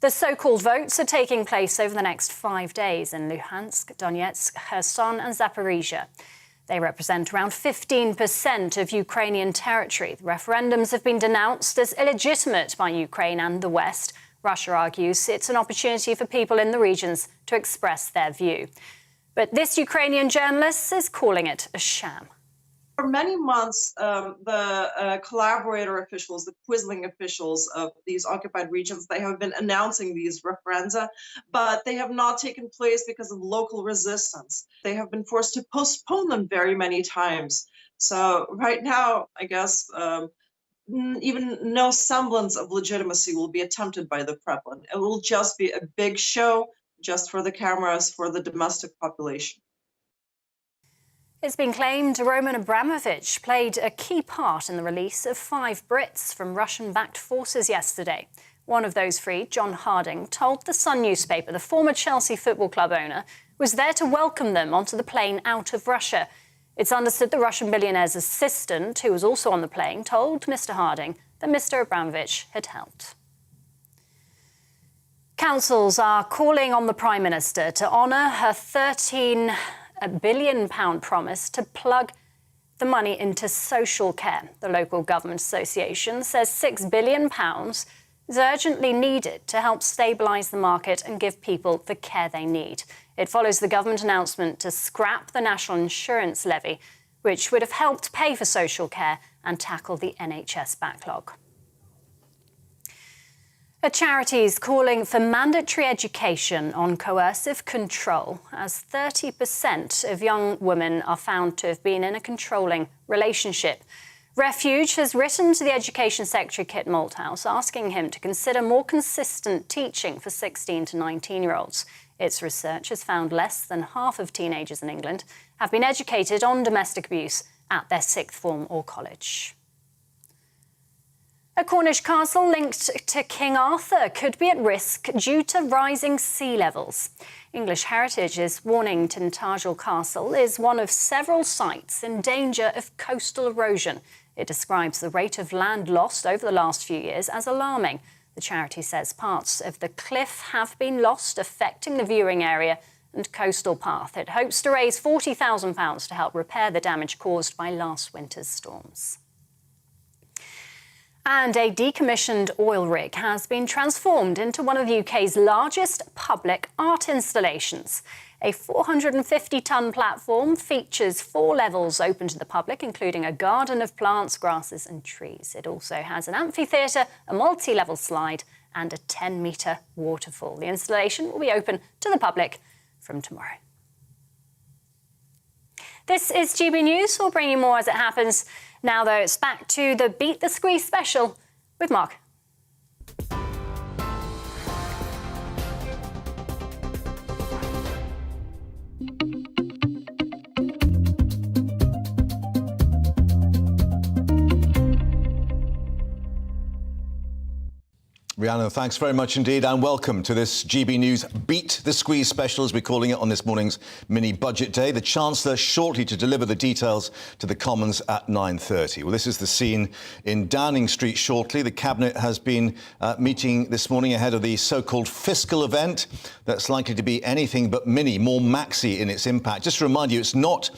The so-called votes are taking place over the next 5 days in Luhansk, Donetsk, Kherson and Zaporizhia. They represent around 15% of Ukrainian territory. The referendums have been denounced as illegitimate by Ukraine and the West. Russia argues it's an opportunity for people in the regions to express their view. But this Ukrainian journalist is calling it a sham. For many months, the collaborator officials, the quizzling officials of these occupied regions, they have been announcing these referenda, but they have not taken place because of local resistance. They have been forced to postpone them very many times. So right now, I guess, even no semblance of legitimacy will be attempted by the Kremlin. It will just be a big show just for the cameras, for the domestic population. It's been claimed Roman Abramovich played a key part in the release of 5 Brits from Russian-backed forces yesterday. One of those freed, John Harding, told the Sun newspaper the former Chelsea Football Club owner was there to welcome them onto the plane out of Russia. It's understood the Russian billionaire's assistant, who was also on the plane, told Mr. Harding that Mr. Abramovich had helped. Councils are calling on the Prime Minister to honour her £13 billion promise to plug the money into social care. The local government association says £6 billion is urgently needed to help stabilise the market and give people the care they need. It follows the government announcement to scrap the national insurance levy, which would have helped pay for social care and tackle the NHS backlog. A charity is calling for mandatory education on coercive control, as 30% of young women are found to have been in a controlling relationship. Refuge has written to the Education Secretary Kit Malthouse asking him to consider more consistent teaching for 16 to 19-year-olds. Its research has found less than half of teenagers in England have been educated on domestic abuse at their 6th form or college. A Cornish castle linked to King Arthur could be at risk due to rising sea levels. English Heritage is warning Tintagel Castle is one of several sites in danger of coastal erosion. It describes the rate of land lost over the last few years as alarming. The charity says parts of the cliff have been lost, affecting the viewing area and coastal path. It hopes to raise £40,000 to help repair the damage caused by last winter's storms. And a decommissioned oil rig has been transformed into one of the UK's largest public art installations. A 450-tonne platform features 4 levels open to the public, including a garden of plants, grasses and trees. It also has an amphitheatre, a multi-level slide and a 10-metre waterfall. The installation will be open to the public from tomorrow. This is GB News. We'll bring you more as it happens. Now, though, it's back to the Beat the Squeeze special with Mark. Rhiannon, thanks very much indeed, and welcome to this GB News Beat the Squeeze special, as we're calling it, on this morning's mini budget day. The Chancellor shortly to deliver the details to the Commons at 9:30. Well, this is the scene in Downing Street shortly. The Cabinet has been meeting this morning ahead of the so-called Fiscal event that's likely to be anything but mini, more maxi in its impact. Just to remind you, it's not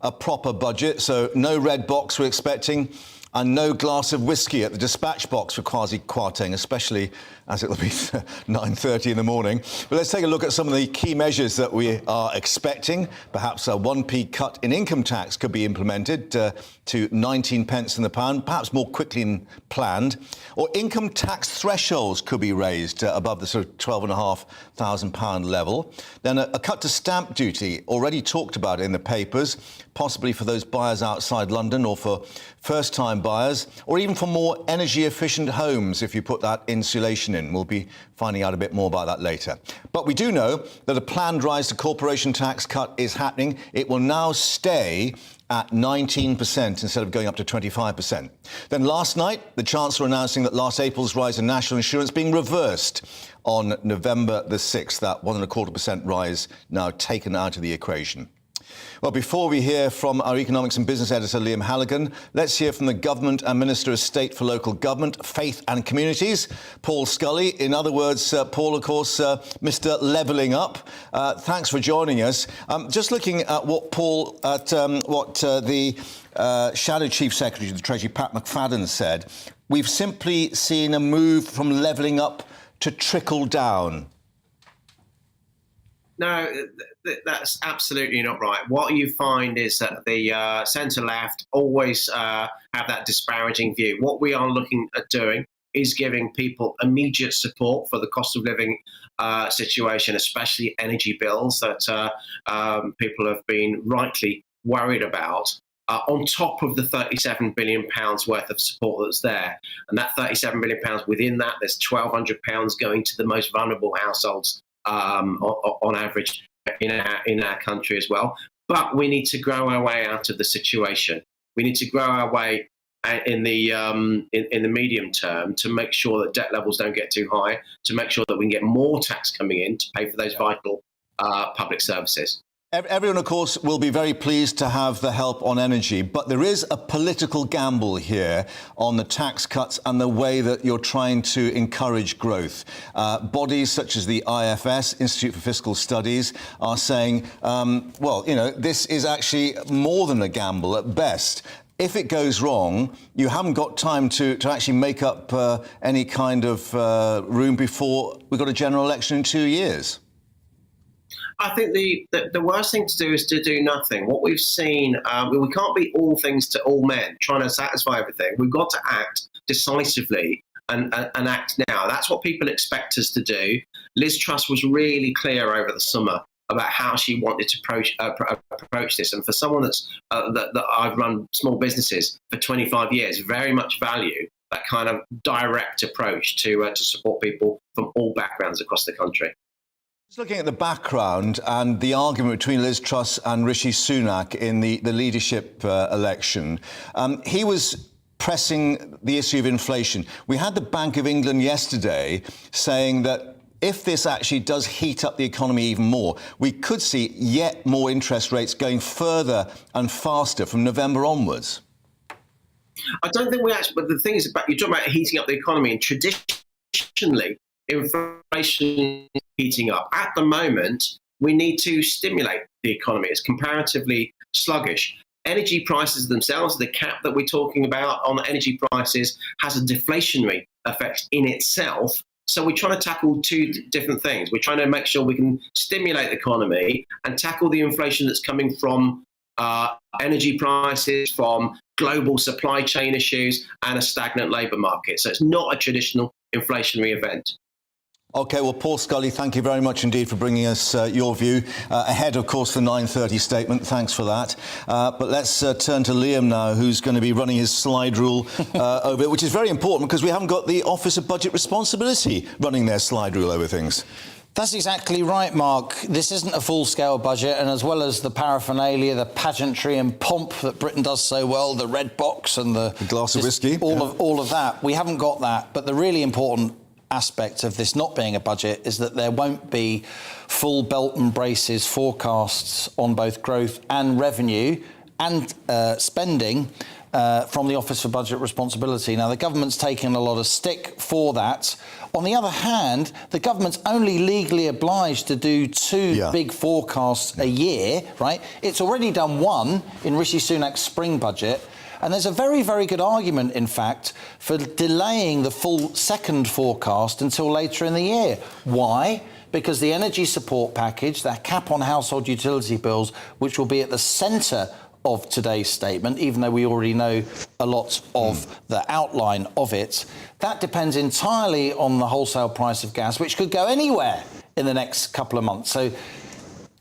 a proper budget, so no red box we're expecting, and no glass of whiskey at the dispatch box for Kwasi Kwarteng, especially as it will be 9:30 in the morning. But let's take a look at some of the key measures that we are expecting. Perhaps a 1p cut in income tax could be implemented to 19 pence in the pound, perhaps more quickly than planned. Or income tax thresholds could be raised above the sort of £12,500 level. Then a cut to stamp duty, already talked about in the papers, possibly for those buyers outside London or for first-time buyers, or even for more energy-efficient homes if you put that insulation in. We'll be finding out a bit more about that later. But we do know that a planned rise to corporation tax cut is happening. It will now stay at 19% instead of going up to 25%. Then last night, the Chancellor announcing that last April's rise in national insurance being reversed on November the 6th, that 1.25% rise now taken out of the equation. Well, before we hear from our economics and business editor, Liam Halligan, let's hear from the Government and Minister of State for Local Government, Faith and Communities, Paul Scully. In other words, Paul, of course, Mr. Levelling Up. Thanks for joining us. Just looking at what the Shadow Chief Secretary of the Treasury, Pat McFadden, said, we've simply seen a move from levelling up to trickle down. No, that's absolutely not right. What you find is that the centre-left always have that disparaging view. What we are looking at doing is giving people immediate support for the cost of living situation, especially energy bills that people have been rightly worried about, on top of the £37 billion worth of support that's there. And that £37 billion, within that, there's £1,200 going to the most vulnerable households on average in our country as well. But we need to grow our way out of the situation. We need to grow our way in the medium term to make sure that debt levels don't get too high, to make sure that we can get more tax coming in to pay for those vital public services. Everyone, of course, will be very pleased to have the help on energy, but there is a political gamble here on the tax cuts and the way that you're trying to encourage growth. Bodies such as the IFS, Institute for Fiscal Studies, are saying, well, you know, this is actually more than a gamble at best. If it goes wrong, you haven't got time to actually make up any kind of room before we've got a general election in 2 years. I think the worst thing to do is to do nothing. What we've seen, we can't be all things to all men, trying to satisfy everything. We've got to act decisively and act now. That's what people expect us to do. Liz Truss was really clear over the summer about how she wanted to approach this. And for someone that I've run small businesses for 25 years, very much value that kind of direct approach to support people from all backgrounds across the country. Just looking at the background and the argument between Liz Truss and Rishi Sunak in the leadership election, he was pressing the issue of inflation. We had the Bank of England yesterday saying that if this actually does heat up the economy even more, we could see yet more interest rates going further and faster from November onwards. I don't think we actually, but the thing is, you're talking about heating up the economy, and traditionally, inflation heating up. At the moment, we need to stimulate the economy. It's comparatively sluggish. Energy prices themselves, the cap that we're talking about on energy prices, has a deflationary effect in itself. So we're trying to tackle two different things. We're trying to make sure we can stimulate the economy and tackle the inflation that's coming from energy prices, from global supply chain issues, and a stagnant labour market. So it's not a traditional inflationary event. OK, well, Paul Scully, thank you very much indeed for bringing us your view. Ahead, of course, the 9:30 statement. Thanks for that. But let's turn to Liam now, who's going to be running his slide rule over it, which is very important because we haven't got the Office of Budget Responsibility running their slide rule over things. That's exactly right, Mark. This isn't a full-scale budget, and as well as the paraphernalia, the pageantry and pomp that Britain does so well, the red box and the glass of whiskey, all of that, we haven't got that. But the really important aspect of this not being a budget is that there won't be full belt and braces forecasts on both growth and revenue and spending from the Office for Budget Responsibility. Now, the government's taken a lot of stick for that. On the other hand, the government's only legally obliged to do two big forecasts a year, right? It's already done one in Rishi Sunak's spring budget. And there's a very, very good argument, in fact, for delaying the full second forecast until later in the year. Why? Because the energy support package, that cap on household utility bills, which will be at the centre of today's statement, even though we already know a lot of the outline of it, that depends entirely on the wholesale price of gas, which could go anywhere in the next couple of months. So,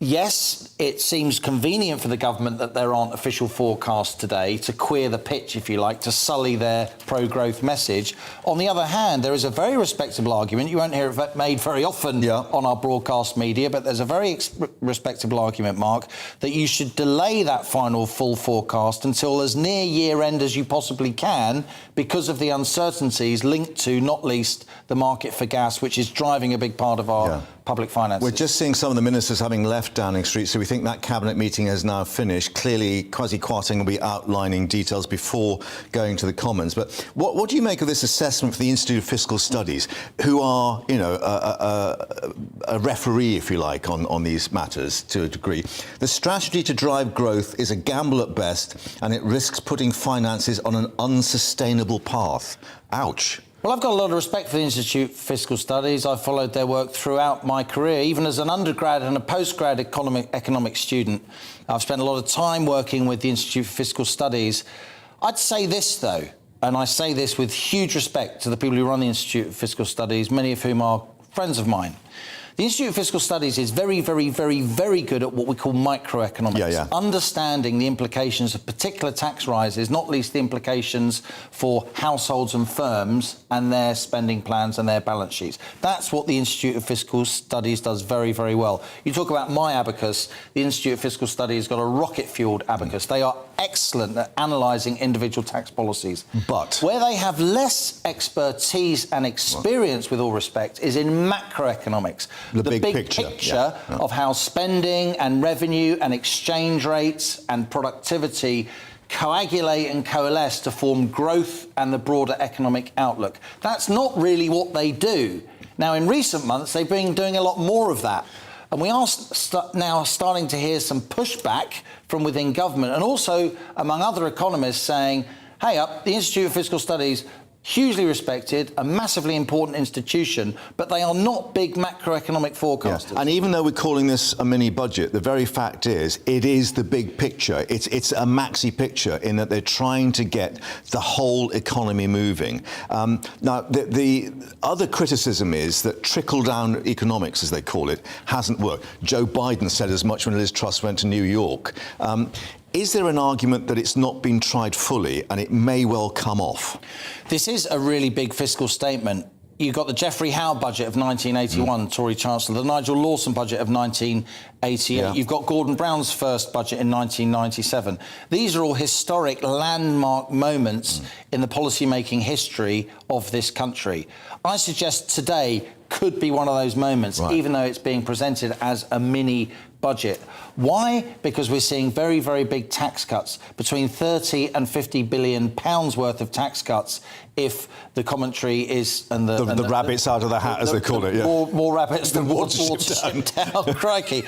yes, it seems convenient for the government that there aren't official forecasts today to queer the pitch, if you like, to sully their pro-growth message. On the other hand, there is a very respectable argument. You won't hear it made very often on our broadcast media, but there's a very respectable argument, Mark, that you should delay that final full forecast until as near year-end as you possibly can because of the uncertainties linked to, not least, the market for gas, which is driving a big part of our public finances. We're just seeing some of the ministers having left Downing Street, so we think that cabinet meeting has now finished. Clearly, Kwasi Kwarteng will be outlining details before going to the Commons. But what do you make of this assessment for the Institute of Fiscal Studies, who are, you know, a referee, if you like, on these matters to a degree? The strategy to drive growth is a gamble at best, and it risks putting finances on an unsustainable path. Ouch. Well, I've got a lot of respect for the Institute for Fiscal Studies. I've followed their work throughout my career, even as an undergrad and a postgrad economics student. I've spent a lot of time working with the Institute for Fiscal Studies. I'd say this, though, and I say this with huge respect to the people who run the Institute of Fiscal Studies, many of whom are friends of mine. The Institute of Fiscal Studies is very, very, very, very good at what we call microeconomics, understanding the implications of particular tax rises, not least the implications for households and firms and their spending plans and their balance sheets. That's what the Institute of Fiscal Studies does very, very well. You talk about my abacus, the Institute of Fiscal Studies has got a rocket-fueled abacus. They are excellent at analysing individual tax policies. But where they have less expertise and experience, with all respect, is in macroeconomics. The big picture of how spending and revenue and exchange rates and productivity coagulate and coalesce to form growth and the broader economic outlook. That's not really what they do. Now, in recent months, they've been doing a lot more of that. And we are now starting to hear some pushback from within government and also among other economists saying, hey, the Institute of Fiscal Studies, hugely respected, a massively important institution, but they are not big macroeconomic forecasters. Yeah. And even though we're calling this a mini budget, the very fact is it is the big picture. It's a maxi picture in that they're trying to get the whole economy moving. Now, the other criticism is that trickle-down economics, as they call it, hasn't worked. Joe Biden said as much when Liz Truss went to New York. Is there an argument that it's not been tried fully and it may well come off? This is a really big fiscal statement. You've got the Geoffrey Howe budget of 1981, Tory Chancellor, the Nigel Lawson budget of 1988. You've got Gordon Brown's first budget in 1997. These are all historic landmark moments in the policy-making history of this country. I suggest today could be one of those moments, even though it's being presented as a mini budget. Why? Because we're seeing very, very big tax cuts, between 30 and 50 billion pounds worth of tax cuts if the commentary is... and the rabbits out of the hat, as they call it, More rabbits than watership down. Crikey.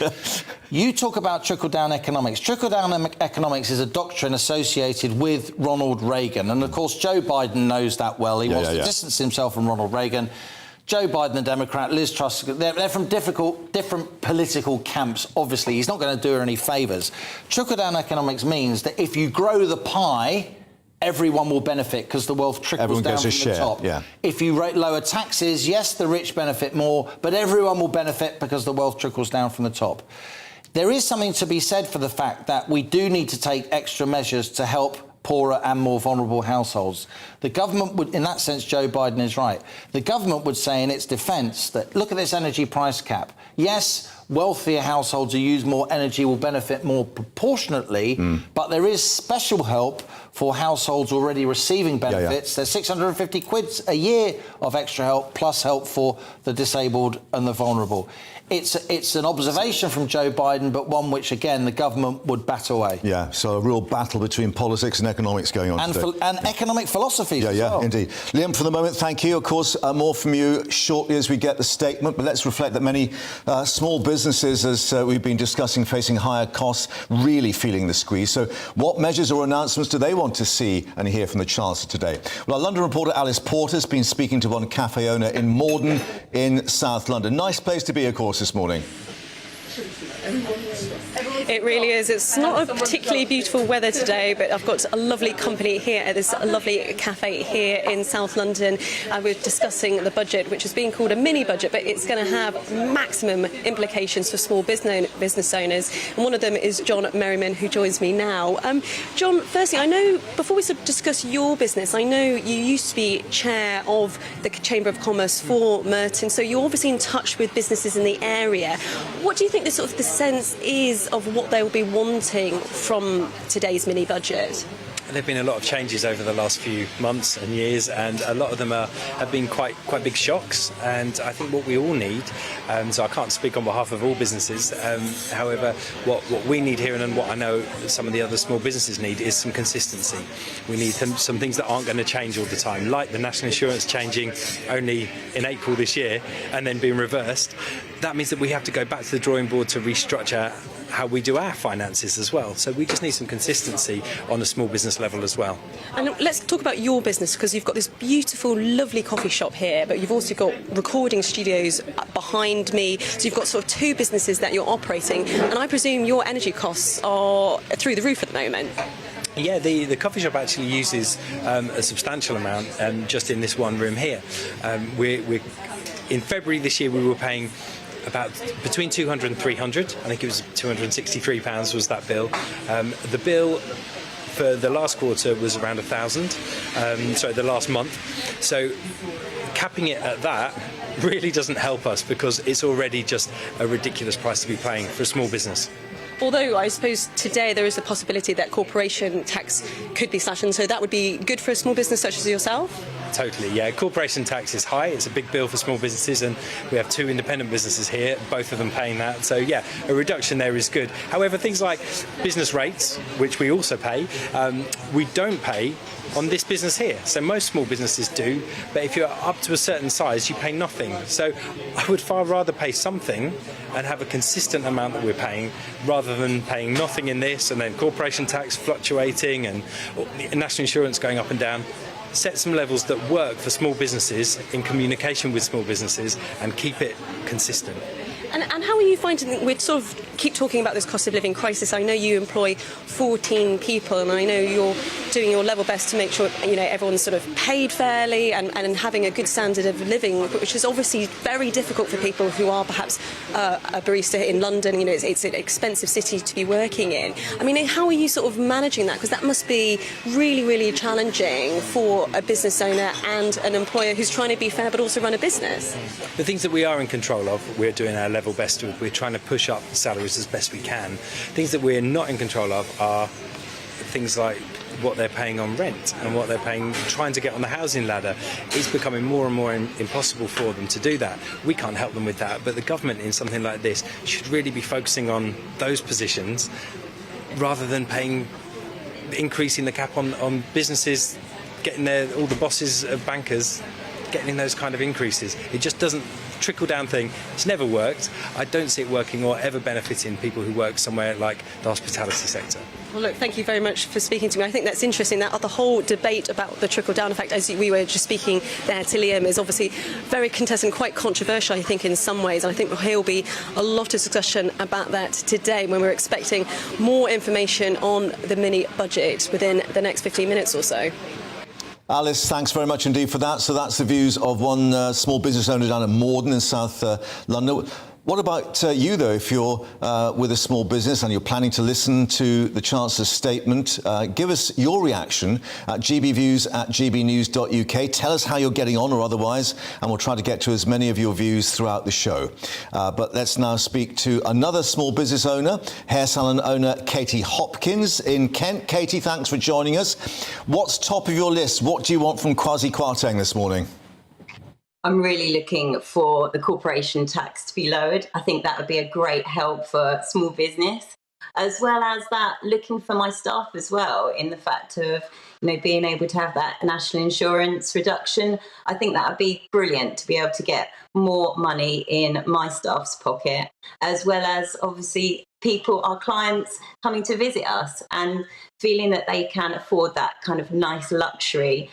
You talk about trickle-down economics. Trickle-down economics is a doctrine associated with Ronald Reagan. And, of course, Joe Biden knows that well. He wants to distance himself from Ronald Reagan. Joe Biden, the Democrat, Liz Truss, they're from different political camps, obviously. He's not going to do her any favours. Trickle-down economics means that if you grow the pie, everyone will benefit because the wealth trickles down from the top. If you lower taxes, yes, the rich benefit more, but everyone will benefit because the wealth trickles down from the top. There is something to be said for the fact that we do need to take extra measures to help poorer and more vulnerable households. The government would, in that sense, Joe Biden is right. The government would say in its defence that, look at this energy price cap. Yes, wealthier households who use more energy will benefit more proportionately, but there is special help for households already receiving benefits. There's 650 quid a year of extra help, plus help for the disabled and the vulnerable. It's an observation from Joe Biden, but one which, again, the government would bat away. Yeah, so a real battle between politics and economics going on today. And economic philosophies as well. Indeed. Liam, for the moment, thank you. Of course, more from you shortly as we get the statement, but let's reflect that many small businesses, as we've been discussing, facing higher costs, really feeling the squeeze. So what measures or announcements do they want to see and hear from the Chancellor today? Well, our London reporter Alice Porter's been speaking to one cafe owner in Morden in South London. Nice place to be, of course, this morning. It really is. It's not a particularly beautiful weather today, but I've got a lovely company here at this lovely cafe here in South London. We're discussing the budget, which is being called a mini budget, but it's going to have maximum implications for small business owners. And one of them is John Merriman, who joins me now. John, firstly, I know, before we sort of discuss your business, I know you used to be chair of the Chamber of Commerce for Merton, so you're obviously in touch with businesses in the area. What do you think the sense is of what they will be wanting from today's mini budget? There have been a lot of changes over the last few months and years, and a lot of them have been quite big shocks. And I think what we all need, so I can't speak on behalf of all businesses, however, what we need here, and what I know some of the other small businesses need, is some consistency. We need some things that aren't going to change all the time, like the national insurance changing only in April this year and then being reversed. That means that we have to go back to the drawing board to restructure how we do our finances as well. So we just need some consistency on a small business level as well. And let's talk about your business, because you've got this beautiful, lovely coffee shop here, but you've also got recording studios behind me. So you've got sort of two businesses that you're operating, and I presume your energy costs are through the roof at the moment. Yeah, the coffee shop actually uses a substantial amount just in this one room here. We're in February this year we were paying about between 200 and 300. I think it was £263 was that bill. The bill for the last quarter was around 1,000. Sorry, the last month. So capping it at that really doesn't help us, because it's already just a ridiculous price to be paying for a small business. Although I suppose today there is the possibility that corporation tax could be slashed, and so that would be good for a small business such as yourself? Totally, yeah. Corporation tax is high. It's a big bill for small businesses, and we have two independent businesses here, both of them paying that. So, yeah, a reduction there is good. However, things like business rates, which we also pay, we don't pay on this business here. So most small businesses do, but if you're up to a certain size, you pay nothing. So I would far rather pay something and have a consistent amount that we're paying, rather than paying nothing in this and then corporation tax fluctuating and national insurance going up and down. Set some levels that work for small businesses, in communication with small businesses, and keep it consistent. And how are you finding that we sort of keep talking about this cost of living crisis? I know you employ 14 people, and I know you're doing your level best to make sure everyone's sort of paid fairly and having a good standard of living, which is obviously very difficult for people who are perhaps a barista in London. It's an expensive city to be working in. I mean, how are you sort of managing that? Because that must be really, really challenging for a business owner and an employer who's trying to be fair but also run a business. The things that we are in control of, we're doing our level best with. We're trying to push up salaries as best we can. Things that we're not in control of are things like what they're paying on rent and what they're paying trying to get on the housing ladder. It's becoming more and more impossible for them to do that. We can't help them with that, but the government in something like this should really be focusing on those positions rather than increasing the cap on businesses, getting all the bosses of bankers getting those kind of increases. It just doesn't trickle down thing. It's never worked. I don't see it working or ever benefiting people who work somewhere like the hospitality sector. Well, look, thank you very much for speaking to me. I think that's interesting, that the whole debate about the trickle-down effect, as we were just speaking there to Liam, is obviously very contested and quite controversial, I think, in some ways. And I think there'll be a lot of discussion about that today, when we're expecting more information on the mini-budget within the next 15 minutes or so. Alice, thanks very much indeed for that. So that's the views of one small business owner down at Morden in South London. What about you, though, if you're with a small business and you're planning to listen to the Chancellor's statement? Give us your reaction at gbviews@gbnews.uk. Tell us how you're getting on or otherwise, and we'll try to get to as many of your views throughout the show. But let's now speak to another small business owner, hair salon owner Katie Hopkins in Kent. Katie, thanks for joining us. What's top of your list? What do you want from Kwasi Kwarteng this morning? I'm really looking for the corporation tax to be lowered. I think that would be a great help for small business, as well as that looking for my staff as well, in the fact of being able to have that national insurance reduction. I think that would be brilliant to be able to get more money in my staff's pocket, as well as obviously people, our clients, coming to visit us and feeling that they can afford that kind of nice luxury,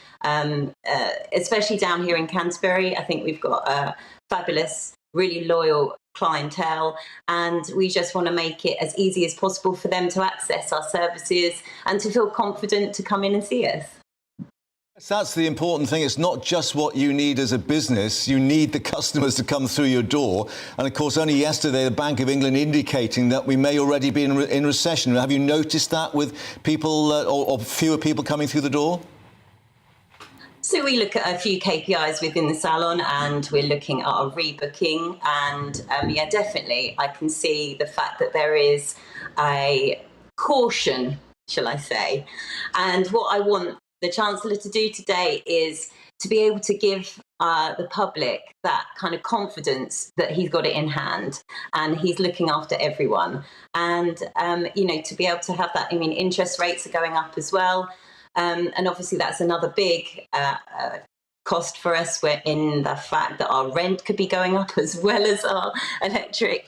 especially down here in Canterbury. I think we've got a fabulous, really loyal clientele, and we just want to make it as easy as possible for them to access our services and to feel confident to come in and see us. That's the important thing. It's not just what you need as a business. You need the customers to come through your door. And, of course, only yesterday, the Bank of England indicating that we may already be in recession. Have you noticed that with people or fewer people coming through the door? So we look at a few KPIs within the salon, and we're looking at our rebooking. And, yeah, definitely, I can see the fact that there is a caution shall I say. And what I want the Chancellor to do today is to be able to give the public that kind of confidence that he's got it in hand and he's looking after everyone. And, to be able to have that, interest rates are going up as well. And obviously that's another big cost for us. We're in the fact that our rent could be going up as well as our electric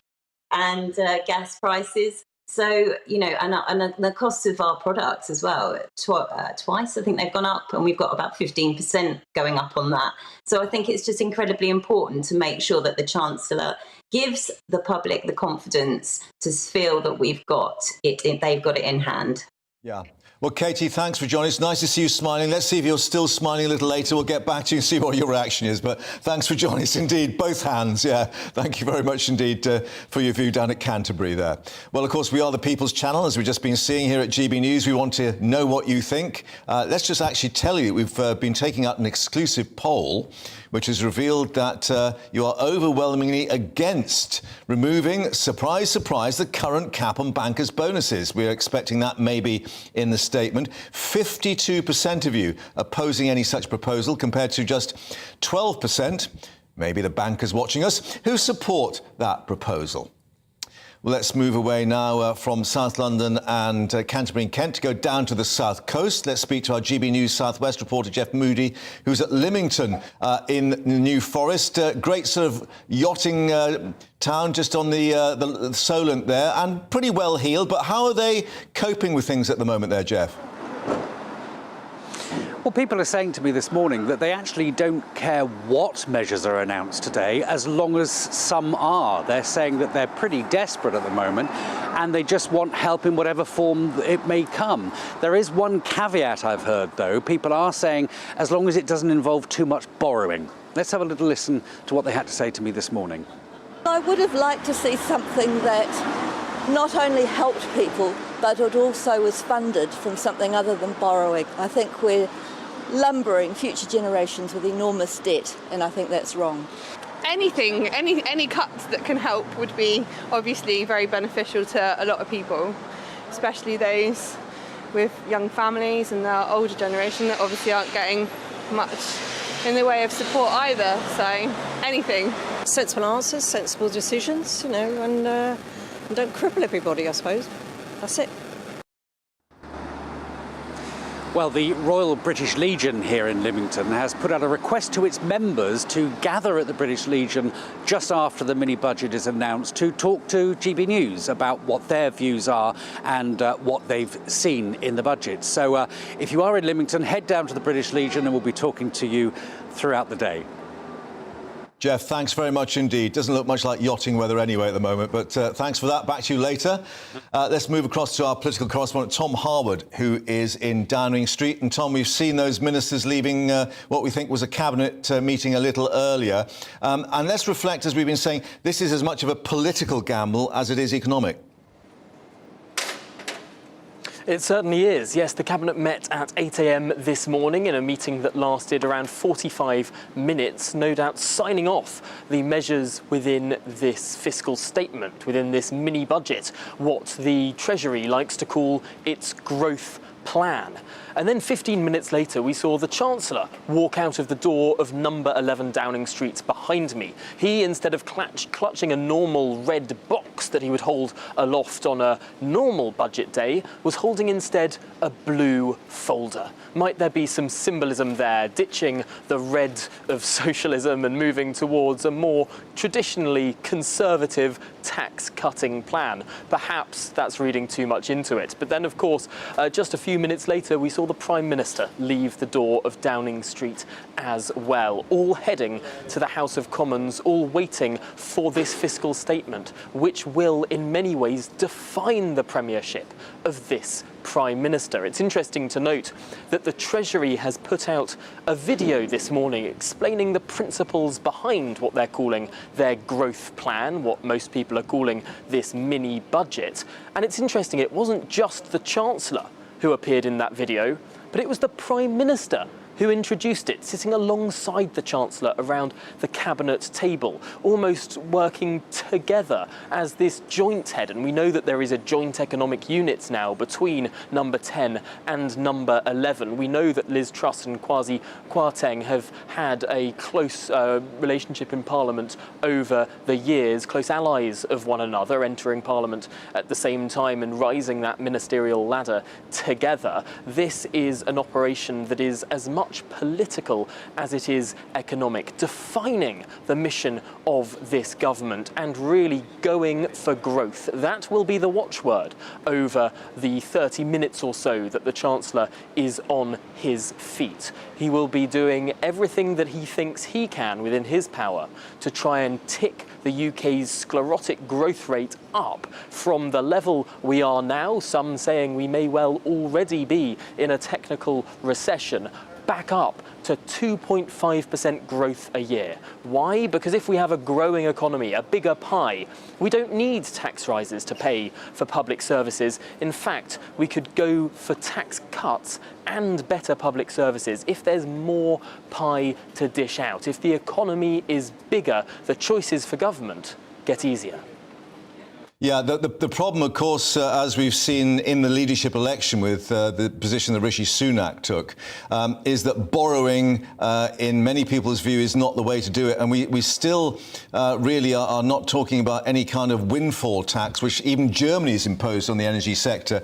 and gas prices. So, and the cost of our products as well, twice I think they've gone up, and we've got about 15% going up on that. So I think it's just incredibly important to make sure that the Chancellor gives the public the confidence to feel that they've got it in hand. Yeah. Well, Katie, thanks for joining us. Nice to see you smiling. Let's see if you're still smiling a little later. We'll get back to you and see what your reaction is. But thanks for joining us indeed. Both hands. Yeah. Thank you very much indeed for your view down at Canterbury there. Well, of course, we are the People's Channel, as we've just been seeing here at GB News. We want to know what you think. Let's just actually tell you we've been taking out an exclusive poll which has revealed that you are overwhelmingly against removing, surprise, surprise, the current cap on bankers' bonuses. We're expecting that maybe in the statement. 52% of you opposing any such proposal, compared to just 12%, maybe the bankers watching us, who support that proposal. Well, let's move away now from South London and Canterbury and Kent to go down to the south coast. Let's speak to our GB News South West reporter, Jeff Moody, who's at Lymington in the New Forest. Great sort of yachting town just on the Solent there, and pretty well heeled. But how are they coping with things at the moment there, Jeff? Well, people are saying to me this morning that they actually don't care what measures are announced today, as long as some are. They're saying that they're pretty desperate at the moment and they just want help in whatever form it may come. There is one caveat I've heard, though. People are saying as long as it doesn't involve too much borrowing. Let's have a little listen to what they had to say to me this morning. I would have liked to see something that not only helped people, but it also was funded from something other than borrowing. I think we're lumbering future generations with enormous debt, and I think that's wrong. Anything, any cuts that can help would be obviously very beneficial to a lot of people, especially those with young families and the older generation that obviously aren't getting much in the way of support either. So anything. Sensible answers, sensible decisions, and don't cripple everybody, I suppose. That's it. Well, the Royal British Legion here in Lymington has put out a request to its members to gather at the British Legion just after the mini-budget is announced to talk to GB News about what their views are and what they've seen in the budget. So if you are in Lymington, head down to the British Legion and we'll be talking to you throughout the day. Jeff, thanks very much indeed. Doesn't look much like yachting weather anyway at the moment, but thanks for that. Back to you later. Let's move across to our political correspondent, Tom Harwood, who is in Downing Street. And Tom, we've seen those ministers leaving what we think was a cabinet meeting a little earlier. And let's reflect, as we've been saying, this is as much of a political gamble as it is economic. It certainly is. Yes, the Cabinet met at 8 a.m. this morning in a meeting that lasted around 45 minutes, no doubt signing off the measures within this fiscal statement, within this mini-budget, what the Treasury likes to call its growth plan. And then 15 minutes later, we saw the Chancellor walk out of the door of number 11 Downing Street behind me. He, instead of clutching a normal red box that he would hold aloft on a normal budget day, was holding instead a blue folder. Might there be some symbolism there, ditching the red of socialism and moving towards a more traditionally conservative tax-cutting plan? Perhaps that's reading too much into it. But then, of course, just a few minutes later, we saw the Prime Minister leave the door of Downing Street as well, all heading to the House of Commons, all waiting for this fiscal statement, which will in many ways define the premiership of this Prime Minister. It's interesting to note that the Treasury has put out a video this morning explaining the principles behind what they're calling their growth plan, what most people are calling this mini budget. And it's interesting, it wasn't just the Chancellor who appeared in that video, but it was the Prime Minister who introduced it, sitting alongside the Chancellor around the Cabinet table, almost working together as this joint head. And we know that there is a joint economic unit now between number 10 and number 11. We know that Liz Truss and Kwasi Kwarteng have had a close relationship in Parliament over the years, close allies of one another, entering Parliament at the same time and rising that ministerial ladder together. This is an operation that is as much political as it is economic, defining the mission of this government and really going for growth. That will be the watchword over the 30 minutes or so that the Chancellor is on his feet. He will be doing everything that he thinks he can within his power to try and tick the UK's sclerotic growth rate up from the level we are now, some saying we may well already be in a technical recession, back up to 2.5% growth a year. Why? Because if we have a growing economy, a bigger pie, we don't need tax rises to pay for public services. In fact, we could go for tax cuts and better public services if there's more pie to dish out. If the economy is bigger, the choices for government get easier. Yeah, the problem, of course, as we've seen in the leadership election with the position that Rishi Sunak took, is that borrowing, in many people's view, is not the way to do it. And we still really are not talking about any kind of windfall tax, which even Germany has imposed on the energy sector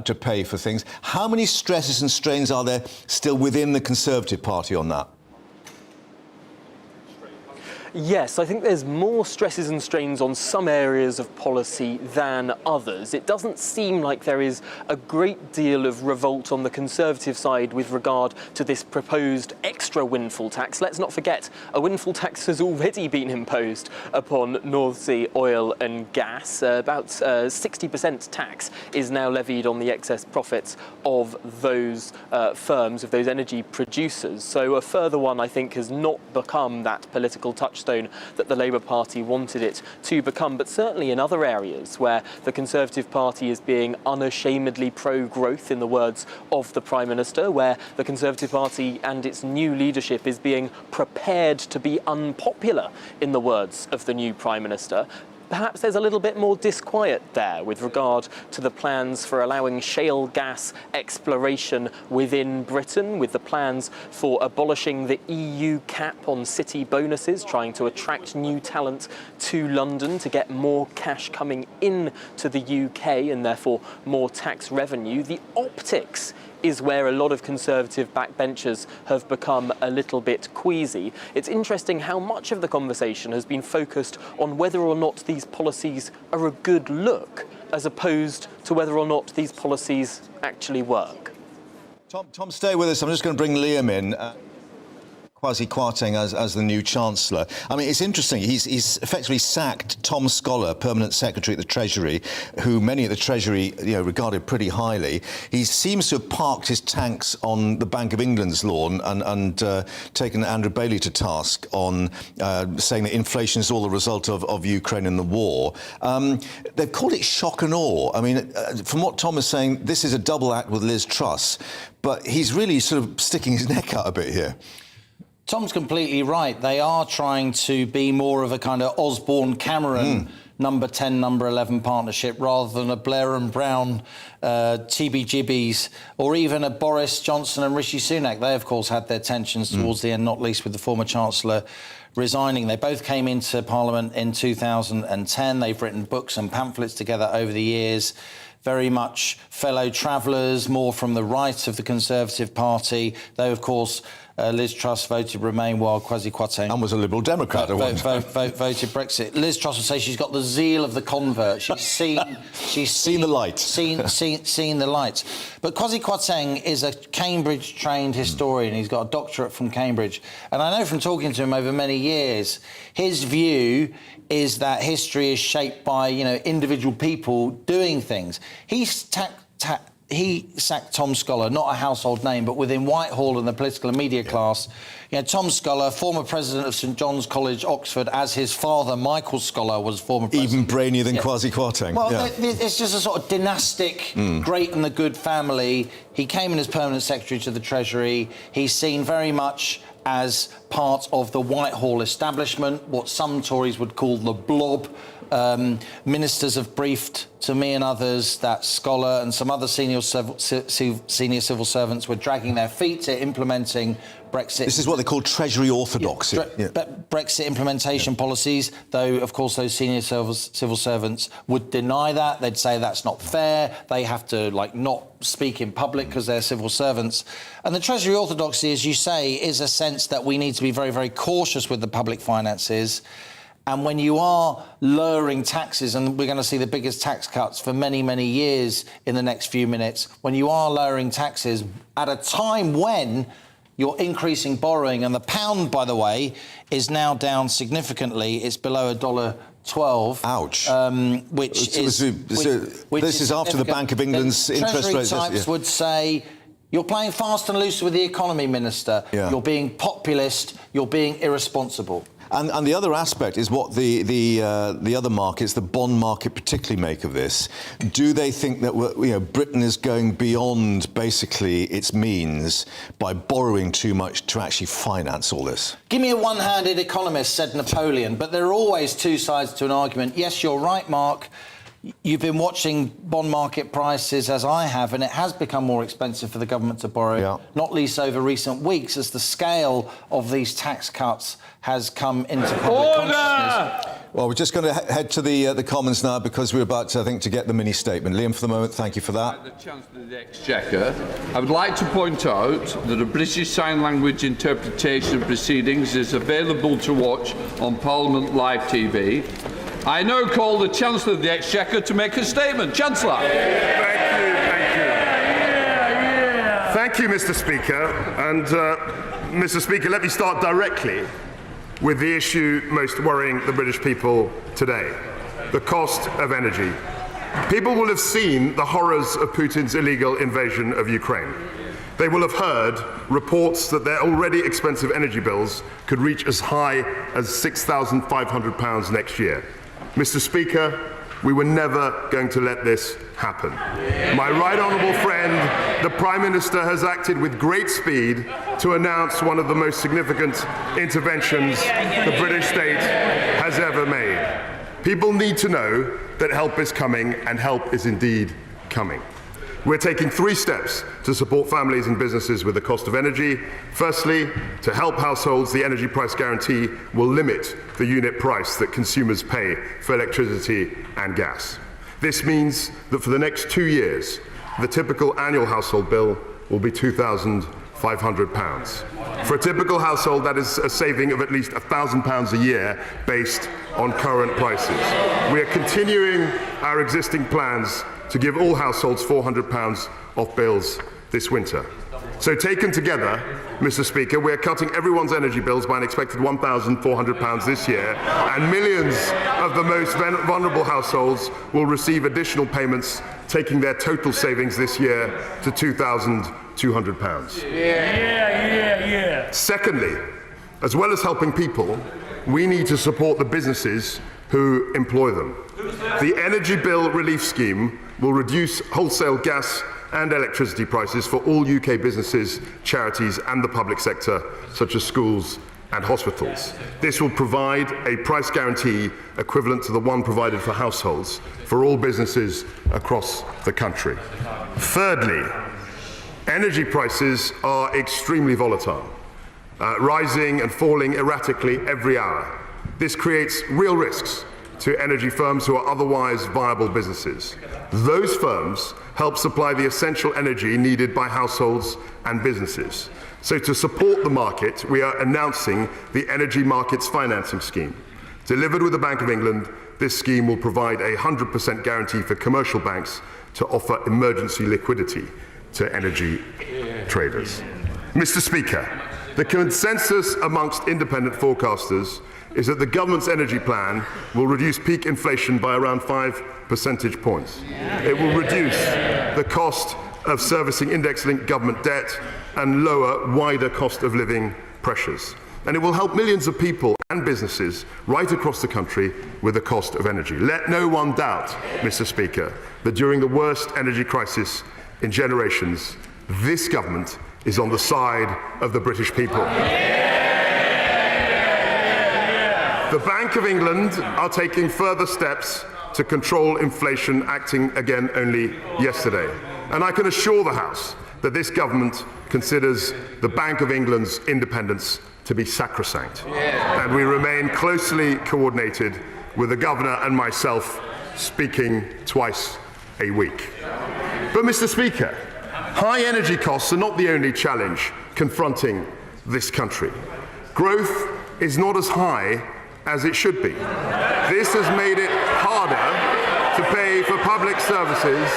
to pay for things. How many stresses and strains are there still within the Conservative Party on that? Yes, I think there's more stresses and strains on some areas of policy than others. It doesn't seem like there is a great deal of revolt on the Conservative side with regard to this proposed extra windfall tax. Let's not forget, a windfall tax has already been imposed upon North Sea oil and gas. About 60% tax is now levied on the excess profits of those firms, of those energy producers. So a further one, I think, has not become that political touchstone that the Labour Party wanted it to become, but certainly in other areas where the Conservative Party is being unashamedly pro-growth, in the words of the Prime Minister, where the Conservative Party and its new leadership is being prepared to be unpopular, in the words of the new Prime Minister. Perhaps there's a little bit more disquiet there with regard to the plans for allowing shale gas exploration within Britain, with the plans for abolishing the EU cap on city bonuses, trying to attract new talent to London to get more cash coming in to the UK and therefore more tax revenue. The optics is where a lot of Conservative backbenchers have become a little bit queasy. It's interesting how much of the conversation has been focused on whether or not these policies are a good look, as opposed to whether or not these policies actually work. Tom, stay with us. I'm just going to bring Liam in. Kwasi Kwarteng as the new Chancellor. I mean, it's interesting. He's effectively sacked Tom Scholar, Permanent Secretary at the Treasury, who many at the Treasury regarded pretty highly. He seems to have parked his tanks on the Bank of England's lawn and taken Andrew Bailey to task on saying that inflation is all the result of Ukraine and the war. They've called it shock and awe. I mean, from what Tom is saying, this is a double act with Liz Truss, but he's really sort of sticking his neck out a bit here. Tom's completely right. They are trying to be more of a kind of Osborne-Cameron number 10, number 11 partnership rather than a Blair and Brown, TB-Jibbies, or even a Boris Johnson and Rishi Sunak. They, of course, had their tensions towards the end, not least with the former Chancellor resigning. They both came into Parliament in 2010. They've written books and pamphlets together over the years. Very much fellow travellers, more from the right of the Conservative Party, though, of course, Liz Truss voted Remain while Kwasi Kwarteng... And was a Liberal Democrat. Voted Brexit. Liz Truss would say she's got the zeal of the convert. She's seen the light. Seen the light. But Kwasi Kwarteng is a Cambridge-trained historian. He's got a doctorate from Cambridge. And I know from talking to him over many years, his view is that history is shaped by, individual people doing things. He sacked Tom Scholar, not a household name, but within Whitehall and the political and media class. Tom Scholar, former president of St John's College, Oxford, as his father, Michael Scholar, was former president. Even brainier than Kwasi Kwarteng. Well, it's just a sort of dynastic, great and the good family. He came in as permanent secretary to the Treasury. He's seen very much as part of the Whitehall establishment, what some Tories would call the blob, Ministers have briefed to me and others that Scholar and some other senior civil servants were dragging their feet at implementing Brexit. This is what they call Treasury orthodoxy. Brexit implementation policies, though, of course, those senior civil servants would deny that. They'd say that's not fair. They have to, not speak in public because they're civil servants. And the Treasury orthodoxy, as you say, is a sense that we need to be very, very cautious with the public finances. And when you are lowering taxes, and we're going to see the biggest tax cuts for many, many years in the next few minutes, when you are lowering taxes at a time when you're increasing borrowing, and the pound, by the way, is now down significantly. It's below $1.12. Ouch. Which this is after the Bank of England's interest rates. Treasury types would say, you're playing fast and loose with the economy, Minister. Yeah. You're being populist. You're being irresponsible. And the other aspect is what the other markets, the bond market particularly, make of this. Do they think that Britain is going beyond basically its means by borrowing too much to actually finance all this? Give me a one-handed economist, said Napoleon, but there are always two sides to an argument. Yes, you're right, Mark. You've been watching bond market prices, as I have, and it has become more expensive for the government to borrow, not least over recent weeks, as the scale of these tax cuts has come into public consciousness. Well, we're just going to head to the Commons now because we're about to, I think, to get the mini statement. Liam, for the moment, thank you for that. The Chancellor of the Exchequer, I would like to point out that a British Sign Language interpretation of proceedings is available to watch on Parliament Live TV. I now call the Chancellor of the Exchequer to make a statement. Chancellor. Thank you, Mr. Speaker. And, Mr. Speaker, let me start directly with the issue most worrying the British people today, the cost of energy. People will have seen the horrors of Putin's illegal invasion of Ukraine. They will have heard reports that their already expensive energy bills could reach as high as £6,500 next year. Mr. Speaker, we were never going to let this happen. My right honourable friend, the Prime Minister, has acted with great speed to announce one of the most significant interventions the British state has ever made. People need to know that help is coming, and help is indeed coming. We're taking 3 steps to support families and businesses with the cost of energy. Firstly, to help households, the energy price guarantee will limit the unit price that consumers pay for electricity and gas. This means that for the next 2 years, the typical annual household bill will be £2,500. For a typical household, that is a saving of at least £1,000 a year based on current prices. We are continuing our existing plans to give all households £400 off bills this winter. So taken together, Mr. Speaker, we're cutting everyone's energy bills by an expected £1,400 this year, and millions of the most vulnerable households will receive additional payments, taking their total savings this year to £2,200. Secondly, as well as helping people, we need to support the businesses who employ them. The Energy Bill Relief Scheme will reduce wholesale gas and electricity prices for all UK businesses, charities and the public sector, such as schools and hospitals. This will provide a price guarantee equivalent to the one provided for households for all businesses across the country. Thirdly, energy prices are extremely volatile, rising and falling erratically every hour. This creates real risks to energy firms who are otherwise viable businesses. Those firms help supply the essential energy needed by households and businesses. So to support the market, we are announcing the Energy Markets Financing Scheme. Delivered with the Bank of England, this scheme will provide a 100% guarantee for commercial banks to offer emergency liquidity to energy traders. Mr. Speaker, the consensus amongst independent forecasters is that the government's energy plan will reduce peak inflation by around 5 percentage points. It will reduce the cost of servicing index-linked government debt and lower wider cost of living pressures. And it will help millions of people and businesses right across the country with the cost of energy. Let no one doubt, Mr. Speaker, that during the worst energy crisis in generations, this government is on the side of the British people. The Bank of England are taking further steps to control inflation, acting again only yesterday. And I can assure the House that this government considers the Bank of England's independence to be sacrosanct. And we remain closely coordinated with the Governor and myself, speaking twice a week. But, Mr. Speaker, high energy costs are not the only challenge confronting this country. Growth is not as high as it should be. This has made it harder to pay for public services,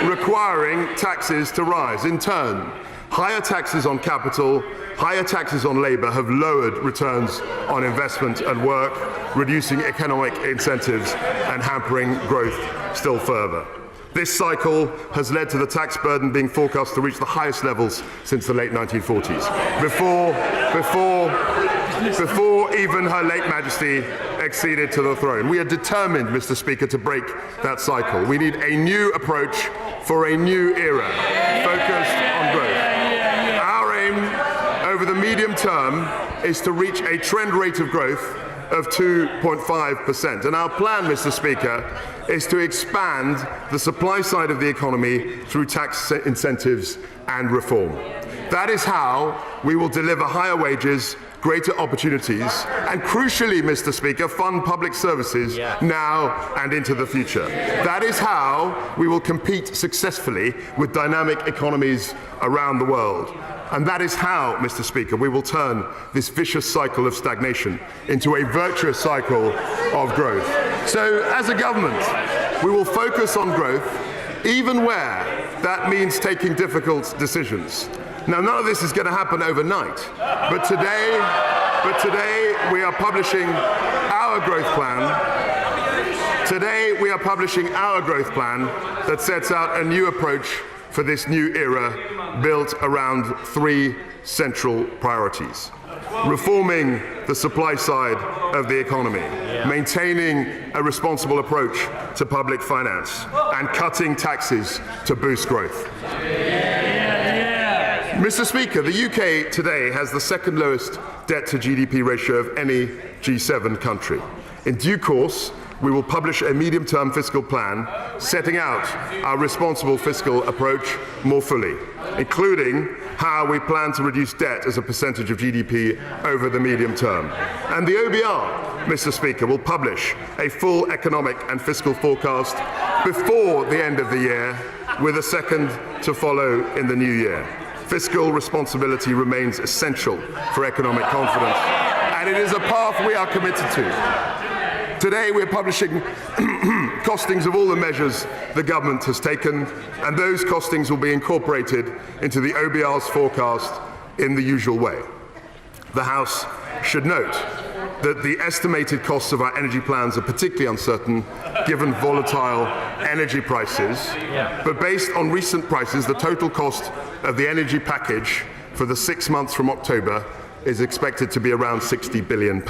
requiring taxes to rise. In turn, higher taxes on capital, higher taxes on labour have lowered returns on investment and work, reducing economic incentives and hampering growth still further. This cycle has led to the tax burden being forecast to reach the highest levels since the late 1940s, before even Her late Majesty acceded to the throne. We are determined, Mr. Speaker, to break that cycle. We need a new approach for a new era, focused on growth. Our aim over the medium term is to reach a trend rate of growth of 2.5%. And our plan, Mr. Speaker, is to expand the supply side of the economy through tax incentives and reform. That is how we will deliver higher wages, greater opportunities, and crucially, Mr. Speaker, fund public services now and into the future. That is how we will compete successfully with dynamic economies around the world. And that is how, Mr. Speaker, we will turn this vicious cycle of stagnation into a virtuous cycle of growth. So, as a government, we will focus on growth, even where that means taking difficult decisions. Now, none of this is going to happen overnight, but today we are publishing our growth plan. Today we are publishing our growth plan that sets out a new approach for this new era, built around three central priorities: reforming the supply side of the economy, maintaining a responsible approach to public finance, and cutting taxes to boost growth. Mr. Speaker, the UK today has the second lowest debt to GDP ratio of any G7 country. In due course, we will publish a medium-term fiscal plan setting out our responsible fiscal approach more fully, including how we plan to reduce debt as a percentage of GDP over the medium term. And the OBR, Mr. Speaker, will publish a full economic and fiscal forecast before the end of the year, with a second to follow in the new year. Fiscal responsibility remains essential for economic confidence, and it is a path we are committed to. Today we're publishing costings of all the measures the government has taken, and those costings will be incorporated into the OBR's forecast in the usual way. The House should note that the estimated costs of our energy plans are particularly uncertain given volatile energy prices, but based on recent prices, the total cost of the energy package for the 6 months from October is expected to be around £60 billion.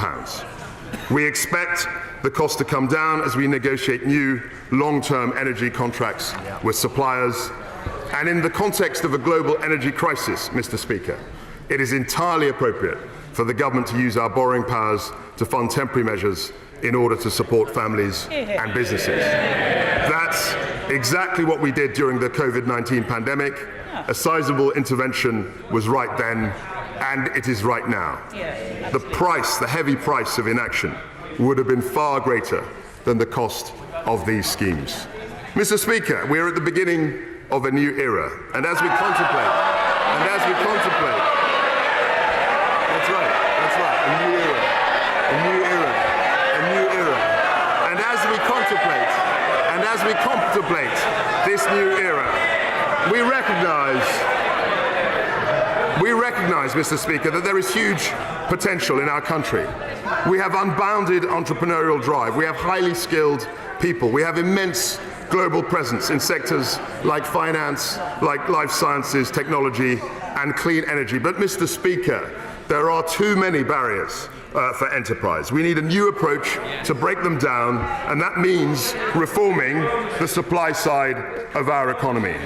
We expect the cost to come down as we negotiate new long-term energy contracts with suppliers. And in the context of a global energy crisis, Mr. Speaker, it is entirely appropriate for the government to use our borrowing powers to fund temporary measures in order to support families and businesses. That's exactly what we did during the COVID-19 pandemic. A sizable intervention was right then, and it is right now. The price, the heavy price of inaction, would have been far greater than the cost of these schemes. Mr. Speaker, we are at the beginning of a new era, and as we contemplate, that's right, a new era, and as we contemplate this new era, we recognize, Mr. Speaker, that there is huge potential in our country. We have unbounded entrepreneurial drive. We have highly skilled people. We have immense global presence in sectors like finance, like life sciences, technology, and clean energy. But, Mr. Speaker, there are too many barriers for enterprise. We need a new approach to break them down, and that means reforming the supply side of our economy.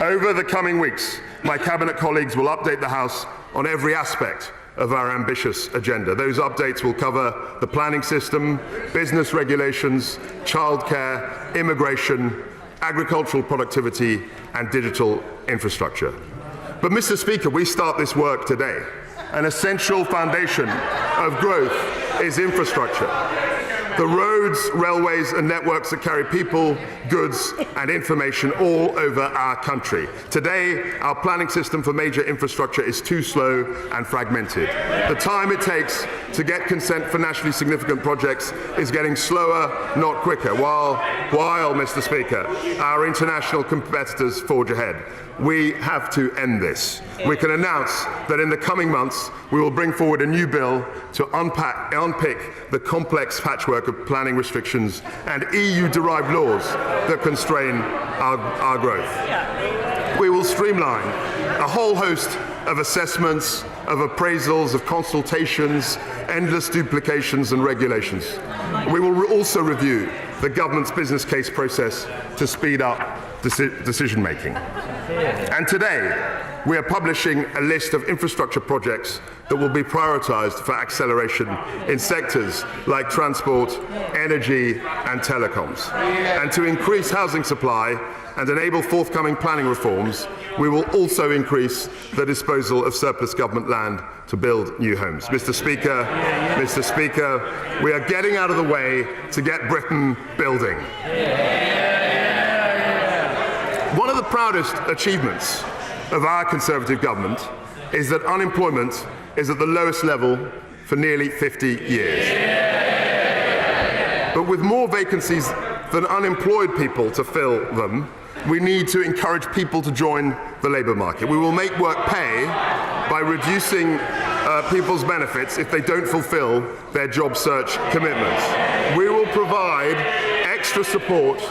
Over the coming weeks, my Cabinet colleagues will update the House on every aspect of our ambitious agenda. Those updates will cover the planning system, business regulations, childcare, immigration, agricultural productivity, and digital infrastructure. But, Mr. Speaker, we start this work today. An essential foundation of growth is infrastructure. The roads, railways, and networks that carry people, goods, and information all over our country. Today, our planning system for major infrastructure is too slow and fragmented. The time it takes to get consent for nationally significant projects is getting slower, not quicker, while, Mr. Speaker, our international competitors forge ahead. We have to end this. We can announce that in the coming months, we will bring forward a new bill to unpick the complex patchwork of planning restrictions and EU-derived laws that constrain our growth. We will streamline a whole host of assessments, of appraisals, of consultations, endless duplications and regulations. We will also review the government's business case process to speed up decision-making. And today, we are publishing a list of infrastructure projects that will be prioritised for acceleration in sectors like transport, energy and telecoms. And to increase housing supply and enable forthcoming planning reforms, we will also increase the disposal of surplus government land to build new homes. Mr. Speaker, we are getting out of the way to get Britain building. One of the proudest achievements of our Conservative government is that unemployment is at the lowest level for nearly 50 years. But with more vacancies than unemployed people to fill them, we need to encourage people to join the labour market. We will make work pay by reducing people's benefits if they don't fulfil their job search commitments. We will provide extra support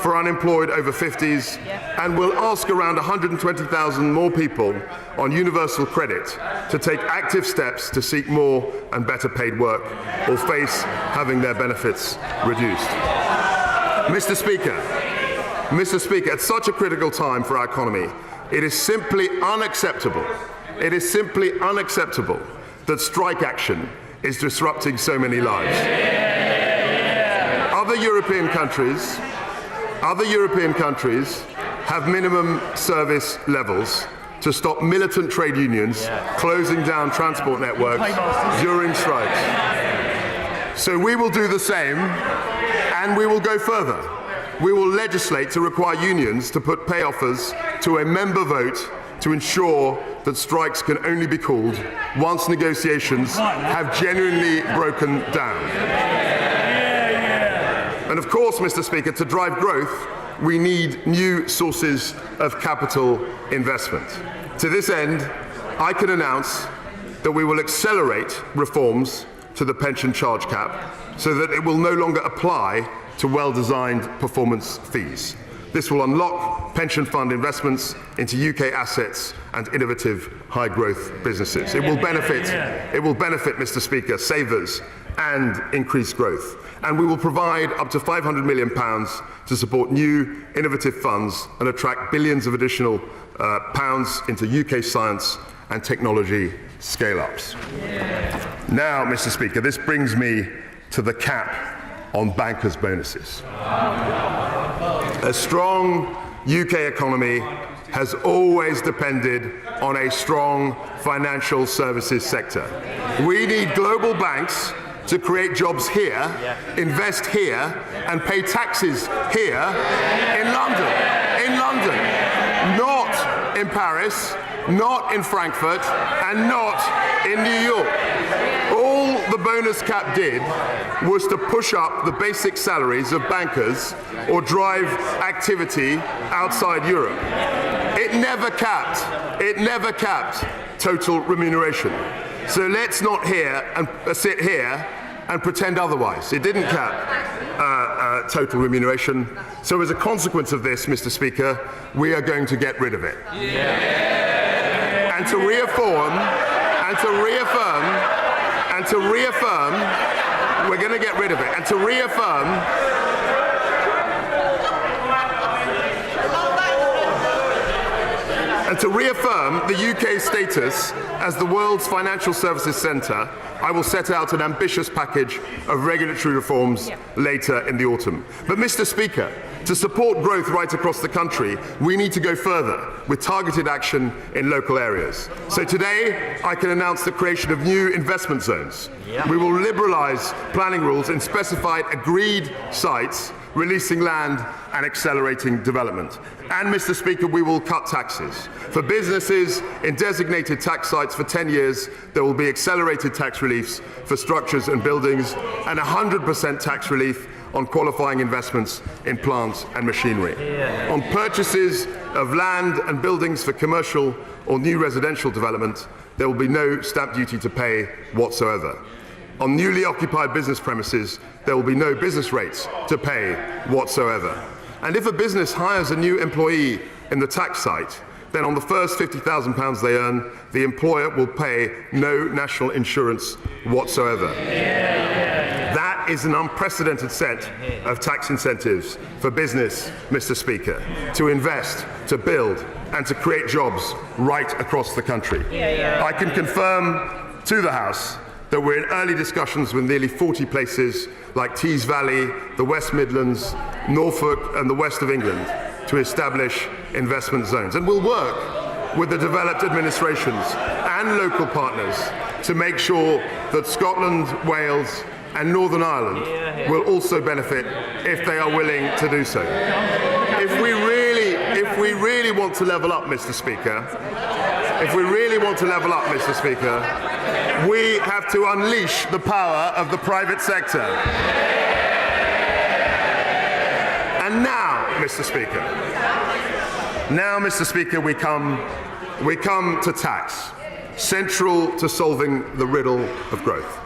for unemployed over 50s, and will ask around 120,000 more people on universal credit to take active steps to seek more and better paid work or face having their benefits reduced. Mr. Speaker, at such a critical time for our economy, it is simply unacceptable that strike action is disrupting so many lives. Other European countries have minimum service levels to stop militant trade unions closing down transport networks during strikes. So we will do the same, and we will go further. We will legislate to require unions to put pay offers to a member vote to ensure that strikes can only be called once negotiations have genuinely broken down. And of course, Mr. Speaker, to drive growth, we need new sources of capital investment. To this end, I can announce that we will accelerate reforms to the pension charge cap so that it will no longer apply to well-designed performance fees. This will unlock pension fund investments into UK assets and innovative high-growth businesses. It will benefit, Mr. Speaker, savers and increase growth. And we will provide up to £500 million to support new innovative funds and attract billions of additional pounds into UK science and technology scale-ups. Now, Mr. Speaker, this brings me to the cap on bankers' bonuses. A strong UK economy has always depended on a strong financial services sector. We need global banks to create jobs here, invest here, and pay taxes here in London, not in Paris, not in Frankfurt, and not in New York. All the bonus cap did was to push up the basic salaries of bankers or drive activity outside Europe. It never capped total remuneration. So let's not sit here and pretend otherwise. It didn't cap total remuneration. So as a consequence of this, Mr. Speaker, we are going to get rid of it. And to reaffirm, we're going to get rid of it. And to reaffirm, to reaffirm the UK's status as the world's financial services centre, I will set out an ambitious package of regulatory reforms later in the autumn. But, Mr. Speaker, to support growth right across the country, we need to go further with targeted action in local areas. So today, I can announce the creation of new investment zones. We will liberalise planning rules in specified agreed sites, releasing land and accelerating development. And, Mr. Speaker, we will cut taxes. For businesses in designated tax sites for 10 years, there will be accelerated tax reliefs for structures and buildings and 100% tax relief on qualifying investments in plants and machinery. On purchases of land and buildings for commercial or new residential development, there will be no stamp duty to pay whatsoever. On newly occupied business premises, there will be no business rates to pay whatsoever. And if a business hires a new employee in the tax site, then on the first £50,000 they earn, the employer will pay no national insurance whatsoever. That is an unprecedented set of tax incentives for business, Mr. Speaker, to invest, to build, and to create jobs right across the country. I can confirm to the House that we're in early discussions with nearly 40 places like Tees Valley, the West Midlands, Norfolk, and the West of England to establish investment zones. And we'll work with the developed administrations and local partners to make sure that Scotland, Wales, and Northern Ireland will also benefit if they are willing to do so. If we really want to level up, Mr. Speaker, we have to unleash the power of the private sector. And now, Mr. Speaker, we come to tax, central to solving the riddle of growth.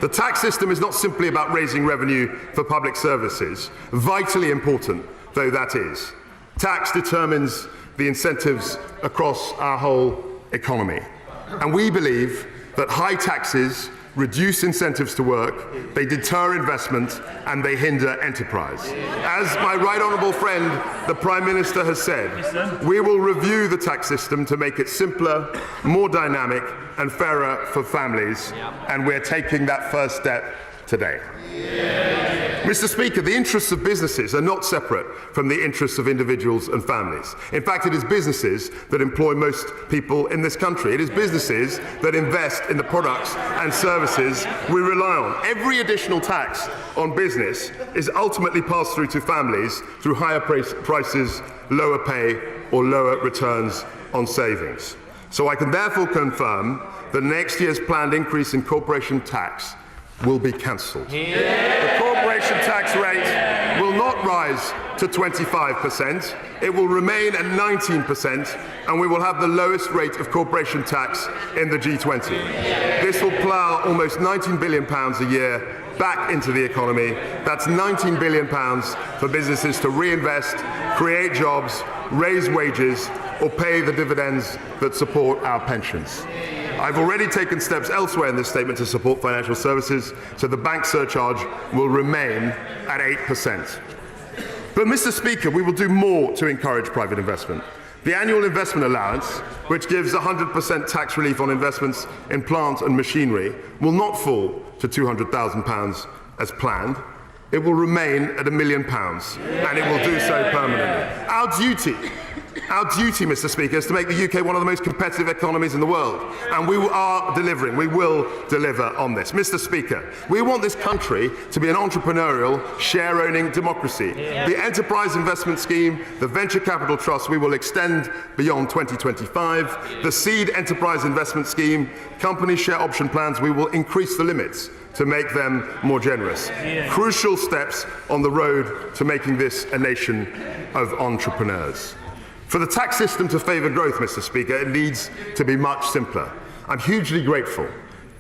The tax system is not simply about raising revenue for public services, vitally important though that is. Tax determines the incentives across our whole economy. And we believe that high taxes reduce incentives to work, they deter investment, and they hinder enterprise. As my right honourable friend, the Prime Minister, has said, we will review the tax system to make it simpler, more dynamic, and fairer for families, and we're taking that first step today. Mr. Speaker, the interests of businesses are not separate from the interests of individuals and families. In fact, it is businesses that employ most people in this country. It is businesses that invest in the products and services we rely on. Every additional tax on business is ultimately passed through to families through higher prices, lower pay, or lower returns on savings. So I can therefore confirm that next year's planned increase in corporation tax will be cancelled. The corporation tax rate will not rise to 25%. It will remain at 19%, and we will have the lowest rate of corporation tax in the G20. This will plough almost £19 billion a year back into the economy. That's £19 billion for businesses to reinvest, create jobs, raise wages, or pay the dividends that support our pensions. I've already taken steps elsewhere in this statement to support financial services, so the bank surcharge will remain at 8%. But, Mr. Speaker, we will do more to encourage private investment. The annual investment allowance, which gives 100% tax relief on investments in plant and machinery, will not fall to £200,000 as planned. It will remain at £1 million, and it will do so permanently. Our duty, Mr. Speaker, is to make the UK one of the most competitive economies in the world. And we are delivering. We will deliver on this. Mr. Speaker, we want this country to be an entrepreneurial, share-owning democracy. The Enterprise Investment Scheme, the Venture Capital Trust, we will extend beyond 2025. The Seed Enterprise Investment Scheme, company share option plans, we will increase the limits to make them more generous. Crucial steps on the road to making this a nation of entrepreneurs. For the tax system to favour growth, Mr. Speaker, it needs to be much simpler. I'm hugely grateful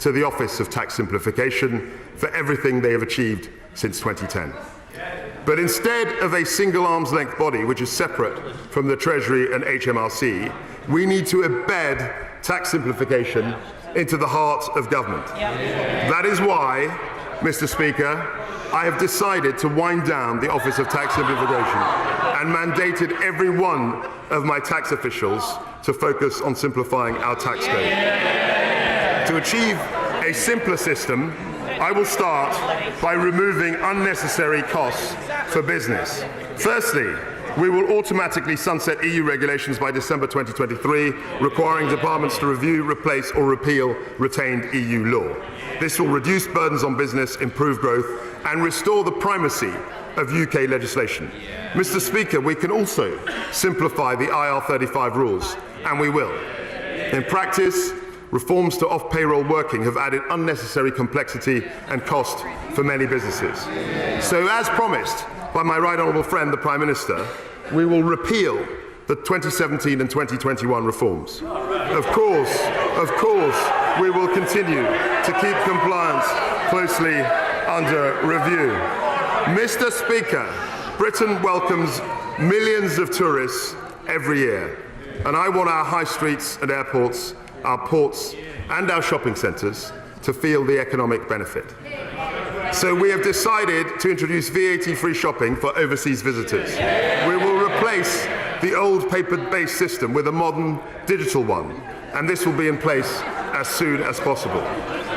to the Office of Tax Simplification for everything they have achieved since 2010. But instead of a single arm's-length body which is separate from the Treasury and HMRC, we need to embed tax simplification into the heart of government. That is why, Mr. Speaker, I have decided to wind down the Office of Tax Simplification and mandated every one of my tax officials to focus on simplifying our tax code. To achieve a simpler system, I will start by removing unnecessary costs for business. Firstly, we will automatically sunset EU regulations by December 2023, requiring departments to review, replace or repeal retained EU law. This will reduce burdens on business, improve growth and restore the primacy of UK legislation. Mr. Speaker, we can also simplify the IR35 rules, and we will. In practice, reforms to off-payroll working have added unnecessary complexity and cost for many businesses. So, as promised by my right honourable friend, the Prime Minister, we will repeal the 2017 and 2021 reforms. Of course, we will continue to keep compliance closely under review. Mr. Speaker, Britain welcomes millions of tourists every year, and I want our high streets and airports, our ports and our shopping centres to feel the economic benefit. So we have decided to introduce VAT-free shopping for overseas visitors. We will replace the old paper-based system with a modern digital one, and this will be in place as soon as possible.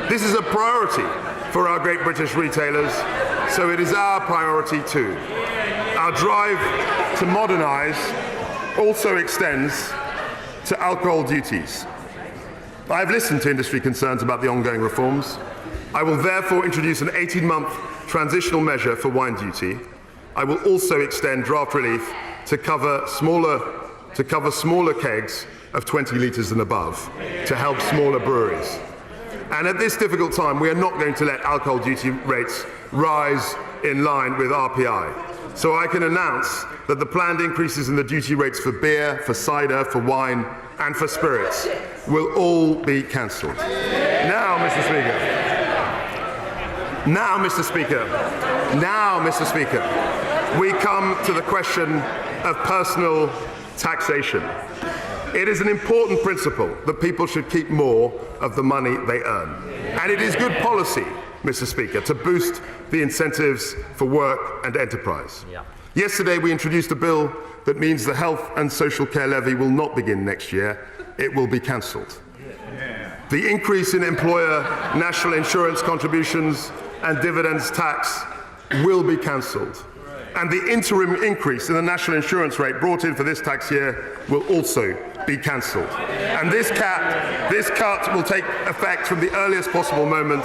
This is a priority for our great British retailers, so it is our priority too. Our drive to modernise also extends to alcohol duties. I have listened to industry concerns about the ongoing reforms. I will therefore introduce an 18-month transitional measure for wine duty. I will also extend draft relief to cover smaller kegs of 20 litres and above to help smaller breweries. And at this difficult time, we are not going to let alcohol duty rates rise in line with RPI. So I can announce that the planned increases in the duty rates for beer, for cider, for wine, and for spirits will all be cancelled. Now, Mr. Speaker, we come to the question of personal taxation. It is an important principle that people should keep more of the money they earn. And it is good policy, Mr. Speaker, to boost the incentives for work and enterprise. Yesterday, we introduced a bill that means the health and social care levy will not begin next year. It will be cancelled. The increase in employer national insurance contributions and dividends tax will be cancelled. And the interim increase in the national insurance rate brought in for this tax year will also be cancelled. And this cut will take effect from the earliest possible moment,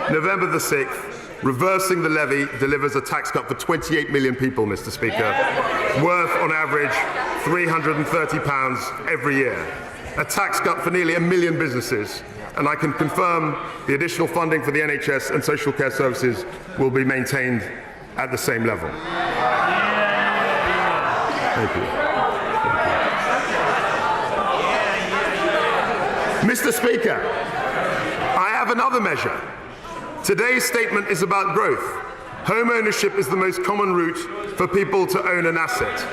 November the 6th. Reversing the levy delivers a tax cut for 28 million people, Mr. Speaker, worth on average £330 every year. A tax cut for nearly 1 million businesses. And I can confirm the additional funding for the NHS and social care services will be maintained at the same level. Thank you. Mr. Speaker, I have another measure. Today's statement is about growth. Home ownership is the most common route for people to own an asset,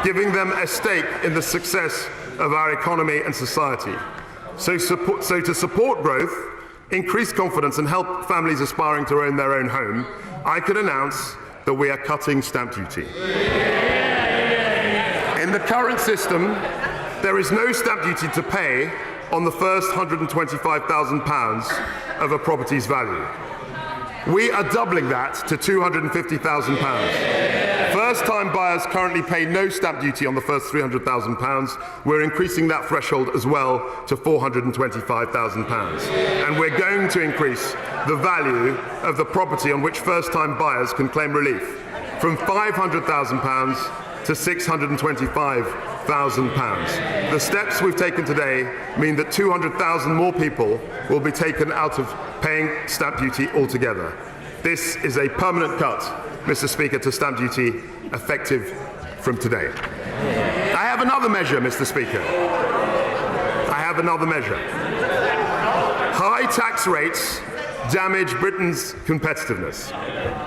giving them a stake in the success of our economy and society. So to support growth, increase confidence and help families aspiring to own their own home, I can announce that we are cutting stamp duty. In the current system, there is no stamp duty to pay on the first £125,000 of a property's value. We are doubling that to £250,000. First-time buyers currently pay no stamp duty on the first £300,000. We're increasing that threshold as well to £425,000. And we're going to increase the value of the property on which first-time buyers can claim relief from £500,000 to £625,000. The steps we've taken today mean that 200,000 more people will be taken out of paying stamp duty altogether. This is a permanent cut, Mr. Speaker, to stamp duty effective from today. I have another measure, Mr. Speaker. I have another measure. High tax rates damage Britain's competitiveness.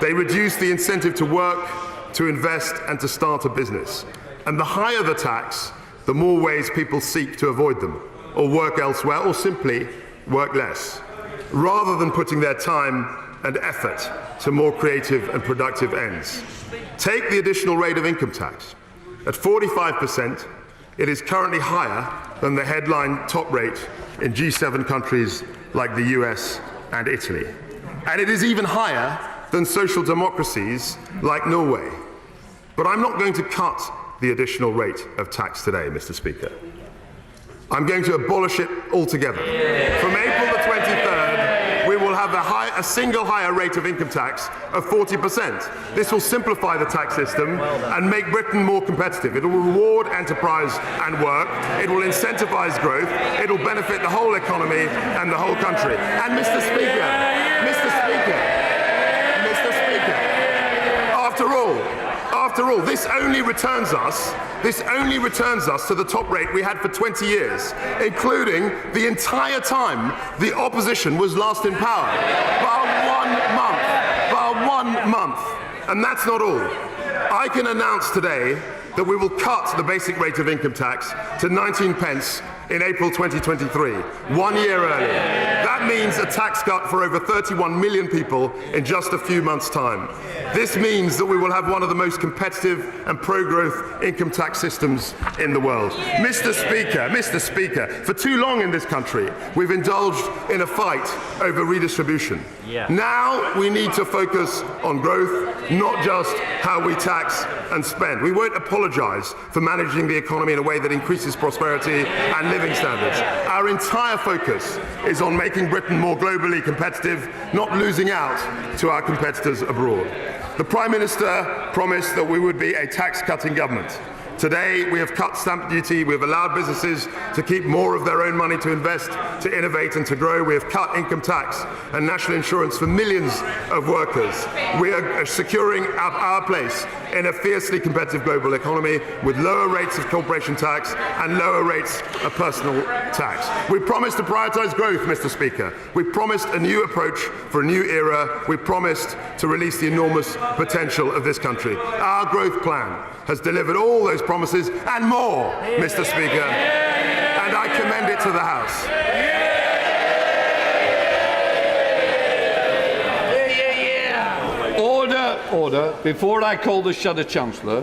They reduce the incentive to work, to invest and to start a business. And the higher the tax, the more ways people seek to avoid them, or work elsewhere, or simply work less, rather than putting their time and effort to more creative and productive ends. Take the additional rate of income tax. At 45%, It is currently higher than the headline top rate in G7 countries like the US and Italy. And it is even higher than social democracies like Norway. But I'm not going to cut the additional rate of tax today, Mr. Speaker. I'm going to abolish it altogether. From April the 23rd, we will have a single higher rate of income tax of 40%. This will simplify the tax system and make Britain more competitive. It will reward enterprise and work. It will incentivize growth. It will benefit the whole economy and the whole country. And Mr. Speaker, after all, this only returns us to the top rate we had for 20 years, including the entire time the opposition was last in power. Bar 1 month. And that's not all. I can announce today that we will cut the basic rate of income tax to 19 pence in April 2023, 1 year early. That means a tax cut for over 31 million people in just a few months' time. This means that we will have one of the most competitive and pro-growth income tax systems in the world. Mr. Speaker, for too long in this country, we've indulged in a fight over redistribution. Now we need to focus on growth, not just how we tax and spend. We won't apologise for managing the economy in a way that increases prosperity and living standards. Our entire focus is on making Britain more globally competitive, not losing out to our competitors abroad. The Prime Minister promised that we would be a tax-cutting government. Today, we have cut stamp duty, we have allowed businesses to keep more of their own money to invest, to innovate and to grow. We have cut income tax and national insurance for millions of workers. We are securing our place in a fiercely competitive global economy with lower rates of corporation tax and lower rates of personal tax. We promised to prioritise growth, Mr. Speaker. We promised a new approach for a new era. We promised to release the enormous potential of this country. Our growth plan has delivered all those promises and more, Mr. Speaker, and I commend it to the House. Order. Before I call the Shadow Chancellor,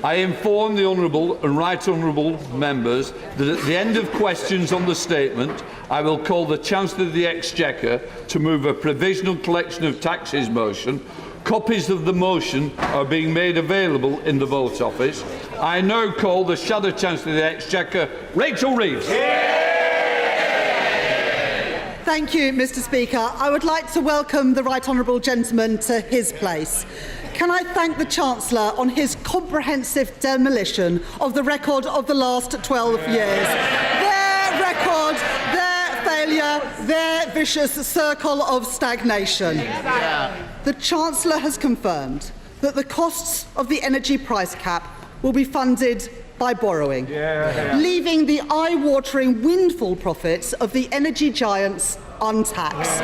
I inform the Honourable and Right Honourable members that at the end of questions on the statement, I will call the Chancellor of the Exchequer to move a provisional collection of taxes motion. Copies of the motion are being made available in the vote office. I now call the Shadow Chancellor of the Exchequer, Rachel Reeves. Thank you, Mr. Speaker. I would like to welcome the Right Honourable Gentleman to his place. Can I thank the Chancellor on his comprehensive demolition of the record of the last 12 years. Their record, their failure, their vicious circle of stagnation. The Chancellor has confirmed that the costs of the energy price cap will be funded by borrowing, leaving the eye-watering windfall profits of the energy giants untaxed.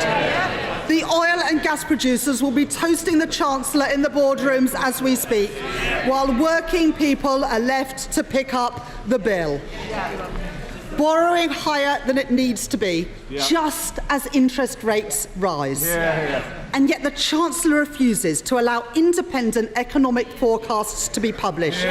The oil and gas producers will be toasting the Chancellor in the boardrooms as we speak, while working people are left to pick up the bill. Borrowing higher than it needs to be, just as interest rates rise. And yet the Chancellor refuses to allow independent economic forecasts to be published,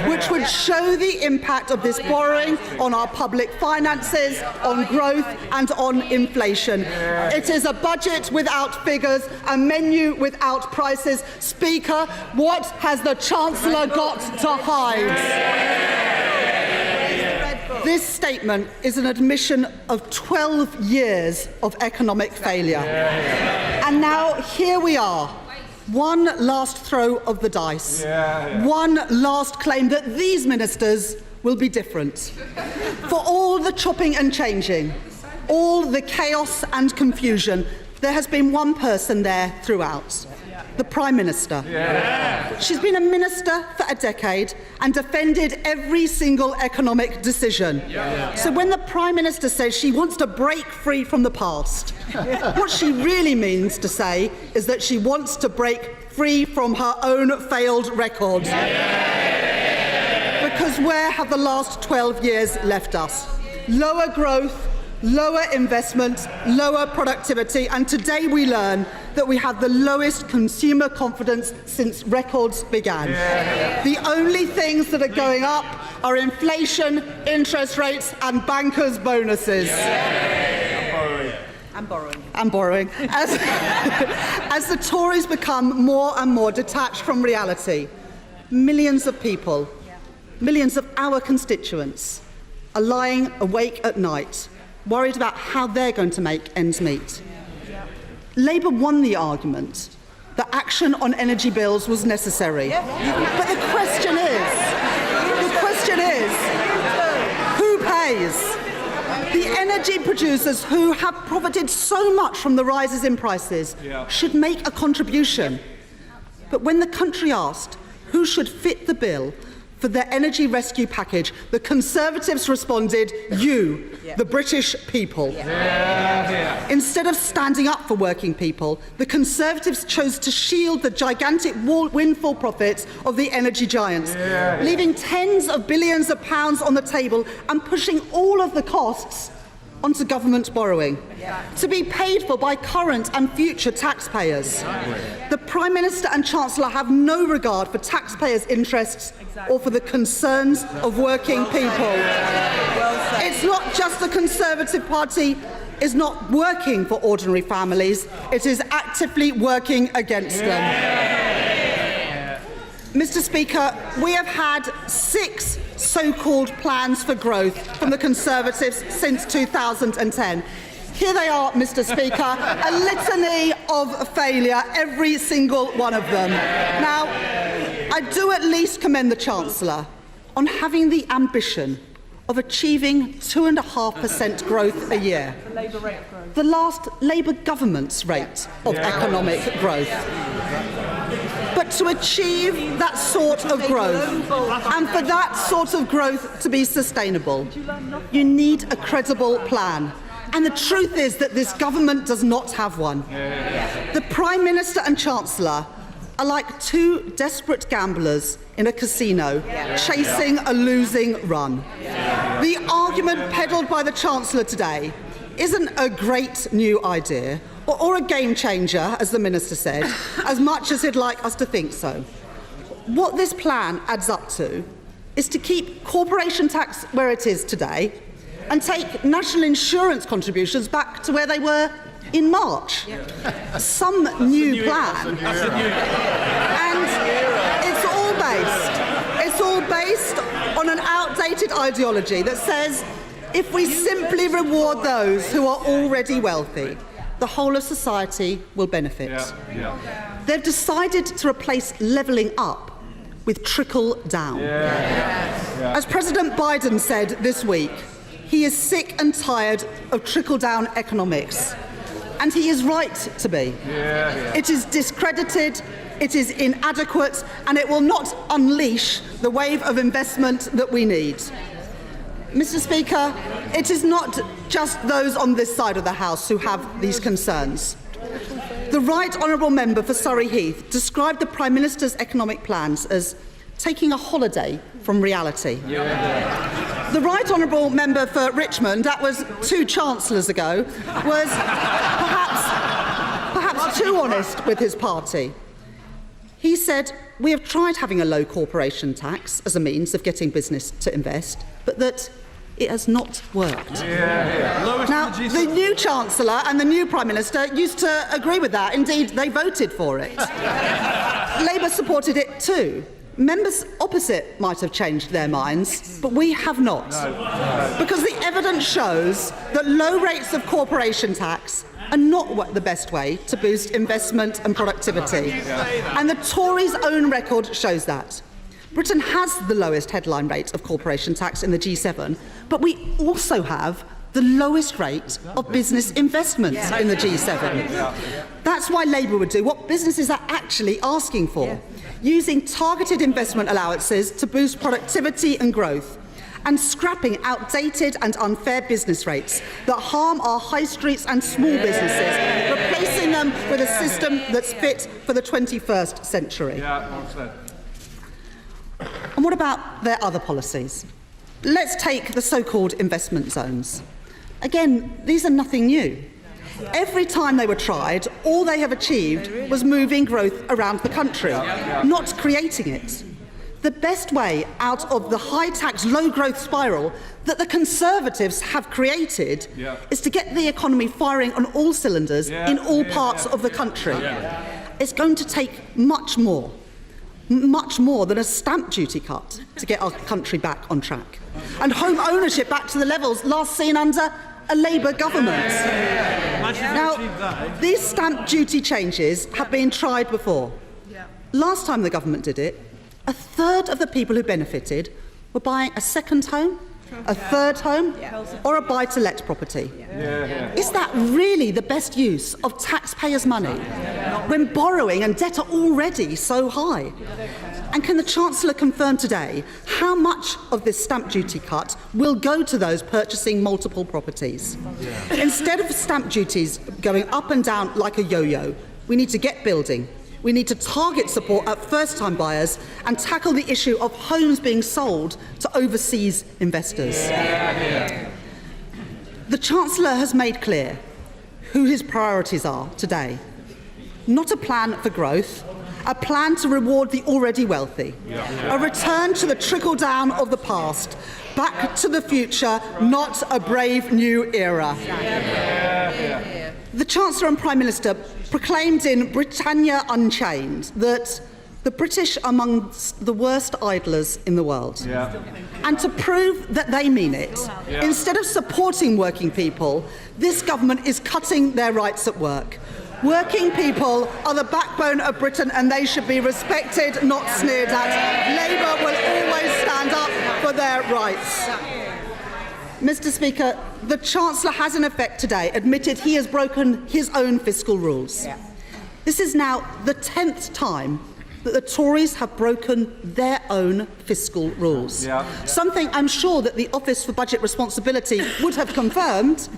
which would show the impact of this borrowing on our public finances, on growth and on inflation. It is a budget without figures, a menu without prices. Speaker, what has the Chancellor got to hide? This statement is an admission of 12 years of economic failure. And now here we are, one last throw of the dice, one last claim that these ministers will be different. For all the chopping and changing, all the chaos and confusion, there has been one person there throughout. The Prime Minister. She's been a minister for a decade and defended every single economic decision. So when the Prime Minister says she wants to break free from the past, what she really means to say is that she wants to break free from her own failed record. Because where have the last 12 years left us? Lower growth, lower investment, lower productivity, and today we learn that we have the lowest consumer confidence since records began. The only things that are going up are inflation, interest rates and bankers' bonuses. And borrowing. As the Tories become more and more detached from reality, millions of people, millions of our constituents, are lying awake at night, worried about how they're going to make ends meet. Labour won the argument that action on energy bills was necessary. But the question is, who pays? The energy producers who have profited so much from the rises in prices should make a contribution. But when the country asked who should fit the bill for their energy rescue package, the Conservatives responded, you, the British people. Instead of standing up for working people, the Conservatives chose to shield the gigantic windfall profits of the energy giants, leaving tens of billions of pounds on the table and pushing all of the costs onto government borrowing, to be paid for by current and future taxpayers. The Prime Minister and Chancellor have no regard for taxpayers' interests or for the concerns of working people. It's not just the Conservative Party is not working for ordinary families, it is actively working against them. Mr. Speaker, we have had 6 so-called plans for growth from the Conservatives since 2010. Here they are, Mr. Speaker, a litany of failure, every single one of them. Now, I do at least commend the Chancellor on having the ambition of achieving 2.5% growth a year, the last Labour government's rate of economic growth. But to achieve that sort of growth, and for that sort of growth to be sustainable, you need a credible plan. And the truth is that this government does not have one. The Prime Minister and Chancellor are like 2 desperate gamblers in a casino chasing a losing run. The argument peddled by the Chancellor today isn't a great new idea or a game changer, as the Minister said, as much as he'd like us to think so. What this plan adds up to is to keep corporation tax where it is today and take national insurance contributions back to where they were in March. Some new plan. And it's all based on an outdated ideology that says if we simply reward those who are already wealthy, the whole of society will benefit. They've decided to replace levelling up with trickle down. As President Biden said this week, he is sick and tired of trickle-down economics. And he is right to be. It is discredited, it is inadequate, and it will not unleash the wave of investment that we need. Mr. Speaker, it is not just those on this side of the House who have these concerns. The Right Honourable Member for Surrey Heath described the Prime Minister's economic plans as taking a holiday from reality. The Right Honourable Member for Richmond, that was 2 Chancellors ago, was perhaps too honest with his party. He said, we have tried having a low corporation tax as a means of getting business to invest, but that it has not worked. Now, the new Chancellor and the new Prime Minister used to agree with that. Indeed, they voted for it. Labour supported it too. Members opposite might have changed their minds, but we have not. Because the evidence shows that low rates of corporation tax are not the best way to boost investment and productivity. And the Tories' own record shows that. Britain has the lowest headline rate of corporation tax in the G7, but we also have the lowest rate of business investment in the G7. That's why Labour would do what businesses are actually asking for, using targeted investment allowances to boost productivity and growth, and scrapping outdated and unfair business rates that harm our high streets and small businesses, replacing them with a system that's fit for the 21st century. And what about their other policies? Let's take the so-called investment zones. Again, these are nothing new. Every time they were tried, all they have achieved was moving growth around the country, not creating it. The best way out of the high-tax, low-growth spiral that the Conservatives have created is to get the economy firing on all cylinders in all parts of the country. It's going to take much more than a stamp duty cut to get our country back on track. And home ownership back to the levels last seen under a Labour government. Now, these stamp duty changes have been tried before. Last time the government did it, a third of the people who benefited were buying a second home, a third home, or a buy-to-let property. Is that really the best use of taxpayers' money when borrowing and debt are already so high? And can the Chancellor confirm today how much of this stamp duty cut will go to those purchasing multiple properties? Instead of stamp duties going up and down like a yo-yo, we need to get building. We need to target support at first-time buyers and tackle the issue of homes being sold to overseas investors. The Chancellor has made clear who his priorities are today. Not a plan for growth, a plan to reward the already wealthy, a return to the trickle-down of the past, back to the future, not a brave new era. The Chancellor and Prime Minister proclaimed in Britannia Unchained that the British are amongst the worst idlers in the world. And to prove that they mean it, instead of supporting working people, this government is cutting their rights at work. Working people are the backbone of Britain and they should be respected, not sneered at. Labour will always stand up for their rights. Mr. Speaker, the Chancellor has in effect today admitted he has broken his own fiscal rules. This is now the 10th time that the Tories have broken their own fiscal rules. Something I'm sure that the Office for Budget Responsibility would have confirmed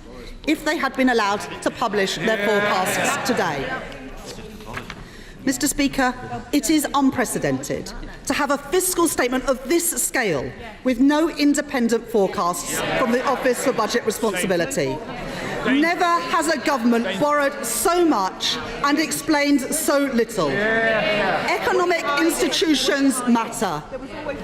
if they had been allowed to publish their forecasts today. Mr. Speaker, it is unprecedented to have a fiscal statement of this scale with no independent forecasts from the Office for Budget Responsibility. Never has a government borrowed so much and explained so little. Economic institutions matter,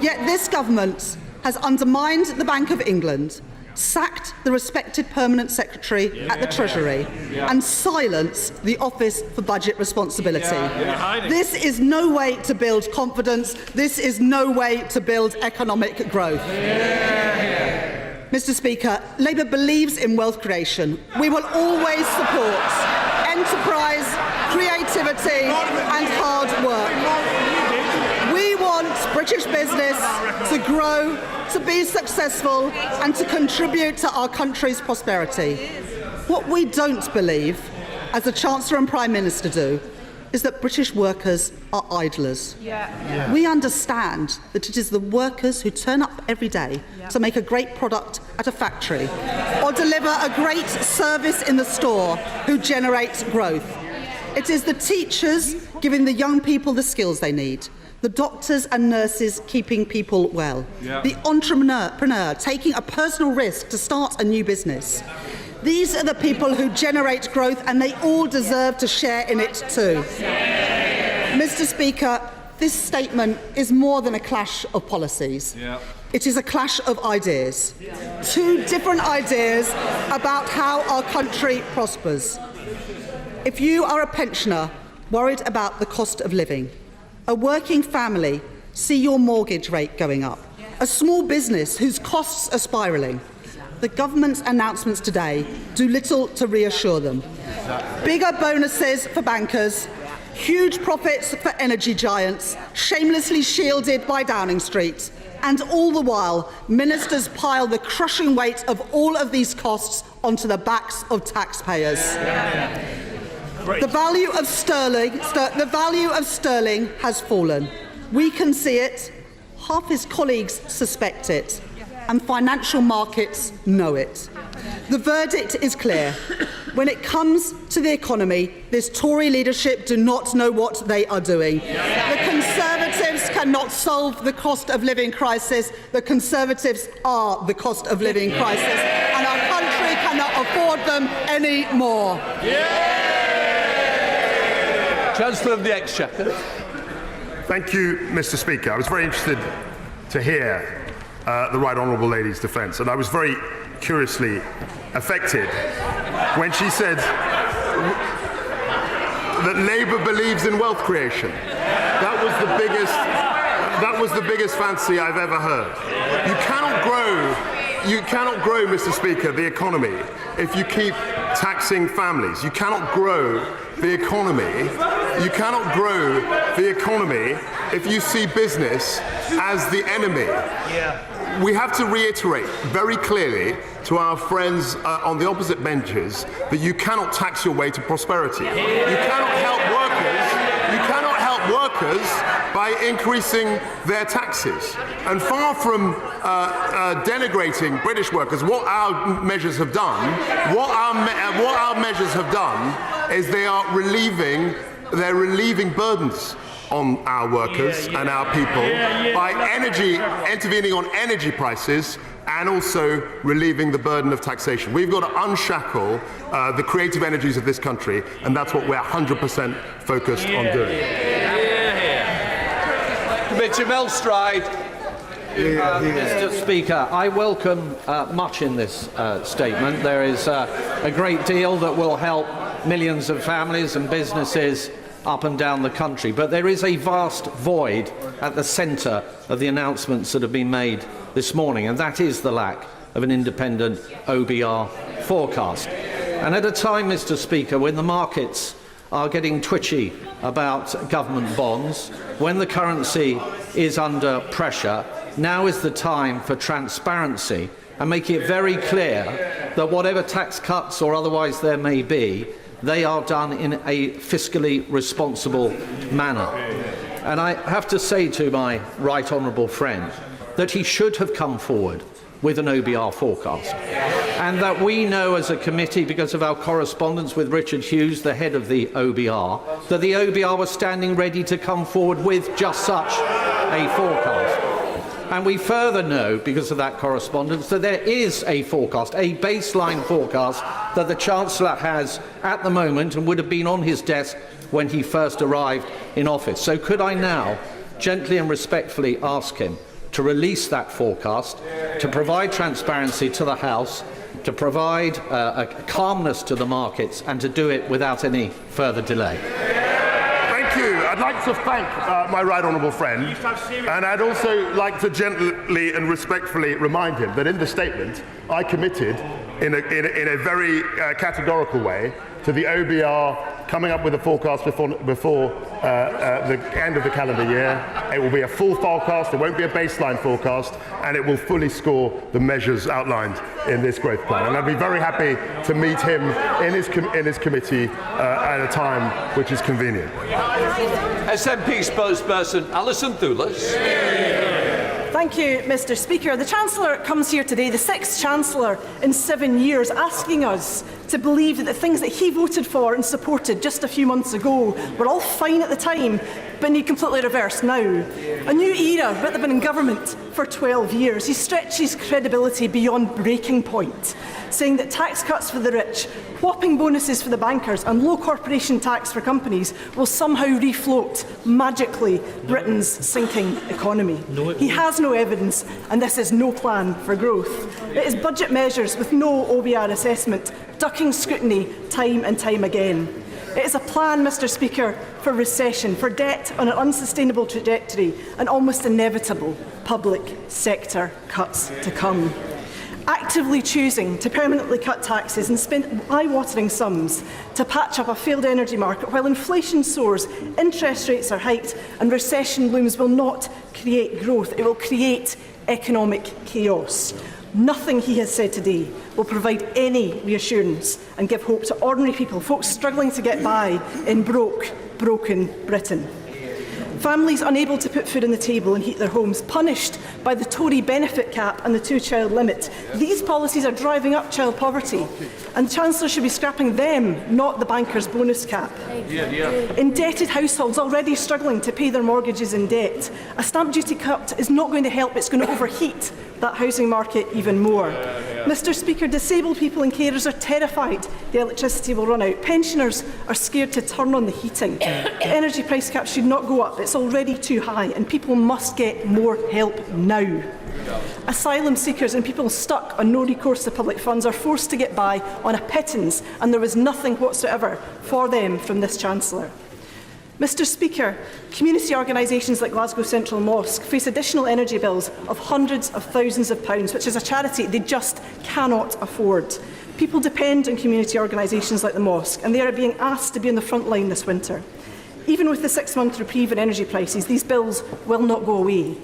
yet this government has undermined the Bank of England, sacked the respected Permanent Secretary at the Treasury and silenced the Office for Budget Responsibility. This is no way to build confidence. This is no way to build economic growth. Mr. Speaker, Labour believes in wealth creation. We will always support enterprise, creativity and hard work. We want British business to grow, to be successful and to contribute to our country's prosperity. What we don't believe, as the Chancellor and Prime Minister do, is that British workers are idlers. We understand that it is the workers who turn up every day to make a great product at a factory or deliver a great service in the store who generate growth. It is the teachers giving the young people the skills they need, the doctors and nurses keeping people well, the entrepreneur taking a personal risk to start a new business. These are the people who generate growth and they all deserve to share in it too. Mr. Speaker, this statement is more than a clash of policies. It is a clash of ideas. Two different ideas about how our country prospers. If you are a pensioner worried about the cost of living, a working family see your mortgage rate going up, a small business whose costs are spiralling, the government's announcements today do little to reassure them. Bigger bonuses for bankers, huge profits for energy giants, shamelessly shielded by Downing Street, and all the while, ministers pile the crushing weight of all of these costs onto the backs of taxpayers. The value of sterling has fallen. We can see it. Half his colleagues suspect it. And financial markets know it. The verdict is clear. When it comes to the economy, this Tory leadership do not know what they are doing. The Conservatives cannot solve the cost of living crisis. The Conservatives are the cost of living crisis, and our country cannot afford them anymore. Chancellor of the Exchequer. Thank you, Mr. Speaker. I was very interested to hear the Right Honourable Lady's defence, and I was very curiously affected when she said that Labour believes in wealth creation. That was the biggest fancy I've ever heard. You cannot grow, Mr. Speaker, the economy if you keep taxing families. You cannot grow the economy. You cannot grow the economy if you see business as the enemy. We have to reiterate very clearly to our friends on the opposite benches that you cannot tax your way to prosperity. You cannot help workers by increasing their taxes. And far from denigrating British workers, what our measures have done, is they're relieving burdens on our workers and our people by intervening on energy prices and also relieving the burden of taxation. We've got to unshackle the creative energies of this country, and that's what we're 100% focused on doing. Committee Melstride. Mr. Speaker, I welcome much in this statement. There is a great deal that will help millions of families and businesses up and down the country, but there is a vast void at the centre of the announcements that have been made this morning, and that is the lack of an independent OBR forecast. And at a time, Mr. Speaker, when the markets are getting twitchy about government bonds, when the currency is under pressure, now is the time for transparency and making it very clear that whatever tax cuts or otherwise there may be, they are done in a fiscally responsible manner. And I have to say to my right honourable friend that he should have come forward with an OBR forecast, and that we know as a committee, because of our correspondence with Richard Hughes, the head of the OBR, that the OBR was standing ready to come forward with just such a forecast. And we further know, because of that correspondence, that there is a forecast, a baseline forecast, that the Chancellor has at the moment and would have been on his desk when he first arrived in office. So could I now gently and respectfully ask him to release that forecast, to provide transparency to the House, to provide a calmness to the markets, and to do it without any further delay? I'd like to thank my right honourable friend, and I'd also like to gently and respectfully remind him that in the statement I committed in a very categorical way to the OBR coming up with a forecast before the end of the calendar year. It will be a full forecast, it won't be a baseline forecast, and it will fully score the measures outlined in this growth plan. And I'd be very happy to meet him in his committee at a time which is convenient. SNP spokesperson Alison Thewlis. Thank you, Mr. Speaker. The Chancellor comes here today, the 6th Chancellor in 7 years, asking us to believe that the things that he voted for and supported just a few months ago were all fine at the time, but need completely reversed now. A new era, but they've been in government for 12 years. He stretches credibility beyond breaking point, saying that tax cuts for the rich, whopping bonuses for the bankers and low corporation tax for companies will somehow refloat, magically, Britain's sinking economy. He has no evidence, and this is no plan for growth. It is budget measures with no OBR assessment, ducking scrutiny time and time again. It is a plan, Mr. Speaker, for recession, for debt on an unsustainable trajectory and almost inevitable public sector cuts to come. Actively choosing to permanently cut taxes and spend eye-watering sums to patch up a failed energy market while inflation soars, interest rates are hiked and recession looms will not create growth, it will create economic chaos. Nothing he has said today will provide any reassurance and give hope to ordinary people, folks struggling to get by in broken Britain. Families unable to put food on the table and heat their homes, punished by the Tory benefit cap and the two-child limit. These policies are driving up child poverty, and the Chancellor should be scrapping them, not the bankers' bonus cap. Indebted households already struggling to pay their mortgages in debt. A stamp duty cut is not going to help, it's going to overheat that housing market even more. Mr Speaker, disabled people and carers are terrified the electricity will run out. Pensioners are scared to turn on the heating. The energy price cap should not go up. It's already too high, and people must get more help now. Asylum seekers and people stuck on no recourse to public funds are forced to get by on a pittance, and there was nothing whatsoever for them from this Chancellor. Mr Speaker, community organisations like Glasgow Central Mosque face additional energy bills of hundreds of thousands of pounds, which as a charity they just cannot afford. People depend on community organisations like the mosque, and they are being asked to be on the front line this winter. Even with the 6-month reprieve in energy prices, these bills will not go away.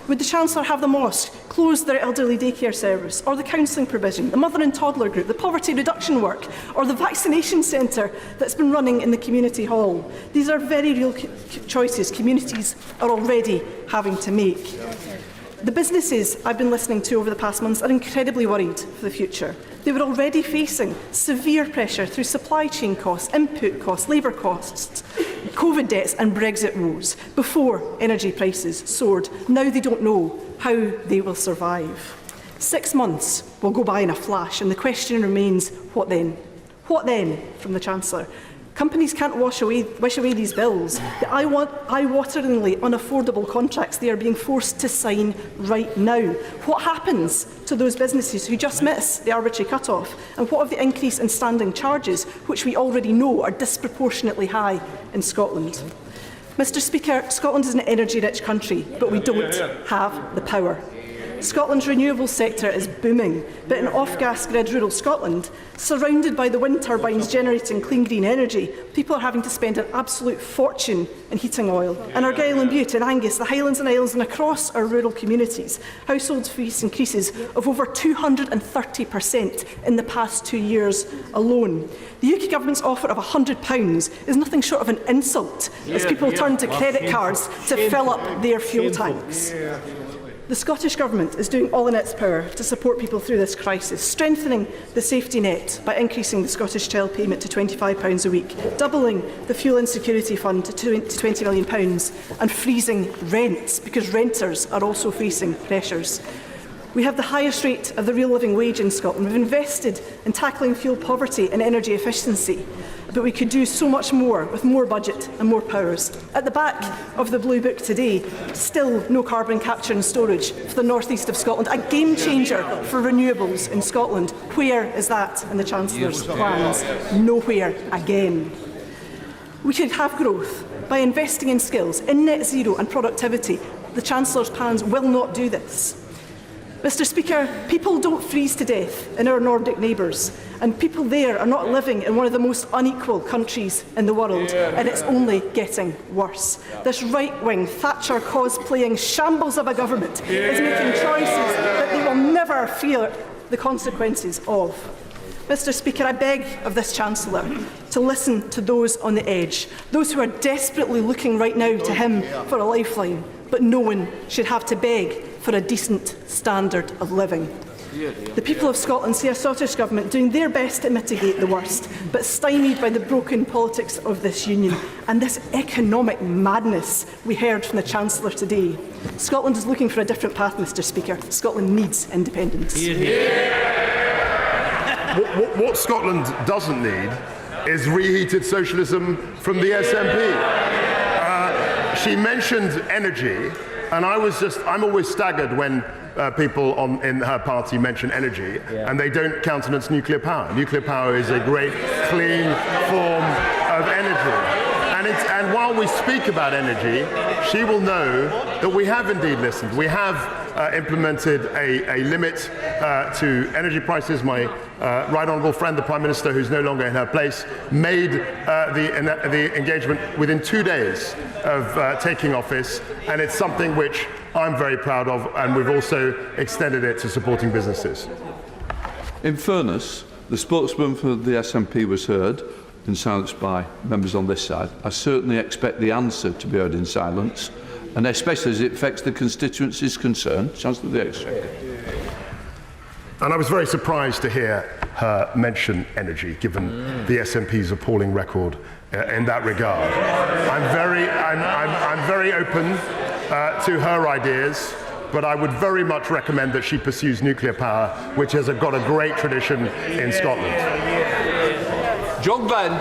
Would the Chancellor have the mosque close their elderly daycare service, or the counselling provision, the mother and toddler group, the poverty reduction work, or the vaccination centre that's been running in the community hall? These are very real choices communities are already having to make. The businesses I've been listening to over the past months are incredibly worried for the future. They were already facing severe pressure through supply chain costs, input costs, labour costs, COVID debts and Brexit woes before energy prices soared. Now they don't know how they will survive. 6 months will go by in a flash, and the question remains, what then? What then from the Chancellor? Companies can't wish away these bills. The eye-wateringly unaffordable contracts they are being forced to sign right now. What happens to those businesses who just miss the arbitrary cut-off? And what of the increase in standing charges, which we already know are disproportionately high in Scotland? Mr Speaker, Scotland is an energy-rich country, but we don't have the power. Scotland's renewables sector is booming, but in off-gas grid rural Scotland, surrounded by the wind turbines generating clean green energy, people are having to spend an absolute fortune in heating oil. In Argyll and Bute, in Angus, the Highlands and Isles and across our rural communities, household fees increases of over 230% in the past 2 years alone. The UK Government's offer of £100 is nothing short of an insult as people turn to credit cards to fill up their fuel tanks. The Scottish Government is doing all in its power to support people through this crisis, strengthening the safety net by increasing the Scottish Child payment to £25 a week, doubling the Fuel Insecurity Fund to £20 million and freezing rents because renters are also facing pressures. We have the highest rate of the real living wage in Scotland. We've invested in tackling fuel poverty and energy efficiency, but we could do so much more with more budget and more powers. At the back of the Blue Book today, still no carbon capture and storage for the north east of Scotland, a game changer for renewables in Scotland. Where is that in the Chancellor's plans? Nowhere again. We could have growth by investing in skills, in net zero and productivity. The Chancellor's plans will not do this. Mr Speaker, people don't freeze to death in our Nordic neighbours, and people there are not living in one of the most unequal countries in the world, and it's only getting worse. This right-wing Thatcher cosplaying shambles of a government is making choices that they will never feel the consequences of. Mr Speaker, I beg of this Chancellor to listen to those on the edge, those who are desperately looking right now to him for a lifeline, but no one should have to beg for a decent standard of living. The people of Scotland see a Scottish Government doing their best to mitigate the worst, but stymied by the broken politics of this union and this economic madness we heard from the Chancellor today. Scotland is looking for a different path, Mr Speaker. Scotland needs independence. What Scotland doesn't need is reheated socialism from the SNP. She mentioned energy, and I'm always staggered when people in her party mention energy and they don't countenance nuclear power. Nuclear power is a great, clean form of energy. And while we speak about energy, she will know that we have indeed listened. We have implemented a limit to energy prices. My right honourable friend, the Prime Minister, who's no longer in her place, made the engagement within 2 days of taking office, and it's something which I'm very proud of, and we've also extended it to supporting businesses. In fairness, the spokesman for the SNP was heard in silence by members on this side. I certainly expect the answer to be heard in silence, and especially as it affects the constituencies concerned. Chancellor of the Exchequer. And I was very surprised to hear her mention energy, given the SNP's appalling record in that regard. I'm very open to her ideas. but I would very much recommend that she pursues nuclear power, which has got a great tradition in Scotland. John Glenn.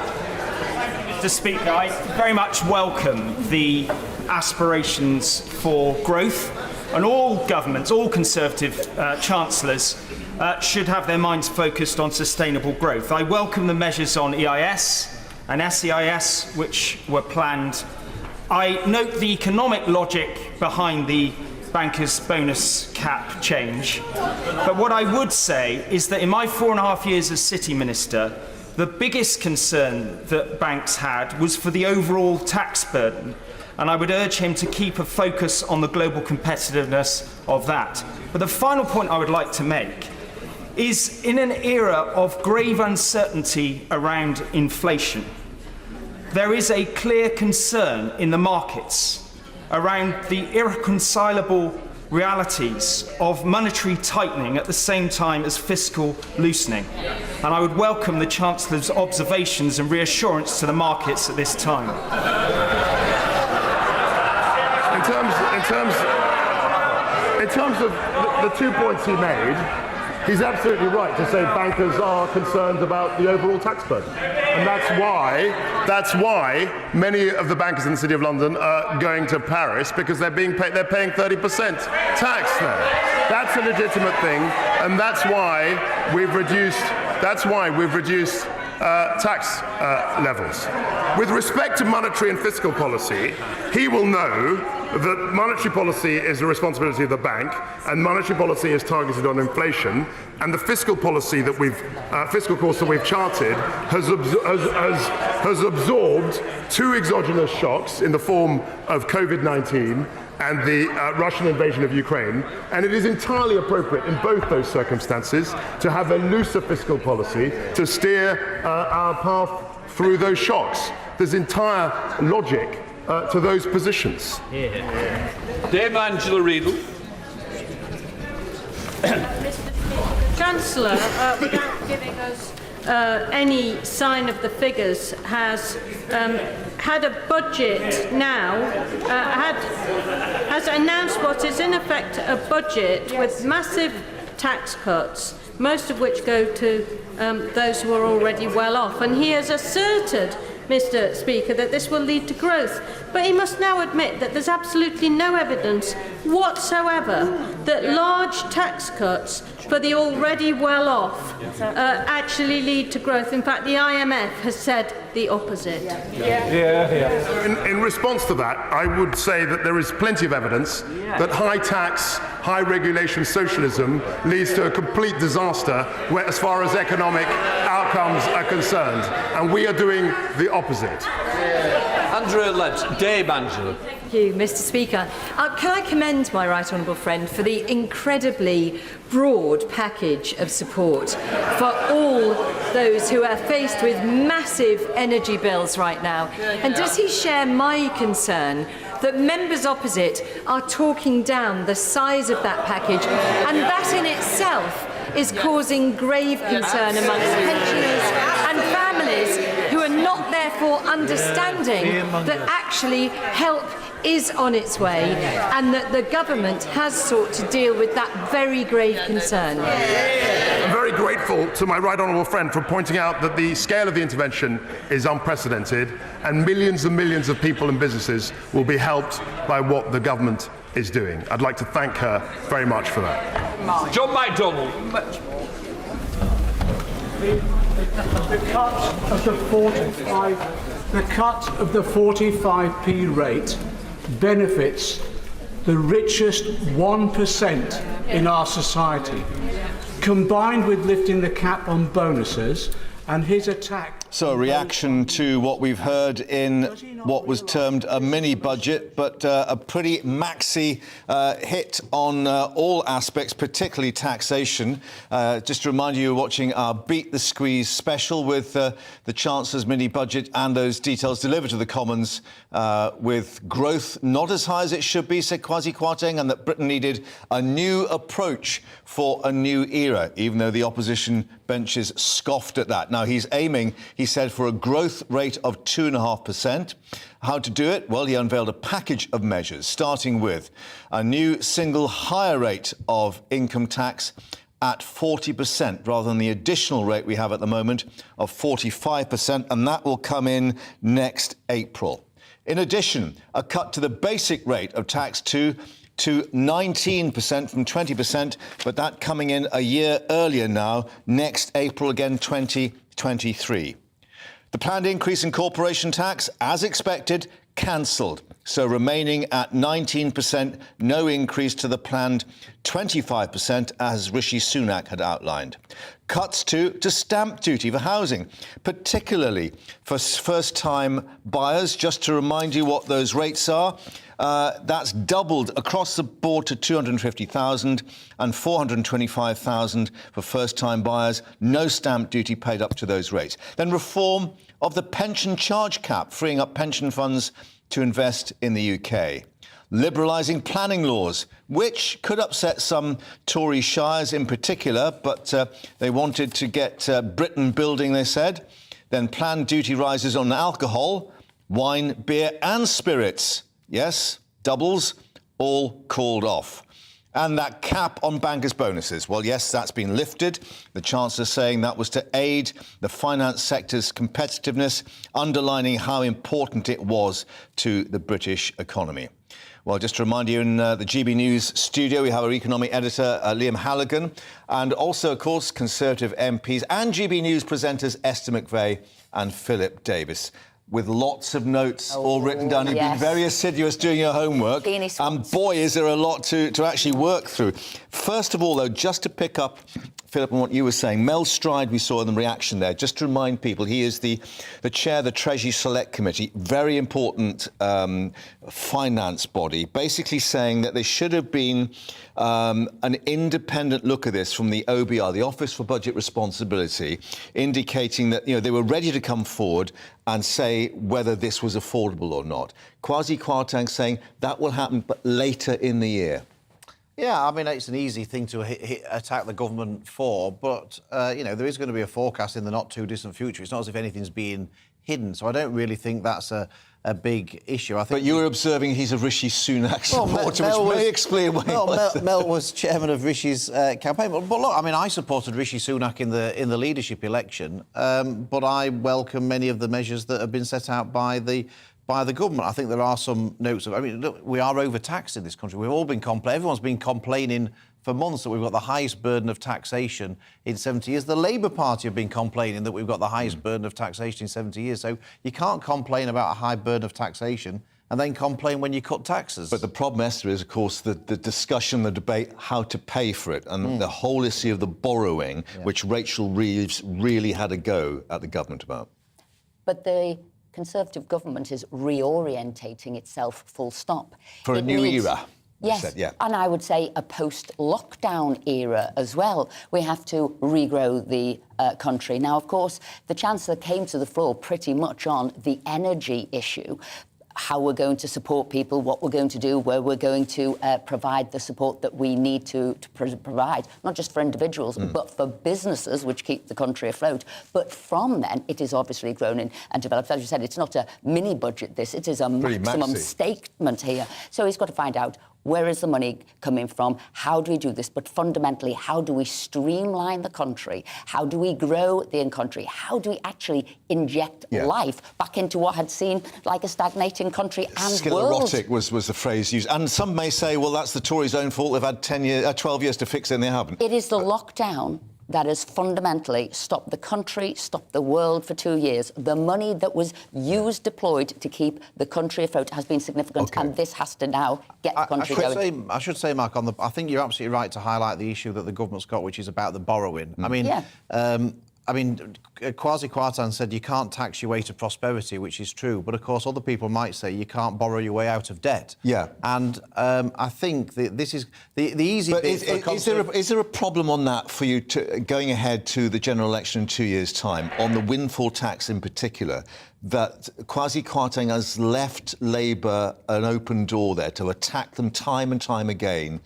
Mr. Speaker, I very much welcome the aspirations for growth, and all governments, all Conservative chancellors should have their minds focused on sustainable growth. I welcome the measures on EIS and SEIS which were planned. I note the economic logic behind the bankers' bonus cap change. But what I would say is that in my 4.5 years as City Minister, the biggest concern that banks had was for the overall tax burden. And I would urge him to keep a focus on the global competitiveness of that. But the final point I would like to make is, in an era of grave uncertainty around inflation, there is a clear concern in the markets around the irreconcilable realities of monetary tightening at the same time as fiscal loosening. And I would welcome the Chancellor's observations and reassurance to the markets at this time. In terms of the 2 points he made, he's absolutely right to say bankers are concerned about the overall tax burden. And that's why many of the bankers in the City of London are going to Paris, because they're paying 30% tax there. That's a legitimate thing, and that's why we've reduced tax levels. With respect to monetary and fiscal policy, he will know that monetary policy is the responsibility of the bank, and monetary policy is targeted on inflation. And the fiscal policy that fiscal course that we've charted has absorbed 2 exogenous shocks in the form of COVID-19 and the Russian invasion of Ukraine, and it is entirely appropriate in both those circumstances to have a looser fiscal policy to steer our path through those shocks. There's entire logic to those positions. Dame Angela Riedel. Chancellor, without giving us any sign of the figures, has had a budget now, has announced what is in effect a budget with massive tax cuts, most of which go to those who are already well off. And he has asserted, Mr. Speaker, that this will lead to growth. But he must now admit that there's absolutely no evidence whatsoever that large tax cuts for the already well-off actually lead to growth. In fact, the IMF has said the opposite. In response to that, I would say that there is plenty of evidence that high tax, high regulation socialism leads to a complete disaster as far as economic outcomes are concerned. And we are doing the opposite. Andrea Lent, Dame Angela. Thank you, Mr. Speaker. Can I commend my right honourable friend for the incredibly broad package of support for all those who are faced with massive energy bills right now? And does he share my concern that members opposite are talking down the size of that package, and that in itself is causing grave concern amongst pensioners and families who are not therefore understanding that actually help is on its way, and that the government has sought to deal with that very grave concern. I'm very grateful to my right honourable friend for pointing out that the scale of the intervention is unprecedented, and millions of people and businesses will be helped by what the government is doing. I'd like to thank her very much for that. John MacDonald. The cut of the 45p rate benefits the richest 1% in our society, combined with lifting the cap on bonuses and his attack. So a reaction to what we've heard in what was termed a mini budget, but a pretty maxi hit on all aspects, particularly taxation. Just to remind you, you're watching our Beat the Squeeze special with the Chancellor's mini budget and those details delivered to the Commons, with growth not as high as it should be, said Kwasi Kwarteng, and that Britain needed a new approach for a new era, even though the opposition benches scoffed at that. Now, he's aiming, he said, for a growth rate of 2.5%. How to do it? Well, he unveiled a package of measures, starting with a new single higher rate of income tax at 40% rather than the additional rate we have at the moment of 45%, and that will come in next April. In addition, a cut to the basic rate of tax to 19% from 20%, but that coming in a year earlier now, next April again, 2023. The planned increase in corporation tax, as expected, cancelled, so remaining at 19%, no increase to the planned 25%, as Rishi Sunak had outlined. Cuts to stamp duty for housing, particularly for first-time buyers. Just to remind you what those rates are, that's doubled across the board to 250,000 and 425,000 for first-time buyers. No stamp duty paid up to those rates. Then reform of the pension charge cap, freeing up pension funds to invest in the UK. Liberalising planning laws, which could upset some Tory shires in particular, but they wanted to get Britain building, they said. Then planned duty rises on alcohol, wine, beer and spirits. Yes, doubles, all called off. And that cap on bankers' bonuses, well, yes, that's been lifted. The Chancellor saying that was to aid the finance sector's competitiveness, underlining how important it was to the British economy. Well, just to remind you, in the GB News studio, we have our economic editor, Liam Halligan, and also, of course, Conservative MPs and GB News presenters Esther McVeigh and Philip Davis, with lots of notes all written down. You've been very assiduous doing your homework. And boy, is there a lot to actually work through. First of all, though, just to pick up, Philip, on what you were saying, Mel Stride, we saw in the reaction there, just to remind people, he is the chair of the Treasury Select Committee, very important finance body, basically saying that there should have been an independent look at this from the OBR, the Office for Budget Responsibility, indicating that, they were ready to come forward and say whether this was affordable or not. Kwasi Kwarteng saying that will happen, but later in the year. Yeah, I mean, it's an easy thing to attack the government for, but, there is going to be a forecast in the not-too-distant future. It's not as if anything's being hidden, so I don't really think that's a big issue. I think. But you were observing he's a Rishi Sunak supporter, which may explain why. Mel was chairman of Rishi's campaign. But look, I mean, I supported Rishi Sunak in the leadership election, but I welcome many of the measures that have been set out by the government. I think there are some notes of. I mean, look, we are overtaxed in this country. We've all been complaining. Everyone's been complaining for months that we've got the highest burden of taxation in 70 years. The Labour Party have been complaining that we've got the highest burden of taxation in 70 years. So you can't complain about a high burden of taxation and then complain when you cut taxes. But the problem, Esther, is, of course, the discussion, the debate, how to pay for it, and the whole issue of the borrowing, which Rachel Reeves really had a go at the government about. But the Conservative government is reorientating itself full stop. For a new era. Yes, said, yeah. And I would say a post-lockdown era as well. We have to regrow the country. Now, of course, the Chancellor came to the floor pretty much on the energy issue, how we're going to support people, what we're going to do, where we're going to provide the support that we need to provide, not just for individuals, but for businesses, which keep the country afloat. But from then, it is obviously grown and developed. As you said, it's not a mini budget, this. It is a maximum statement here. So he's got to find out, where is the money coming from? How do we do this? But fundamentally, how do we streamline the country? How do we grow the country? How do we actually inject life back into what had seemed like a stagnating country and world? Sclerotic was the phrase used. And some may say, well, that's the Tories' own fault. They've had 12 years to fix it and they haven't. It is the lockdown that has fundamentally stopped the country, stopped the world for 2 years. The money that was deployed to keep the country afloat has been significant, and this has to now get the country going. I should say, Mark, I think you're absolutely right to highlight the issue that the government's got, which is about the borrowing. I mean, Kwasi Kwarteng said you can't tax your way to prosperity, which is true. But, of course, other people might say you can't borrow your way out of debt. Yeah. And I think that this is the easy bit. Is there a problem on that for you going ahead to the general election in 2 years' time, on the windfall tax in particular, that Kwasi Kwarteng has left Labour an open door there to attack them time and time again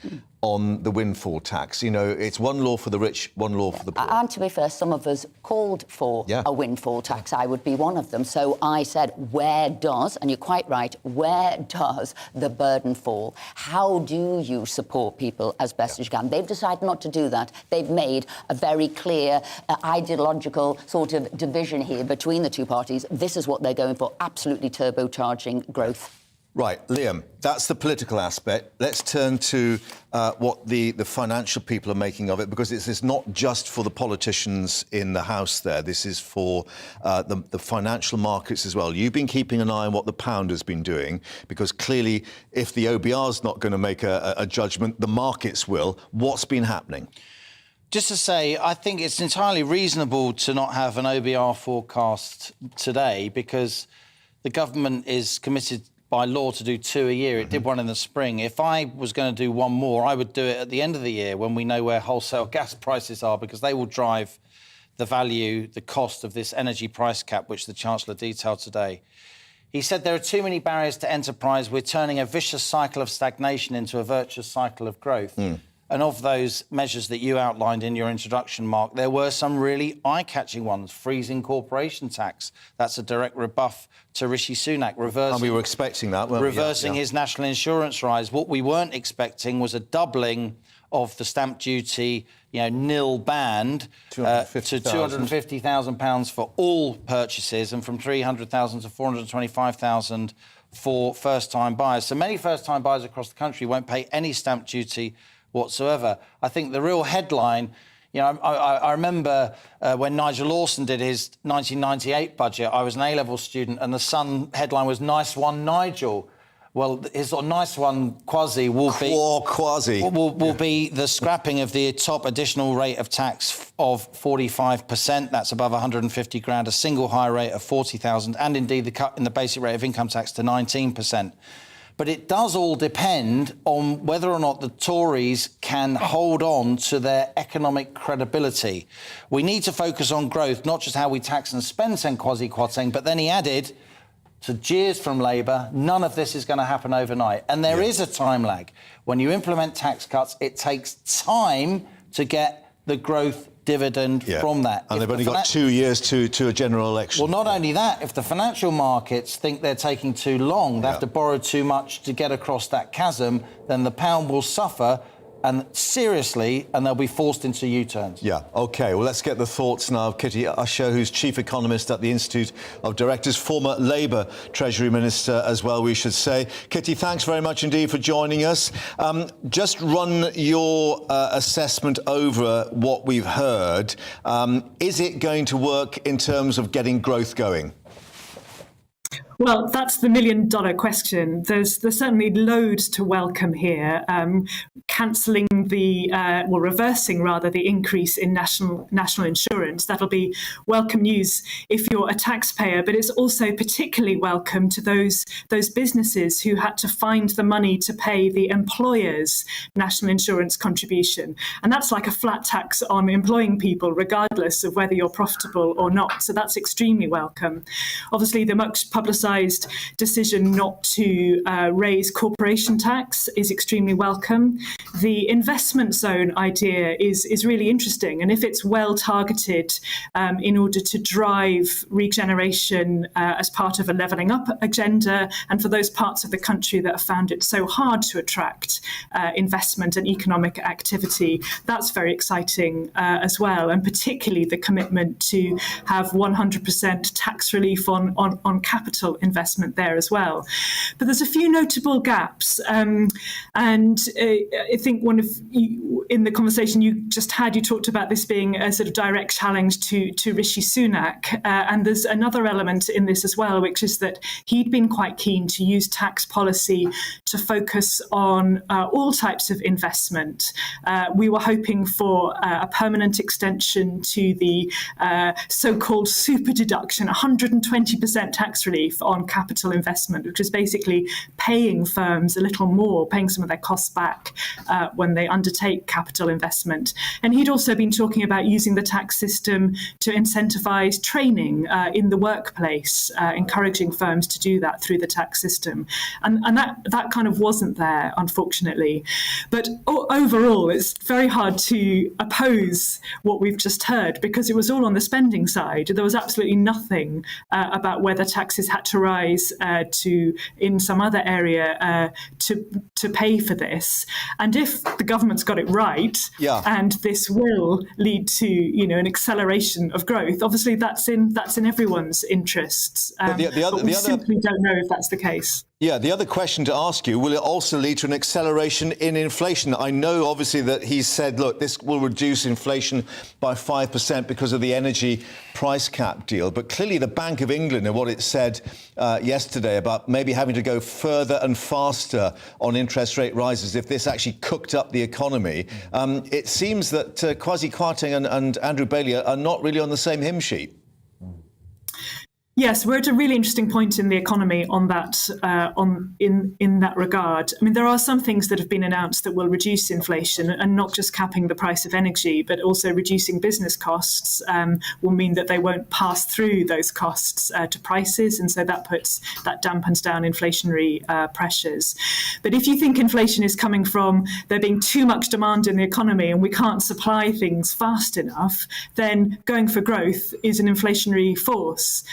on the windfall tax? You know, it's one law for the rich, one law for the poor. And to be fair, some of us called for a windfall tax. I would be one of them. So I said, where does, and you're quite right, where does the burden fall? How do you support people as best as you can? They've decided not to do that. They've made a very clear ideological sort of division here between the two parties. This is what they're going for, absolutely turbocharging growth. Right, Liam, that's the political aspect. Let's turn to what the financial people are making of it, because it's not just for the politicians in the House there. This is for the financial markets as well. You've been keeping an eye on what the pound has been doing, because clearly if the OBR's not going to make a judgment, the markets will. What's been happening? Just to say, I think it's entirely reasonable to not have an OBR forecast today, because the government is committed by law to do 2 a year. It did one in the spring. If I was going to do one more, I would do it at the end of the year when we know where wholesale gas prices are, because they will drive the value, the cost of this energy price cap, which the Chancellor detailed today. He said there are too many barriers to enterprise. We're turning a vicious cycle of stagnation into a virtuous cycle of growth. And of those measures that you outlined in your introduction, Mark, there were some really eye-catching ones. Freezing corporation tax. That's a direct rebuff to Rishi Sunak. And we were expecting that, weren't we? Reversing his national insurance rise. What we weren't expecting was a doubling of the stamp duty, nil band to £250,000 for all purchases, and from £300,000 to £425,000 for first-time buyers. So many first-time buyers across the country won't pay any stamp duty whatsoever. I think the real headline, I remember when Nigel Lawson did his 1998 budget, I was an A-level student, and the Sun headline was "Nice One, Nigel." Well, his sort of nice one, Quasi, will be the scrapping of the top additional rate of tax of 45%. That's above 150 grand, a single high rate of 40,000, and indeed the cut in the basic rate of income tax to 19%. But it does all depend on whether or not the Tories can hold on to their economic credibility. We need to focus on growth, not just how we tax and spend, said Kwasi Kwarteng. But then he added, to jeers from Labour, none of this is going to happen overnight. And there is a time lag. When you implement tax cuts, it takes time to get the growth dividend from that. And they've only got 2 years to a general election. Well, not only that, if the financial markets think they're taking too long, they have to borrow too much to get across that chasm, then the pound will suffer, and seriously, and they'll be forced into U-turns. Yeah, OK. Well, let's get the thoughts now of Kitty Usher, who's Chief Economist at the Institute of Directors, former Labour Treasury Minister as well, we should say. Kitty, thanks very much indeed for joining us. Just run your assessment over what we've heard. Is it going to work in terms of getting growth going? Well, that's the million-dollar question. There's certainly loads to welcome here. Cancelling reversing rather the increase in national insurance. That'll be welcome news if you're a taxpayer, but it's also particularly welcome to those businesses who had to find the money to pay the employer's national insurance contribution. And that's like a flat tax on employing people, regardless of whether you're profitable or not. So that's extremely welcome. Obviously, the much publicised decision not to raise corporation tax is extremely welcome. The investment zone idea is really interesting, and if it's well targeted in order to drive regeneration as part of a levelling up agenda, and for those parts of the country that have found it so hard to attract investment and economic activity, that's very exciting as well, and particularly the commitment to have 100% tax relief on capital investment there as well. But there's a few notable gaps, and I think one of you, in the conversation you just had, you talked about this being a sort of direct challenge to Rishi Sunak, and there's another element in this as well, which is that he'd been quite keen to use tax policy to focus on all types of investment. We were hoping for a permanent extension to the so-called super deduction, 120% tax relief on capital investment, which is basically paying firms a little more, paying some of their costs back when they undertake capital investment. And he'd also been talking about using the tax system to incentivise training in the workplace, encouraging firms to do that through the tax system. And that kind of wasn't there, unfortunately. But overall, it's very hard to oppose what we've just heard, because it was all on the spending side. There was absolutely nothing about whether taxes had to rise in some other area to pay for this. And if the government's got it right, and this will lead to an acceleration of growth, obviously that's in everyone's interests. But we simply don't know if that's the case. Yeah, the other question to ask you, will it also lead to an acceleration in inflation? I know, obviously, that he's said, look, this will reduce inflation by 5% because of the energy price cap deal. But clearly the Bank of England and what it said yesterday about maybe having to go further and faster on interest rate rises if this actually cooked up the economy. It seems that Kwasi Kwarteng and Andrew Bailey are not really on the same hymn sheet. Yes, we're at a really interesting point in the economy on that, in that regard. I mean, there are some things that have been announced that will reduce inflation, and not just capping the price of energy, but also reducing business costs will mean that they won't pass through those costs to prices, and so that dampens down inflationary pressures. But if you think inflation is coming from there being too much demand in the economy and we can't supply things fast enough, then going for growth is an inflationary force.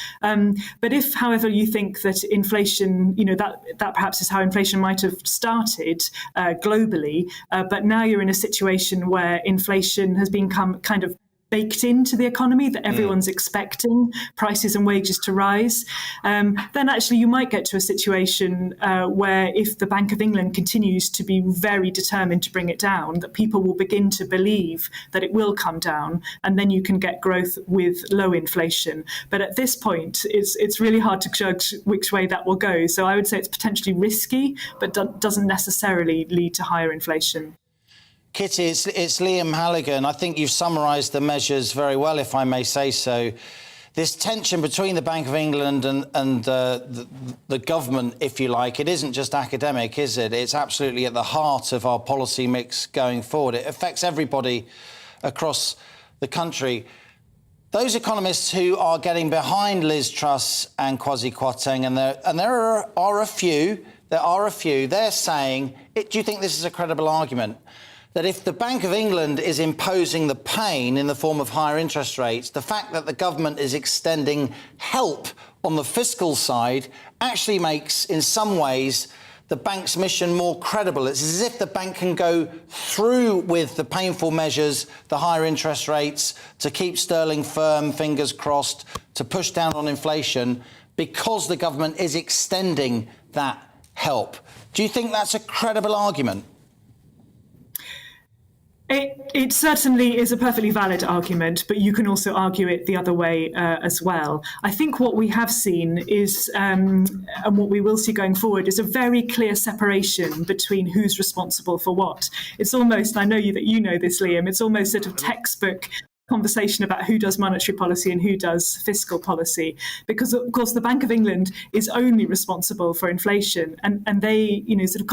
But if, however, you think that inflation, that perhaps is how inflation might have started globally, but now you're in a situation where inflation has become kind of baked into the economy, that everyone's expecting prices and wages to rise, then actually you might get to a situation where if the Bank of England continues to be very determined to bring it down, that people will begin to believe that it will come down, and then you can get growth with low inflation. But at this point, it's really hard to judge which way that will go. So I would say it's potentially risky, but doesn't necessarily lead to higher inflation. Kitty, it's Liam Halligan. I think you've summarised the measures very well, if I may say so. This tension between the Bank of England and the government, if you like, it isn't just academic, is it? It's absolutely at the heart of our policy mix going forward. It affects everybody across the country. Those economists who are getting behind Liz Truss and Kwasi Kwarteng, and there are a few, they're saying, do you think this is a credible argument? That if the Bank of England is imposing the pain in the form of higher interest rates, the fact that the government is extending help on the fiscal side actually makes, in some ways, the bank's mission more credible. It's as if the bank can go through with the painful measures, the higher interest rates, to keep sterling firm, fingers crossed, to push down on inflation, because the government is extending that help. Do you think that's a credible argument? It certainly is a perfectly valid argument, but you can also argue it the other way as well. I think what we have seen is, and what we will see going forward, is a very clear separation between who's responsible for what. It's almost, I know that you know this, Liam, it's almost sort of textbook conversation about who does monetary policy and who does fiscal policy, because of course the Bank of England is only responsible for inflation, and they sort of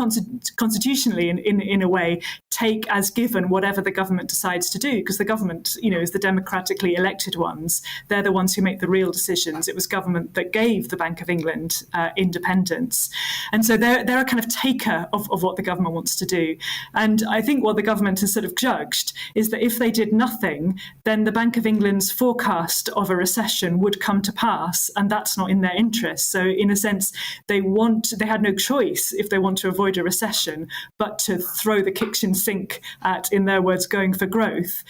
constitutionally in a way take as given whatever the government decides to do, because the government is the democratically elected ones. They're the ones who make the real decisions. It was government that gave the Bank of England independence, and so they're a kind of taker of what the government wants to do. And I think what the government has sort of judged is that if they did nothing, then the Bank of England's forecast of a recession would come to pass, and that's not in their interest. So in a sense, they had no choice, if they want to avoid a recession, but to throw the kitchen sink at, in their words, going for growth,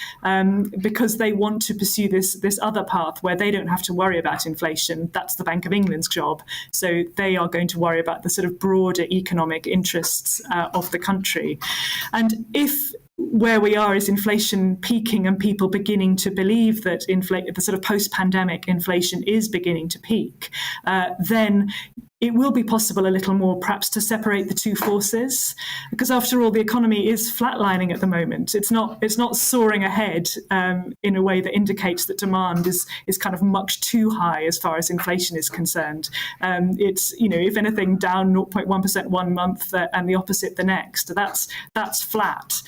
because they want to pursue this other path where they don't have to worry about inflation. That's the Bank of England's job. So they are going to worry about the sort of broader economic interests of the country. And if where we are is inflation peaking and people beginning to believe that the sort of post-pandemic inflation is beginning to peak, then it will be possible a little more perhaps to separate the two forces, because after all, the economy is flatlining at the moment. It's not soaring ahead in a way that indicates that demand is kind of much too high as far as inflation is concerned. It's, if anything, down 0.1% one month and the opposite the next. That's flat.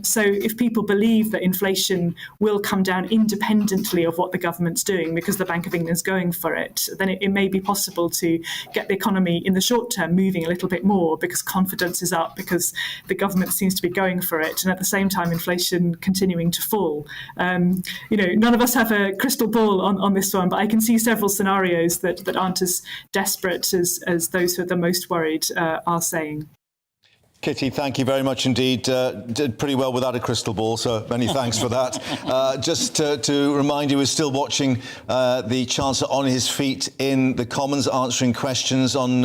So if people believe that inflation will come down independently of what the government's doing because the Bank of England is going for it, then it may be possible to get the economy in the short term moving a little bit more because confidence is up, because the government seems to be going for it, and at the same time inflation continuing to fall. None of us have a crystal ball on this one, but I can see several scenarios that aren't as desperate as those who are the most worried are saying. Kitty, thank you very much indeed. Did pretty well without a crystal ball, so many thanks for that. Just to remind you, we're still watching the Chancellor on his feet in the Commons, answering questions on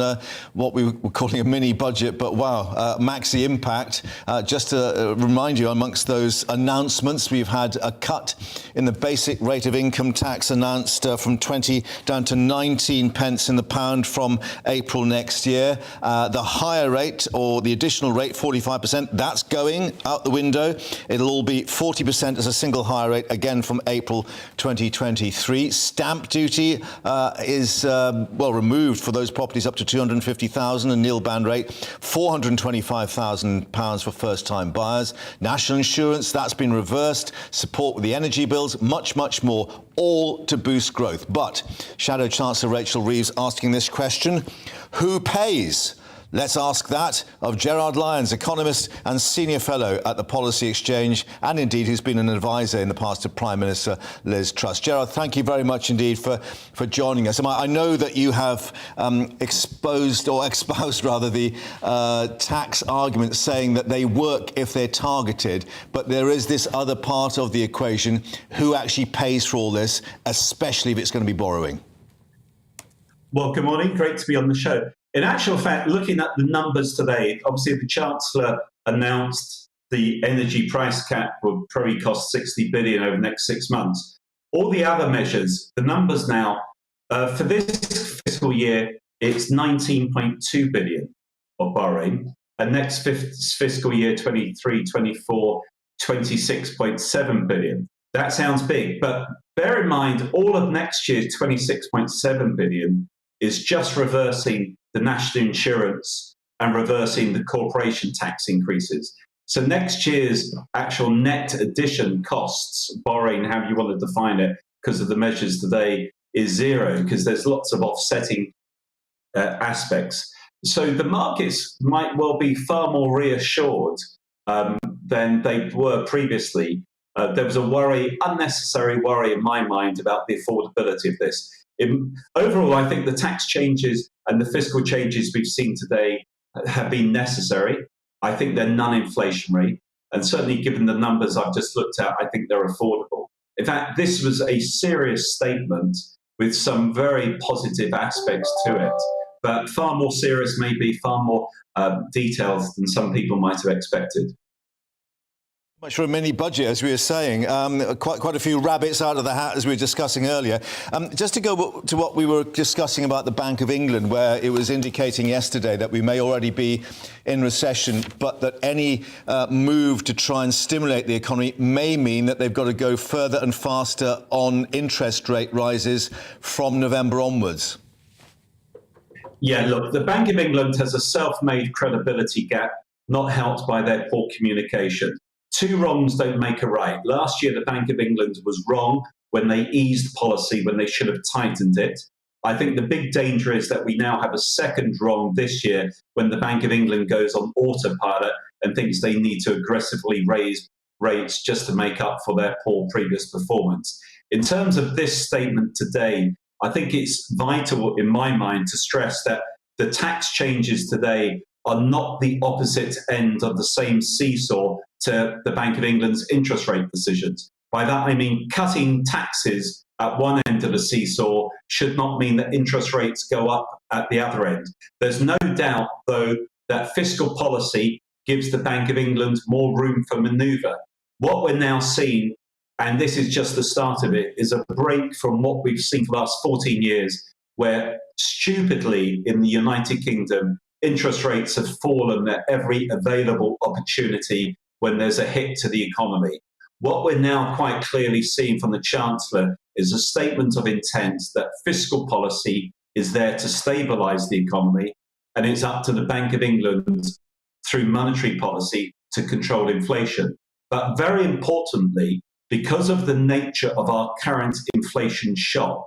what we were calling a mini budget, but wow, maxi impact. Just to remind you, amongst those announcements, we've had a cut in the basic rate of income tax announced from 20 down to 19 pence in the pound from April next year. The higher rate, or the additional rate, 45%, that's going out the window. It'll all be 40% as a single higher rate again from April 2023. Stamp duty is removed for those properties up to 250,000, a nil band rate, £425,000 for first-time buyers. National insurance, that's been reversed. Support with the energy bills, much more, all to boost growth. But Shadow Chancellor Rachel Reeves asking this question: who pays? Let's ask that of Gerard Lyons, economist and senior fellow at the Policy Exchange, and indeed who's been an advisor in the past to Prime Minister Liz Truss. Gerard, thank you very much indeed for joining us. I know that you have espoused the tax argument, saying that they work if they're targeted, but there is this other part of the equation: who actually pays for all this, especially if it's going to be borrowing? Well, good morning. Great to be on the show. In actual fact, looking at the numbers today, obviously the Chancellor announced the energy price cap will probably cost 60 billion over the next 6 months. All the other measures, the numbers now, for this fiscal year, it's 19.2 billion of borrowing, and next fiscal year, 23-24, 26.7 billion. That sounds big, but bear in mind, all of next year's 26.7 billion is just reversing the national insurance and reversing the corporation tax increases. So next year's actual net addition costs, borrowing, however you want to define it, because of the measures today, is zero, because there's lots of offsetting aspects. So the markets might well be far more reassured than they were previously. There was a unnecessary worry in my mind about the affordability of this. Overall, I think the tax changes and the fiscal changes we've seen today have been necessary. I think they're non-inflationary, and certainly given the numbers I've just looked at, I think they're affordable. In fact, this was a serious statement with some very positive aspects to it, but far more serious, maybe far more detailed than some people might have expected. Much for a mini budget, as we were saying. Quite a few rabbits out of the hat, as we were discussing earlier. Just to go to what we were discussing about the Bank of England, where it was indicating yesterday that we may already be in recession, but that any move to try and stimulate the economy may mean that they've got to go further and faster on interest rate rises from November onwards. Yeah, look, the Bank of England has a self-made credibility gap, not helped by their poor communication. Two wrongs don't make a right. Last year, the Bank of England was wrong when they eased policy when they should have tightened it. I think the big danger is that we now have a second wrong this year when the Bank of England goes on autopilot and thinks they need to aggressively raise rates just to make up for their poor previous performance. In terms of this statement today, I think it's vital in my mind to stress that the tax changes today are not the opposite end of the same seesaw to the Bank of England's interest rate decisions. By that, I mean cutting taxes at one end of the seesaw should not mean that interest rates go up at the other end. There's no doubt, though, that fiscal policy gives the Bank of England more room for manoeuvre. What we're now seeing, and this is just the start of it, is a break from what we've seen for the last 14 years, where stupidly in the United Kingdom, interest rates have fallen at every available opportunity when there's a hit to the economy. What we're now quite clearly seeing from the Chancellor is a statement of intent that fiscal policy is there to stabilise the economy, and it's up to the Bank of England through monetary policy to control inflation. But very importantly, because of the nature of our current inflation shock,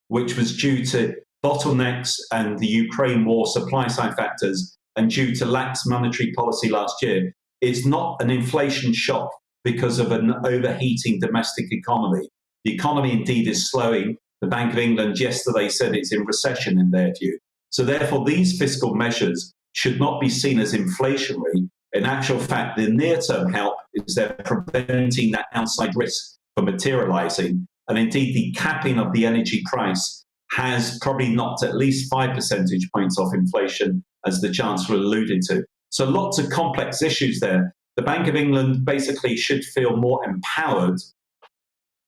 which was due to bottlenecks and the Ukraine war supply side factors and due to lax monetary policy last year, it's not an inflation shock because of an overheating domestic economy. The economy indeed is slowing. The Bank of England yesterday said it's in recession in their view. So therefore, these fiscal measures should not be seen as inflationary. In actual fact, the near-term help is they're preventing that downside risk from materialising. And indeed, the capping of the energy price has probably knocked at least 5 percentage points off inflation, as the Chancellor alluded to. So lots of complex issues there. The Bank of England basically should feel more empowered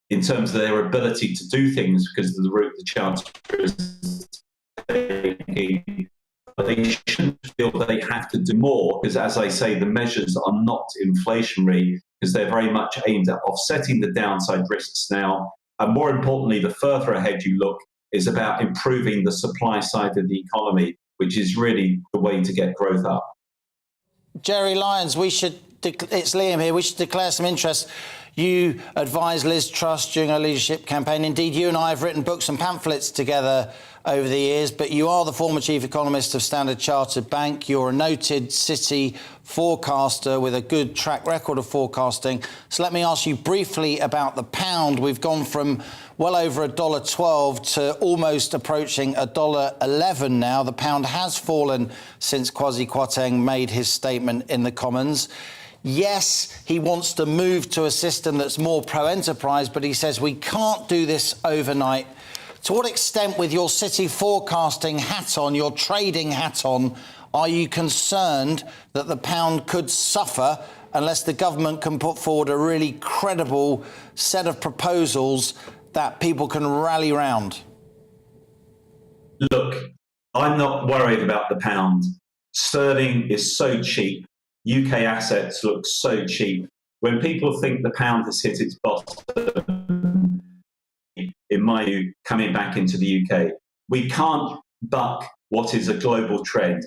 in terms of their ability to do things because of the route the Chancellor is taking. But they shouldn't feel they have to do more because, as I say, the measures are not inflationary because they're very much aimed at offsetting the downside risks now. And more importantly, the further ahead you look is about improving the supply side of the economy, which is really the way to get growth up. Jerry Lyons, it's Liam here, we should declare some interest. You advised Liz Truss during her leadership campaign. Indeed, you and I have written books and pamphlets together over the years, but you are the former chief economist of Standard Chartered Bank. You're a noted city forecaster with a good track record of forecasting. So let me ask you briefly about the pound. We've gone from well over $1.12 to almost approaching $1.11 now. The pound has fallen since Kwasi Kwarteng made his statement in the Commons. Yes, he wants to move to a system that's more pro-enterprise, but he says we can't do this overnight. To what extent, with your city forecasting hat on, your trading hat on, are you concerned that the pound could suffer unless the government can put forward a really credible set of proposals that people can rally round? Look, I'm not worried about the pound. Sterling is so cheap. UK assets look so cheap. When people think the pound has hit its bottom, in my view, coming back into the UK, we can't buck what is a global trend.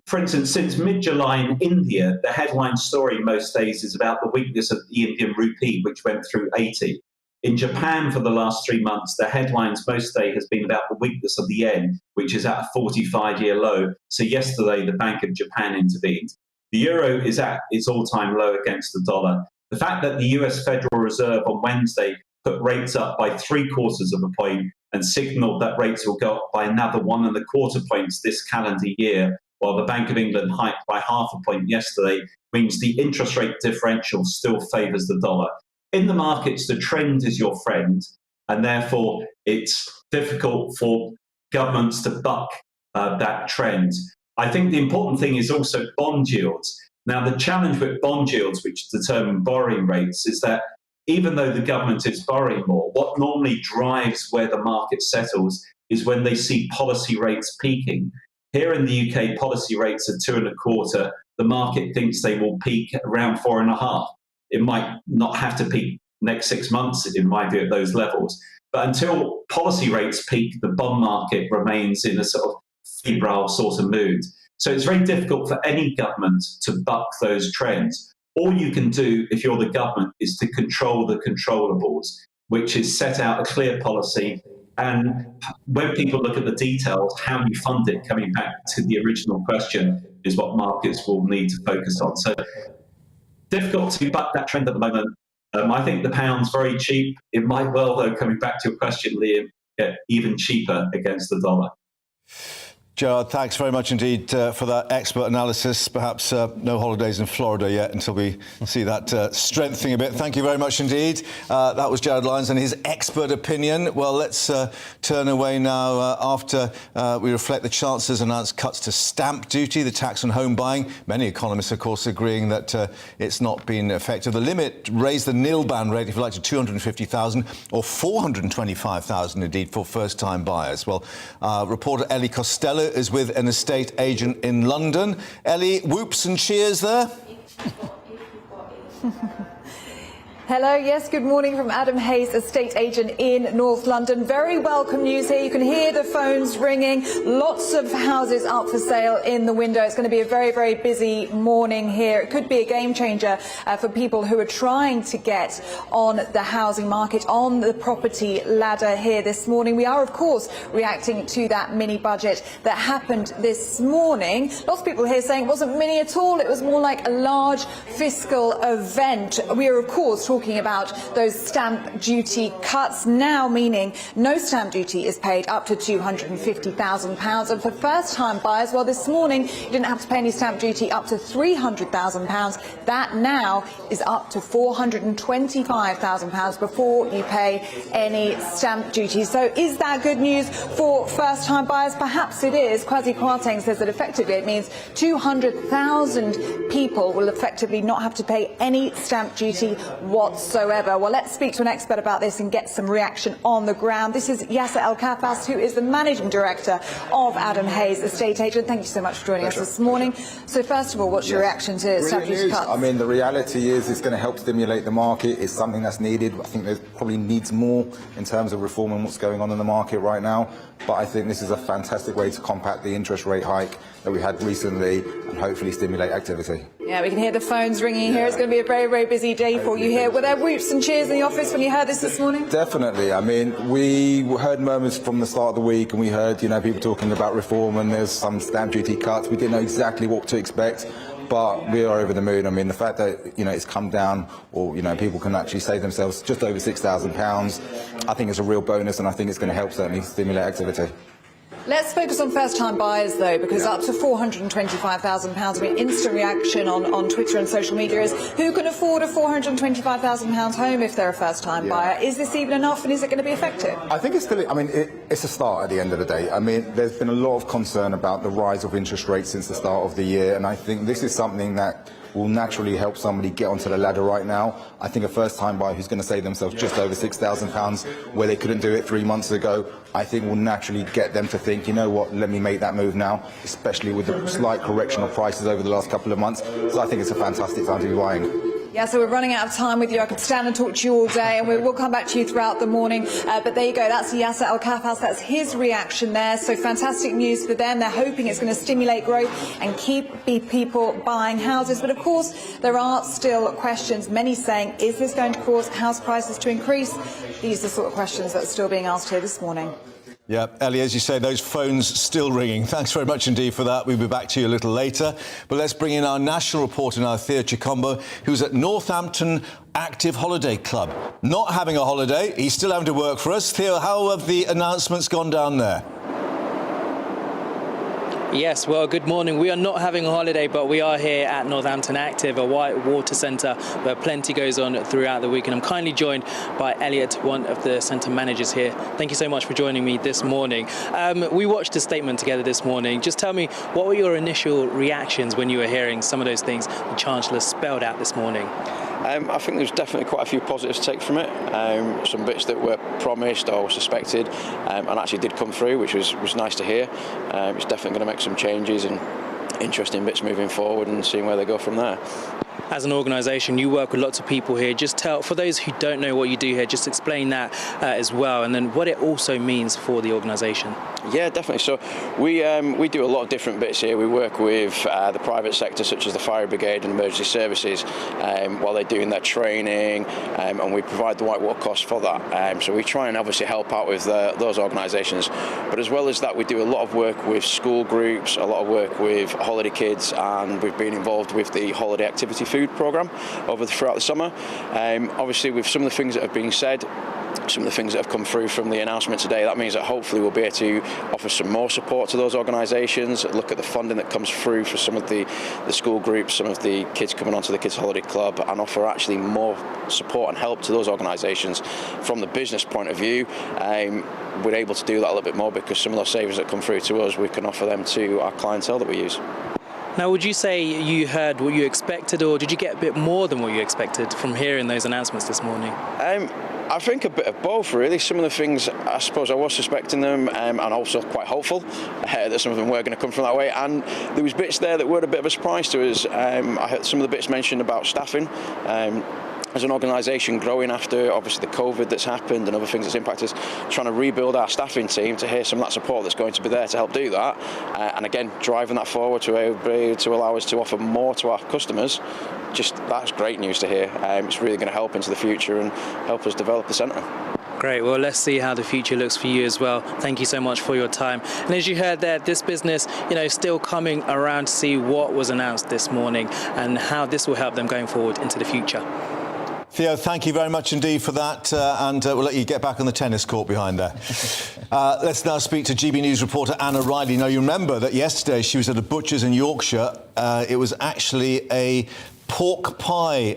For instance, since mid-July in India, the headline story most days is about the weakness of the Indian rupee, which went through 80. In Japan, for the last 3 months, the headlines most day has been about the weakness of the yen, which is at a 45-year low. So yesterday, the Bank of Japan intervened. The euro is at its all-time low against the dollar. The fact that the US Federal Reserve on Wednesday put rates up by 0.75 of a point and signalled that rates will go up by another 1.25 points this calendar year, while the Bank of England hiked by 0.5 point yesterday, means the interest rate differential still favours the dollar. In the markets, the trend is your friend, and therefore it's difficult for governments to buck that trend. I think the important thing is also bond yields. Now, the challenge with bond yields, which determine borrowing rates, is that even though the government is borrowing more, what normally drives where the market settles is when they see policy rates peaking. Here in the UK, policy rates are 2.25. The market thinks they will peak around 4.5. It might not have to peak next 6 months, in my view, at those levels. But until policy rates peak, the bond market remains in a sort of febrile sort of mood. So it's very difficult for any government to buck those trends. All you can do if you're the government is to control the controllables, which is set out a clear policy. And when people look at the details, how you fund it, coming back to the original question, is what markets will need to focus on. So difficult to buck that trend at the moment. I think the pound's very cheap. It might well, though, coming back to your question, Liam, get even cheaper against the dollar. Gerard, thanks very much indeed for that expert analysis. Perhaps no holidays in Florida yet until we see that strengthening a bit. Thank you very much indeed. That was Gerard Lyons and his expert opinion. Well, let's turn away now after we reflect the Chancellor's announced cuts to stamp duty, the tax on home buying. Many economists, of course, agreeing that it's not been effective. The limit raised the nil ban rate, if you like, to 250,000 or 425,000 indeed for first-time buyers. Well, reporter Ellie Costello is with an estate agent in London. Ellie, whoops and cheers there? Hello, yes, good morning from Adam Hayes, estate agent in North London. Very welcome news here. You can hear the phones ringing. Lots of houses up for sale in the window. It's going to be a very, very busy morning here. It could be a game changer for people who are trying to get on the housing market, on the property ladder here this morning. We are, of course, reacting to that mini budget that happened this morning. Lots of people here saying it wasn't mini at all. It was more like a large fiscal event. We are, of course, talking about those stamp duty cuts now, meaning no stamp duty is paid up to £250,000. And for first-time buyers, well, this morning you didn't have to pay any stamp duty up to £300,000. That now is up to £425,000 before you pay any stamp duty. So is that good news for first-time buyers? Perhaps it is. Kwasi Kwarteng says that effectively it means 200,000 people will effectively not have to pay any stamp duty whatsoever. Well, let's speak to an expert about this and get some reaction on the ground. This is Yasser El-Kafas, who is the Managing Director of Adam Hayes Estate Agent. Thank you so much for joining us this morning. So first of all, what's your reaction to stamp duty cuts? I mean, the reality is it's going to help stimulate the market. It's something that's needed. I think there probably needs more in terms of reform and what's going on in the market right now. But I think this is a fantastic way to combat the interest rate hike that we had recently and hopefully stimulate activity. Yeah, we can hear the phones ringing here. It's going to be a very, very busy day for you here. Were there whoops and cheers in the office when you heard this morning? Definitely. I mean, we heard murmurs from the start of the week and we heard, people talking about reform and there's some stamp duty cuts. We didn't know exactly what to expect. But we are over the moon. I mean, the fact that, it's come down or, people can actually save themselves just over £6,000, I think it's a real bonus and I think it's going to help certainly stimulate activity. Let's focus on first-time buyers, though, because up to £425,000. I mean, instant reaction on Twitter and social media is who can afford a £425,000 home if they're a first-time buyer? Is this even enough, and is it going to be effective? I think it's still. I mean, it's a start at the end of the day. I mean, there's been a lot of concern about the rise of interest rates since the start of the year, and I think this is something that will naturally help somebody get onto the ladder right now. I think a first-time buyer who's going to save themselves just over £6,000 where they couldn't do it 3 months ago, I think will naturally get them to think, you know what, let me make that move now, especially with the slight correction of prices over the last couple of months. So I think it's a fantastic time to be buying. Yeah, so we're running out of time with you. I could stand and talk to you all day, and we'll come back to you throughout the morning. But there you go. That's Yasser El-Kafas. That's his reaction there. So fantastic news for them. They're hoping it's going to stimulate growth and keep people buying houses. But of course, there are still questions. Many saying, is this going to cause house prices to increase? These are the sort of questions that are still being asked here this morning. Yeah, Ellie, as you say, those phones still ringing. Thanks very much indeed for that. We'll be back to you a little later. But let's bring in our national reporter now, Theo Chikombo, who's at Northampton Active Holiday Club. Not having a holiday, he's still having to work for us. Theo, how have the announcements gone down there? Yes, well, good morning. We are not having a holiday, but we are here at Northampton Active, a white water centre where plenty goes on throughout the week. And I'm kindly joined by Elliot, one of the centre managers here. Thank you so much for joining me this morning. We watched a statement together this morning. Just tell me, what were your initial reactions when you were hearing some of those things the Chancellor spelled out this morning? I think there's definitely quite a few positives to take from it. Some bits that were promised or suspected and actually did come through, which was nice to hear. It's definitely going to make some changes and interesting bits moving forward and seeing where they go from there. As an organisation, you work with lots of people here. Just tell, for those who don't know what you do here, just explain that as well, and then what it also means for the organisation. Yeah, definitely. So we do a lot of different bits here. We work with the private sector, such as the fire brigade and emergency services, while they're doing their training, and we provide the whitewater costs for that. So we try and obviously help out with those organisations. But as well as that, we do a lot of work with school groups, a lot of work with holiday kids, and we've been involved with the holiday activity food programme throughout the summer. Obviously, with some of the things that have been said, some of the things that have come through from the announcement today. That means that hopefully we'll be able to offer some more support to those organisations, look at the funding that comes through for some of the school groups, some of the kids coming onto the Kids Holiday Club, and offer actually more support and help to those organisations from the business point of view. We're able to do that a little bit more because some of those savings that come through to us, we can offer them to our clientele that we use. Now, would you say you heard what you expected, or did you get a bit more than what you expected from hearing those announcements this morning? I think a bit of both, really. Some of the things, I suppose I was suspecting them, and also quite hopeful that some of them were going to come from that way. And there was bits there that were a bit of a surprise to us. I heard some of the bits mentioned about staffing. As an organisation growing after obviously the COVID that's happened and other things that's impacted us, trying to rebuild our staffing team, to hear some of that support that's going to be there to help do that, and again driving that forward to allow us to offer more to our customers, just that's great news to hear. It's really going to help into the future and help us develop the centre. Great. Well, let's see how the future looks for you as well. Thank you so much for your time. And as you heard there, this business, still coming around to see what was announced this morning and how this will help them going forward into the future. Theo, thank you very much indeed for that, and we'll let you get back on the tennis court behind there. Let's now speak to GB News reporter Anna Riley. Now, you remember that yesterday she was at a butcher's in Yorkshire. It was actually a pork pie,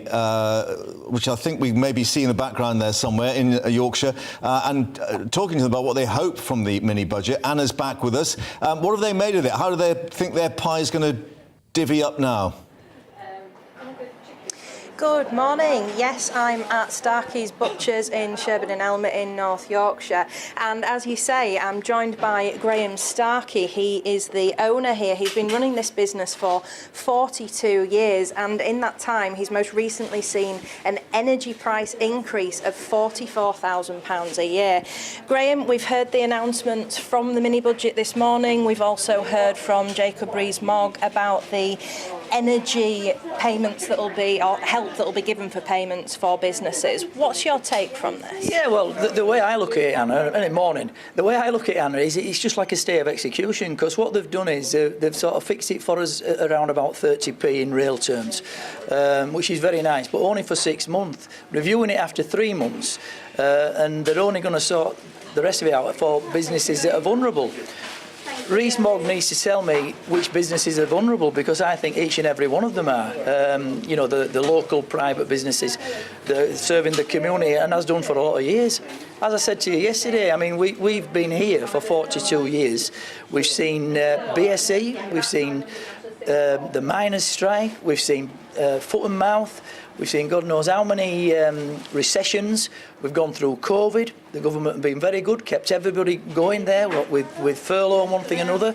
which I think we maybe see in the background there somewhere in Yorkshire, and talking to them about what they hope from the mini-budget. Anna's back with us. What have they made of it? How do they think their pie is going to divvy up now? Good morning. Yes, I'm at Starkey's Butchers in Sherburn and Elmet in North Yorkshire. And as you say, I'm joined by Graham Starkey. He is the owner here. He's been running this business for 42 years. And in that time, he's most recently seen an energy price increase of £44,000 a year. Graham, we've heard the announcement from the mini-budget this morning. We've also heard from Jacob Rees-Mogg about the energy payments that will be, or help that will be given for payments for businesses. What's your take from this? Yeah, well, the way I look at it, Anna, in the morning, the way I look at it, Anna, is it's just like a stay of execution, because what they've done is they've sort of fixed it for us around about 30p in real terms, which is very nice, but only for 6 months. Reviewing it after 3 months, and they're only going to sort the rest of it out for businesses that are vulnerable. Rees-Mogg needs to tell me which businesses are vulnerable, because I think each and every one of them are. The local private businesses serving the community, and has done for a lot of years. As I said to you yesterday, I mean, we've been here for 42 years. We've seen BSE, we've seen the miners' strike, we've seen foot and mouth. We've seen God knows how many recessions. We've gone through COVID. The government have been very good, kept everybody going there with furlough and one thing and another.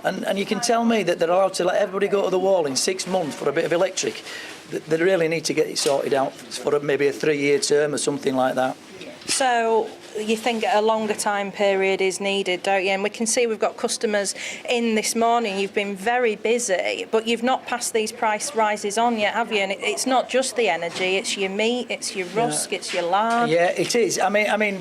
And you can tell me that they're allowed to let everybody go to the wall in 6 months for a bit of electric. They really need to get it sorted out for maybe a 3-year term or something like that. So you think a longer time period is needed, don't you? And we can see we've got customers in this morning. You've been very busy, but you've not passed these price rises on yet, have you? And it's not just the energy, it's your meat, it's your rusk, it's your lard. Yeah, it is. I mean,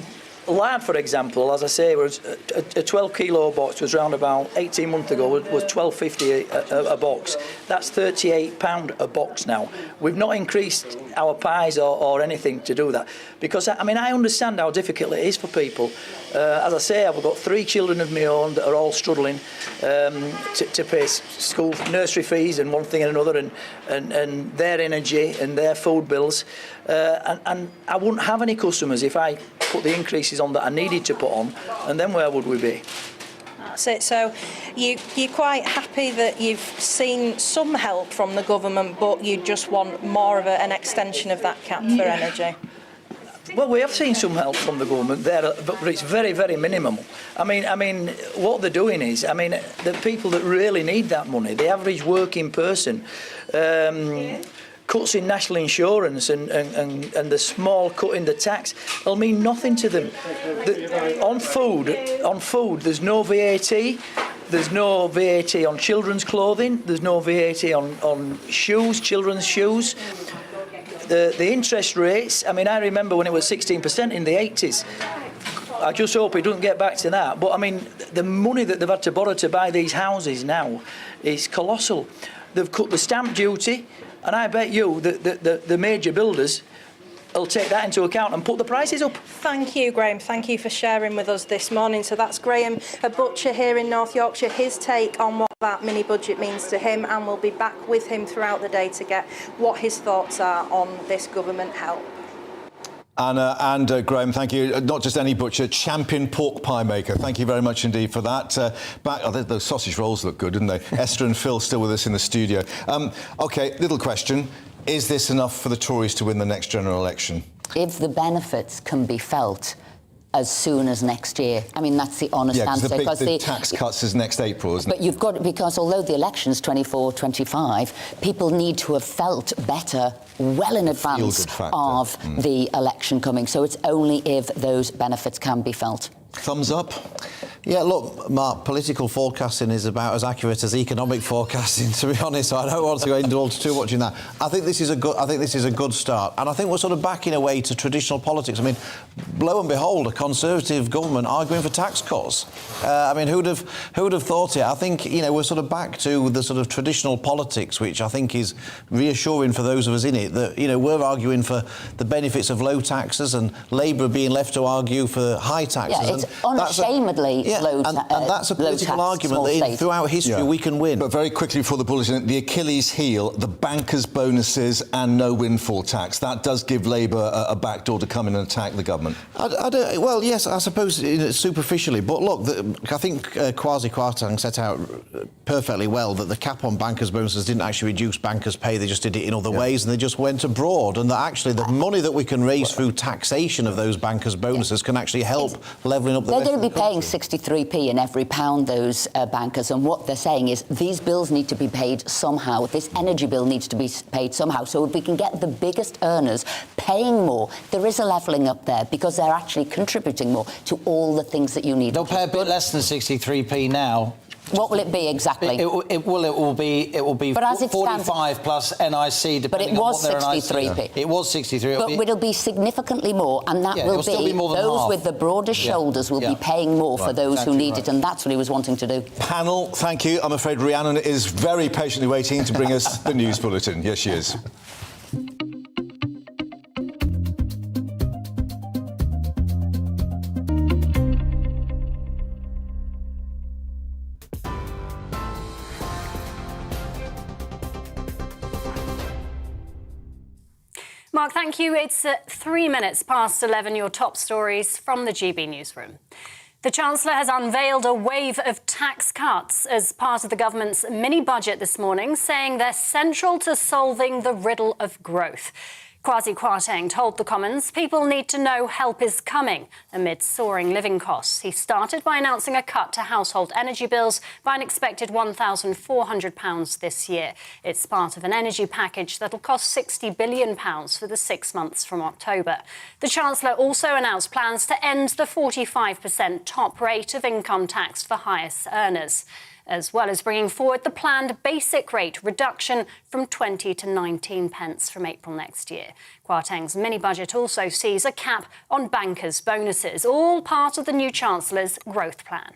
lard, for example, as I say, was a 12 kilo box was round about 18 months ago was £12.50 a box. That's £38 a box now. We've not increased our pies or anything to do that, because I understand how difficult it is for people. As I say, I've got 3 children of my own that are all struggling to pay school nursery fees and one thing and another, and their energy and their food bills. And I wouldn't have any customers if I put the increases on that I needed to put on, and then where would we be? That's it. So you're quite happy that you've seen some help from the government, but you just want more of an extension of that cap for energy? Well, we have seen some help from the government there, but it's very, very minimal. I mean, what they're doing is, the people that really need that money, the average working person, cuts in national insurance and the small cut in the tax will mean nothing to them. On food, there's no VAT. There's no VAT on children's clothing. There's no VAT on shoes, children's shoes. The interest rates, I remember when it was 16% in the 80s. I just hope it doesn't get back to that. But, the money that they've had to borrow to buy these houses now is colossal. They've cut the stamp duty, and I bet you that the major builders, will take that into account and put the prices up. Thank you, Graham. Thank you for sharing with us this morning. So that's Graham, a butcher here in North Yorkshire, his take on what that mini budget means to him, and we'll be back with him throughout the day to get what his thoughts are on this government help. And Graham, thank you. Not just any butcher, champion pork pie maker. Thank you very much indeed for that. Those sausage rolls look good, didn't they? Esther and Phil still with us in the studio. OK, little question. Is this enough for the Tories to win the next general election? If the benefits can be felt as soon as next year. I mean, that's the honest answer. The tax cuts is next April, isn't it? But you've got, because although the election's 24, 25, people need to have felt better well in advance of the election coming. So it's only if those benefits can be felt. Thumbs up? Yeah, look, Mark, political forecasting is about as accurate as economic forecasting, to be honest. So I don't want to go into too much in that. I think this is a good start, and I think we're sort of backing away to traditional politics. I mean, lo and behold, a Conservative government arguing for tax cuts. I mean, who'd have thought it? I think, you know, we're sort of back to the sort of traditional politics, which I think is reassuring for those of us in it. That, you know, we're arguing for the benefits of low taxes, and Labour being left to argue for high taxes. Yeah, it's unashamedly. And that's a political argument that throughout history we can win. But very quickly before the bulletin, the Achilles heel, the bankers' bonuses and no windfall tax. That does give Labour a backdoor to come in and attack the government. Well, yes, I suppose superficially. But look, I think Kwasi Kwarteng set out perfectly well that the cap on bankers' bonuses didn't actually reduce bankers' pay. They just did it in other ways, and they just went abroad. And that actually the money that we can raise through taxation of those bankers' bonuses can actually help levelling up the They're going to be paying 63p in every pound, those bankers, and what they're saying is these bills need to be paid somehow. This energy bill needs to be paid somehow. So if we can get the biggest earners paying more, there is a levelling up there because they're actually contributing more to all the things that you need. They'll pay a bit less than 63p now. What will it be exactly? It will be but as it 45 stands, plus NIC, depending on what their NIC. But it was 63p. It was 63. But it'll be significantly more, and that will be more than those half. with the broadest shoulders will be paying more for those who need it, and that's what he was wanting to do. Panel, thank you. I'm afraid Rhiannon is very patiently waiting to bring us the news bulletin. Yes, she is. Mark, thank you. It's 3 minutes past 11, your top stories from the GB newsroom. The Chancellor has unveiled a wave of tax cuts as part of the government's mini-budget this morning, saying they're central to solving the riddle of growth. Kwasi Kwarteng told the Commons people need to know help is coming amid soaring living costs. He started by announcing a cut to household energy bills by an expected £1,400 this year. It's part of an energy package that'll cost £60 billion for the 6 months from October. The Chancellor also announced plans to end the 45% top rate of income tax for highest earners, as well as bringing forward the planned basic rate reduction from 20 to 19 pence from April next year. Kwarteng's mini-budget also sees a cap on bankers' bonuses, all part of the new Chancellor's growth plan.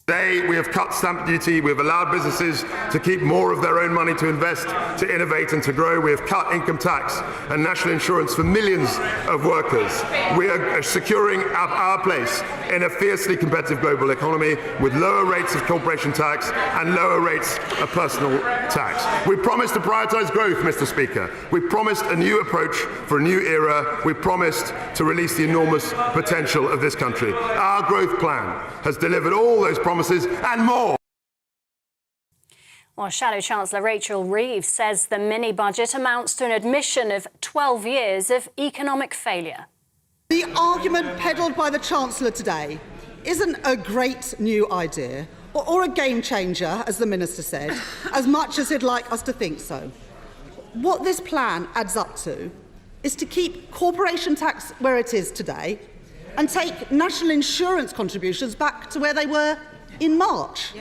Today, we have cut stamp duty, we have allowed businesses to keep more of their own money to invest, to innovate and to grow. We have cut income tax and national insurance for millions of workers. We are securing our place in a fiercely competitive global economy with lower rates of corporation tax and lower rates of personal tax. We promised to prioritise growth, Mr. Speaker. We promised a new approach for a new era. We promised to release the enormous potential of this country. Our growth plan has delivered all those promises and more. Well, Shadow Chancellor Rachel Reeves says the mini-budget amounts to an admission of 12 years of economic failure. The argument peddled by the Chancellor today isn't a great new idea or a game changer, as the Minister said, as much as he'd like us to think so. What this plan adds up to is to keep corporation tax where it is today and take national insurance contributions back to where they were in March.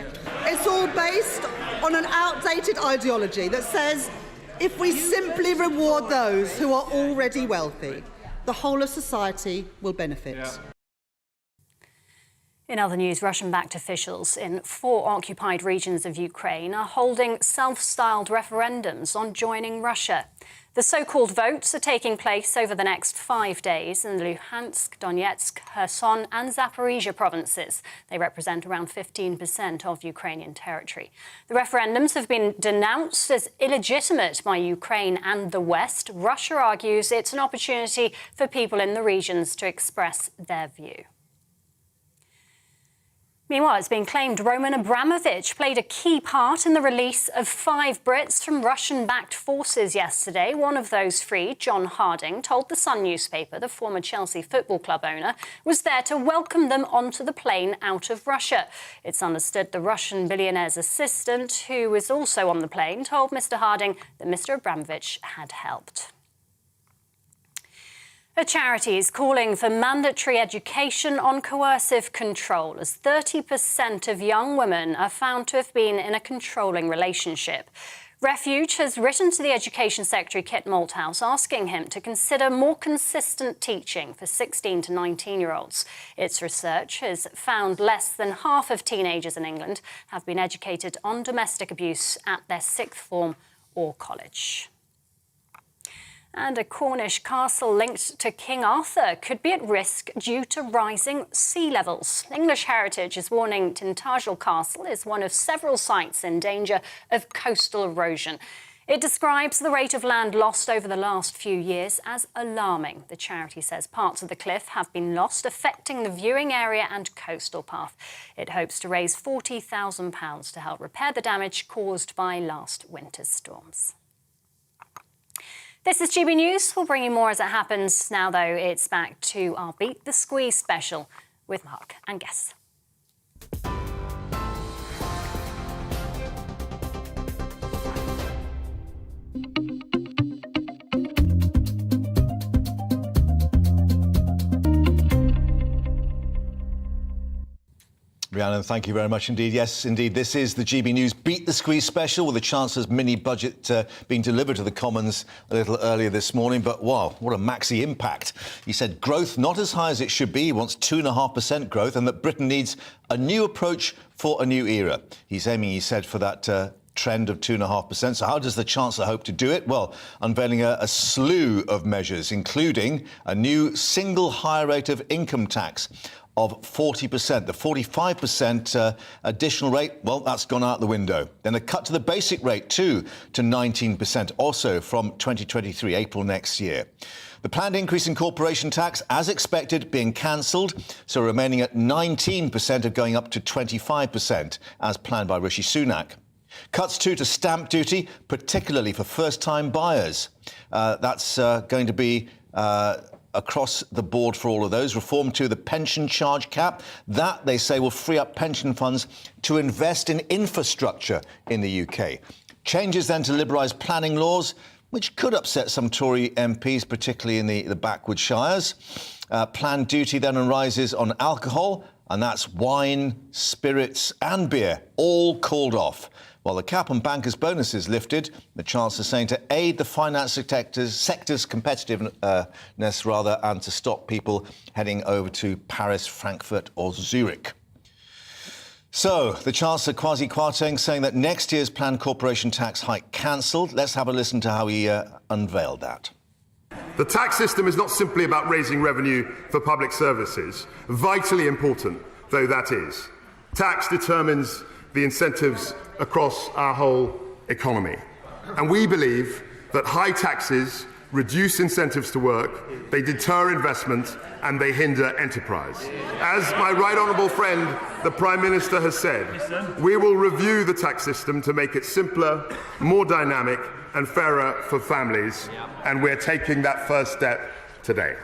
It's all based on an outdated ideology that says if we simply reward those who are already wealthy, the whole of society will benefit. In other news, Russian-backed officials in 4 occupied regions of Ukraine are holding self-styled referendums on joining Russia. The so-called votes are taking place over the next 5 days in the Luhansk, Donetsk, Kherson and Zaporizhia provinces. They represent around 15% of Ukrainian territory. The referendums have been denounced as illegitimate by Ukraine and the West. Russia argues it's an opportunity for people in the regions to express their view. Meanwhile, it's been claimed Roman Abramovich played a key part in the release of 5 Brits from Russian-backed forces yesterday. One of those freed, John Harding, told the Sun newspaper the former Chelsea Football Club owner was there to welcome them onto the plane out of Russia. It's understood the Russian billionaire's assistant, who was also on the plane, told Mr. Harding that Mr. Abramovich had helped. A charity is calling for mandatory education on coercive control, as 30% of young women are found to have been in a controlling relationship. Refuge has written to the Education Secretary, Kit Malthouse, asking him to consider more consistent teaching for 16 to 19-year-olds. Its research has found less than half of teenagers in England have been educated on domestic abuse at their 6th form or college. And a Cornish castle linked to King Arthur could be at risk due to rising sea levels. English Heritage is warning Tintagel Castle is one of several sites in danger of coastal erosion. It describes the rate of land lost over the last few years as alarming. The charity says parts of the cliff have been lost, affecting the viewing area and coastal path. It hopes to raise £40,000 to help repair the damage caused by last winter's storms. This is GB News. We'll bring you more as it happens. Now, though, it's back to our Beat the Squeeze special with Mark and Guess. Rhiannon, thank you very much indeed. Yes, indeed, this is the GB News Beat the Squeeze special with the Chancellor's mini-budget being delivered to the Commons a little earlier this morning. But, wow, what a maxi impact. He said growth not as high as it should be. He wants 2.5% growth and that Britain needs a new approach for a new era. He's aiming, he said, for that trend of 2.5%. So how does the Chancellor hope to do it? Well, unveiling a slew of measures, including a new single higher rate of income tax of 40%. The 45% additional rate, well, that's gone out the window. Then a cut to the basic rate, too, to 19%, also from 2023, April next year. The planned increase in corporation tax, as expected, being cancelled, so remaining at 19% of going up to 25%, as planned by Rishi Sunak. Cuts, too, to stamp duty, particularly for first-time buyers. That's going to be across the board for all of those. Reform to the pension charge cap. That, they say, will free up pension funds to invest in infrastructure in the UK. Changes then to liberalise planning laws, which could upset some Tory MPs, particularly in the backward shires. Planned duty then arises on alcohol, and that's wine, spirits and beer, all called off. While the cap on bankers' bonuses lifted, the Chancellor saying to aid the finance sector's competitiveness, and to stop people heading over to Paris, Frankfurt or Zurich. So, the Chancellor Kwasi Kwarteng saying that next year's planned corporation tax hike cancelled. Let's have a listen to how he unveiled that. The tax system is not simply about raising revenue for public services, vitally important though that is. Tax determines the incentives across our whole economy. And we believe that high taxes reduce incentives to work, they deter investment, and they hinder enterprise. As my right honourable friend, the Prime Minister, has said, we will review the tax system to make it simpler, more dynamic, and fairer for families, and we're taking that first step today.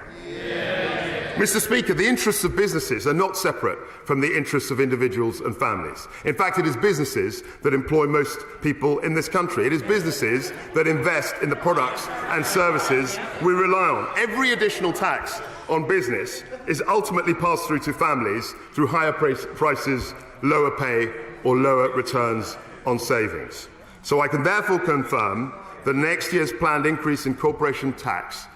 Mr. Speaker, the interests of businesses are not separate from the interests of individuals and families. In fact, it is businesses that employ most people in this country. It is businesses that invest in the products and services we rely on. Every additional tax on business is ultimately passed through to families through higher prices, lower pay, or lower returns on savings. So I can therefore confirm that next year's planned increase in corporation tax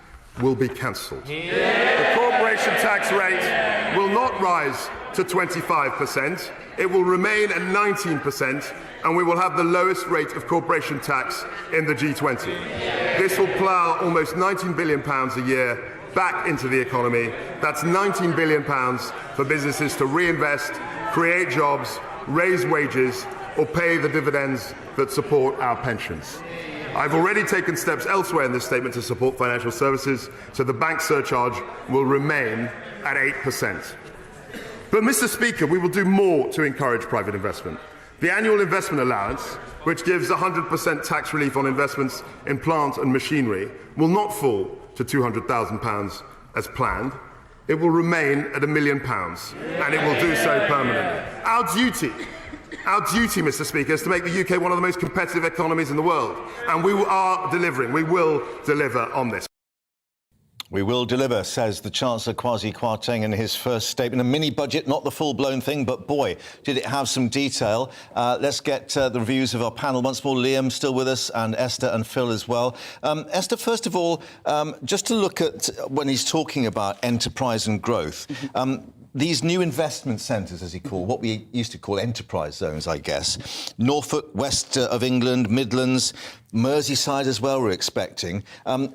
will be cancelled. The corporation tax rate will not rise to 25%. It will remain at 19%, and we will have the lowest rate of corporation tax in the G20. This will plough almost £19 billion a year back into the economy. That's £19 billion for businesses to reinvest, create jobs, raise wages, or pay the dividends that support our pensions. I've already taken steps elsewhere in this statement to support financial services, so the bank surcharge will remain at 8%. But, Mr. Speaker, we will do more to encourage private investment. The annual investment allowance, which gives 100% tax relief on investments in plant and machinery, will not fall to £200,000 as planned. It will remain at £1 million, and it will do so permanently. Our duty, Mr. Speaker, is to make the UK one of the most competitive economies in the world, and we are delivering. We will deliver on this. We will deliver, says the Chancellor Kwasi Kwarteng in his first statement. A mini-budget, not the full-blown thing, but boy, did it have some detail. Let's get the reviews of our panel once more. Liam still with us, and Esther and Phil as well. Esther, first of all, just to look at when he's talking about enterprise and growth, these new investment centres, as he called, what we used to call enterprise zones, I guess. Norfolk, west of England, Midlands, Merseyside as well, we're expecting.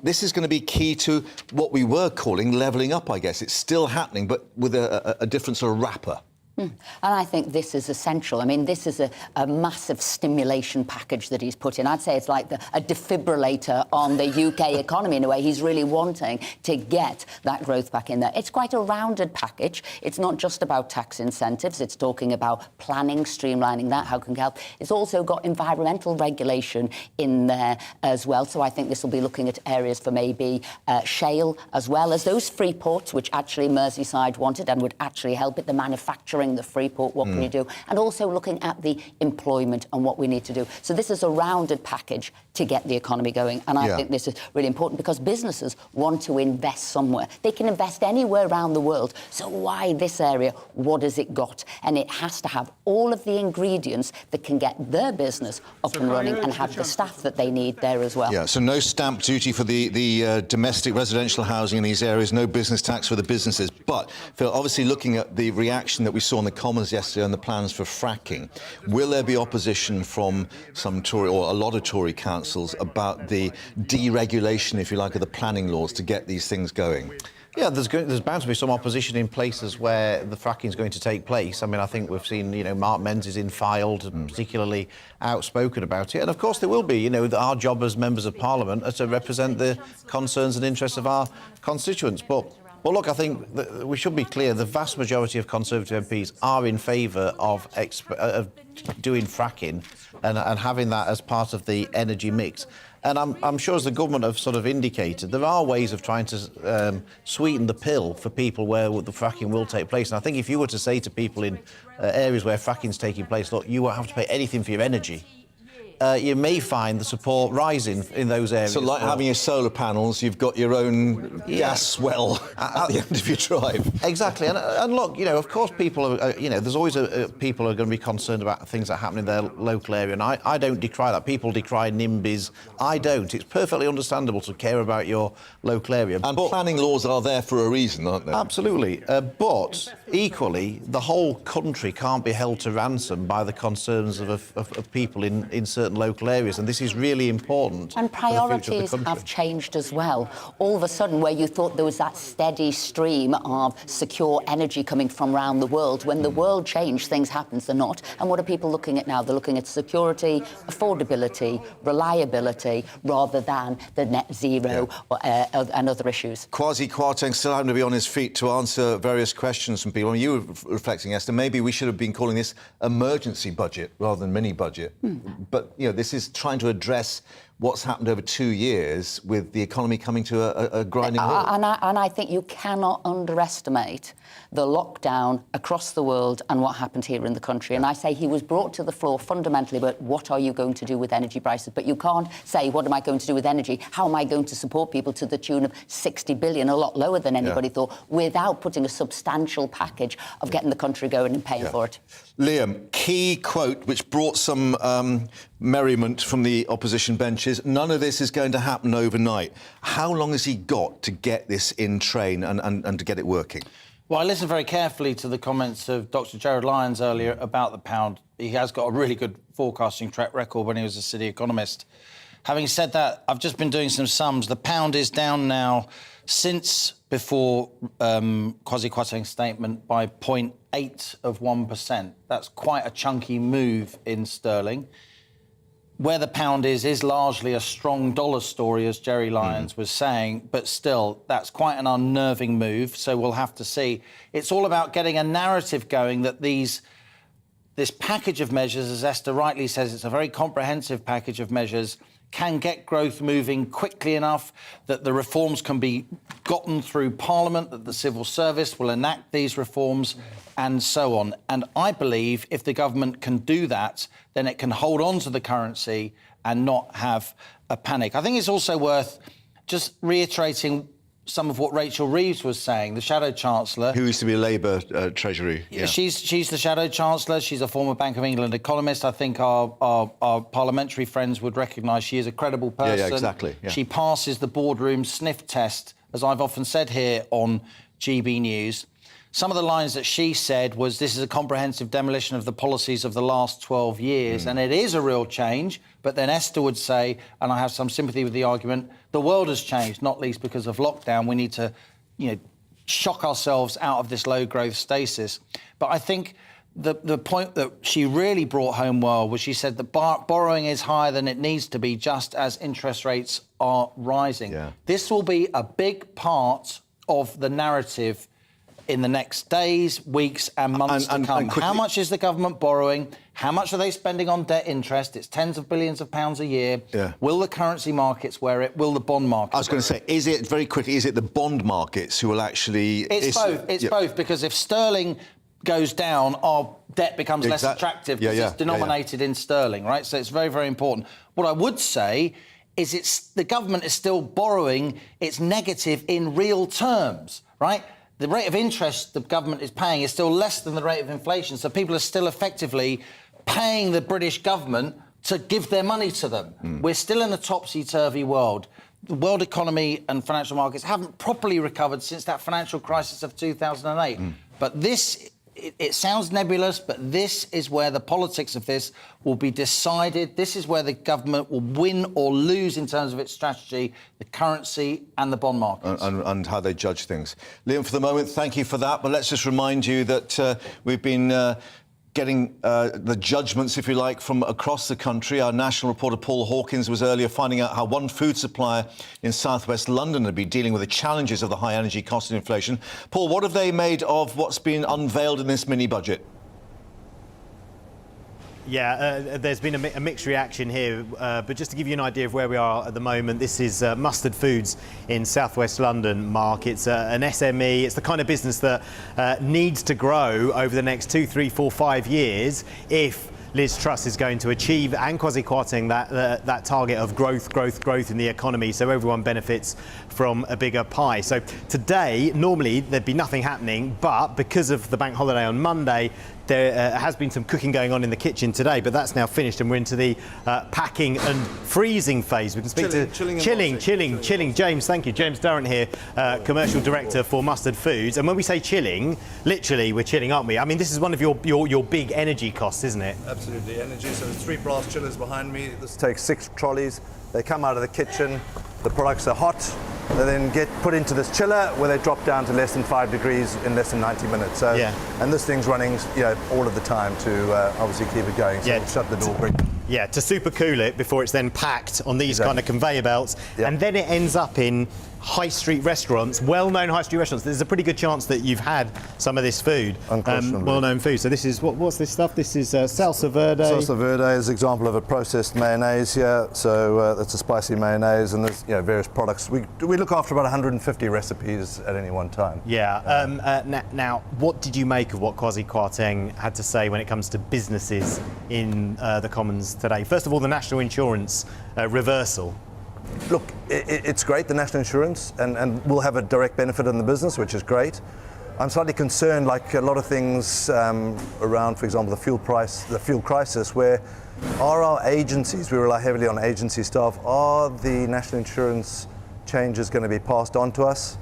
This is going to be key to what we were calling levelling up, I guess. It's still happening, but with a different sort of wrapper. And I think this is essential. I mean, this is a massive stimulation package that he's put in. I'd say it's like a defibrillator on the UK economy in a way. He's really wanting to get that growth back in there. It's quite a rounded package. It's not just about tax incentives. It's talking about planning, streamlining that, how can we help. It's also got environmental regulation in there as well. So I think this will be looking at areas for maybe shale, as well as those free ports, which actually Merseyside wanted and would actually help it, the manufacturing, the Freeport, what can you do? And also looking at the employment and what we need to do. So this is a rounded package to get the economy going. And I think this is really important because businesses want to invest somewhere. They can invest anywhere around the world. So why this area? What has it got? And it has to have all of the ingredients that can get their business up and running and have the staff that they need there as well. Yeah, so no stamp duty for the domestic residential housing in these areas, no business tax for the businesses. But, Phil, obviously looking at the reaction that we saw in the Commons yesterday on the plans for fracking, will there be opposition from some Tory or a lot of Tory councils about the deregulation, if you like, of the planning laws to get these things going? Yeah, there's bound to be some opposition in places where the fracking is going to take place. I mean, I think we've seen, Mark Menzies in-filed, particularly outspoken about it. And, of course, there will be. Our job as members of Parliament are to represent the concerns and interests of our constituents. But look, I think that we should be clear. The vast majority of Conservative MPs are in favour of doing fracking and having that as part of the energy mix. And I'm sure, as the government have sort of indicated, there are ways of trying to sweeten the pill for people where the fracking will take place. And I think if you were to say to people in areas where fracking's taking place, look, you won't have to pay anything for your energy, you may find the support rising in those areas. So like having your solar panels, you've got your own gas well at the end of your drive. Exactly. And look, of course people are, there's always people are going to be concerned about things that happen in their local area. And I don't decry that. People decry NIMBYs. I don't. It's perfectly understandable to care about your local area. And planning laws are there for a reason, aren't they? Absolutely. But equally, the whole country can't be held to ransom by the concerns of people in certain local areas, and this is really important. And priorities have changed as well. All of a sudden, where you thought there was that steady stream of secure energy coming from around the world, when the world changed, things happened, they're not. And what are people looking at now? They're looking at security, affordability, reliability, rather than the net zero and other issues. Kwasi Kwarteng still having to be on his feet to answer various questions from people. I mean, you were reflecting, Esther, maybe we should have been calling this emergency budget rather than mini-budget. But this is trying to address what's happened over 2 years with the economy coming to a grinding halt. And I think you cannot underestimate the lockdown across the world and what happened here in the country. And I say he was brought to the floor fundamentally about what are you going to do with energy prices? But you can't say, what am I going to do with energy? How am I going to support people to the tune of 60 billion, a lot lower than anybody thought, without putting a substantial package of getting the country going and paying for it? Liam, key quote which brought some merriment from the opposition benches. None of this is going to happen overnight. How long has he got to get this in train and to get it working? Well, I listened very carefully to the comments of Dr. Gerard Lyons earlier about the pound. He has got a really good forecasting track record when he was a city economist. Having said that, I've just been doing some sums. The pound is down now since before Kwasi Kwarteng's statement by 0.8%. That's quite a chunky move in sterling. Where the pound is largely a strong dollar story, as Jerry Lyons was saying, but still, that's quite an unnerving move, so we'll have to see. It's all about getting a narrative going that this package of measures, as Esther rightly says, it's a very comprehensive package of measures, can get growth moving quickly enough that the reforms can be gotten through Parliament, that the civil service will enact these reforms, and so on. And I believe if the government can do that, then it can hold on to the currency and not have a panic. I think it's also worth just reiterating some of what Rachel Reeves was saying, the Shadow Chancellor. Who used to be a Labour Treasury. Yeah. She's the Shadow Chancellor. She's a former Bank of England economist. I think our parliamentary friends would recognise she is a credible person. Yeah, exactly. Yeah. She passes the boardroom sniff test, as I've often said here on GB News. Some of the lines that she said was, this is a comprehensive demolition of the policies of the last 12 years, and it is a real change. But then Esther would say, and I have some sympathy with the argument, the world has changed, not least because of lockdown. We need to, shock ourselves out of this low-growth stasis. But I think the point that she really brought home well was she said that borrowing is higher than it needs to be just as interest rates are rising. Yeah. This will be a big part of the narrative in the next days, weeks and months to come. How much is the government borrowing? How much are they spending on debt interest? It's tens of billions of pounds a year. Yeah. Will the currency markets wear it? Will the bond market? I was going to say, is it the bond markets who will actually... It's both. It's both, because if sterling goes down, our debt becomes less attractive because it's denominated in sterling, right? So it's very, very important. What I would say is the government is still borrowing. It's negative in real terms, right? The rate of interest the government is paying is still less than the rate of inflation. So people are still effectively paying the British government to give their money to them. We're still in a topsy-turvy world. The world economy and financial markets haven't properly recovered since that financial crisis of 2008. But this... It sounds nebulous, but this is where the politics of this will be decided. This is where the government will win or lose in terms of its strategy, the currency and the bond markets. And how they judge things. Liam, for the moment, thank you for that. But let's just remind you that we've been getting the judgments, if you like, from across the country. Our national reporter Paul Hawkins was earlier finding out how one food supplier in southwest London had been dealing with the challenges of the high energy cost and inflation. Paul, what have they made of what's been unveiled in this mini-budget? Yeah, there's been a mixed reaction here, but just to give you an idea of where we are at the moment, this is Mustard Foods in southwest London, Mark. It's an SME. It's the kind of business that needs to grow over the next 2, 3, 4, 5 years if Liz Truss is going to achieve, and Kwasi Kwarteng, that target of growth in the economy, so everyone benefits from a bigger pie. So today, normally there'd be nothing happening, but because of the bank holiday on Monday, there has been some cooking going on in the kitchen today, but that's now finished and we're into the packing and freezing phase. We can speak chilling. James, thank you. James Durrant here, Commercial Director for Mustard Foods. And when we say chilling, literally we're chilling, aren't we? I mean, this is one of your big energy costs, isn't it? Absolutely, energy. So there's 3 brass chillers behind me. This takes 6 trolleys. They come out of the kitchen. The products are hot. They then get put into this chiller where they drop down to less than 5 degrees in less than 90 minutes. So, and this thing's running, all of the time to obviously keep it going. So we'll shut the door quick. Yeah, to super cool it before it's then packed on these kind of conveyor belts, and then it ends up in high street restaurants, well-known high street restaurants. There's a pretty good chance that you've had some of this food, well-known food. So this is what's this stuff? This is salsa verde. Salsa verde is an example of a processed mayonnaise here. So that's a spicy mayonnaise, and there's various products. We look after about 150 recipes at any one time. Yeah. Now, what did you make of what Kwasi Kwarteng had to say when it comes to businesses in the Commons today? First of all, the national insurance reversal. Look, it's great, the national insurance, and we'll have a direct benefit in the business, which is great. I'm slightly concerned, like a lot of things around, for example, the fuel crisis, where are our agencies, we rely heavily on agency staff, are the national insurance changes going to be passed on to us?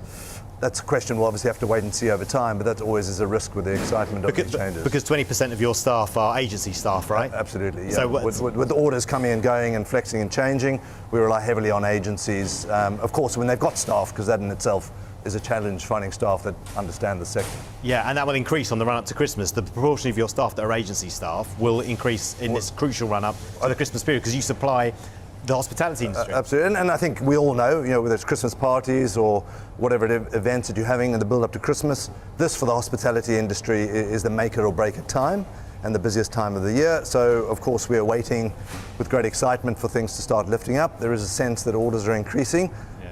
That's a question we'll obviously have to wait and see over time, but that always is a risk with the excitement of these changes. Because 20% of your staff are agency staff, right? Absolutely, yeah. So with orders coming and going and flexing and changing, we rely heavily on agencies. Of course, when they've got staff, because that in itself is a challenge, finding staff that understand the sector. Yeah, and that will increase on the run-up to Christmas. The proportion of your staff that are agency staff will increase in this crucial run-up to the Christmas period, because you supply the hospitality industry. Absolutely, and I think we all know, whether it's Christmas parties or whatever events that you're having in the build-up to Christmas, this for the hospitality industry is the make it or break it time and the busiest time of the year. So, of course, we are waiting with great excitement for things to start lifting up. There is a sense that orders are increasing,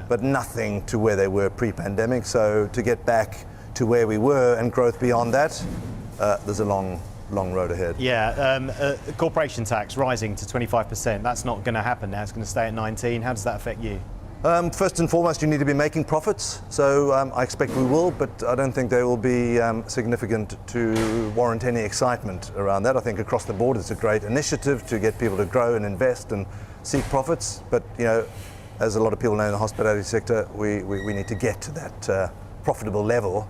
but nothing to where they were pre-pandemic. So to get back to where we were and growth beyond that, there's a long road ahead. Yeah, corporation tax rising to 25%. That's not going to happen now. It's going to stay at 19%. How does that affect you? First and foremost, you need to be making profits. So I expect we will, but I don't think they will be significant to warrant any excitement around that. I think across the board it's a great initiative to get people to grow and invest and seek profits. But, as a lot of people know in the hospitality sector, we need to get to that profitable level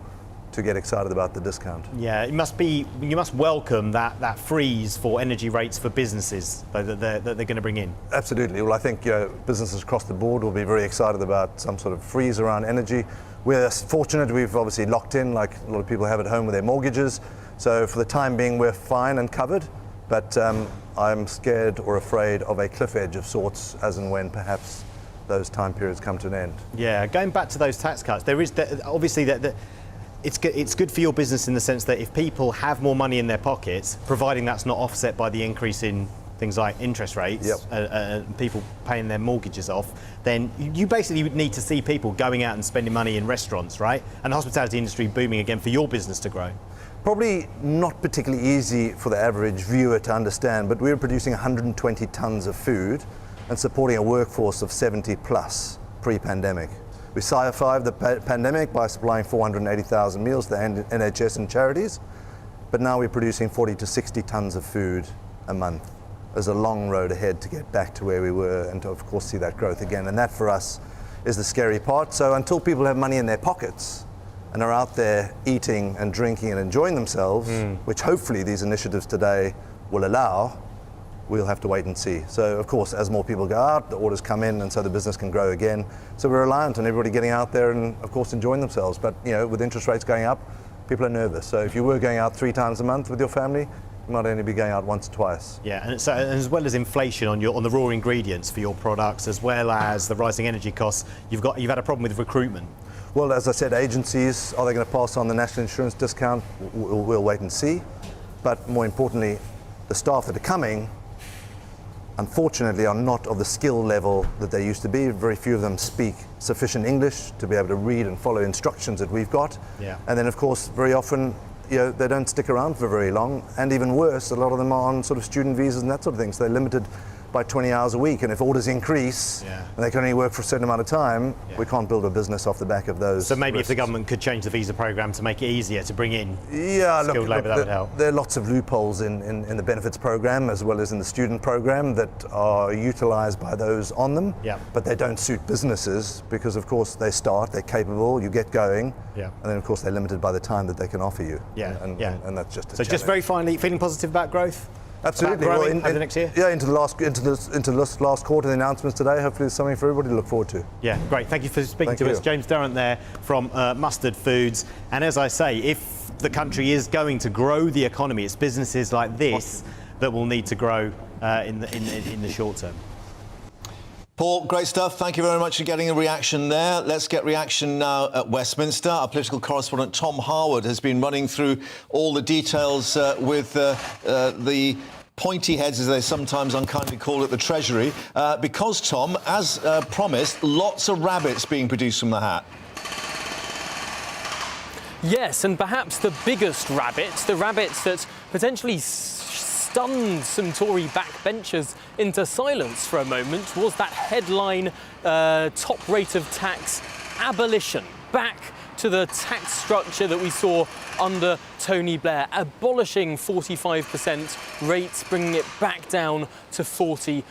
to get excited about the discount. Yeah, you must welcome that freeze for energy rates for businesses that they're going to bring in. Absolutely. Well, I think businesses across the board will be very excited about some sort of freeze around energy. We're fortunate, we've obviously locked in, like a lot of people have at home with their mortgages. So for the time being, we're fine and covered. But I'm scared or afraid of a cliff edge of sorts as and when perhaps those time periods come to an end. Yeah, going back to those tax cuts, there is obviously that it's good for your business in the sense that if people have more money in their pockets, providing that's not offset by the increase in things like interest rates, people paying their mortgages off, then you basically would need to see people going out and spending money in restaurants, right? And the hospitality industry booming again for your business to grow. Probably not particularly easy for the average viewer to understand, but we were producing 120 tonnes of food and supporting a workforce of 70 plus pre-pandemic. We survived the pandemic by supplying 480,000 meals to the NHS and charities, but now we're producing 40 to 60 tonnes of food a month. There's a long road ahead to get back to where we were and to, of course, see that growth again. And that, for us, is the scary part. So until people have money in their pockets and are out there eating and drinking and enjoying themselves, which hopefully these initiatives today will allow, we'll have to wait and see. So, of course, as more people go out, the orders come in, and so the business can grow again. So we're reliant on everybody getting out there and, of course, enjoying themselves. But, with interest rates going up, people are nervous. So if you were going out 3 times a month with your family, you might only be going out once or twice. Yeah, and so as well as inflation on the raw ingredients for your products, as well as the rising energy costs, you've had a problem with recruitment. Well, as I said, agencies, are they going to pass on the national insurance discount? We'll wait and see. But more importantly, the staff that are coming, unfortunately, are not of the skill level that they used to be. Very few of them speak sufficient English to be able to read and follow instructions that we've got. Yeah. And then, of course, very often, they don't stick around for very long. And even worse, a lot of them are on sort of student visas and that sort of thing. So they're limited by 20 hours a week. And if orders increase and they can only work for a certain amount of time, we can't build a business off the back of those. So maybe risks. if the government could change the visa programme to make it easier to bring in skilled labour, that would help. There are lots of loopholes in the benefits programme as well as in the student programme that are utilised by those on them, but they don't suit businesses because, of course, they're capable, you get going, and then, of course, they're limited by the time that they can offer you. And that's just a challenge. Just very finally, feeling positive about growth? Absolutely. About growing over the next year? Yeah, into the last quarter, the announcements today. Hopefully there's something for everybody to look forward to. Yeah, great. Thank you for speaking to us. James Durrant there from Mustard Foods. And as I say, if the country is going to grow the economy, it's businesses like this that will need to grow in the short term. Paul, great stuff. Thank you very much for getting a reaction there. Let's get reaction now at Westminster. Our political correspondent Tom Harwood has been running through all the details with the pointy heads, as they sometimes unkindly call it, the Treasury. Because, Tom, as promised, lots of rabbits being produced from the hat. Yes, and perhaps the biggest rabbits, the rabbits that potentially stunned some Tory backbenchers into silence for a moment, was that headline top rate of tax abolition. Back to the tax structure that we saw under Tony Blair, abolishing 45% rates, bringing it back down to 40%.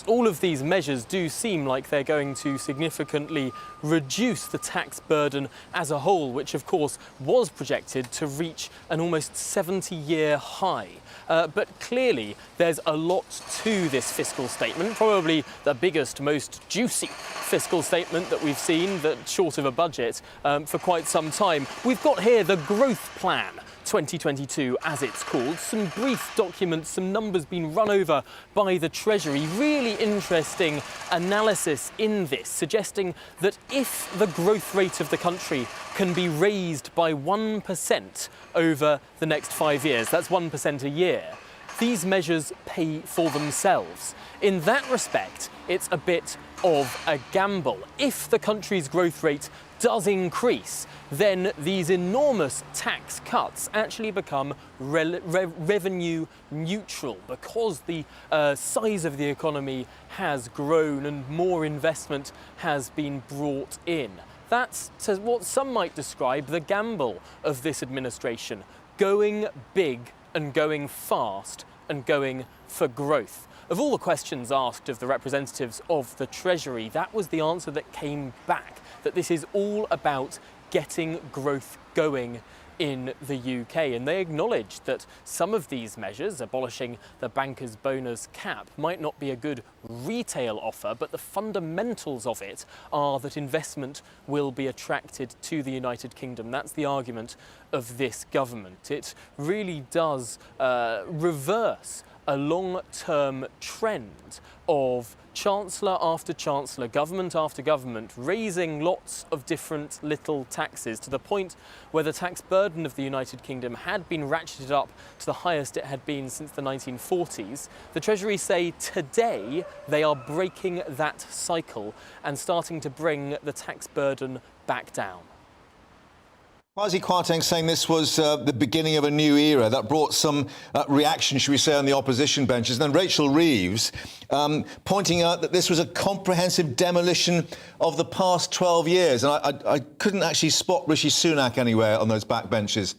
All of these measures do seem like they're going to significantly reduce the tax burden as a whole, which of course was projected to reach an almost 70-year high. But clearly there's a lot to this fiscal statement, probably the biggest, most juicy fiscal statement that we've seen, that short of a budget, for quite some time. We've got here the growth plan 2022, as it's called. Some brief documents, some numbers being run over by the Treasury. Really interesting analysis in this, suggesting that if the growth rate of the country can be raised by 1% over the next 5 years, that's 1% a year, these measures pay for themselves. In that respect, it's a bit of a gamble. If the country's growth rate does increase, then these enormous tax cuts actually become revenue neutral, because the size of the economy has grown and more investment has been brought in. That's what some might describe the gamble of this administration, going big and going fast and going for growth. Of all the questions asked of the representatives of the Treasury, that was the answer that came back, that this is all about getting growth going in the UK. And they acknowledged that some of these measures, abolishing the banker's bonus cap, might not be a good retail offer, but the fundamentals of it are that investment will be attracted to the United Kingdom. That's the argument of this government. It really does reverse a long-term trend of chancellor after chancellor, government after government, raising lots of different little taxes to the point where the tax burden of the United Kingdom had been ratcheted up to the highest it had been since the 1940s. The Treasury say today they are breaking that cycle and starting to bring the tax burden back down. Kwasi Kwarteng saying this was the beginning of a new era. That brought some reaction, should we say, on the opposition benches. And then Rachel Reeves pointing out that this was a comprehensive demolition of the past 12 years. And I couldn't actually spot Rishi Sunak anywhere on those back benches.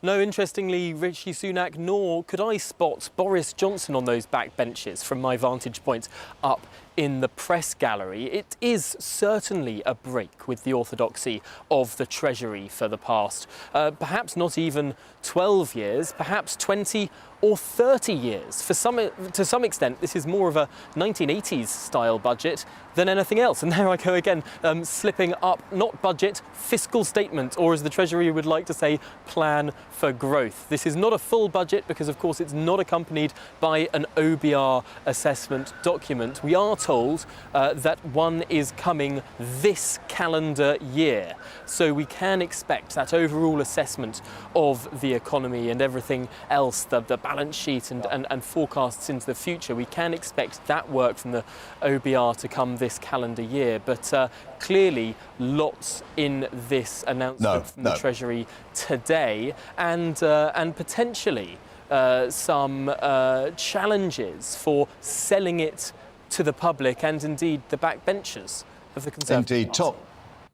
No, interestingly, Rishi Sunak, nor could I spot Boris Johnson on those back benches from my vantage point up in the press gallery. It is certainly a break with the orthodoxy of the Treasury for the past, perhaps not even 12 years, perhaps 20 or 30 years. To some extent, this is more of a 1980s style budget than anything else. And there I go again, slipping up, not budget, fiscal statement, or as the Treasury would like to say, plan for growth. This is not a full budget because, of course, it's not accompanied by an OBR assessment document. We are told that one is coming this calendar year. So we can expect that overall assessment of the economy and everything else, the balance sheet and forecasts into the future. We can expect that work from the OBR to come this calendar year. But clearly lots in this announcement from the Treasury today, and potentially some challenges for selling it to the public and indeed the backbenchers of the Conservative Party.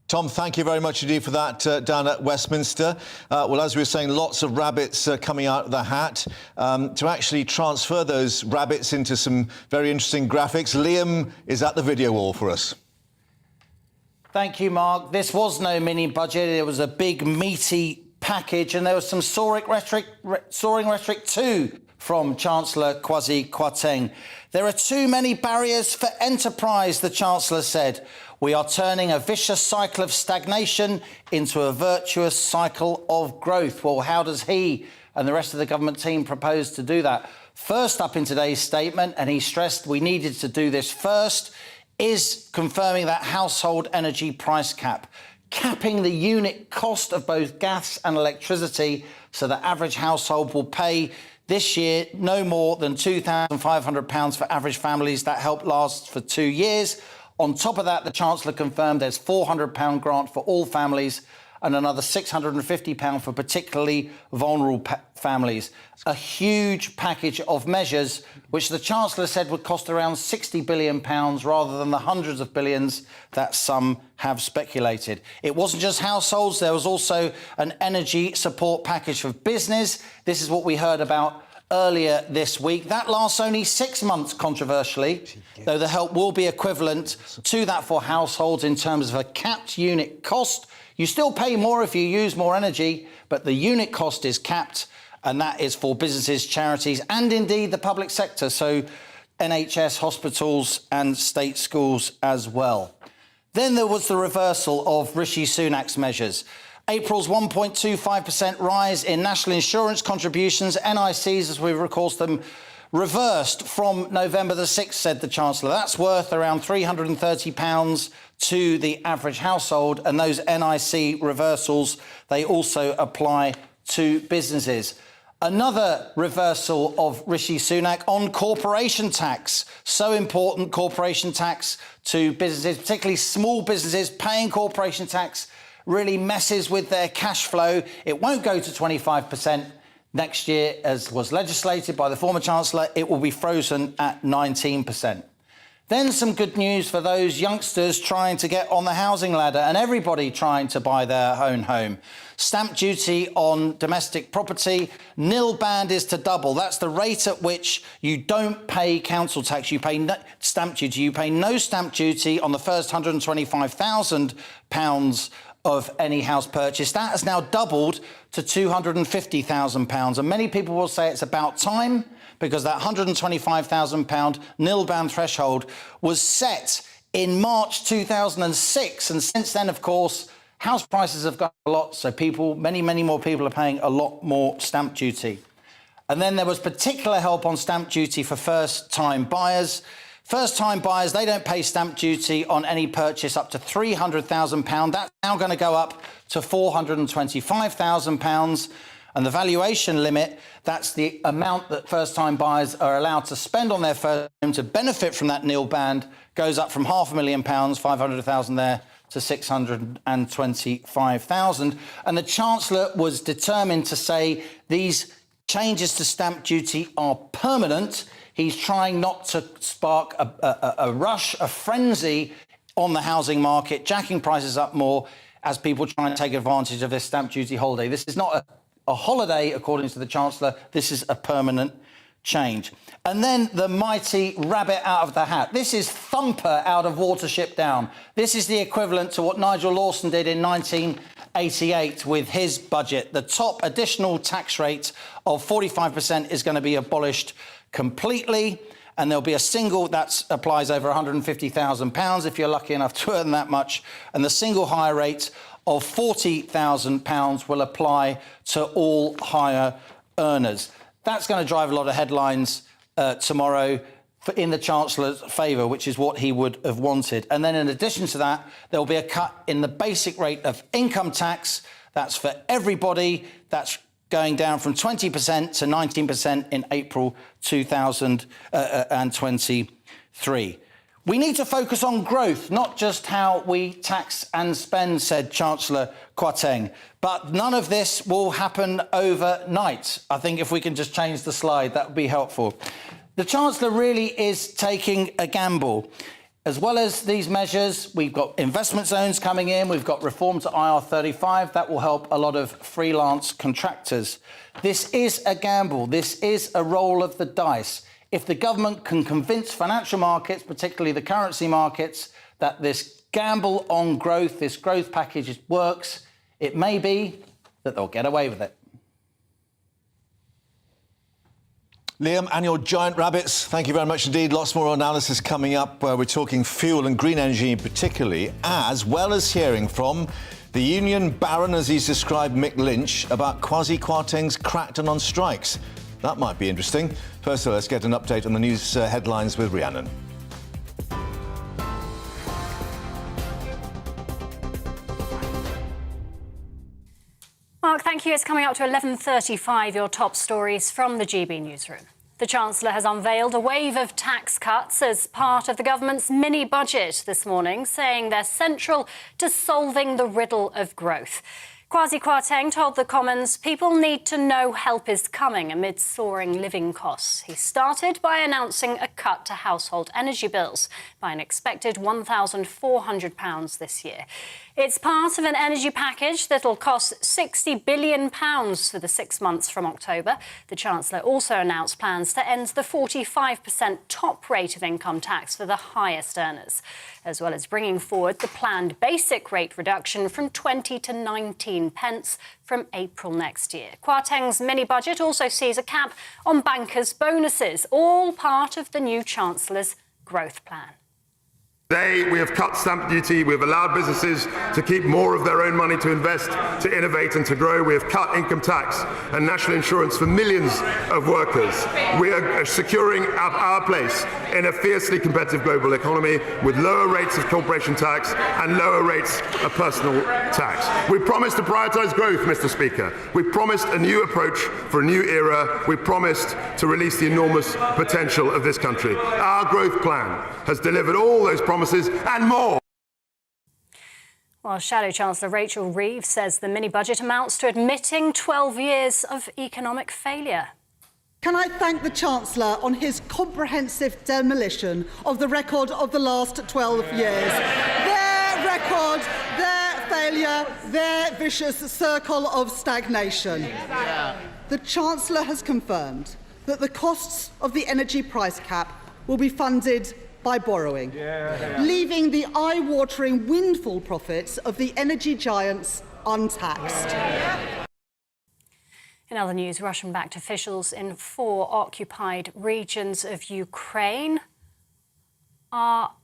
Tom, thank you very much indeed for that down at Westminster. Well, as we were saying, lots of rabbits coming out of the hat. To actually transfer those rabbits into some very interesting graphics, Liam is at the video wall for us. Thank you, Mark. This was no mini budget. It was a big, meaty package, and there was some soaring rhetoric too from Chancellor Kwasi Kwarteng. There are too many barriers for enterprise, the Chancellor said. We are turning a vicious cycle of stagnation into a virtuous cycle of growth. Well, how does he and the rest of the government team propose to do that? First up in today's statement, and he stressed we needed to do this first, is confirming that household energy price cap, capping the unit cost of both gas and electricity so the average household will pay this year no more than £2,500 for average families. That help lasts for 2 years. On top of that, the Chancellor confirmed there's £400 grant for all families and another £650 for particularly vulnerable families. A huge package of measures, which the Chancellor said would cost around £60 billion rather than the hundreds of billions that some have speculated. It wasn't just households, there was also an energy support package for business. This is what we heard about earlier this week. That lasts only 6 months, controversially, though the help will be equivalent to that for households in terms of a capped unit cost. You still pay more if you use more energy, but the unit cost is capped, and that is for businesses, charities, and indeed the public sector, so NHS, hospitals and state schools as well. Then there was the reversal of Rishi Sunak's measures. April's 1.25% rise in national insurance contributions, NICs as we recall them, reversed from November the 6th, said the Chancellor. That's worth around £330 to the average household, and those NIC reversals, they also apply to businesses. Another reversal of Rishi Sunak on corporation tax. So important, corporation tax to businesses, particularly small businesses. Paying corporation tax really messes with their cash flow. It won't go to 25% next year, as was legislated by the former Chancellor. It will be frozen at 19%. Then some good news for those youngsters trying to get on the housing ladder and everybody trying to buy their own home. Stamp duty on domestic property, nil band is to double. That's the rate at which you don't pay council tax. You pay no stamp duty. You pay no stamp duty on the first £125,000 of any house purchase. That has now doubled to £250,000. And many people will say it's about time, because that £125,000 nil band threshold was set in March 2006. And since then, of course, house prices have gone a lot. So people, many more people are paying a lot more stamp duty. And then there was particular help on stamp duty for first-time buyers. First-time buyers, they don't pay stamp duty on any purchase up to £300,000. That's now going to go up to £425,000. And the valuation limit, that's the amount that first-time buyers are allowed to spend on their first home to benefit from that nil band, goes up from £500,000, 500,000 there, to 625,000. And the Chancellor was determined to say these changes to stamp duty are permanent. He's trying not to spark a rush, a frenzy on the housing market, jacking prices up more as people try and take advantage of this stamp duty holiday. This is not a holiday, according to the Chancellor. This is a permanent change. And then the mighty rabbit out of the hat. This is Thumper out of Watership Down. This is the equivalent to what Nigel Lawson did in 1988 with his budget. The top additional tax rate of 45% is going to be abolished completely, and there'll be a single that applies over £150,000 if you're lucky enough to earn that much, and the single higher rate of £40,000 will apply to all higher earners. That's going to drive a lot of headlines tomorrow in the Chancellor's favour, which is what he would have wanted. And then in addition to that, there'll be a cut in the basic rate of income tax. That's for everybody. That's going down from 20% to 19% in April 2023. We need to focus on growth, not just how we tax and spend, said Chancellor Kwarteng. But none of this will happen overnight. I think if we can just change the slide, that would be helpful. The Chancellor really is taking a gamble. As well as these measures, we've got investment zones coming in, we've got reform to IR35, that will help a lot of freelance contractors. This is a gamble, this is a roll of the dice. If the government can convince financial markets, particularly the currency markets, that this gamble on growth, this growth package works, it may be that they'll get away with it. Liam and your giant rabbits, thank you very much indeed. Lots more analysis coming up where we're talking fuel and green energy particularly, as well as hearing from the union baron, as he's described Mick Lynch, about Kwasi Kwarteng's crackdown on strikes. That might be interesting. First, let's get an update on the news headlines with Rhiannon. Mark, thank you. It's coming up to 11:35, your top stories from the GB newsroom. The Chancellor has unveiled a wave of tax cuts as part of the government's mini-budget this morning, saying they're central to solving the riddle of growth. Kwasi Kwarteng told the Commons people need to know help is coming amid soaring living costs. He started by announcing a cut to household energy bills by an expected £1,400 this year. It's part of an energy package that'll cost £60 billion for the 6 months from October. The Chancellor also announced plans to end the 45% top rate of income tax for the highest earners, as well as bringing forward the planned basic rate reduction from 20 to 19 pence from April next year. Kwarteng's mini-budget also sees a cap on bankers' bonuses, all part of the new Chancellor's growth plan. Today, we have cut stamp duty, we have allowed businesses to keep more of their own money to invest, to innovate and to grow. We have cut income tax and national insurance for millions of workers. We are securing our place in a fiercely competitive global economy with lower rates of corporation tax and lower rates of personal tax. We promised to prioritise growth, Mr. Speaker. We promised a new approach for a new era. We promised to release the enormous potential of this country. Our growth plan has delivered all those promises and more. Well, Shadow Chancellor Rachel Reeves says the mini-budget amounts to admitting 12 years of economic failure. Can I thank the Chancellor on his comprehensive demolition of the record of the last 12 years. Their record, their failure, their vicious circle of stagnation. The Chancellor has confirmed that the costs of the energy price cap will be funded by borrowing, leaving the eye-watering windfall profits of the energy giants untaxed. In other news, Russian-backed officials in 4 occupied regions of Ukraine are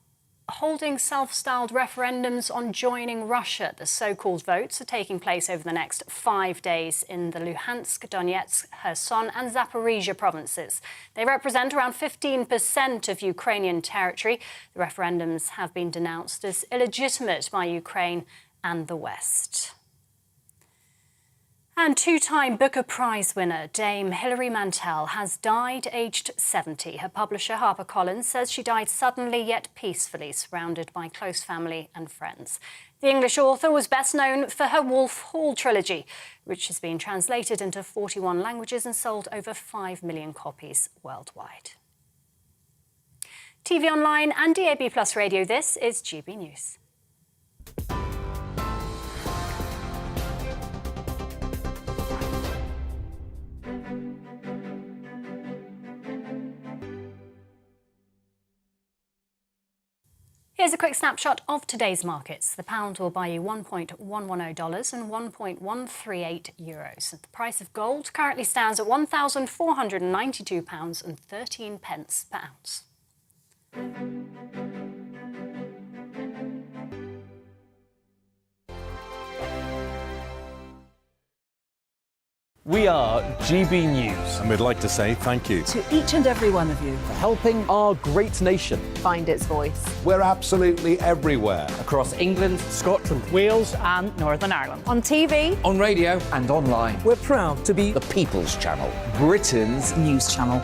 holding self-styled referendums on joining Russia. The so-called votes are taking place over the next 5 days in the Luhansk, Donetsk, Kherson and Zaporizhia provinces. They represent around 15% of Ukrainian territory. The referendums have been denounced as illegitimate by Ukraine and the West. And 2-time Booker Prize winner Dame Hilary Mantel has died aged 70. Her publisher HarperCollins says she died suddenly yet peacefully, surrounded by close family and friends. The English author was best known for her Wolf Hall trilogy, which has been translated into 41 languages and sold over 5 million copies worldwide. TV online and DAB+ radio, this is GB News. Here's a quick snapshot of today's markets. The pound will buy you $1.110 and €1.138. The price of gold currently stands at £1,492.13 per ounce. We are GB News. And we'd like to say thank you to each and every one of you for helping our great nation find its voice. We're absolutely everywhere. Across England, Scotland, Wales and Northern Ireland. On TV, on radio and online. We're proud to be the People's Channel, Britain's news channel.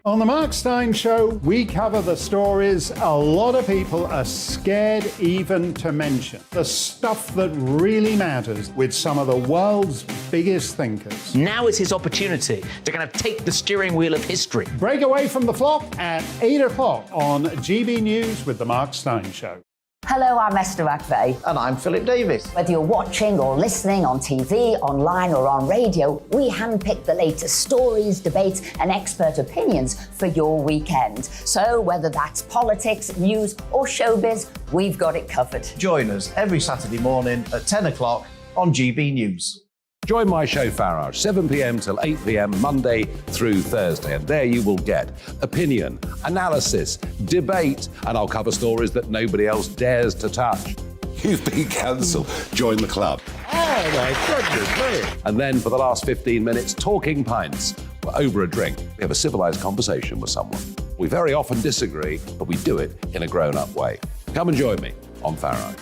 On the Mark Steyn Show, we cover the stories a lot of people are scared even to mention. The stuff that really matters with some of the world's biggest thinkers. Now is his opportunity to kind of take the steering wheel of history. Break away from the flock at 8 o'clock on GB News with the Mark Steyn Show. Hello, I'm Esther McVeigh. And I'm Philip Davis. Whether you're watching or listening on TV, online or on radio, we handpick the latest stories, debates and expert opinions for your weekend. So whether that's politics, news or showbiz, we've got it covered. Join us every Saturday morning at 10 o'clock on GB News. Join my show Farage, 7 p.m. till 8 p.m. Monday through Thursday. And there you will get opinion, analysis, debate, and I'll cover stories that nobody else dares to touch. You've been cancelled. Join the club. Oh, my goodness me. And then for the last 15 minutes, talking pints. We're over a drink. We have a civilised conversation with someone. We very often disagree, but we do it in a grown-up way. Come and join me on Farage.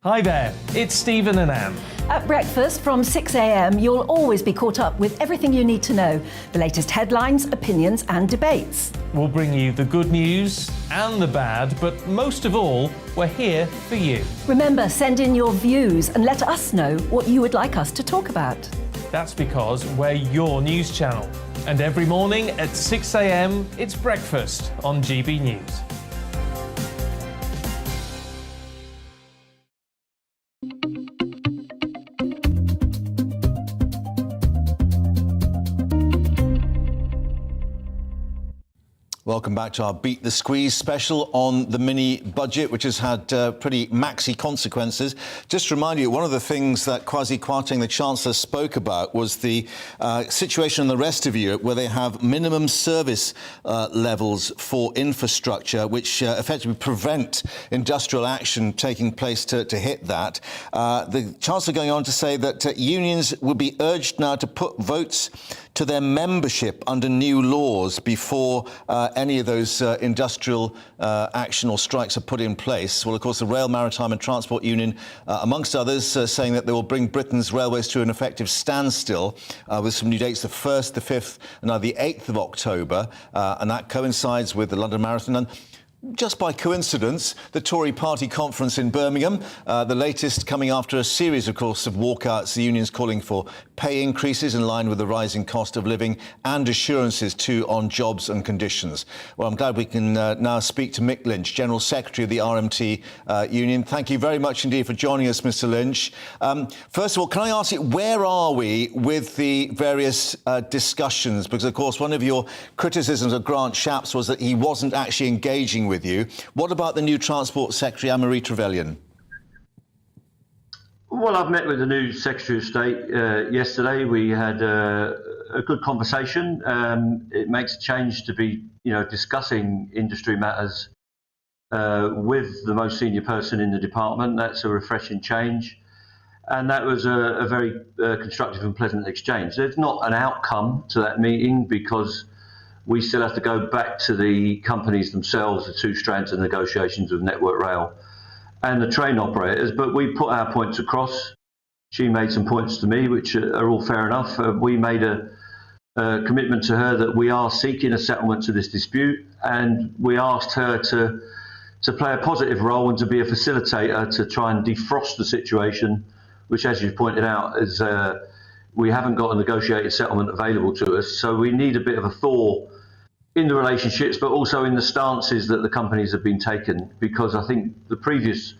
Hi there, it's Stephen and Anne. At breakfast from 6 a.m, you'll always be caught up with everything you need to know, the latest headlines, opinions and debates. We'll bring you the good news and the bad, but most of all, we're here for you. Remember, send in your views and let us know what you would like us to talk about. That's because we're your news channel. And every morning at 6 a.m, it's breakfast on GB News. Welcome back to our Beat the Squeeze special on the mini budget, which has had pretty maxi consequences. Just to remind you, one of the things that Kwasi Kwarteng, the Chancellor, spoke about was the situation in the rest of Europe where they have minimum service levels for infrastructure, which effectively prevent industrial action taking place to hit that. The Chancellor going on to say that unions will be urged now to put votes to their membership under new laws before any of those industrial action or strikes are put in place. Well, of course, the Rail, Maritime and Transport Union, amongst others, saying that they will bring Britain's railways to an effective standstill with some new dates, the 1st, the 5th and now the 8th of October. And that coincides with the London Marathon. And just by coincidence, the Tory party conference in Birmingham, the latest coming after a series, of course, of walkouts, the unions calling for pay increases in line with the rising cost of living and assurances too on jobs and conditions. Well, I'm glad we can now speak to Mick Lynch, General Secretary of the RMT Union. Thank you very much indeed for joining us, Mr. Lynch. First of all, can I ask you, where are we with the various discussions? Because, of course, one of your criticisms of Grant Shapps was that he wasn't actually engaging with you. What about the new Transport Secretary, Anne-Marie Trevelyan? Well, I've met with the new Secretary of State yesterday. We had a good conversation. It makes a change to be, discussing industry matters with the most senior person in the department. That's a refreshing change. And that was a very constructive and pleasant exchange. There's not an outcome to that meeting because we still have to go back to the companies themselves, the two strands of negotiations with Network Rail and the train operators, but we put our points across. She made some points to me, which are all fair enough. We made a commitment to her that we are seeking a settlement to this dispute, and we asked her to play a positive role and to be a facilitator to try and defrost the situation, which, as you pointed out, is we haven't got a negotiated settlement available to us. So we need a bit of a thaw in the relationships, but also in the stances that the companies have been taken, because I think the previous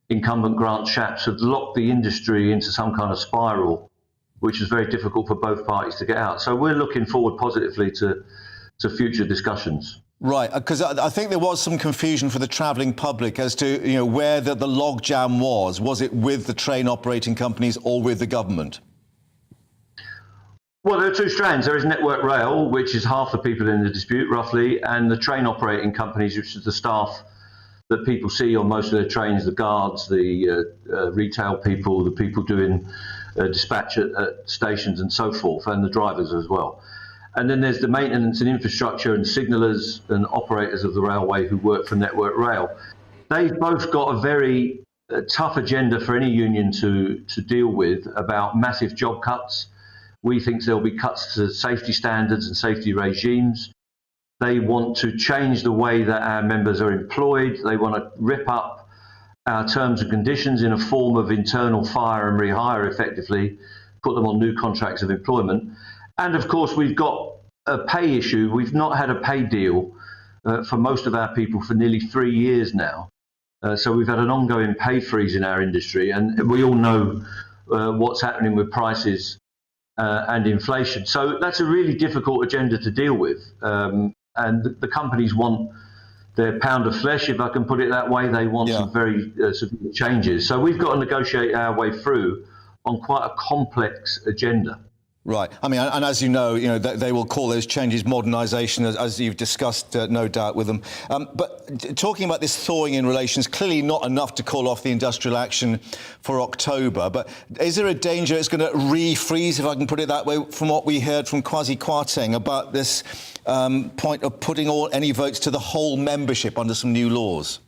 incumbent Grant Shapps had locked the industry into some kind of spiral, which is very difficult for both parties to get out. So we're looking forward positively to future discussions. Right, because I think there was some confusion for the travelling public as to where the logjam was. Was it with the train operating companies or with the government? Well, there are two strands. There is Network Rail, which is half the people in the dispute, roughly, and the train operating companies, which is the staff that people see on most of their trains, the guards, the retail people, the people doing dispatch at stations and so forth, and the drivers as well. And then there's the maintenance and infrastructure and signallers and operators of the railway who work for Network Rail. They've both got a very tough agenda for any union to deal with about massive job cuts. We think there'll be cuts to safety standards and safety regimes. They want to change the way that our members are employed. They want to rip up our terms and conditions in a form of internal fire and rehire, effectively, put them on new contracts of employment. And of course, we've got a pay issue. We've not had a pay deal for most of our people for nearly 3 years now. So we've had an ongoing pay freeze in our industry, and we all know what's happening with prices and inflation. So that's a really difficult agenda to deal with. And the companies want their pound of flesh, if I can put it that way. They want some very severe changes. So we've got to negotiate our way through on quite a complex agenda. Right. I mean, and as you know, they will call those changes modernisation, as you've discussed, no doubt, with them. But talking about this thawing in relations, clearly not enough to call off the industrial action for October. But is there a danger it's going to refreeze, if I can put it that way, from what we heard from Kwasi Kwarteng about this point of putting any votes to the whole membership under some new laws?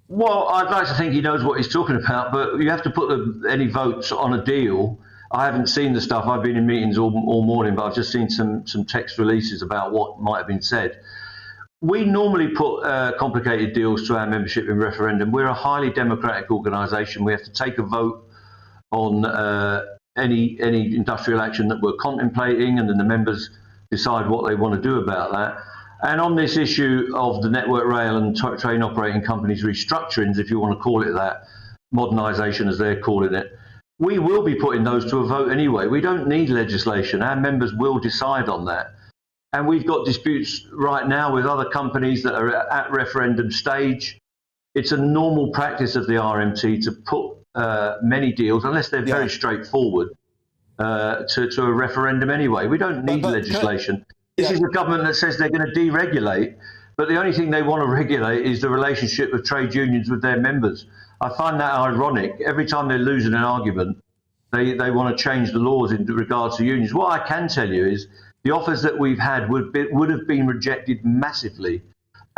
Well, I'd like to think he knows what he's talking about, but you have to put any votes on a deal. I haven't seen the stuff. I've been in meetings all morning, but I've just seen some text releases about what might have been said. We normally put complicated deals to our membership in referendum. We're a highly democratic organisation. We have to take a vote on any industrial action that we're contemplating, and then the members decide what they want to do about that. And on this issue of the Network Rail and train operating companies restructurings, if you want to call it that, modernisation as they're calling it, we will be putting those to a vote anyway. We don't need legislation. Our members will decide on that. And we've got disputes right now with other companies that are at referendum stage. It's a normal practice of the RMT to put many deals, unless they're very straightforward, to a referendum anyway. We don't need legislation. This is a government that says they're going to deregulate, but the only thing they want to regulate is the relationship of trade unions with their members. I find that ironic. Every time they're losing an argument, they want to change the laws in regards to unions. What I can tell you is the offers that we've had would have been rejected massively,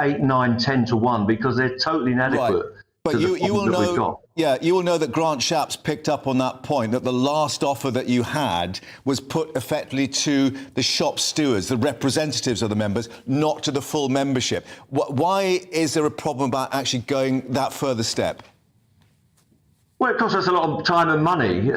8, 9, 10 to 1, because they're totally inadequate. Right. But you will know, you will know that Grant Shapps picked up on that point, that the last offer that you had was put effectively to the shop stewards, the representatives of the members, not to the full membership. Why is there a problem about actually going that further step? Well, it costs us a lot of time and money.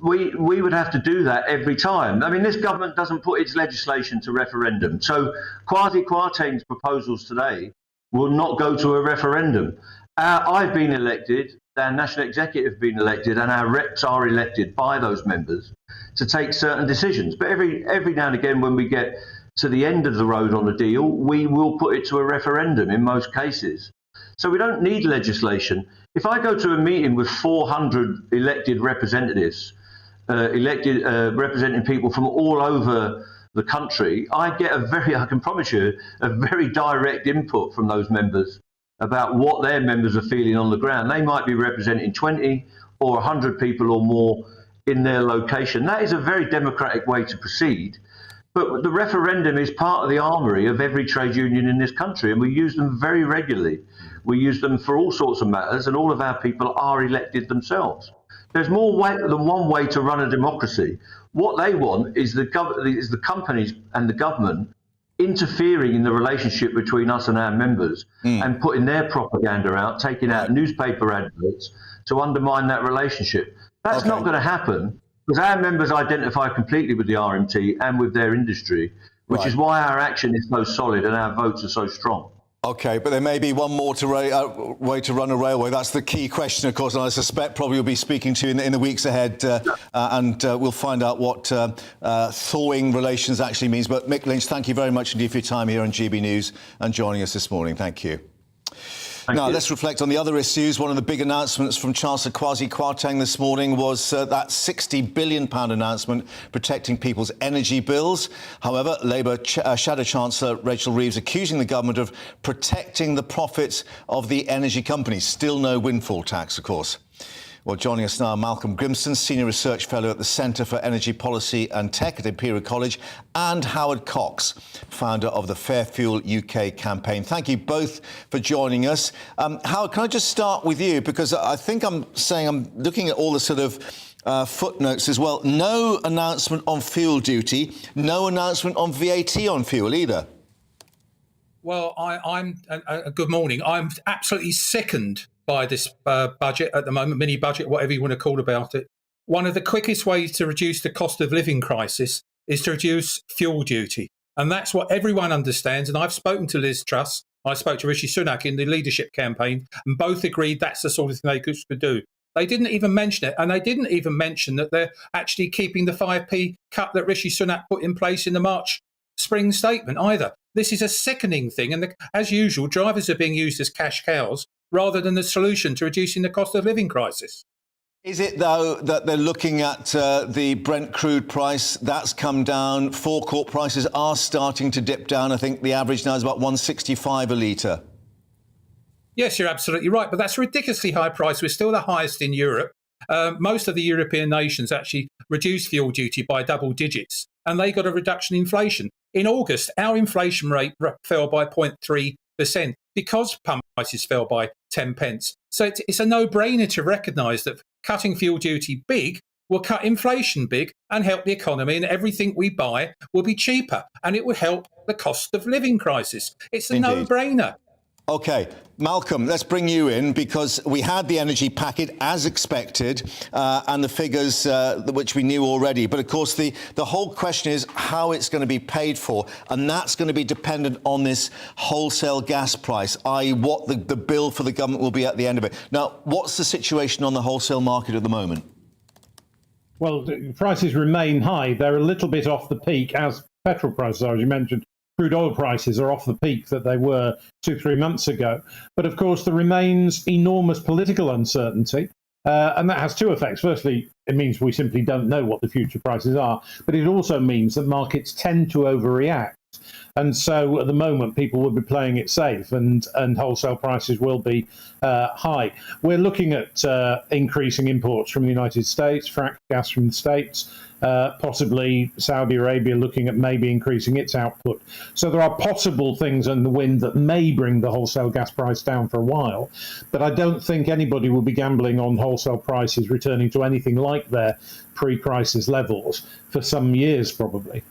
We would have to do that every time. I mean, this government doesn't put its legislation to referendum. So Kwasi Kwarteng's proposals today will not go to a referendum. I've been elected, our national executive have been elected, and our reps are elected by those members to take certain decisions. But every now and again, when we get to the end of the road on a deal, we will put it to a referendum in most cases. So we don't need legislation. If I go to a meeting with 400 elected representatives, representing people from all over the country, I get I can promise you, a very direct input from those members about what their members are feeling on the ground. They might be representing 20 or 100 people or more in their location. That is a very democratic way to proceed. But the referendum is part of the armoury of every trade union in this country, and we use them very regularly. We use them for all sorts of matters, and all of our people are elected themselves. There's more than one way to run a democracy. What they want is the companies and the government interfering in the relationship between us and our members and putting their propaganda out, taking out newspaper adverts to undermine that relationship. That's not going to happen, because our members identify completely with the RMT and with their industry, which is why our action is so solid and our votes are so strong. OK, but there may be one more way to run a railway. That's the key question, of course, and I suspect probably we'll be speaking to you in the weeks ahead, and we'll find out what thawing relations actually means. But Mick Lynch, thank you very much indeed for your time here on GB News and joining us this morning. Thank you. Now, let's reflect on the other issues. One of the big announcements from Chancellor Kwasi Kwarteng this morning was that £60 billion announcement protecting people's energy bills. However, Labour Shadow Chancellor Rachel Reeves accusing the government of protecting the profits of the energy companies. Still no windfall tax, of course. Well, joining us now, Malcolm Grimston, Senior Research Fellow at the Centre for Energy Policy and Tech at Imperial College, and Howard Cox, founder of the Fair Fuel UK campaign. Thank you both for joining us. Howard, can I just start with you? Because I think I'm looking at all the sort of footnotes as well. No announcement on fuel duty, no announcement on VAT on fuel either. Well, I'm good morning. I'm absolutely sickened by this budget at the moment, mini budget, whatever you want to call about it. One of the quickest ways to reduce the cost of living crisis is to reduce fuel duty. And that's what everyone understands. And I've spoken to Liz Truss, I spoke to Rishi Sunak in the leadership campaign, and both agreed that's the sort of thing they could do. They didn't even mention it. And they didn't even mention that they're actually keeping the 5p cut that Rishi Sunak put in place in the March spring statement either. This is a sickening thing. And as usual, drivers are being used as cash cows rather than the solution to reducing the cost of living crisis. Is it, though, that they're looking at the Brent crude price? That's come down. Forecourt prices are starting to dip down. I think the average now is about $1.65 a litre. Yes, you're absolutely right. But that's a ridiculously high price. We're still the highest in Europe. Most of the European nations actually reduced fuel duty by double digits, and they got a reduction in inflation. In August, our inflation rate fell by 0.3%. because pump prices fell by 10 pence. So it's a no-brainer to recognise that cutting fuel duty big will cut inflation big and help the economy, and everything we buy will be cheaper, and it will help the cost of living crisis. It's a no-brainer. OK, Malcolm, let's bring you in because we had the energy packet as expected and the figures which we knew already. But of course, the whole question is how it's going to be paid for. And that's going to be dependent on this wholesale gas price, i.e. what the bill for the government will be at the end of it. Now, what's the situation on the wholesale market at the moment? Well, the prices remain high. They're a little bit off the peak as petrol prices are, as you mentioned. Crude oil prices are off the peak that they were 2-3 months ago. But of course, there remains enormous political uncertainty. And that has two effects. Firstly, it means we simply don't know what the future prices are. But it also means that markets tend to overreact. And so at the moment, people will be playing it safe and wholesale prices will be high. We're looking at increasing imports from the United States, fracked gas from the States, possibly Saudi Arabia looking at maybe increasing its output. So there are possible things in the wind that may bring the wholesale gas price down for a while. But I don't think anybody will be gambling on wholesale prices returning to anything like their pre-crisis levels for some years, probably.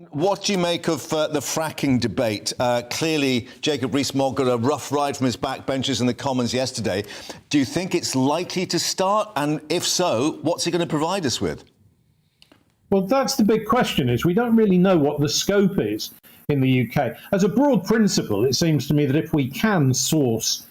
What do you make of the fracking debate? Clearly, Jacob Rees-Mogg got a rough ride from his backbenchers in the Commons yesterday. Do you think it's likely to start? And if so, what's it going to provide us with? Well, that's the big question, is we don't really know what the scope is in the UK. As a broad principle, it seems to me that if we can source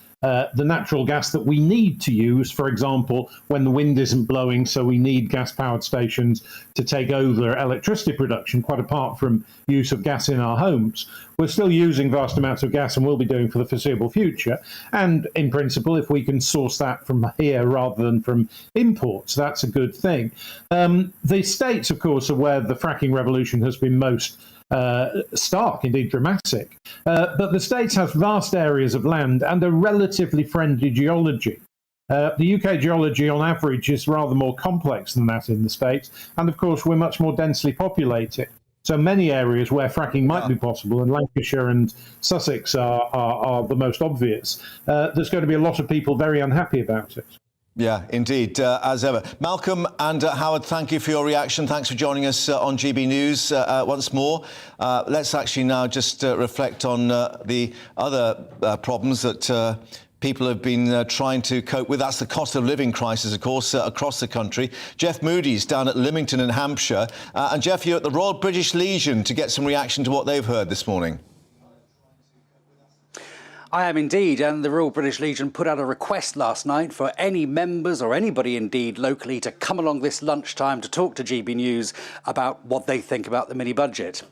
the natural gas that we need to use, for example, when the wind isn't blowing, so we need gas-powered stations to take over electricity production, quite apart from use of gas in our homes. We're still using vast amounts of gas and will be doing for the foreseeable future. And in principle, if we can source that from here rather than from imports, that's a good thing. The states, of course, are where the fracking revolution has been most stark, indeed dramatic. But the states have vast areas of land and a relatively friendly geology. The UK geology, on average, is rather more complex than that in the States. And, of course, we're much more densely populated. So many areas where fracking might be possible, and Lancashire and Sussex are the most obvious, there's going to be a lot of people very unhappy about it. Yeah, indeed, as ever. Malcolm and Howard, thank you for your reaction. Thanks for joining us on GB News once more. Let's actually now just reflect on the other problems that people have been trying to cope with. That's the cost of living crisis, of course, across the country. Jeff Moody's down at Lymington in Hampshire. And Jeff, you're at the Royal British Legion to get some reaction to what they've heard this morning. I am indeed, and the Royal British Legion put out a request last night for any members or anybody indeed locally to come along this lunchtime to talk to GB News about what they think about the mini budget.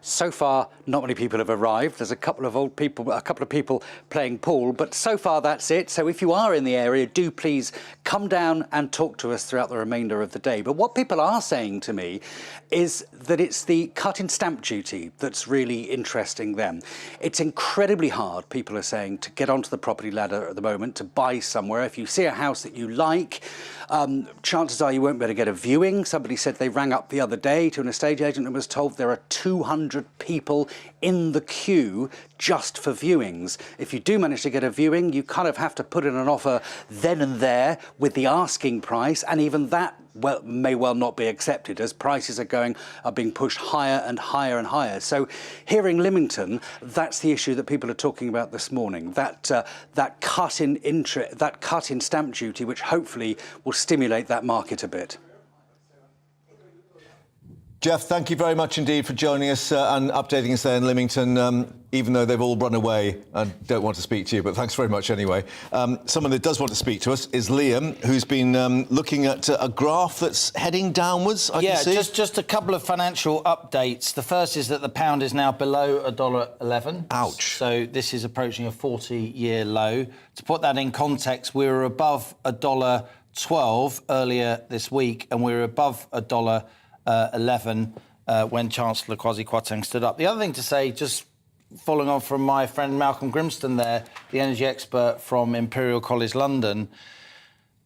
So far, not many people have arrived. There's a couple of people playing pool, but so far that's it. So if you are in the area, do please come down and talk to us throughout the remainder of the day. But what people are saying to me is that it's the cut in stamp duty that's really interesting them. It's incredibly hard, people are saying, to get onto the property ladder at the moment, to buy somewhere. If you see a house that you like, chances are you won't be able to get a viewing. Somebody said they rang up the other day to an estate agent and was told there are 200 people in the queue just for viewings. If you do manage to get a viewing, you kind of have to put in an offer then and there with the asking price, and even that may well not be accepted as prices are being pushed higher and higher and higher. So here in Lymington, that's the issue that people are talking about this morning. That cut in stamp duty, which hopefully will stimulate that market a bit. Jeff, thank you very much indeed for joining us and updating us there in Lymington, even though they've all run away and don't want to speak to you, but thanks very much anyway. Someone that does want to speak to us is Liam, who's been looking at a graph that's heading downwards, I can see. Just a couple of financial updates. The first is that the pound is now below $1.11. Ouch. So this is approaching a 40-year low. To put that in context, we were above $1.12 earlier this week, and we were above $1.11 when Chancellor Kwasi Kwarteng stood up. The other thing to say, just following on from my friend Malcolm Grimston there, the energy expert from Imperial College London,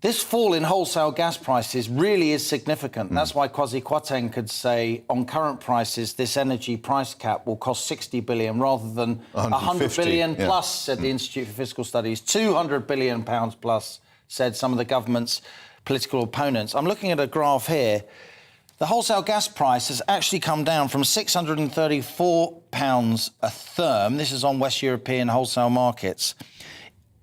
this fall in wholesale gas prices really is significant. That's why Kwasi Kwarteng could say, on current prices, this energy price cap will cost 60 billion rather than 100 billion plus, said the Institute for Fiscal Studies. 200 billion pounds plus, said some of the government's political opponents. I'm looking at a graph here. The wholesale gas price has actually come down from £634 a therm, this is on West European wholesale markets,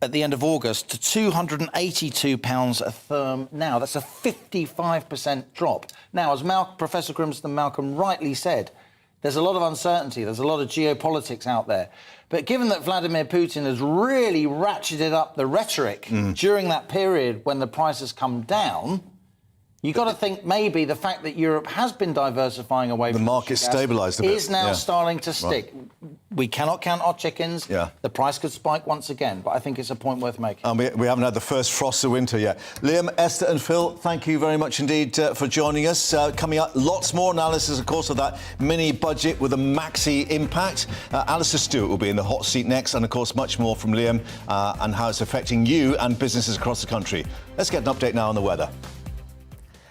at the end of August, to £282 a therm now. That's a 55% drop. Now, as Professor Grimston Malcolm rightly said, there's a lot of uncertainty, there's a lot of geopolitics out there. But given that Vladimir Putin has really ratcheted up the rhetoric during that period when the price has come down, you've got to think maybe the fact that Europe has been diversifying away from the market stabilised a bit. is now starting to stick. Right. We cannot count our chickens. Yeah. The price could spike once again, but I think it's a point worth making. We haven't had the first frost of winter yet. Liam, Esther and Phil, thank you very much indeed for joining us. Coming up, lots more analysis, of course, of that mini-budget with a maxi impact. Alistair Stewart will be in the hot seat next, and, of course, much more from Liam and how it's affecting you and businesses across the country. Let's get an update now on the weather.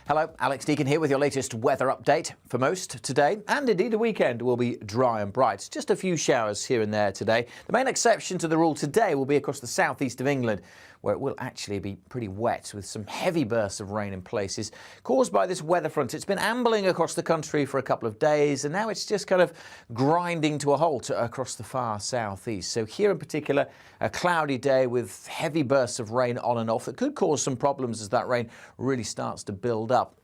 Hello, Alex Deacon here with your latest weather update. For most today, and indeed the weekend, will be dry and bright. Just a few showers here and there today. The main exception to the rule today will be across the southeast of England, where it will actually be pretty wet with some heavy bursts of rain in places caused by this weather front. It's been ambling across the country for a couple of days, and now it's just kind of grinding to a halt across the far southeast. So here in particular, a cloudy day with heavy bursts of rain on and off that could cause some problems as that rain really starts to build up.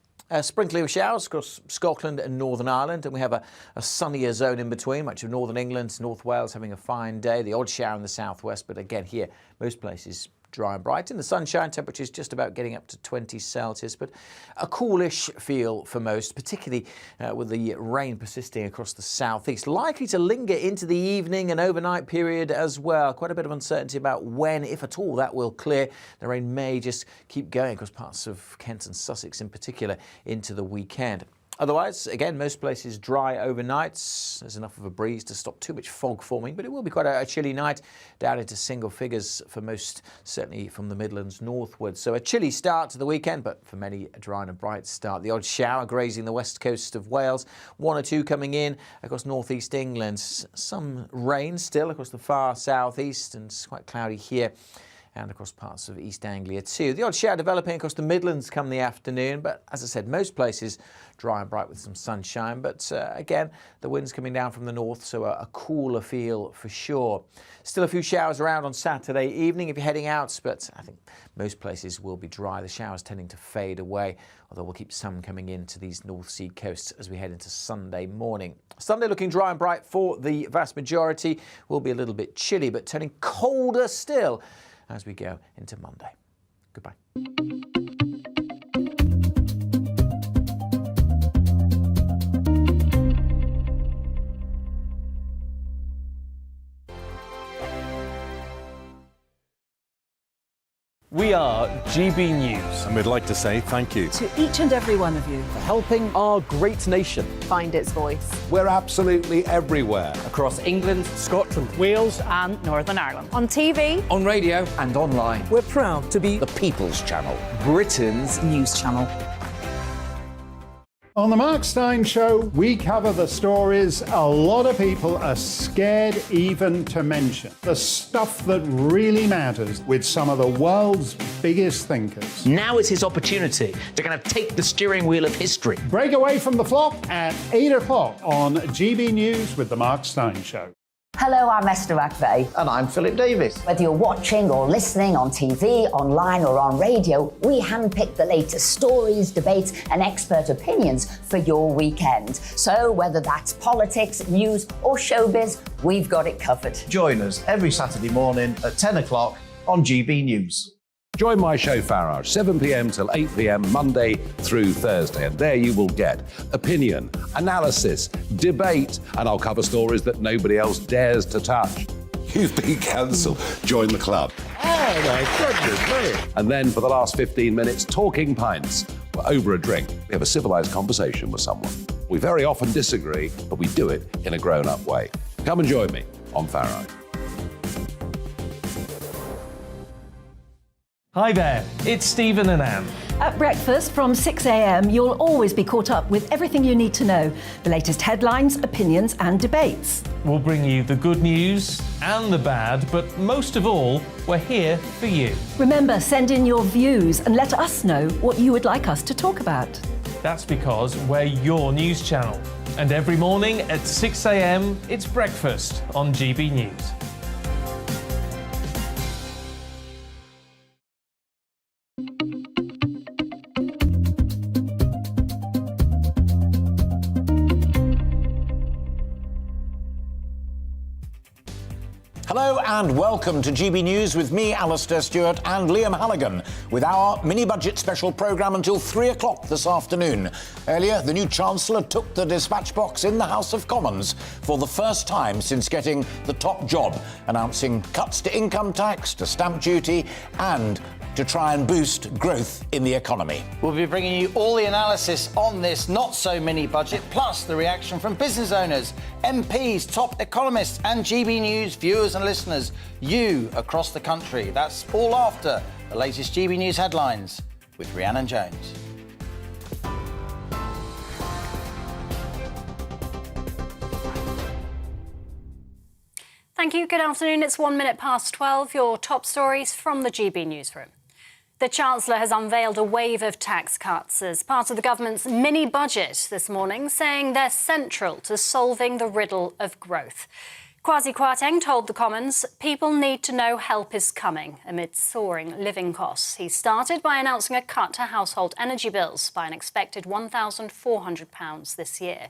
Sprinkling of showers across Scotland and Northern Ireland, and we have a sunnier zone in between. Much of Northern England, North Wales having a fine day. The odd shower in the southwest, but again here, most places dry and bright. In the sunshine, temperatures just about getting up to 20 Celsius, but a coolish feel for most, particularly with the rain persisting across the southeast. Likely to linger into the evening and overnight period as well. Quite a bit of uncertainty about when, if at all, that will clear. The rain may just keep going across parts of Kent and Sussex in particular into the weekend. Otherwise, again, most places dry overnight. There's enough of a breeze to stop too much fog forming, but it will be quite a chilly night, down into single figures for most, certainly from the Midlands northwards. So a chilly start to the weekend, but for many, a dry and a bright start. The odd shower grazing the west coast of Wales, one or two coming in across northeast England. Some rain still across the far southeast, and it's quite cloudy here and across parts of East Anglia too. The odd shower developing across the Midlands come the afternoon, but as I said, most places dry and bright with some sunshine. But again, the wind's coming down from the north, so a cooler feel for sure. Still a few showers around on Saturday evening if you're heading out, but I think most places will be dry. The showers tending to fade away, although we'll keep some coming into these North Sea coasts as we head into Sunday morning. Sunday looking dry and bright for the vast majority. Will be a little bit chilly, but turning colder still as we go into Monday. Goodbye. We are GB News. And we'd like to say thank you To each and every one of you. For helping our great nation find its voice. We're absolutely everywhere. across England, Scotland, Wales and Northern Ireland. On TV, on radio and online. We're proud to be The People's Channel, Britain's news channel. On the Mark Steyn Show, we cover the stories a lot of people are scared even to mention. The stuff that really matters with some of the world's biggest thinkers. Now is his opportunity to kind of take the steering wheel of history. Break away from the flop at 8 o'clock on GB News with the Mark Steyn Show. Hello, I'm Esther McVeigh. And I'm Philip Davis. Whether you're watching or listening on TV, online or on radio, we handpick the latest stories, debates and expert opinions for your weekend. So whether that's politics, news or showbiz, we've got it covered. Join us every Saturday morning at 10 o'clock on GB News. Join my show Farage, 7 p.m. till 8 p.m. Monday through Thursday, and there you will get opinion, analysis, debate, and I'll cover stories that nobody else dares to touch. You've been cancelled. Join the club. Oh my goodness me! And then for the last 15 minutes, talking pints. We're over a drink. We have a civilised conversation with someone. We very often disagree, but we do it in a grown-up way. Come and join me on Farage. Hi there, it's Stephen and Anne. At breakfast from 6 a.m, you'll always be caught up with everything you need to know, the latest headlines, opinions and debates. We'll bring you the good news and the bad, but most of all, we're here for you. Remember, send in your views and let us know what you would like us to talk about. That's because we're your news channel. And every morning at 6 a.m, it's breakfast on GB News. Hello and welcome to GB News with me, Alistair Stewart, and Liam Halligan, with our mini-budget special programme until 3 o'clock this afternoon. Earlier, the new Chancellor took the dispatch box in the House of Commons for the first time since getting the top job, announcing cuts to income tax, to stamp duty, and to try and boost growth in the economy. We'll be bringing you all the analysis on this not-so-mini budget, plus the reaction from business owners, MPs, top economists and GB News viewers and listeners, you across the country. That's all after the latest GB News headlines with Rhiannon Jones. Thank you. Good afternoon. It's 1 minute past 12. Your top stories from the GB newsroom. The Chancellor has unveiled a wave of tax cuts as part of the government's mini-budget this morning, saying they're central to solving the riddle of growth. Kwasi Kwarteng told the Commons people need to know help is coming amid soaring living costs. He started by announcing a cut to household energy bills by an expected £1,400 this year.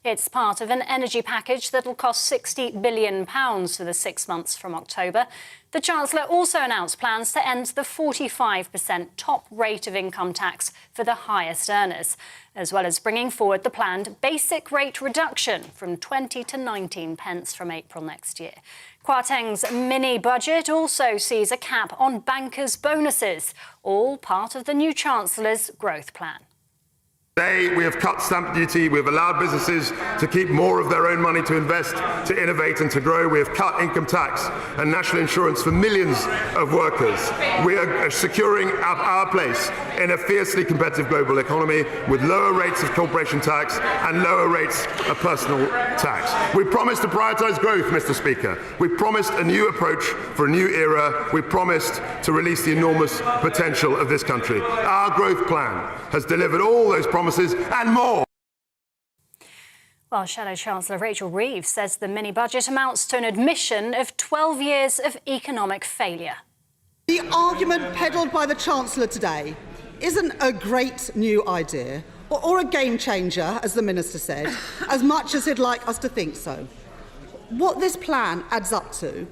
It's part of an energy package that will cost £60 billion for the 6 months from October. The Chancellor also announced plans to end the 45% top rate of income tax for the highest earners, as well as bringing forward the planned basic rate reduction from 20 to 19 pence from April next year. Kwarteng's mini-budget also sees a cap on bankers' bonuses, all part of the new Chancellor's growth plan. Today, we have cut stamp duty, we have allowed businesses to keep more of their own money to invest, to innovate and to grow. We have cut income tax and national insurance for millions of workers. We are securing our place in a fiercely competitive global economy with lower rates of corporation tax and lower rates of personal tax. We promised to prioritise growth, Mr. Speaker. We promised a new approach for a new era. We promised to release the enormous potential of this country. Our growth plan has delivered all those promises and more. Well, Shadow Chancellor Rachel Reeves says the mini-budget amounts to an admission of 12 years of economic failure. The argument peddled by the Chancellor today isn't a great new idea or a game changer, as the Minister said, as much as he'd like us to think so. What this plan adds up to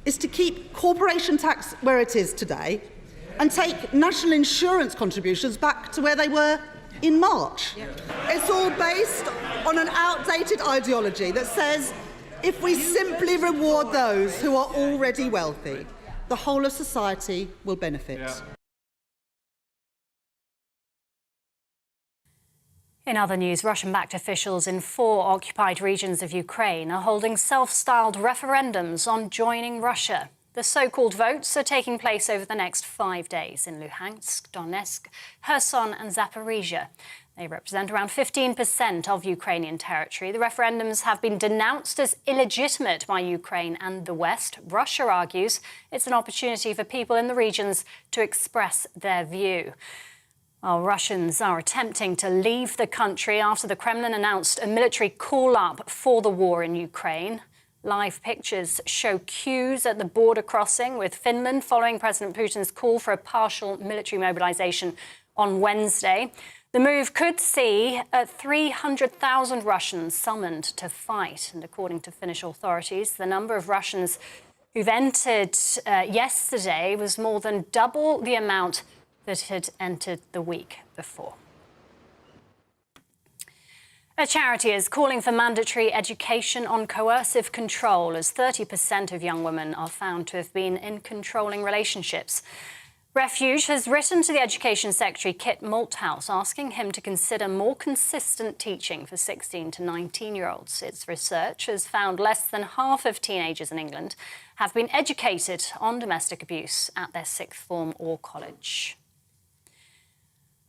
is to keep corporation tax where it is today and take national insurance contributions back to where they were in March. It's all based on an outdated ideology that says if we simply reward those who are already wealthy, the whole of society will benefit. Yeah. In other news, Russian-backed officials in 4 occupied regions of Ukraine are holding self-styled referendums on joining Russia. The so-called votes are taking place over the next 5 days in Luhansk, Donetsk, Kherson and Zaporizhia. They represent around 15% of Ukrainian territory. The referendums have been denounced as illegitimate by Ukraine and the West. Russia argues it's an opportunity for people in the regions to express their view. While Russians are attempting to leave the country after the Kremlin announced a military call-up for the war in Ukraine. Live pictures show queues at the border crossing with Finland following President Putin's call for a partial military mobilization on Wednesday. The move could see 300,000 Russians summoned to fight. And according to Finnish authorities, the number of Russians who've entered yesterday was more than double the amount that had entered the week before. A charity is calling for mandatory education on coercive control as 30% of young women are found to have been in controlling relationships. Refuge has written to the Education Secretary Kit Malthouse asking him to consider more consistent teaching for 16 to 19-year-olds. Its research has found less than half of teenagers in England have been educated on domestic abuse at their sixth form or college.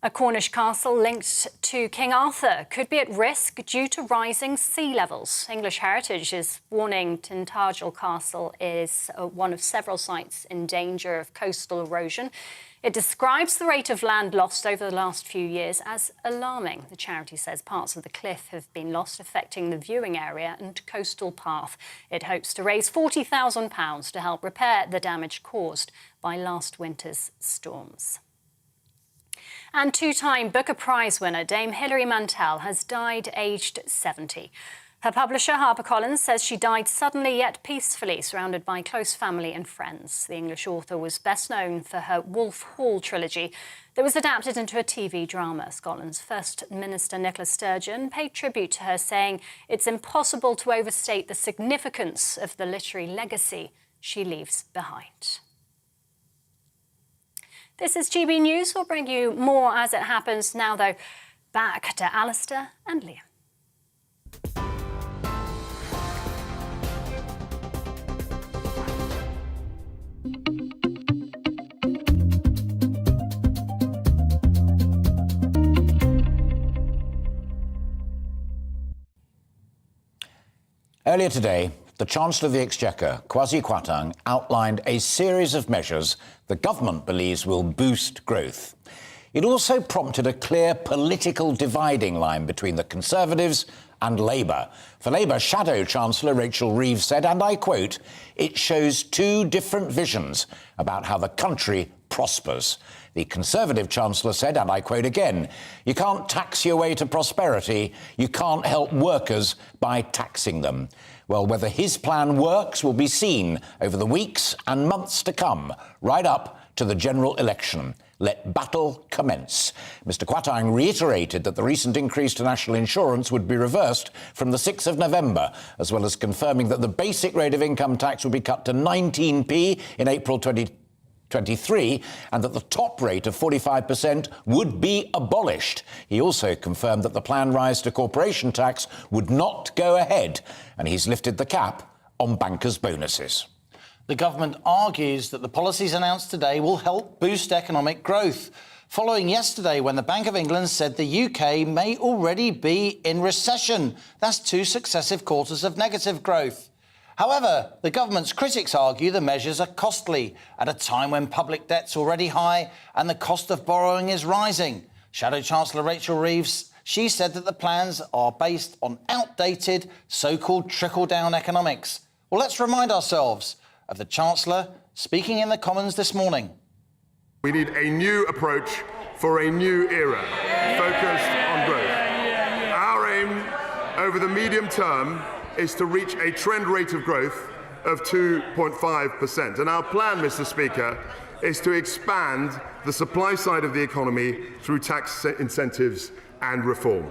A Cornish castle linked to King Arthur could be at risk due to rising sea levels. English Heritage is warning Tintagel Castle is one of several sites in danger of coastal erosion. It describes the rate of land lost over the last few years as alarming. The charity says parts of the cliff have been lost, affecting the viewing area and coastal path. It hopes to raise £40,000 to help repair the damage caused by last winter's storms. And two-time Booker Prize winner Dame Hilary Mantel has died aged 70. Her publisher, HarperCollins, says she died suddenly yet peacefully, surrounded by close family and friends. The English author was best known for her Wolf Hall trilogy that was adapted into a TV drama. Scotland's First Minister Nicola Sturgeon paid tribute to her, saying it's impossible to overstate the significance of the literary legacy she leaves behind. This is GB News. We'll bring you more as it happens. Now, though, back to Alistair and Liam. Earlier today, the Chancellor of the Exchequer, Kwasi Kwarteng, outlined a series of measures the government believes will boost growth. It also prompted a clear political dividing line between the Conservatives and Labour. For Labour, Shadow Chancellor Rachel Reeves said, and I quote, "It shows two different visions about how the country prospers." The Conservative Chancellor said, and I quote again, "You can't tax your way to prosperity. You can't help workers by taxing them." Well, whether his plan works will be seen over the weeks and months to come, right up to the general election. Let battle commence. Mr. Kwarteng reiterated that the recent increase to national insurance would be reversed from the 6th of November, as well as confirming that the basic rate of income tax would be cut to 19p in April 2023, and that the top rate of 45% would be abolished. He also confirmed that the planned rise to corporation tax would not go ahead, and he's lifted the cap on bankers' bonuses. The government argues that the policies announced today will help boost economic growth, following yesterday when the Bank of England said the UK may already be in recession. That's 2 successive quarters of negative growth. However, the government's critics argue the measures are costly at a time when public debt's already high and the cost of borrowing is rising. Shadow Chancellor Rachel Reeves, she said that the plans are based on outdated so-called trickle-down economics. Well, let's remind ourselves of the Chancellor speaking in the Commons this morning. We need a new approach for a new era, focused on growth. Our aim over the medium term is to reach a trend rate of growth of 2.5%. And our plan, Mr. Speaker, is to expand the supply side of the economy through tax incentives and reform.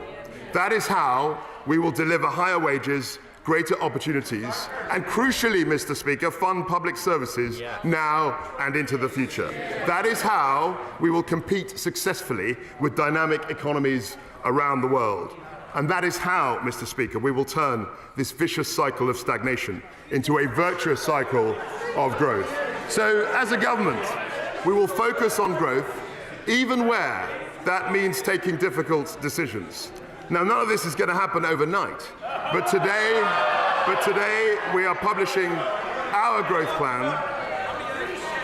That is how we will deliver higher wages, greater opportunities, and crucially, Mr. Speaker, fund public services now and into the future. That is how we will compete successfully with dynamic economies around the world. And that is how, Mr. Speaker, we will turn this vicious cycle of stagnation into a virtuous cycle of growth. So, as a government, we will focus on growth, even where that means taking difficult decisions. Now, none of this is going to happen overnight, but today we are publishing our growth plan.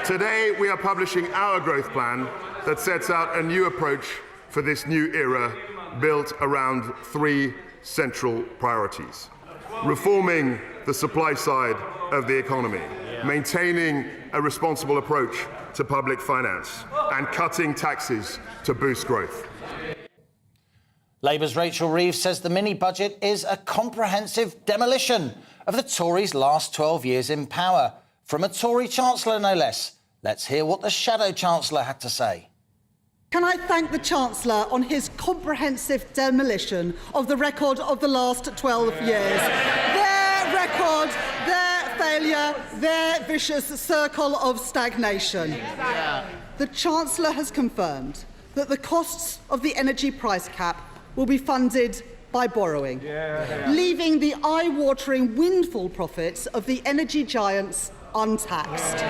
Today we are publishing our growth plan that sets out a new approach for this new era, built around 3 central priorities: reforming the supply side of the economy, maintaining a responsible approach to public finance, and cutting taxes to boost growth. Labour's Rachel Reeves says the mini-budget is a comprehensive demolition of the Tories' last 12 years in power. From a Tory Chancellor, no less. Let's hear what the Shadow Chancellor had to say. Can I thank the Chancellor on his comprehensive demolition of the record of the last 12 years. Their record, their failure, their vicious circle of stagnation. The Chancellor has confirmed that the costs of the energy price cap will be funded by borrowing, leaving the eye-watering windfall profits of the energy giants untaxed.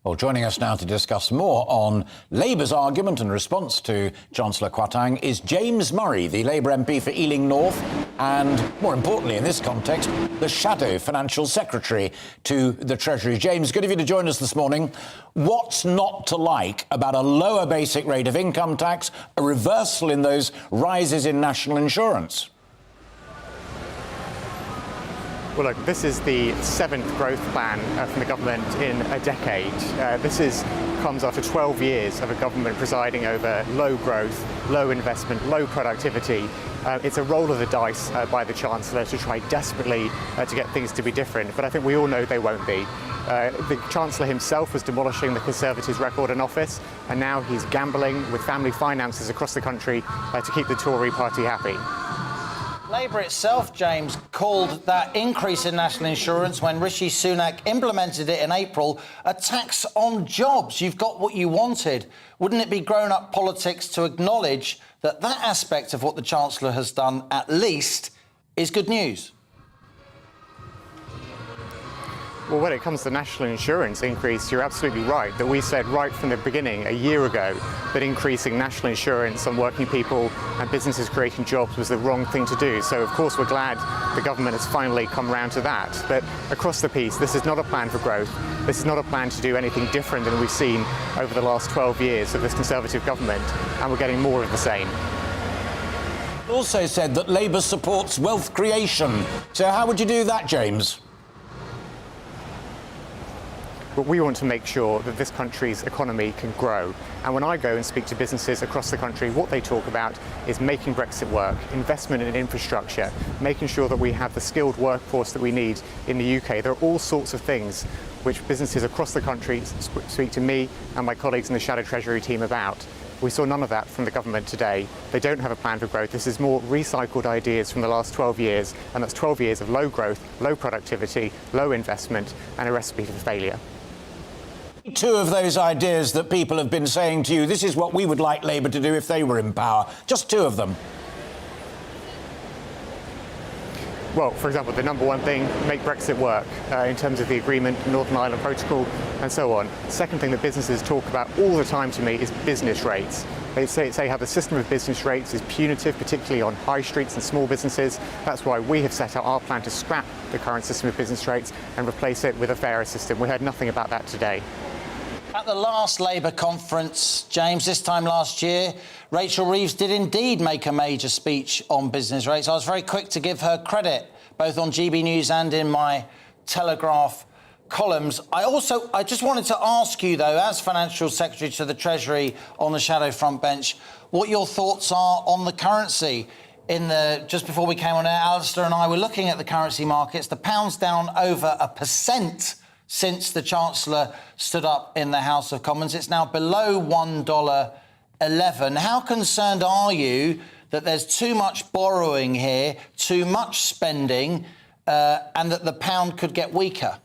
Well, joining us now to discuss more on Labour's argument and response to Chancellor Kwarteng is James Murray, the Labour MP for Ealing North, and, more importantly in this context, the Shadow Financial Secretary to the Treasury. James, good of you to join us this morning. What's not to like about a lower basic rate of income tax, a reversal in those rises in national insurance? Well, look, this is the 7th growth plan from the government in a decade. This comes after 12 years of a government presiding over low growth, low investment, low productivity. It's a roll of the dice by the Chancellor to try desperately to get things to be different, but I think we all know they won't be. The Chancellor himself was demolishing the Conservatives' record in office, and now he's gambling with family finances across the country to keep the Tory party happy. Labour itself, James, called that increase in national insurance when Rishi Sunak implemented it in April a tax on jobs. You've got what you wanted. Wouldn't it be grown-up politics to acknowledge that that aspect of what the Chancellor has done, at least, is good news? Well, when it comes to national insurance increase, you're absolutely right that we said right from the beginning, a year ago, that increasing national insurance on working people and businesses creating jobs was the wrong thing to do. So, of course, we're glad the government has finally come round to that. But across the piece, this is not a plan for growth. This is not a plan to do anything different than we've seen over the last 12 years of this Conservative government, and we're getting more of the same. Also said that Labour supports wealth creation. So how would you do that, James? But we want to make sure that this country's economy can grow. And when I go and speak to businesses across the country, what they talk about is making Brexit work, investment in infrastructure, making sure that we have the skilled workforce that we need in the UK. There are all sorts of things which businesses across the country speak to me and my colleagues in the Shadow Treasury team about. We saw none of that from the government today. They don't have a plan for growth. This is more recycled ideas from the last 12 years, and that's 12 years of low growth, low productivity, low investment, and a recipe for failure. Two of those ideas that people have been saying to you, this is what we would like Labour to do if they were in power. Just two of them. Well, for example, the number one thing, make Brexit work in terms of the agreement, Northern Ireland Protocol, and so on. Second thing that businesses talk about all the time to me is business rates. They say how the system of business rates is punitive, particularly on high streets and small businesses. That's why we have set out our plan to scrap the current system of business rates and replace it with a fairer system. We heard nothing about that today. At the last Labour conference, James, this time last year, Rachel Reeves did indeed make a major speech on business rates. I was very quick to give her credit, both on GB News and in my Telegraph columns. I just wanted to ask you, though, as Financial Secretary to the Treasury on the Shadow front bench, what your thoughts are on the currency. Just before we came on air, Alistair and I were looking at the currency markets. The pound's down over 1% since the Chancellor stood up in the House of Commons. It's now below $1.11. How concerned are you that there's too much borrowing here, too much spending, and that the pound could get weaker?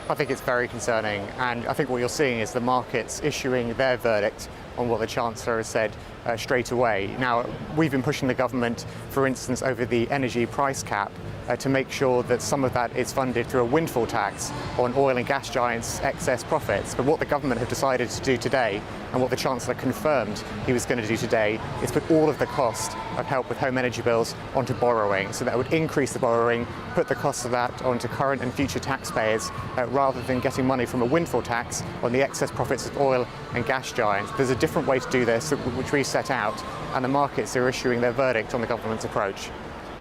I think it's very concerning, and I think what you're seeing is the markets issuing their verdict on what the Chancellor has said straight away. Now, we've been pushing the government, for instance, over the energy price cap to make sure that some of that is funded through a windfall tax on oil and gas giants' excess profits. But what the government have decided to do today, and what the Chancellor confirmed he was going to do today, is put all of the cost of help with home energy bills onto borrowing. So that would increase the borrowing, put the cost of that onto current and future taxpayers, rather than getting money from a windfall tax on the excess profits of oil and gas giants. There's a different way to do this, which we set out, and the markets are issuing their verdict on the government's approach.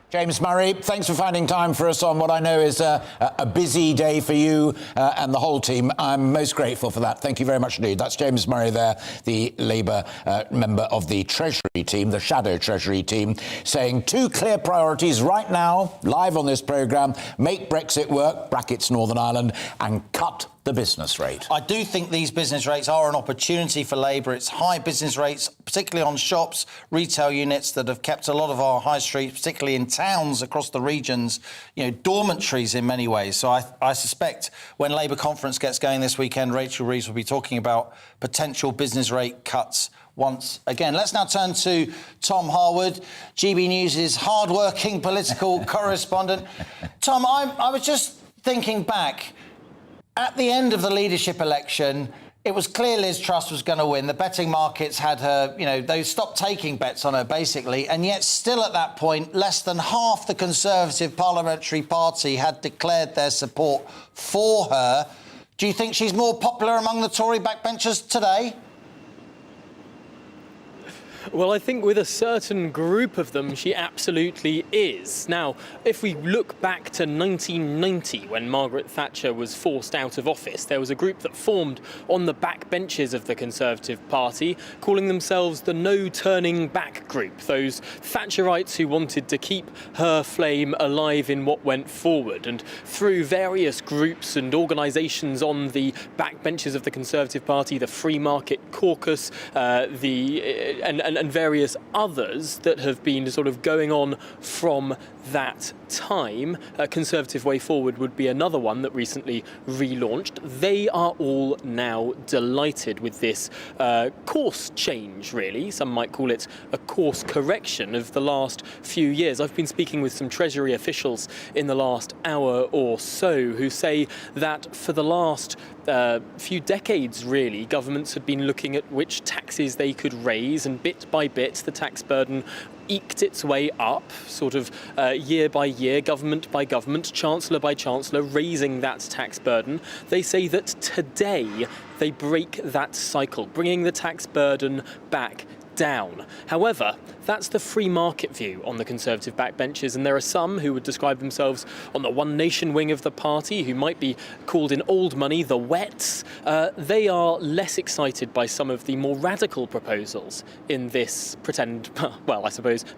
James Murray, thanks for finding time for us on what I know is a busy day for you and the whole team. I'm most grateful for that. Thank you very much indeed. That's James Murray there, the Labour member of the Treasury team, the Shadow Treasury team, saying two clear priorities right now, live on this programme: make Brexit work, brackets Northern Ireland, and cut the business rate. I do think these business rates are an opportunity for Labour. It's high business rates, particularly on shops, retail units that have kept a lot of our high streets, particularly in towns across the regions, dormitories in many ways. So I suspect when Labour conference gets going this weekend, Rachel Reeves will be talking about potential business rate cuts once again. Let's now turn to Tom Harwood, GB News' hard-working political correspondent. Tom, I was just thinking back. At the end of the leadership election, it was clear Liz Truss was going to win. The betting markets had her, they stopped taking bets on her, basically. And yet still at that point, less than half the Conservative Parliamentary Party had declared their support for her. Do you think she's more popular among the Tory backbenchers today? Well, I think with a certain group of them, she absolutely is. Now, if we look back to 1990, when Margaret Thatcher was forced out of office, there was a group that formed on the backbenches of the Conservative Party, calling themselves the No Turning Back group, those Thatcherites who wanted to keep her flame alive in what went forward. And through various groups and organisations on the backbenches of the Conservative Party, the Free Market Caucus, and various others that have been sort of going on from that time. A Conservative Way Forward would be another one that recently relaunched. They are all now delighted with this course change, really. Some might call it a course correction of the last few years. I've been speaking with some Treasury officials in the last hour or so who say that for the last few decades, really, governments had been looking at which taxes they could raise, and bit by bit the tax burden eked its way up, sort of year by year, government by government, chancellor by chancellor, raising that tax burden. They say that today they break that cycle, bringing the tax burden back down. However, that's the free market view on the Conservative backbenches, and there are some who would describe themselves on the One Nation wing of the party, who might be called in old money the Wets. They are less excited by some of the more radical proposals in this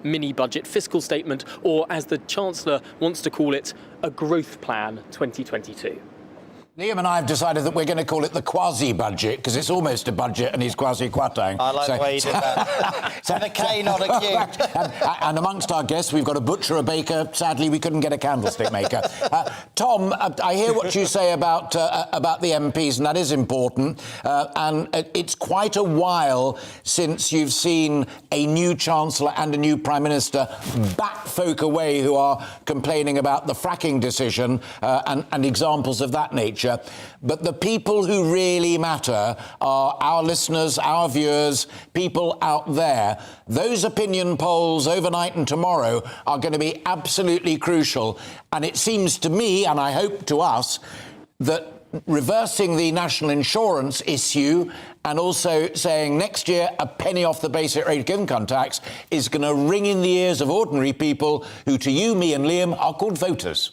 mini-budget fiscal statement, or as the Chancellor wants to call it, a growth plan 2022. Liam and I have decided that we're going to call it the quasi-budget, because it's almost a budget and he's quasi-quatang. I like the way you did that. So the K, not a Q. And amongst our guests, we've got a butcher, a baker. Sadly, we couldn't get a candlestick maker. Tom, I hear what you say about the MPs, and that is important. And it's quite a while since you've seen a new Chancellor and a new Prime Minister back folk away who are complaining about the fracking decision and examples of that nature. But the people who really matter are our listeners, our viewers, people out there. Those opinion polls overnight and tomorrow are going to be absolutely crucial. And it seems to me, and I hope to us, that reversing the national insurance issue and also saying next year a penny off the basic rate of income tax is going to ring in the ears of ordinary people who, to you, me and Liam, are called voters.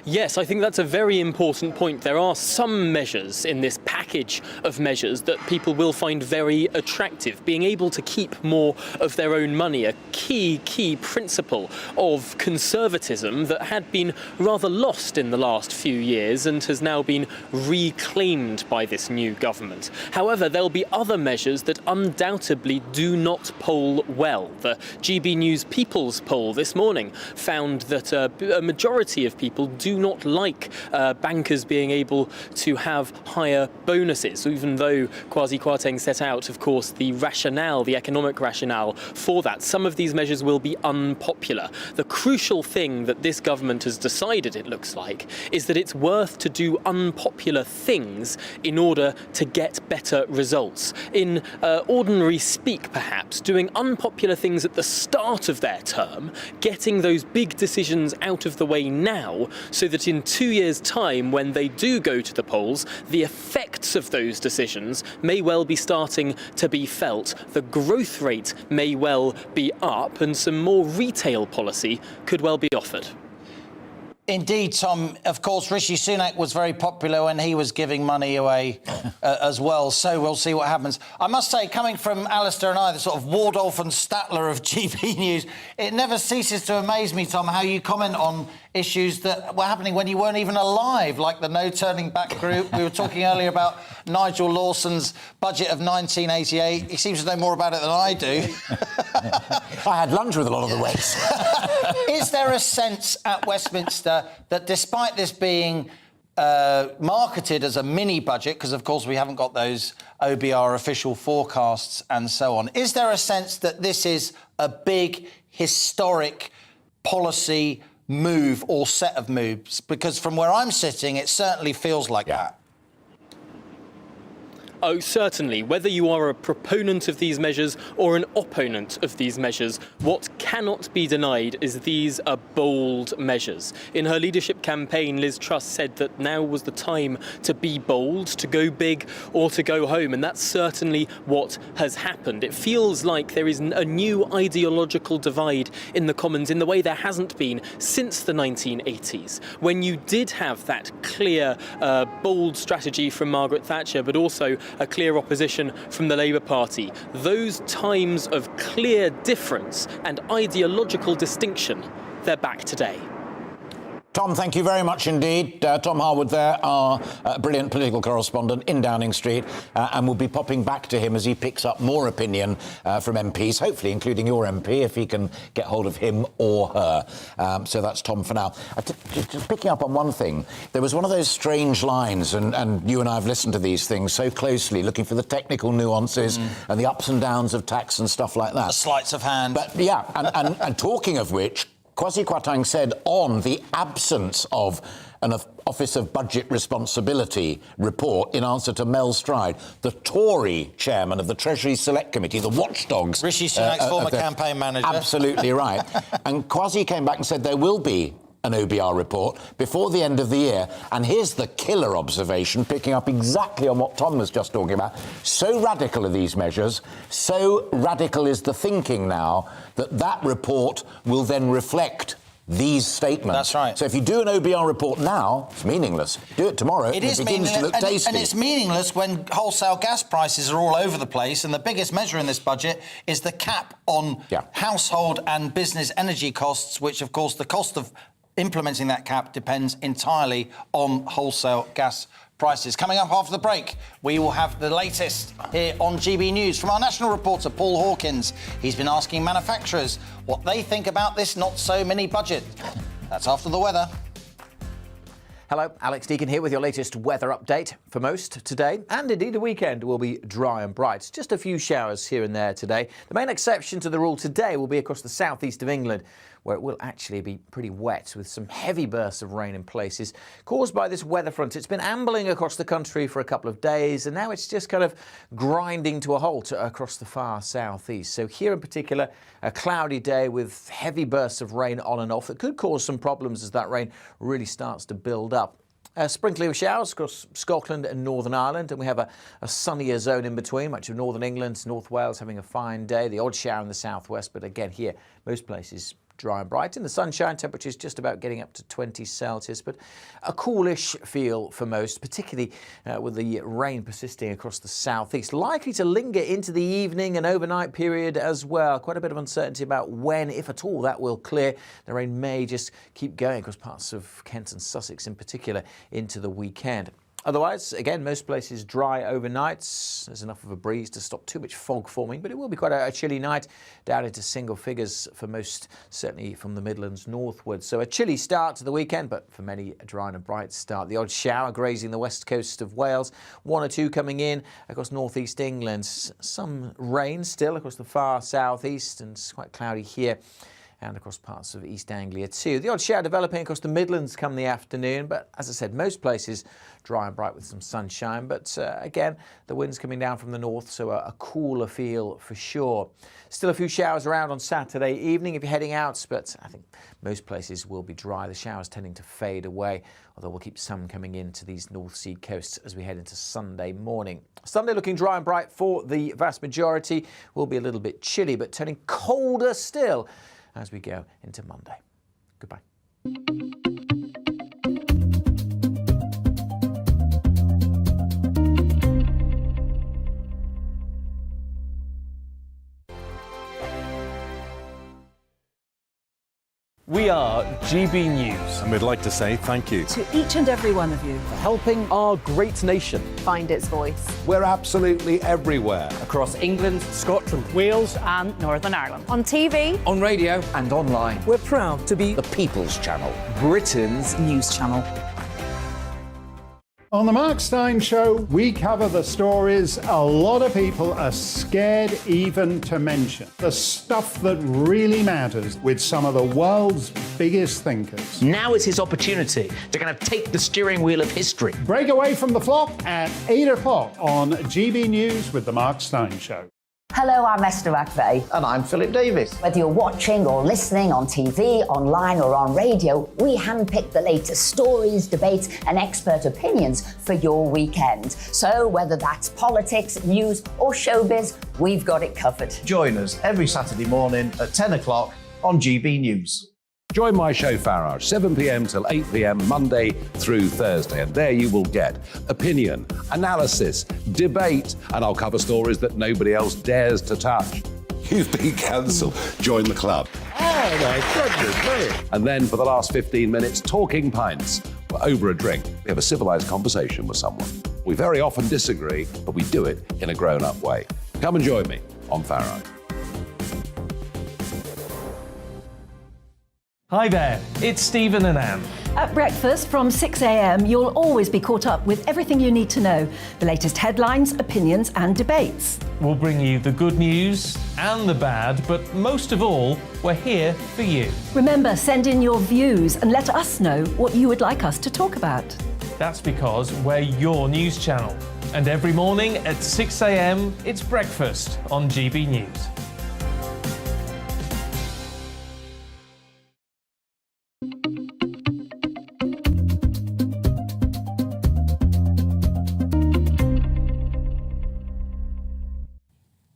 Yes, I think that's a very important point. There are some measures in this package of measures that people will find very attractive. Being able to keep more of their own money, a key principle of conservatism that had been rather lost in the last few years and has now been reclaimed by this new government. However, there'll be other measures that undoubtedly do not poll well. The GBNews People's poll this morning found that a majority of people do not like bankers being able to have higher bonuses, even though Kwasi Kwarteng set out, of course, the rationale, the economic rationale for that. Some of these measures will be unpopular. The crucial thing that this government has decided, it looks like, is that it's worth to do unpopular things in order to get better results. In ordinary speak, perhaps, doing unpopular things at the start of their term, getting those big decisions out of the way now, so that in 2 years' time, when they do go to the polls, the effects of those decisions may well be starting to be felt. The growth rate may well be up, and some more retail policy could well be offered. Indeed, Tom. Of course, Rishi Sunak was very popular when he was giving money away as well, so we'll see what happens. I must say, coming from Alistair and I, the sort of Wardolph and Statler of GB News, it never ceases to amaze me, Tom, how you comment on issues that were happening when you weren't even alive, like the No Turning Back group. We were talking earlier about Nigel Lawson's budget of 1988. He seems to know more about it than I do. I had lunch with a lot of the Wets. Is there a sense at Westminster that despite this being marketed as a mini-budget, because of course we haven't got those OBR official forecasts and so on, is there a sense that this is a big, historic policy move or set of moves? Because from where I'm sitting, it certainly feels like that. Oh, certainly. Whether you are a proponent of these measures or an opponent of these measures, what cannot be denied is these are bold measures. In her leadership campaign, Liz Truss said that now was the time to be bold, to go big or to go home, and that's certainly what has happened. It feels like there is a new ideological divide in the Commons in the way there hasn't been since the 1980s, when you did have that clear, bold strategy from Margaret Thatcher, but also a clear opposition from the Labour Party. Those times of clear difference and ideological distinction, they're back today. Tom, thank you very much indeed. Tom Harwood there, our brilliant political correspondent in Downing Street, and we'll be popping back to him as he picks up more opinion from MPs, hopefully including your MP, if he can get hold of him or her. So that's Tom for now. Just picking up on one thing, there was one of those strange lines, and you and I have listened to these things so closely, looking for the technical nuances and the ups and downs of tax and stuff like that. The sleights of hand. But yeah, and talking of which, Kwasi Kwarteng said on the absence of an Office of Budget Responsibility report in answer to Mel Stride, the Tory chairman of the Treasury Select Committee, the watchdogs. Rishi Sunak's former campaign manager. Absolutely right. And Kwasi came back and said there will be an OBR report before the end of the year. And here's the killer observation, picking up exactly on what Tom was just talking about. So radical are these measures, so radical is the thinking now that report will then reflect these statements. That's right. So if you do an OBR report now, it's meaningless. Do it tomorrow, it is begins to look tasty. And it's meaningless when wholesale gas prices are all over the place, and the biggest measure in this budget is the cap on household and business energy costs, which, of course, the cost of implementing that cap depends entirely on wholesale gas prices. Coming up after the break, we will have the latest here on GB News from our national reporter, Paul Hawkins. He's been asking manufacturers what they think about this not-so-mini budget. That's after the weather. Hello, Alex Deakin here with your latest weather update. For most today, and indeed the weekend, will be dry and bright. Just a few showers here and there today. The main exception to the rule today will be across the southeast of England, where it will actually be pretty wet with some heavy bursts of rain in places caused by this weather front. It's been ambling across the country for a couple of days, and now it's just kind of grinding to a halt across the far southeast. So here in particular, a cloudy day with heavy bursts of rain on and off that could cause some problems as that rain really starts to build up. Sprinkling of showers across Scotland and Northern Ireland, and we have a sunnier zone in between. Much of Northern England, North Wales having a fine day. The odd shower in the southwest, but again here, most places dry and bright. In the sunshine, temperatures just about getting up to 20 Celsius, but a coolish feel for most, particularly with the rain persisting across the southeast. Likely to linger into the evening and overnight period as well. Quite a bit of uncertainty about when, if at all, that will clear. The rain may just keep going across parts of Kent and Sussex in particular into the weekend. Otherwise, again, most places dry overnight. There's enough of a breeze to stop too much fog forming, but it will be quite a chilly night, down into single figures for most, certainly from the Midlands northwards. So a chilly start to the weekend, but for many, a dry and a bright start. The odd shower grazing the west coast of Wales, one or two coming in across northeast England. Some rain still across the far southeast, and it's quite cloudy here and across parts of East Anglia too. The odd shower developing across the Midlands come the afternoon, but as I said, most places dry and bright with some sunshine. But again, the wind's coming down from the north, so a cooler feel for sure. Still a few showers around on Saturday evening if you're heading out, but I think most places will be dry. The showers tending to fade away, although we'll keep some coming into these North Sea coasts as we head into Sunday morning. Sunday looking dry and bright for the vast majority. Will be a little bit chilly, but turning colder still as we go into Monday. Goodbye. We are GB News. And we'd like to say thank you To each and every one of you. For helping our great nation Find its voice. We're absolutely everywhere. across England, Scotland, Wales and Northern Ireland. On TV, on radio, And online, we're proud to be The People's Channel. Britain's news channel. On the Mark Steyn Show, we cover the stories a lot of people are scared even to mention. The stuff that really matters with some of the world's biggest thinkers. Now is his opportunity to kind of take the steering wheel of history. Break away from the flop at 8 o'clock on GB News with the Mark Steyn Show. Hello, I'm Esther McVeigh. And I'm Philip Davis. Whether you're watching or listening on TV, online or on radio, we handpick the latest stories, debates and expert opinions for your weekend. So whether that's politics, news or showbiz, we've got it covered. Join us every Saturday morning at 10 o'clock on GB News. Join my show Farage, 7 p.m. till 8 p.m. Monday through Thursday, and there you will get opinion, analysis, debate, and I'll cover stories that nobody else dares to touch. You've been cancelled. Join the club. Oh my goodness me! And then for the last 15 minutes, talking pints. Over a drink, we have a civilised conversation with someone. We very often disagree, but we do it in a grown-up way. Come and join me on Farage. Hi there, it's Stephen and Anne. At breakfast from 6 a.m, you'll always be caught up with everything you need to know, the latest headlines, opinions and debates. We'll bring you the good news and the bad, but most of all, we're here for you. Remember, send in your views and let us know what you would like us to talk about. That's because we're your news channel. And every morning at 6 a.m, it's breakfast on GB News.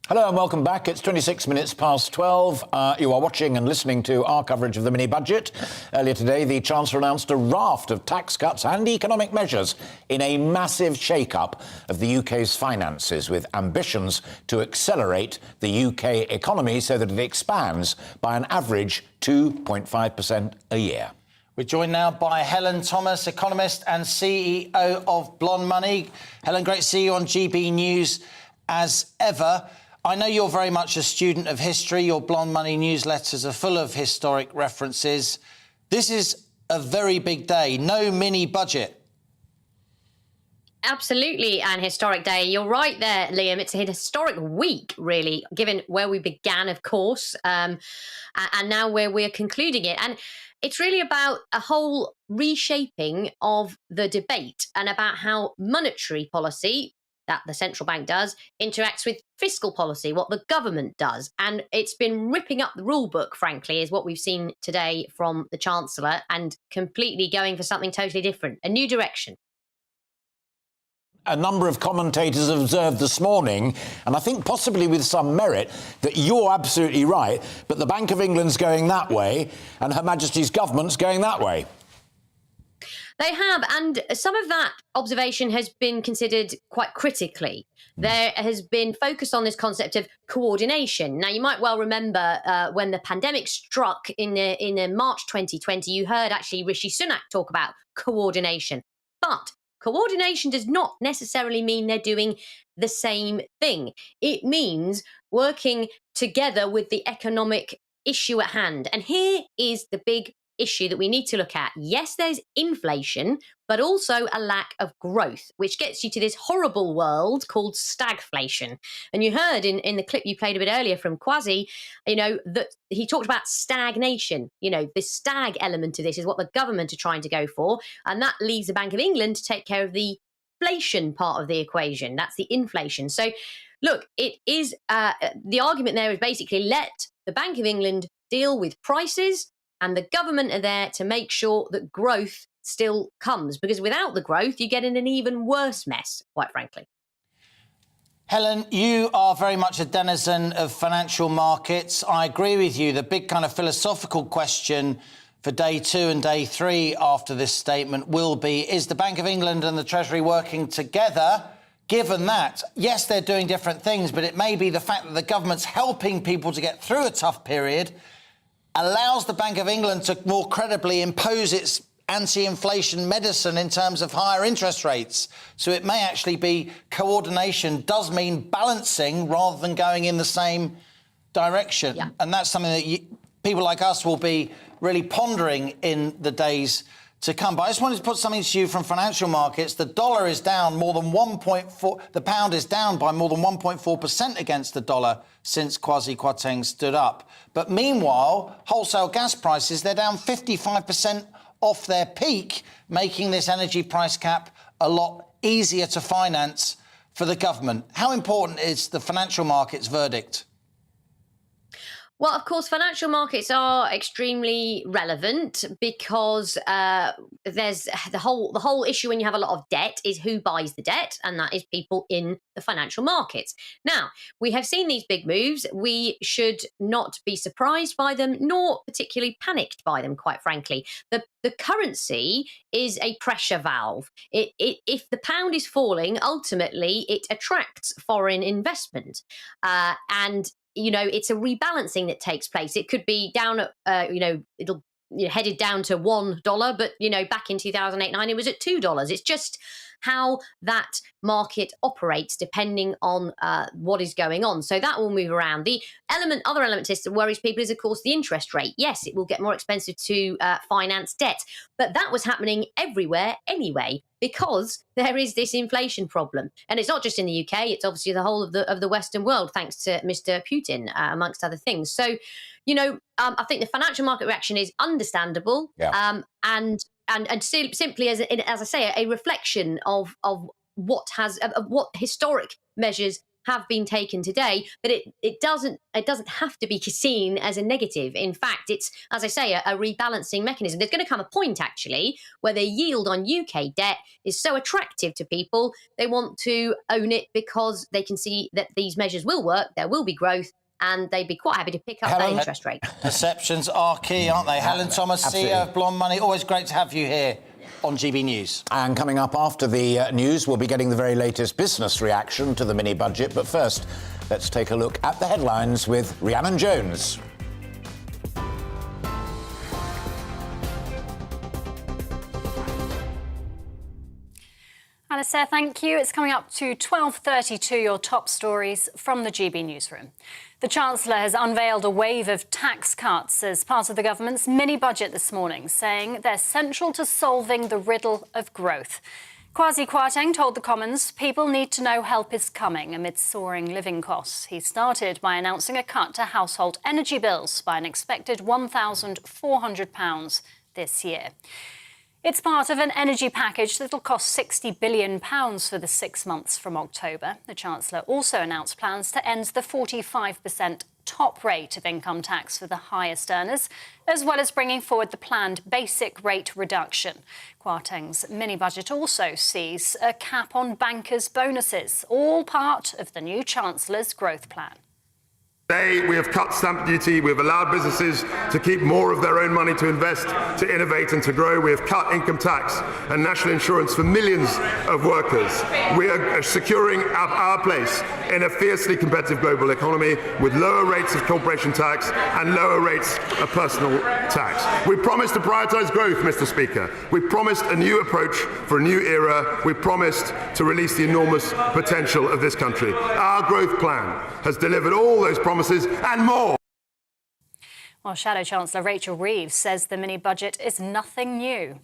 Hello and welcome back. It's 26 minutes past 12. You are watching and listening to our coverage of the mini-budget. Earlier today, the Chancellor announced a raft of tax cuts and economic measures in a massive shake-up of the UK's finances, with ambitions to accelerate the UK economy so that it expands by an average 2.5% a year. We're joined now by Helen Thomas, economist and CEO of Blonde Money. Helen, great to see you on GB News as ever. I know you're very much a student of history. Your Blonde Money newsletters are full of historic references. This is a very big day. No mini budget. Absolutely an historic day. You're right there, Liam. It's a historic week, really, given where we began, of course, and now where we're concluding it. And it's really about a whole reshaping of the debate and about how monetary policy, that the central bank does, interacts with fiscal policy, what the government does. And it's been ripping up the rule book, frankly, is what we've seen today from the Chancellor, and completely going for something totally different, a new direction. A number of commentators observed this morning, and I think possibly with some merit, that you're absolutely right, but the Bank of England's going that way and Her Majesty's government's going that way. They have, and some of that observation has been considered quite critically. There has been focus on this concept of coordination. Now, you might well remember when the pandemic struck in March 2020, you heard actually Rishi Sunak talk about coordination. But coordination does not necessarily mean they're doing the same thing. It means working together with the economic issue at hand. And here is the big issue that we need to look at. Yes, there's inflation, but also a lack of growth, which gets you to this horrible world called stagflation. And you heard in the clip you played a bit earlier from Kwasi, that he talked about stagnation. The stag element of this is what the government are trying to go for. And that leaves the Bank of England to take care of the inflation part of the equation. That's the inflation. So look, it is the argument there is basically let the Bank of England deal with prices, and the government are there to make sure that growth still comes, because without the growth, you get in an even worse mess, quite frankly. Helen, you are very much a denizen of financial markets. I agree with you. The big kind of philosophical question for day 2 and day 3 after this statement will be, is the Bank of England and the Treasury working together? Given that, yes, they're doing different things, but it may be the fact that the government's helping people to get through a tough period allows the Bank of England to more credibly impose its anti-inflation medicine in terms of higher interest rates. So it may actually be coordination does mean balancing rather than going in the same direction. Yeah. And that's something that people like us will be really pondering in the days to come. But I just wanted to put something to you from financial markets. The dollar is down more than 1.4. The pound is down by more than 1.4% against the dollar since Kwasi Kwarteng stood up. But meanwhile, wholesale gas prices, they're down 55% off their peak, making this energy price cap a lot easier to finance for the government. How important is the financial markets verdict? Well, of course, financial markets are extremely relevant because there's the whole issue when you have a lot of debt is who buys the debt, and that is people in the financial markets. Now, we have seen these big moves. We should not be surprised by them, nor particularly panicked by them, quite frankly. The currency is a pressure valve. If the pound is falling, ultimately it attracts foreign investment, and it's a rebalancing that takes place. It could be down at, it'll headed down to $1, but, back in 2008-9, it was at $2. It's just how that market operates depending on what is going on. So that will move around. The other element that worries people is, of course, the interest rate. Yes, it will get more expensive to finance debt, but that was happening everywhere anyway, because there is this inflation problem. And it's not just in the UK, it's obviously the whole of the Western world, thanks to Mr. Putin, amongst other things. So, I think the financial market reaction is understandable, and simply, as I say, a reflection of what historic measures have been taken today, but it doesn't have to be seen as a negative. In fact, it's, as I say, a rebalancing mechanism. There's going to come a point, actually, where the yield on UK debt is so attractive to people, they want to own it because they can see that these measures will work, there will be growth, and they'd be quite happy to pick up that interest rate. Perceptions are key, aren't they? Helen Thomas, CEO of Blonde Money, always great to have you here on GB News. And coming up after the news, we'll be getting the very latest business reaction to the mini-budget. But first, let's take a look at the headlines with Rhiannon Jones. Alistair, thank you. It's coming up to 12:32, your top stories from the GB Newsroom. The Chancellor has unveiled a wave of tax cuts as part of the government's mini-budget this morning, saying they're central to solving the riddle of growth. Kwasi Kwarteng told the Commons people need to know help is coming amid soaring living costs. He started by announcing a cut to household energy bills by an expected £1,400 this year. It's part of an energy package that will cost £60 billion for the 6 months from October. The Chancellor also announced plans to end the 45% top rate of income tax for the highest earners, as well as bringing forward the planned basic rate reduction. Kwarteng's mini-budget also sees a cap on bankers' bonuses, all part of the new Chancellor's growth plan. Today, we have cut stamp duty, we have allowed businesses to keep more of their own money to invest, to innovate and to grow. We have cut income tax and national insurance for millions of workers. We are securing our place in a fiercely competitive global economy with lower rates of corporation tax and lower rates of personal tax. We promised to prioritise growth, Mr. Speaker. We promised a new approach for a new era. We promised to release the enormous potential of this country. Our growth plan has delivered all those promises and more. While Shadow Chancellor Rachel Reeves says the mini-budget is nothing new.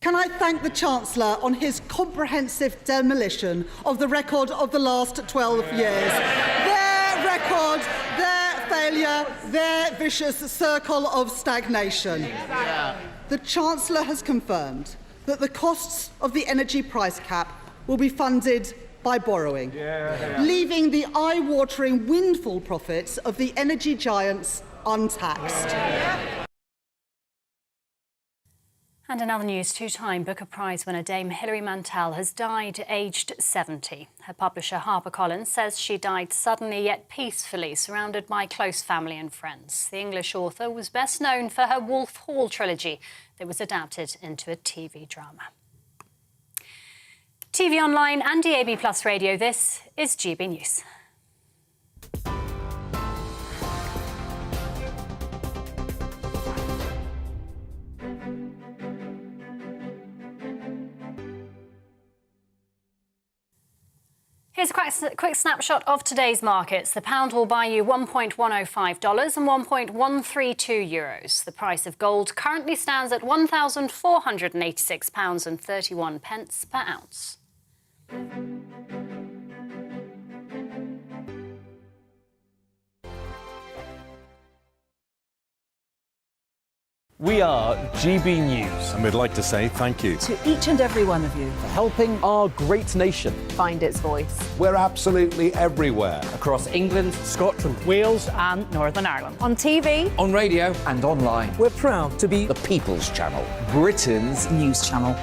Can I thank the Chancellor on his comprehensive demolition of the record of the last 12 years. Their record, their failure, their vicious circle of stagnation. The Chancellor has confirmed that the costs of the energy price cap will be funded by borrowing, leaving the eye-watering windfall profits of the energy giants untaxed. And in other news, two-time Booker Prize winner Dame Hilary Mantel has died aged 70. Her publisher HarperCollins says she died suddenly yet peacefully, surrounded by close family and friends. The English author was best known for her Wolf Hall trilogy that was adapted into a TV drama. TV online and DAB+ radio, this is GB News. Here's a quick snapshot of today's markets. The pound will buy you $1.105 and €1.132. The price of gold currently stands at £1,486.31 per ounce. We are GB News. And we'd like to say thank you To each and every one of you. for helping our great nation. Find its voice. We're absolutely everywhere. Across England, Scotland, Wales and Northern Ireland. On TV, on radio, And online. we're proud to be The People's Channel. Britain's news channel.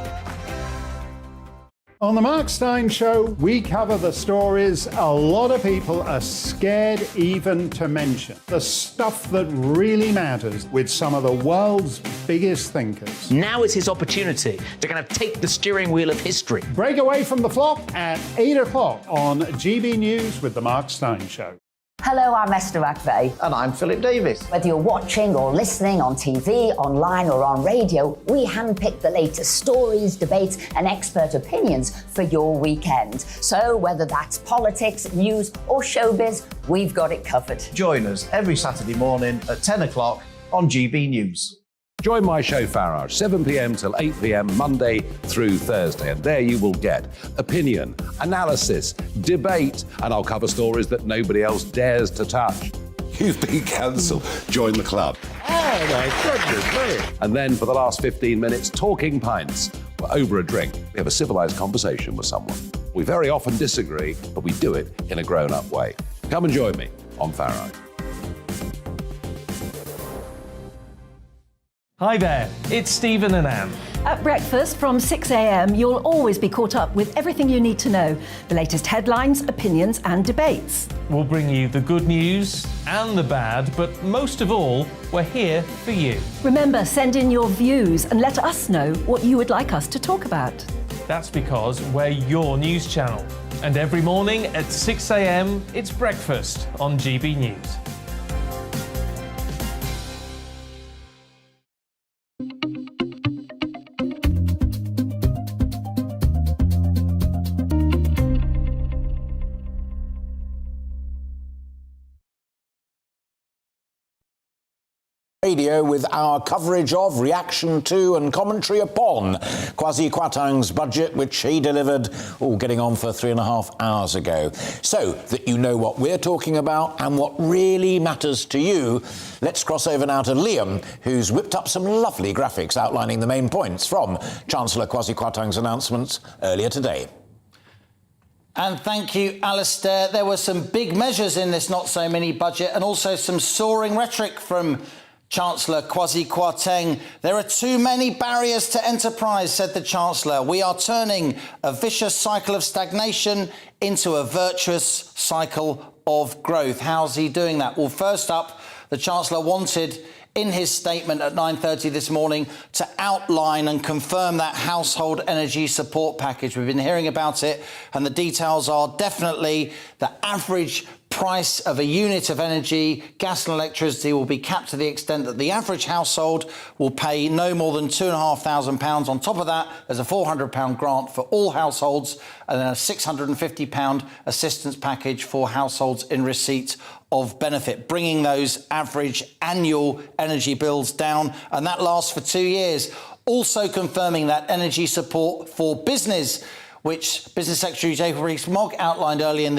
On the Mark Steyn Show, we cover the stories a lot of people are scared even to mention. The stuff that really matters with some of the world's biggest thinkers. Now is his opportunity to kind of take the steering wheel of history. Break away from the flop at 8 o'clock on GB News with the Mark Steyn Show. Hello, I'm Esther McVeigh. And I'm Philip Davis. Whether you're watching or listening on TV, online or on radio, we handpick the latest stories, debates and expert opinions for your weekend. So whether that's politics, news or showbiz, we've got it covered. Join us every Saturday morning at 10 o'clock on GB News. Join my show Farage, 7 p.m. till 8 p.m. Monday through Thursday. And there you will get opinion, analysis, debate, and I'll cover stories that nobody else dares to touch. You've been cancelled. Join the club. Oh my goodness me. And then for the last 15 minutes, talking pints. We're over a drink. We have a civilised conversation with someone. We very often disagree, but we do it in a grown-up way. Come and join me on Farage. Hi there, it's Stephen and Anne. At breakfast from 6 a.m, you'll always be caught up with everything you need to know, the latest headlines, opinions and debates. We'll bring you the good news and the bad, but most of all, we're here for you. Remember, send in your views and let us know what you would like us to talk about. That's because we're your news channel. And every morning at 6 a.m, it's breakfast on GB News. Radio with our coverage of, reaction to and commentary upon Kwasi Kwarteng's budget, which he delivered, getting on for 3.5 hours ago. So that you know what we're talking about and what really matters to you, let's cross over now to Liam, who's whipped up some lovely graphics outlining the main points from Chancellor Kwasi Kwarteng's announcements earlier today. And thank you, Alistair. There were some big measures in this not-so-mini budget and also some soaring rhetoric from Chancellor Kwasi Kwarteng. There are too many barriers to enterprise, said the Chancellor. We are turning a vicious cycle of stagnation into a virtuous cycle of growth. How's he doing that? Well, first up, the Chancellor wanted, in his statement at 9:30 this morning, to outline and confirm that household energy support package. We've been hearing about it, and the details are definitely the average price of a unit of energy, gas and electricity, will be capped to the extent that the average household will pay no more than £2,500. On top of that, there's a £400 grant for all households and then a £650 assistance package for households in receipt of benefit, bringing those average annual energy bills down, and that lasts for 2 years. Also confirming that energy support for business, which Business Secretary Jacob Rees-Mogg outlined earlier in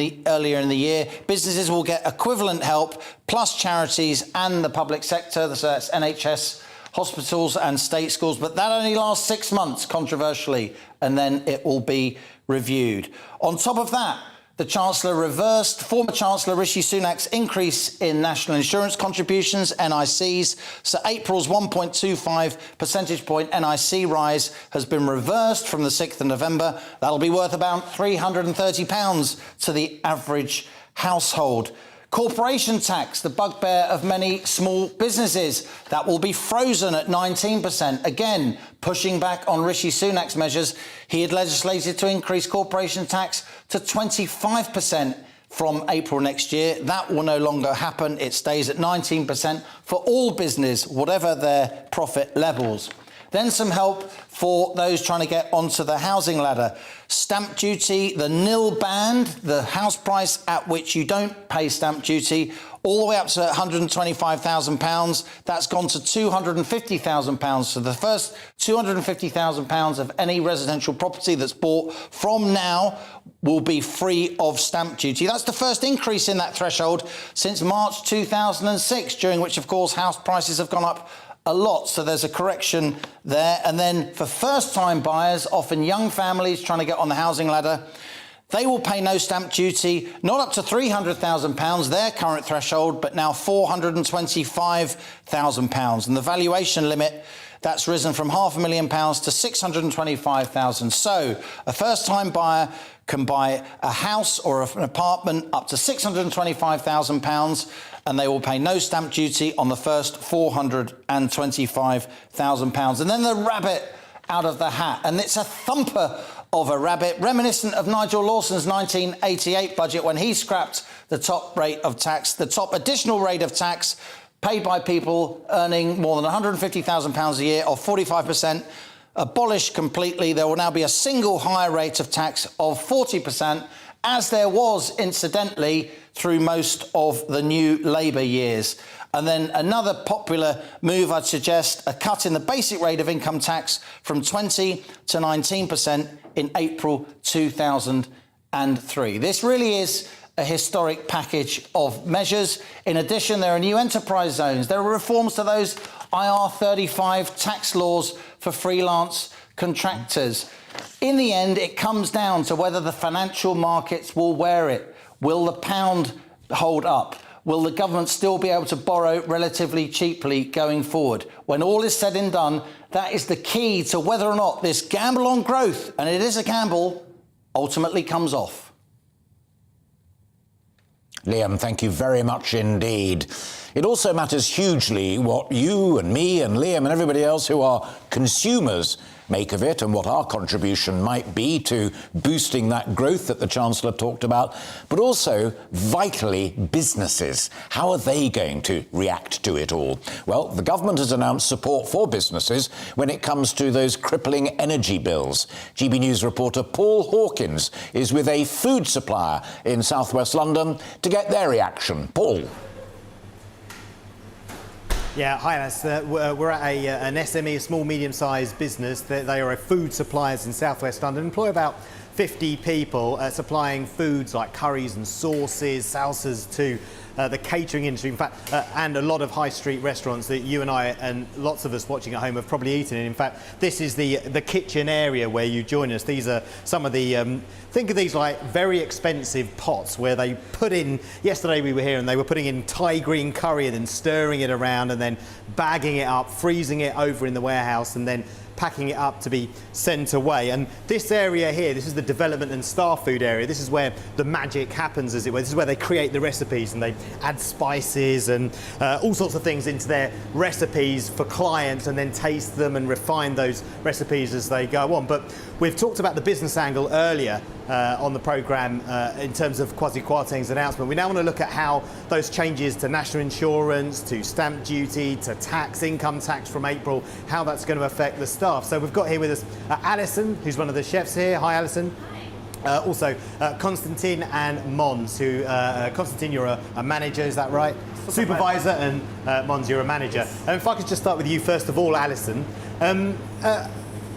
the year. Businesses will get equivalent help, plus charities and the public sector, so that's NHS, hospitals and state schools, but that only lasts 6 months, controversially, and then it will be reviewed. On top of that, the Chancellor reversed former Chancellor Rishi Sunak's increase in national insurance contributions, NICs. So April's 1.25 percentage point NIC rise has been reversed from the 6th of November. That'll be worth about £330 to the average household. Corporation tax, the bugbear of many small businesses, that will be frozen at 19%. Again, pushing back on Rishi Sunak's measures. He had legislated to increase corporation tax to 25% from April next year. That will no longer happen. It stays at 19% for all business, whatever their profit levels. Then some help for those trying to get onto the housing ladder. Stamp duty, the nil band, the house price at which you don't pay stamp duty, all the way up to £125,000. That's gone to £250,000. So the first £250,000 of any residential property that's bought from now will be free of stamp duty. That's the first increase in that threshold since March 2006, during which, of course, house prices have gone up a lot. So there's a correction there. And then for first-time buyers, often young families trying to get on the housing ladder, they will pay no stamp duty, not up to £300,000, their current threshold, but now £425,000. And the valuation limit, that's risen from £500,000 to £625,000. So a first-time buyer can buy a house or an apartment up to £625,000, and they will pay no stamp duty on the first £425,000. And then the rabbit out of the hat, and it's a thumper of a rabbit, reminiscent of Nigel Lawson's 1988 budget when he scrapped the top rate of tax, the top additional rate of tax paid by people earning more than £150,000 a year, of 45%, abolished completely. There will now be a single higher rate of tax of 40%, as there was, incidentally, through most of the new Labour years. And then another popular move, I'd suggest, a cut in the basic rate of income tax from 20 to 19% in April 2003. This really is a historic package of measures. In addition, there are new enterprise zones. There are reforms to those IR35 tax laws for freelance contractors. In the end, it comes down to whether the financial markets will wear it. Will the pound hold up? Will the government still be able to borrow relatively cheaply going forward? When all is said and done, that is the key to whether or not this gamble on growth, and it is a gamble, ultimately comes off. Liam, thank you very much indeed. It also matters hugely what you and me and Liam and everybody else who are consumers make of it, and what our contribution might be to boosting that growth that the Chancellor talked about, but also, vitally, businesses. How are they going to react to it all? Well, the government has announced support for businesses when it comes to those crippling energy bills. GB News reporter Paul Hawkins is with a food supplier in southwest London to get their reaction. Paul. Yeah, hi, Alistair. We're at an SME, a small, medium-sized business. They are food suppliers in southwest London, employ about 50 people, supplying foods like curries and sauces, salsas to the catering industry, in fact, and a lot of high street restaurants that you and I and lots of us watching at home have probably eaten in. In fact, this is the kitchen area where you join us. These are some of the, think of these like very expensive pots where they put in, yesterday we were here and they were putting in Thai green curry and then stirring it around and then bagging it up, freezing it over in the warehouse and then packing it up to be sent away. And this area here, this is the development and staff food area. This is where the magic happens, as it were. This is where they create the recipes and they add spices and all sorts of things into their recipes for clients and then taste them and refine those recipes as they go on. But we've talked about the business angle earlier on the programme in terms of Kwasi Kwarteng's announcement. We now want to look at how those changes to national insurance, to stamp duty, to tax, income tax from April, how that's going to affect the staff. So we've got here with us Alison, who's one of the chefs here. Hi, Alison. Also, Konstantin and Mons, who, Konstantin, you're a manager, is that right? Supervisor, and Mons, you're a manager. And if I could just start with you first of all, Alison.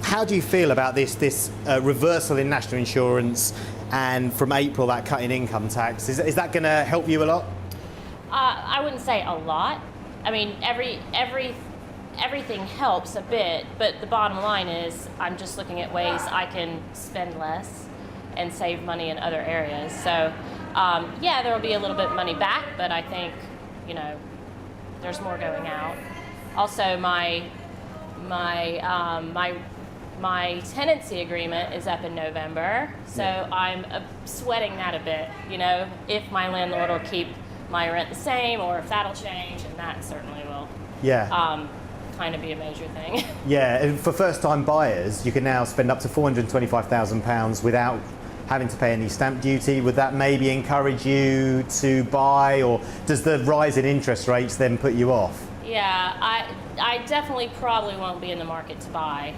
How do you feel about this reversal in national insurance and from April that cut in income tax? Is that going to help you a lot? I wouldn't say a lot. I mean, everything helps a bit, but the bottom line is I'm just looking at ways I can spend less and save money in other areas. So, yeah, there will be a little bit of money back, but I think, there's more going out. Also, my tenancy agreement is up in November, so I'm sweating that a bit, if my landlord will keep my rent the same or if that'll change, and that certainly will kind of be a major thing. Yeah, and for first-time buyers, you can now spend up to £425,000 without having to pay any stamp duty. Would that maybe encourage you to buy, or does the rise in interest rates then put you off? Yeah, I definitely probably won't be in the market to buy,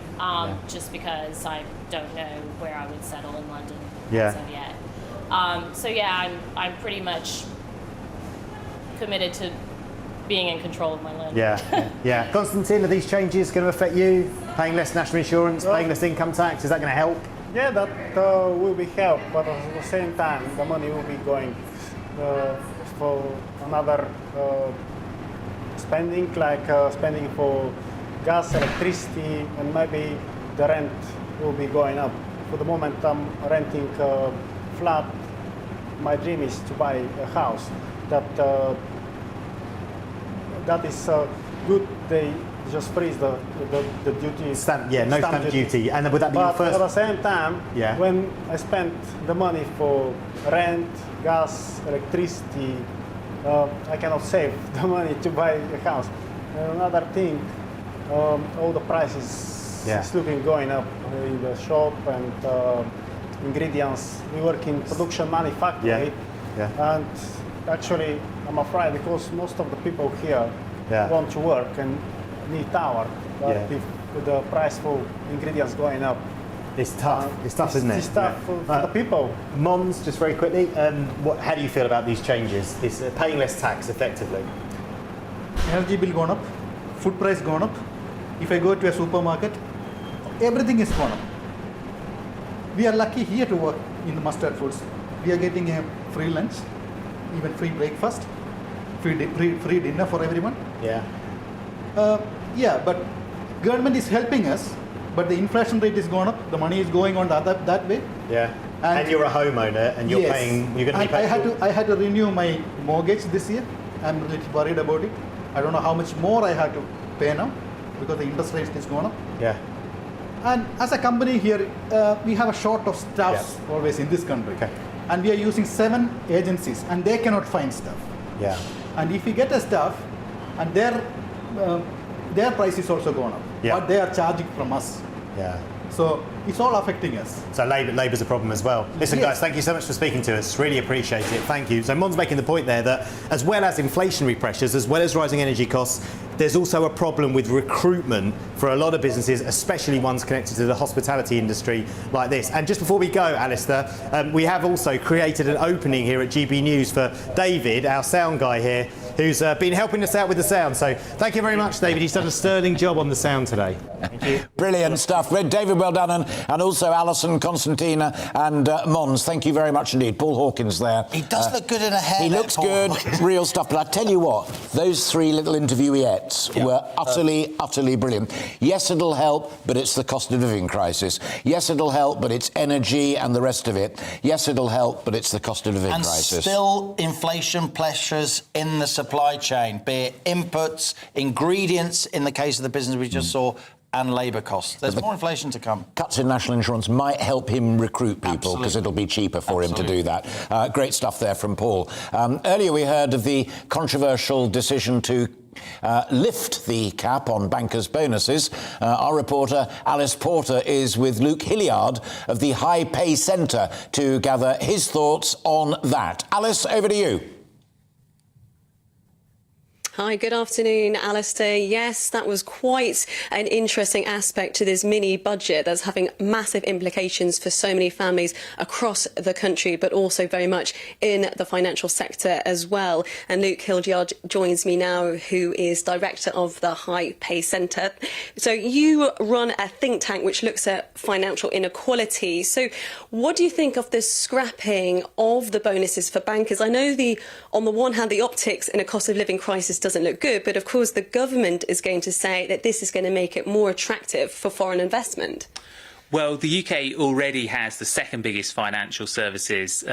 just because I don't know where I would settle in London as of yet. So yeah, I'm pretty much committed to being in control of my loan. Yeah. Constantine, are these changes going to affect you? Paying less national insurance, paying less income tax, is that going to help? Yeah, that will be help, but at the same time, the money will be going for another spending, like spending for gas, electricity, and maybe the rent will be going up. For the moment, I'm renting a flat. My dream is to buy a house. That is good. They just freeze the duty. No stamp duty. And would that be your first? At the same time, when I spend the money for rent, gas, electricity, I cannot save the money to buy a house. Another thing, all the prices is looking going up in the shop, and ingredients. We work in production manufacturing, and actually I'm afraid because most of the people here want to work and need hour, but if the price for ingredients going up, it's tough. It's tough, isn't it? It's tough for the people. Mons, just very quickly, how do you feel about these changes? This paying less tax, effectively. Energy bill gone up, food price gone up. If I go to a supermarket, everything is gone up. We are lucky here to work in the mustard foods. We are getting a free lunch, even free breakfast, free dinner for everyone. But government is helping us, but the inflation rate is going up. The money is going on that way. And you're a homeowner, and you're paying. You're going to be paying. I had to renew my mortgage this year. I'm a little worried about it. I don't know how much more I have to pay now because the interest rate is going up. And as a company here, we have a short of staff always in this country. And we are using 7 agencies, and they cannot find staff. And if we get a staff, and their price is also gone up, but they are charging from us. So it's all affecting us. So Labour's a problem as well. Listen, guys, thank you so much for speaking to us. Really appreciate it. Thank you. So Mon's making the point there that as well as inflationary pressures, as well as rising energy costs, there's also a problem with recruitment for a lot of businesses, especially ones connected to the hospitality industry like this. And just before we go, Alistair, we have also created an opening here at GB News for David, our sound guy here, who's been helping us out with the sound. So thank you very much, David. He's done a sterling job on the sound today. Thank you. Brilliant stuff. David, well done, and also Alison, Constantina and Mons. Thank you very much indeed. Paul Hawkins there. He does look good in a hair. He looks good, real stuff. But I tell you what, those 3 little intervieweettes were utterly brilliant. Yes, it'll help, but it's the cost of living crisis. Yes, it'll help, but it's energy and the rest of it. Yes, it'll help, but it's the cost of living crisis. And still inflation pressures in the supply chain, be it inputs, ingredients in the case of the business we just saw, and labour costs. There's more inflation to come. Cuts in national insurance might help him recruit people because it'll be cheaper for him to do that. Great stuff there from Paul. Earlier we heard of the controversial decision to lift the cap on bankers' bonuses. Our reporter Alice Porter is with Luke Hilliard of the High Pay Centre to gather his thoughts on that. Alice, over to you. Hi, good afternoon, Alistair. Yes, that was quite an interesting aspect to this mini budget that's having massive implications for so many families across the country, but also very much in the financial sector as well. And Luke Hilliard joins me now, who is director of the High Pay Centre. So you run a think tank which looks at financial inequality. So what do you think of the scrapping of the bonuses for bankers? I know on the one hand, the optics in a cost of living crisis doesn't look good, but of course the government is going to say that this is going to make it more attractive for foreign investment. Well, the UK already has the second biggest financial services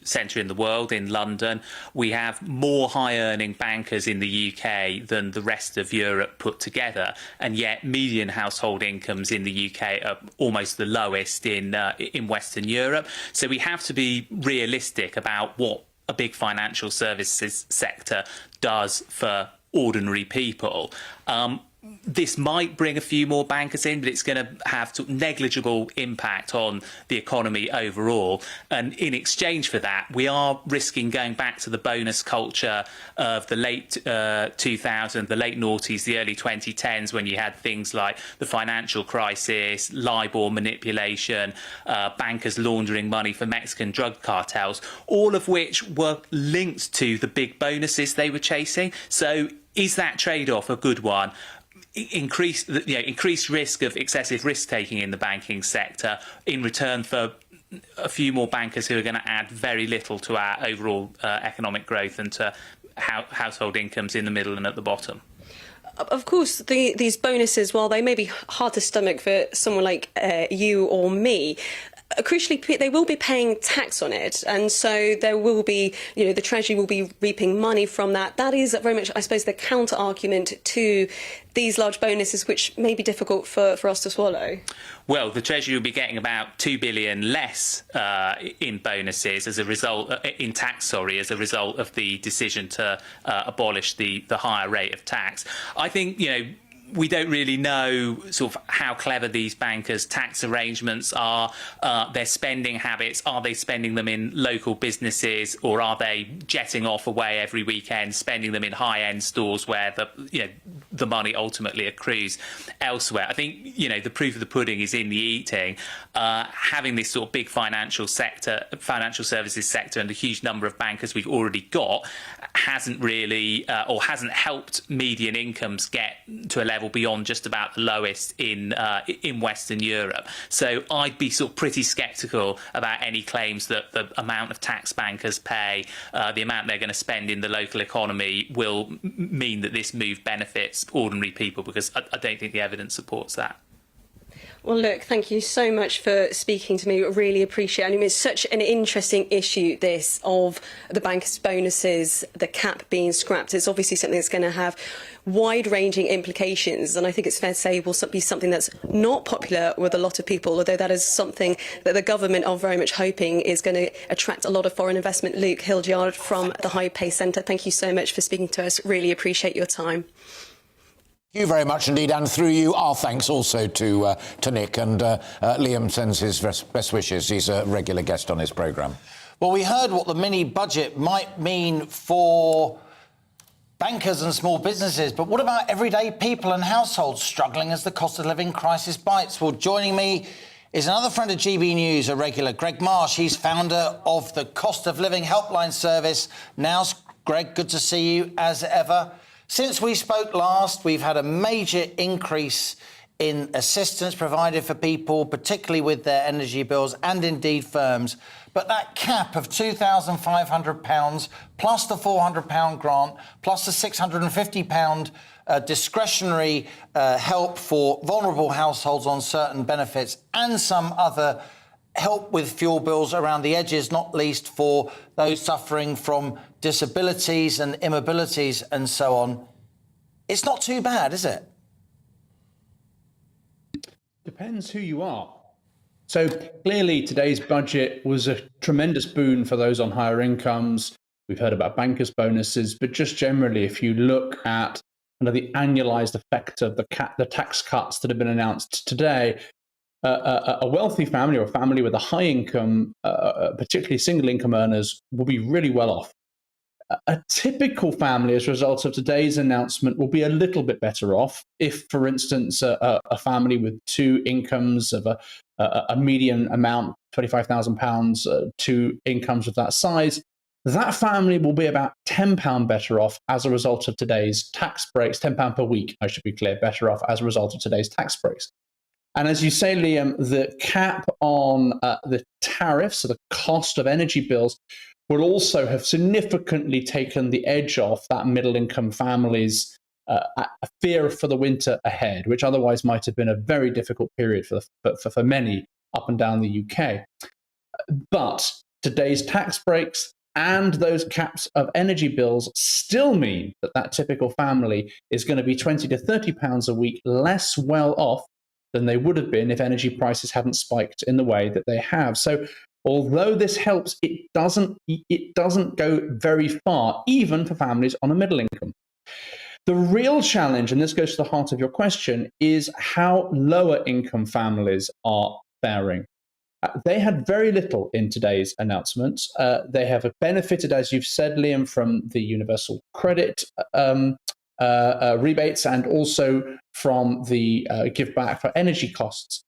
centre in the world, in London. We have more high-earning bankers in the UK than the rest of Europe put together, and yet median household incomes in the UK are almost the lowest in Western Europe. So we have to be realistic about what a big financial services sector does for ordinary people. this might bring a few more bankers in, but it's going to have negligible impact on the economy overall. And in exchange for that, we are risking going back to the bonus culture of the late 2000s, the late noughties, the early 2010s, when you had things like the financial crisis, LIBOR manipulation, bankers laundering money for Mexican drug cartels, all of which were linked to the big bonuses they were chasing. So is that trade-off a good one? Increased risk of excessive risk-taking in the banking sector in return for a few more bankers who are going to add very little to our overall economic growth and to household incomes in the middle and at the bottom. Of course, these bonuses, while they may be hard to stomach for someone like you or me, crucially, they will be paying tax on it, and so there will be, the Treasury will be reaping money from that. That is very much, I suppose, the counter-argument to these large bonuses, which may be difficult for us to swallow. Well, the Treasury will be getting about $2 billion less in bonuses as a result, in tax, as a result of the decision to abolish the higher rate of tax. I think, we don't really know sort of how clever these bankers' tax arrangements are, their spending habits. Are they spending them in local businesses, or are they jetting off away every weekend, spending them in high-end stores where the money ultimately accrues elsewhere? I think the proof of the pudding is in the eating. Having this sort of big financial services sector, and the huge number of bankers we've already got hasn't really or hasn't helped median incomes get to a level beyond just about the lowest in Western Europe. So I'd be sort of pretty sceptical about any claims that the amount of tax bankers pay, the amount they're going to spend in the local economy, will mean that this move benefits ordinary people, because I don't think the evidence supports that. Well, look, thank you so much for speaking to me. Really appreciate it. I mean, it's such an interesting issue, this, of the bankers' bonuses, the cap being scrapped. It's obviously something that's going to have wide-ranging implications, and I think it's fair to say will be something that's not popular with a lot of people, although that is something that the government are very much hoping is going to attract a lot of foreign investment. Luke Hildyard from the High Pay Centre, thank you so much for speaking to us. Really appreciate your time. Thank you very much indeed, and through you, our thanks also to Nick, and Liam sends his best wishes. He's a regular guest on his programme. Well, we heard what the mini-budget might mean for bankers and small businesses, but what about everyday people and households struggling as the cost of living crisis bites? Well, joining me is another friend of GB News, a regular, Greg Marsh. He's founder of the Cost of Living Helpline Service. Now's Greg, good to see you as ever. Since we spoke last, we've had a major increase in assistance provided for people, particularly with their energy bills, and indeed firms. But that cap of £2,500 plus the £400 grant plus the £650 discretionary help for vulnerable households on certain benefits, and some other help with fuel bills around the edges, not least for those suffering from disabilities and immobilities and so on. It's not too bad, is it? Depends who you are. So clearly today's budget was a tremendous boon for those on higher incomes. We've heard about bankers' bonuses, but just generally, if you look at the annualized effect of the tax cuts that have been announced today, a wealthy family, or a family with a high income, particularly single income earners, will be really well off. A typical family, as a result of today's announcement, will be a little bit better off if, for instance, a family with two incomes of a median amount, £25,000, two incomes of that size, that family will be about £10 better off as a result of today's tax breaks, £10 per week, I should be clear, better off as a result of today's tax breaks. And as you say, Liam, the cap on the tariffs, so the cost of energy bills, will also have significantly taken the edge off that middle-income families' fear for the winter ahead, which otherwise might have been a very difficult period for many up and down the UK. But today's tax breaks and those caps of energy bills still mean that that typical family is going to be £20 to £30 a week less well off than they would have been if energy prices hadn't spiked in the way that they have. So although this helps, it doesn't go very far, even for families on a middle income. The real challenge, and this goes to the heart of your question, is how lower income families are faring. They had very little in today's announcement. They have benefited, as you've said, Liam, from the universal credit rebates and also from the give back for energy costs.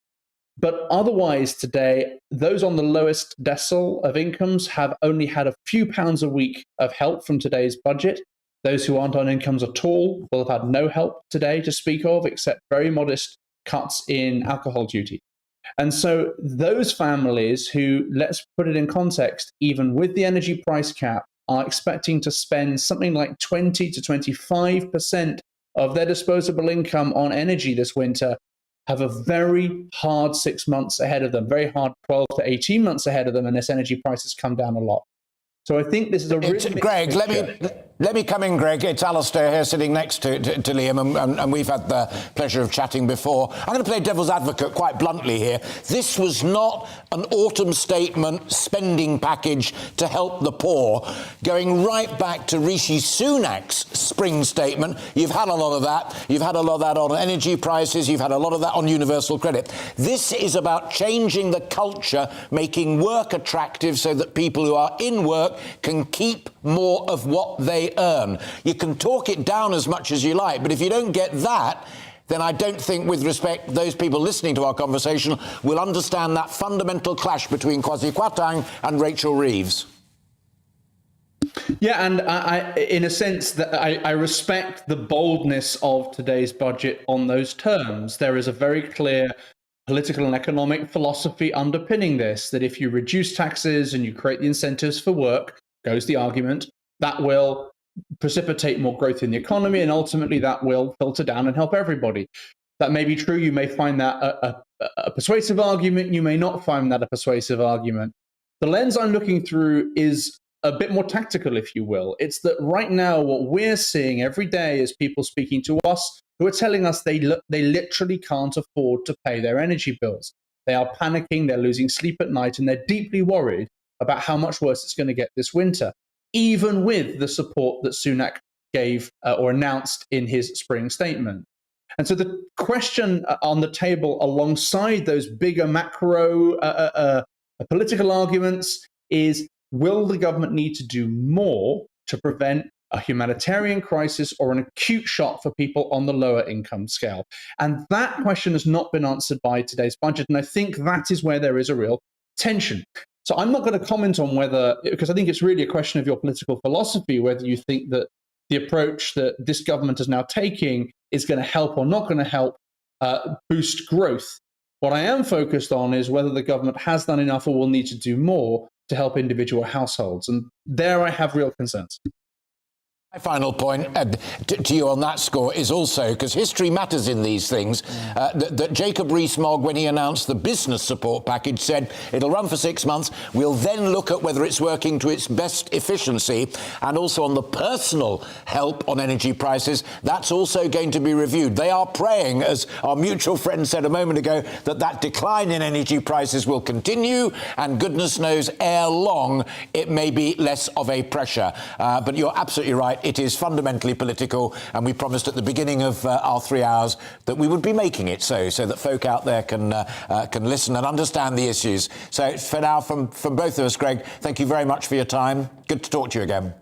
But otherwise today, those on the lowest decile of incomes have only had a few pounds a week of help from today's budget. Those who aren't on incomes at all will have had no help today to speak of, except very modest cuts in alcohol duty. And so those families who, let's put it in context, even with the energy price cap, are expecting to spend something like 20 to 25% of their disposable income on energy this winter, have a very hard 6 months ahead of them, very hard 12 to 18 months ahead of them, unless energy prices come down a lot. So I think this is a really Greg, let me come in, Greg. It's Alistair here sitting next to Liam, and we've had the pleasure of chatting before. I'm going to play devil's advocate quite bluntly here. This was not an autumn statement spending package to help the poor. Going right back to Rishi Sunak's spring statement, you've had a lot of that. You've had a lot of that on energy prices. You've had a lot of that on universal credit. This is about changing the culture, making work attractive so that people who are in work can keep more of what they earn. You can talk it down as much as you like, but if you don't get that, then I don't think, with respect, those people listening to our conversation will understand that fundamental clash between Kwasi Kwarteng and Rachel Reeves. Yeah, and I in a sense, that I respect the boldness of today's budget on those terms. There is a very clear political and economic philosophy underpinning this, that if you reduce taxes and you create the incentives for work, goes the argument, that will precipitate more growth in the economy, and ultimately that will filter down and help everybody. That may be true. You may find that a persuasive argument. You may not find that a persuasive argument. The lens I'm looking through is a bit more tactical, if you will. It's that right now what we're seeing every day is people speaking to us who are telling us they literally can't afford to pay their energy bills. They are panicking, they're losing sleep at night, and they're deeply worried about how much worse it's going to get this winter, even with the support that Sunak gave or announced in his spring statement. And so the question on the table alongside those bigger macro political arguments is, will the government need to do more to prevent a humanitarian crisis or an acute shock for people on the lower income scale? And that question has not been answered by today's budget. And I think that is where there is a real tension. So I'm not going to comment on whether, because I think it's really a question of your political philosophy, whether you think that the approach that this government is now taking is going to help or not going to help boost growth. What I am focused on is whether the government has done enough or will need to do more to help individual households. And there I have real concerns. My final point to you on that score is also, because history matters in these things, that Jacob Rees-Mogg, when he announced the business support package, said it'll run for 6 months. We'll then look at whether it's working to its best efficiency, and also on the personal help on energy prices. That's also going to be reviewed. They are praying, as our mutual friend said a moment ago, that decline in energy prices will continue, and goodness knows, ere long, it may be less of a pressure. But you're absolutely right. It is fundamentally political, and we promised at the beginning of our 3 hours that we would be making it so that folk out there can listen and understand the issues. So for now, from both of us, Greg, thank you very much for your time. Good to talk to you again.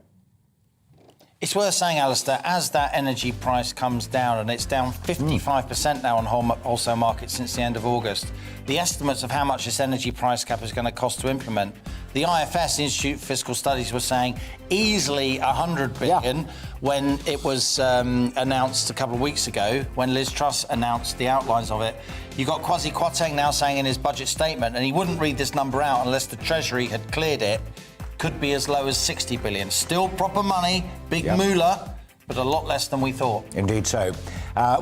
It's worth saying, Alistair, as that energy price comes down, and it's down 55% now on wholesale markets since the end of August, the estimates of how much this energy price cap is going to cost to implement, the IFS, Institute for Fiscal Studies, was saying easily 100 billion when it was announced a couple of weeks ago, when Liz Truss announced the outlines of it. You got Kwasi Kwarteng now saying in his budget statement, and he wouldn't read this number out unless the Treasury had cleared it, could be as low as 60 billion. Still proper money, big moolah, but a lot less than we thought. Indeed so.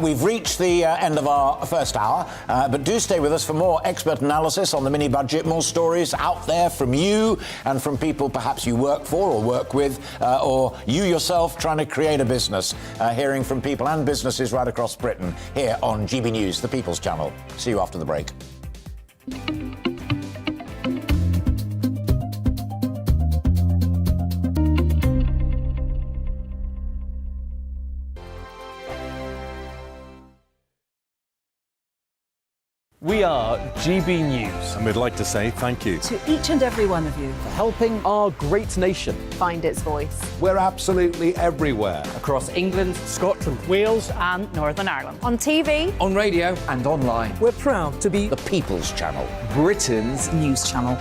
We've reached the end of our first hour, but do stay with us for more expert analysis on the mini-budget, more stories out there from you and from people perhaps you work for or work with, or you yourself trying to create a business, hearing from people and businesses right across Britain here on GB News, the People's Channel. See you after the break. We are GB News. And we'd like to say thank you To each and every one of you. for helping our great nation. Find its voice. We're absolutely everywhere. Across England, Scotland, Wales and Northern Ireland. On TV, on radio, and online. we're proud to be The People's Channel. Britain's news channel.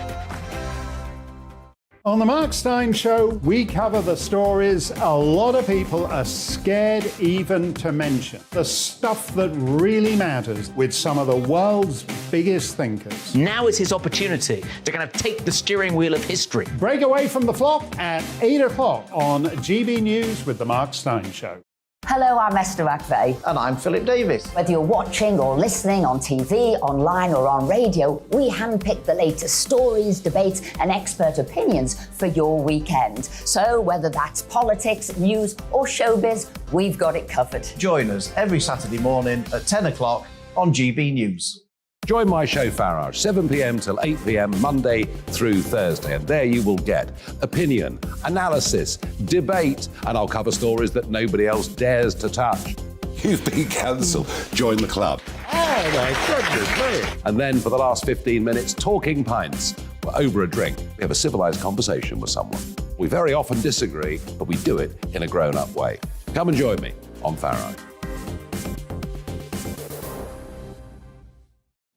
On the Mark Steyn Show, we cover the stories a lot of people are scared even to mention. The stuff that really matters with some of the world's biggest thinkers. Now is his opportunity to kind of take the steering wheel of history. Break away from the flock at 8 o'clock on GB News with the Mark Steyn Show. Hello, I'm Esther McVeigh. And I'm Philip Davis. Whether you're watching or listening on TV, online or on radio, we handpick the latest stories, debates and expert opinions for your weekend. So whether that's politics, news or showbiz, we've got it covered. Join us every Saturday morning at 10 o'clock on GB News. Join my show Farage, 7 p.m. till 8 p.m. Monday through Thursday, and there you will get opinion, analysis, debate, and I'll cover stories that nobody else dares to touch. You've been cancelled. Join the club. Oh my goodness me! And then for the last 15 minutes, talking pints. Over a drink, we have a civilised conversation with someone. We very often disagree, but we do it in a grown-up way. Come and join me on Farage.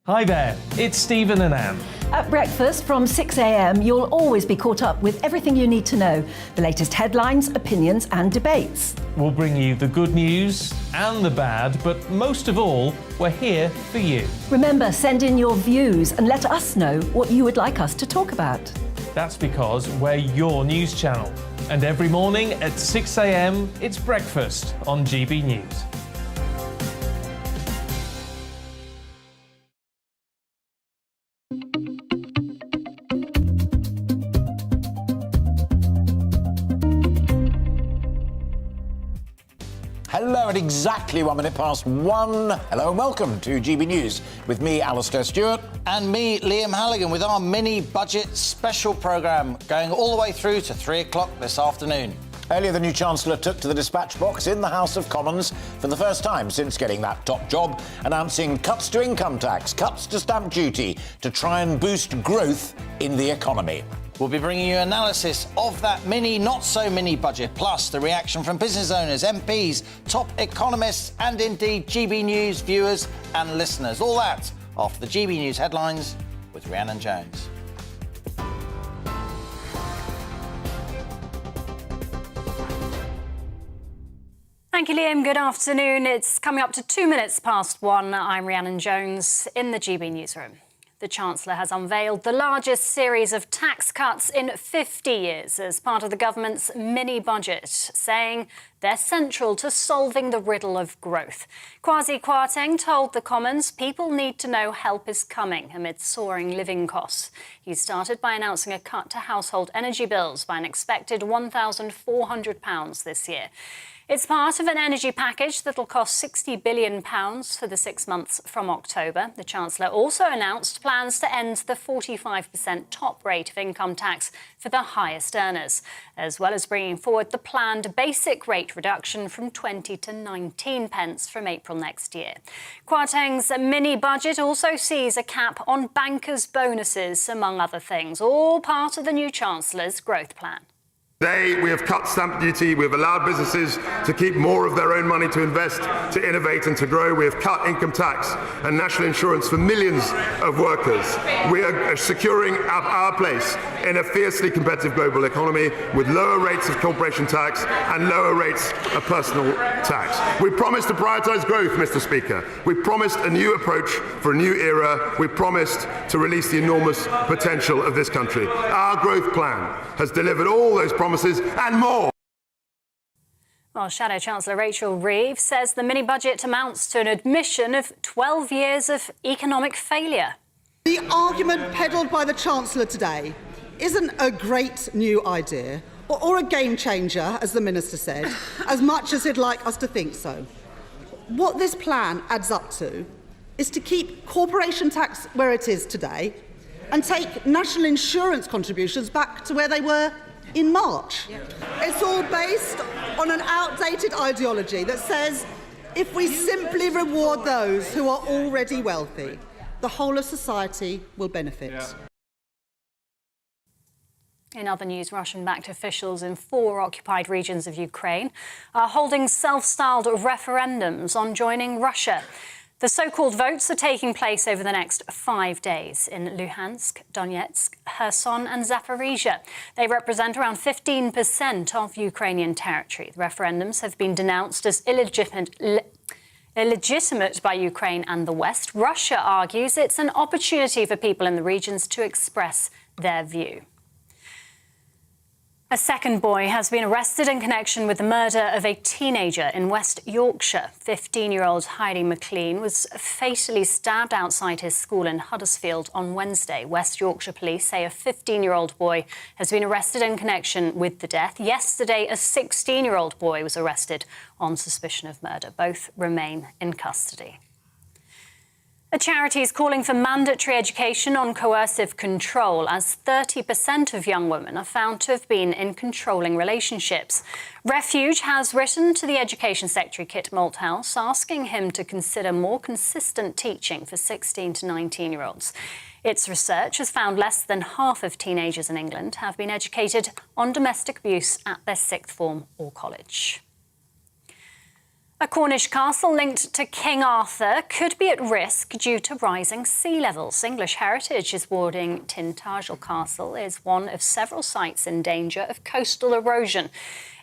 Hi there, it's Stephen and Anne. At breakfast from 6 a.m, you'll always be caught up with everything you need to know, the latest headlines, opinions and debates. We'll bring you the good news and the bad, but most of all, we're here for you. Remember, send in your views and let us know what you would like us to talk about. That's because we're your news channel. And every morning at 6 a.m, it's breakfast on GB News. Hello, at exactly 1 minute past 1. Hello and welcome to GB News with me, Alistair Stewart. And me, Liam Halligan, with our mini-budget special programme going all the way through to 3 o'clock this afternoon. Earlier, the new Chancellor took to the dispatch box in the House of Commons for the first time since getting that top job, announcing cuts to income tax, cuts to stamp duty to try and boost growth in the economy. We'll be bringing you analysis of that mini, not so mini budget, plus the reaction from business owners, MPs, top economists, and indeed GB News viewers and listeners. All that after the GB News headlines with Rhiannon Jones. Thank you, Liam. Good afternoon. It's coming up to 2 minutes past 1. I'm Rhiannon Jones in the GB Newsroom. The Chancellor has unveiled the largest series of tax cuts in 50 years as part of the government's mini-budget, saying they're central to solving the riddle of growth. Kwasi Kwarteng told the Commons people need to know help is coming amid soaring living costs. He started by announcing a cut to household energy bills by an expected £1,400 this year. It's part of an energy package that'll cost £60 billion for the 6 months from October. The Chancellor also announced plans to end the 45% top rate of income tax for the highest earners, as well as bringing forward the planned basic rate reduction from 20 to 19 pence from April next year. Kwarteng's mini-budget also sees a cap on bankers' bonuses, among other things, all part of the new Chancellor's growth plan. Today, we have cut stamp duty, we have allowed businesses to keep more of their own money to invest, to innovate and to grow. We have cut income tax and national insurance for millions of workers. We are securing our place in a fiercely competitive global economy with lower rates of corporation tax and lower rates of personal tax. We promised to prioritise growth, Mr. Speaker. We promised a new approach for a new era. We promised to release the enormous potential of this country. Our growth plan has delivered all those promises and more. Well, Shadow Chancellor Rachel Reeves says the mini-budget amounts to an admission of 12 years of economic failure. The argument peddled by the Chancellor today isn't a great new idea or a game changer, as the Minister said, as much as he'd like us to think so. What this plan adds up to is to keep corporation tax where it is today and take national insurance contributions back to where they were in March. It's all based on an outdated ideology that says if we simply reward those who are already wealthy, the whole of society will benefit. In other news, Russian-backed officials in 4 occupied regions of Ukraine are holding self-styled referendums on joining Russia. The so-called votes are taking place over the next 5 days in Luhansk, Donetsk, Kherson and Zaporizhia. They represent around 15% of Ukrainian territory. The referendums have been denounced as illegitimate by Ukraine and the West. Russia argues it's an opportunity for people in the regions to express their view. A second boy has been arrested in connection with the murder of a teenager in West Yorkshire. 15-year-old Heidi McLean was fatally stabbed outside his school in Huddersfield on Wednesday. West Yorkshire police say a 15-year-old boy has been arrested in connection with the death. Yesterday, a 16-year-old boy was arrested on suspicion of murder. Both remain in custody. A charity is calling for mandatory education on coercive control, as 30% of young women are found to have been in controlling relationships. Refuge has written to the Education Secretary Kit Malthouse asking him to consider more consistent teaching for 16 to 19-year-olds. Its research has found less than half of teenagers in England have been educated on domestic abuse at their 6th form or college. A Cornish castle linked to King Arthur could be at risk due to rising sea levels. English Heritage is warning Tintagel Castle is one of several sites in danger of coastal erosion.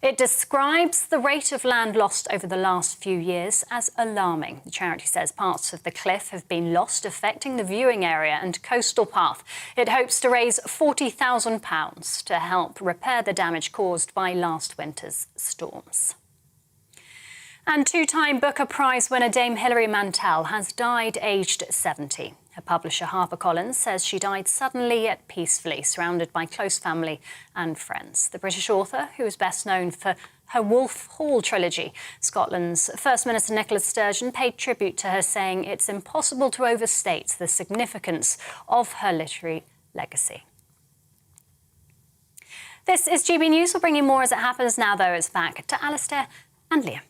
It describes the rate of land lost over the last few years as alarming. The charity says parts of the cliff have been lost, affecting the viewing area and coastal path. It hopes to raise £40,000 to help repair the damage caused by last winter's storms. And 2-time Booker Prize winner Dame Hilary Mantel has died aged 70. Her publisher HarperCollins says she died suddenly yet peacefully, surrounded by close family and friends. The British author, who is best known for her Wolf Hall trilogy, Scotland's First Minister Nicola Sturgeon paid tribute to her, saying it's impossible to overstate the significance of her literary legacy. This is GB News. We'll bring you more as it happens. Now, though, it's back to Alistair and Liam.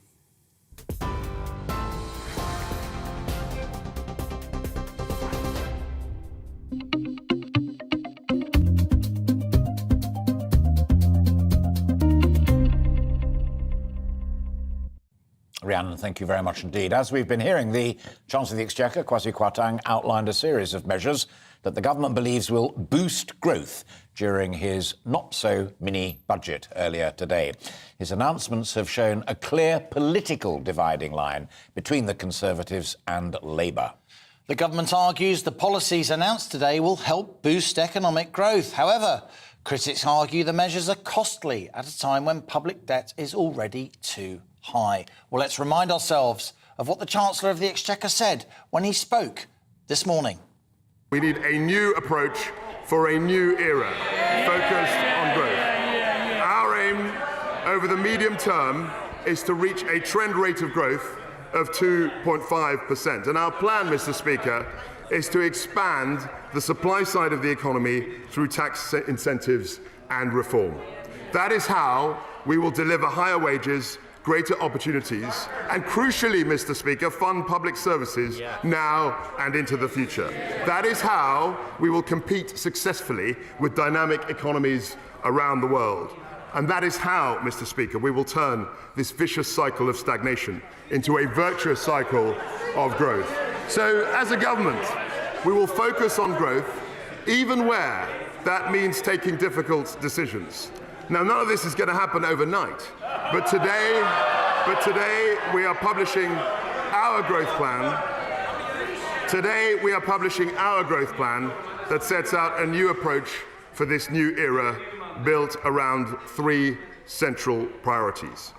Rhiannon, thank you very much indeed. As we've been hearing, the Chancellor of the Exchequer, Kwasi Kwarteng, outlined a series of measures that the government believes will boost growth during his not-so-mini budget earlier today. His announcements have shown a clear political dividing line between the Conservatives and Labour. The government argues the policies announced today will help boost economic growth. However, critics argue the measures are costly at a time when public debt is already too high. Well, let's remind ourselves of what the Chancellor of the Exchequer said when he spoke this morning. We need a new approach for a new era, focused on growth. Our aim over the medium term is to reach a trend rate of growth of 2.5%. And our plan, Mr. Speaker, is to expand the supply side of the economy through tax incentives and reform. That is how we will deliver higher wages, greater opportunities, and crucially, Mr. Speaker, fund public services now and into the future. That is how we will compete successfully with dynamic economies around the world. And that is how, Mr. Speaker, we will turn this vicious cycle of stagnation into a virtuous cycle of growth. So, as a government, we will focus on growth, even where that means taking difficult decisions. Now, none of this is going to happen overnight, but today we are publishing our growth plan. Today we are publishing our growth plan that sets out a new approach for this new era, built around 3 central priorities: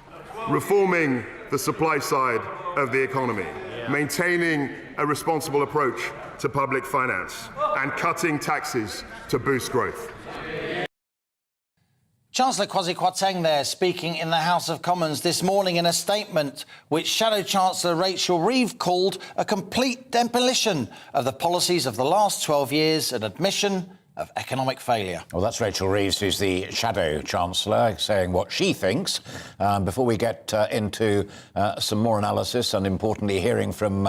reforming the supply side of the economy, maintaining a responsible approach to public finance, and cutting taxes to boost growth. Chancellor Kwasi Kwarteng there, speaking in the House of Commons this morning in a statement which Shadow Chancellor Rachel Reeves called a complete demolition of the policies of the last 12 years, an admission of economic failure. Well, that's Rachel Reeves, who's the Shadow Chancellor, saying what she thinks. Before we get into some more analysis and, importantly, hearing from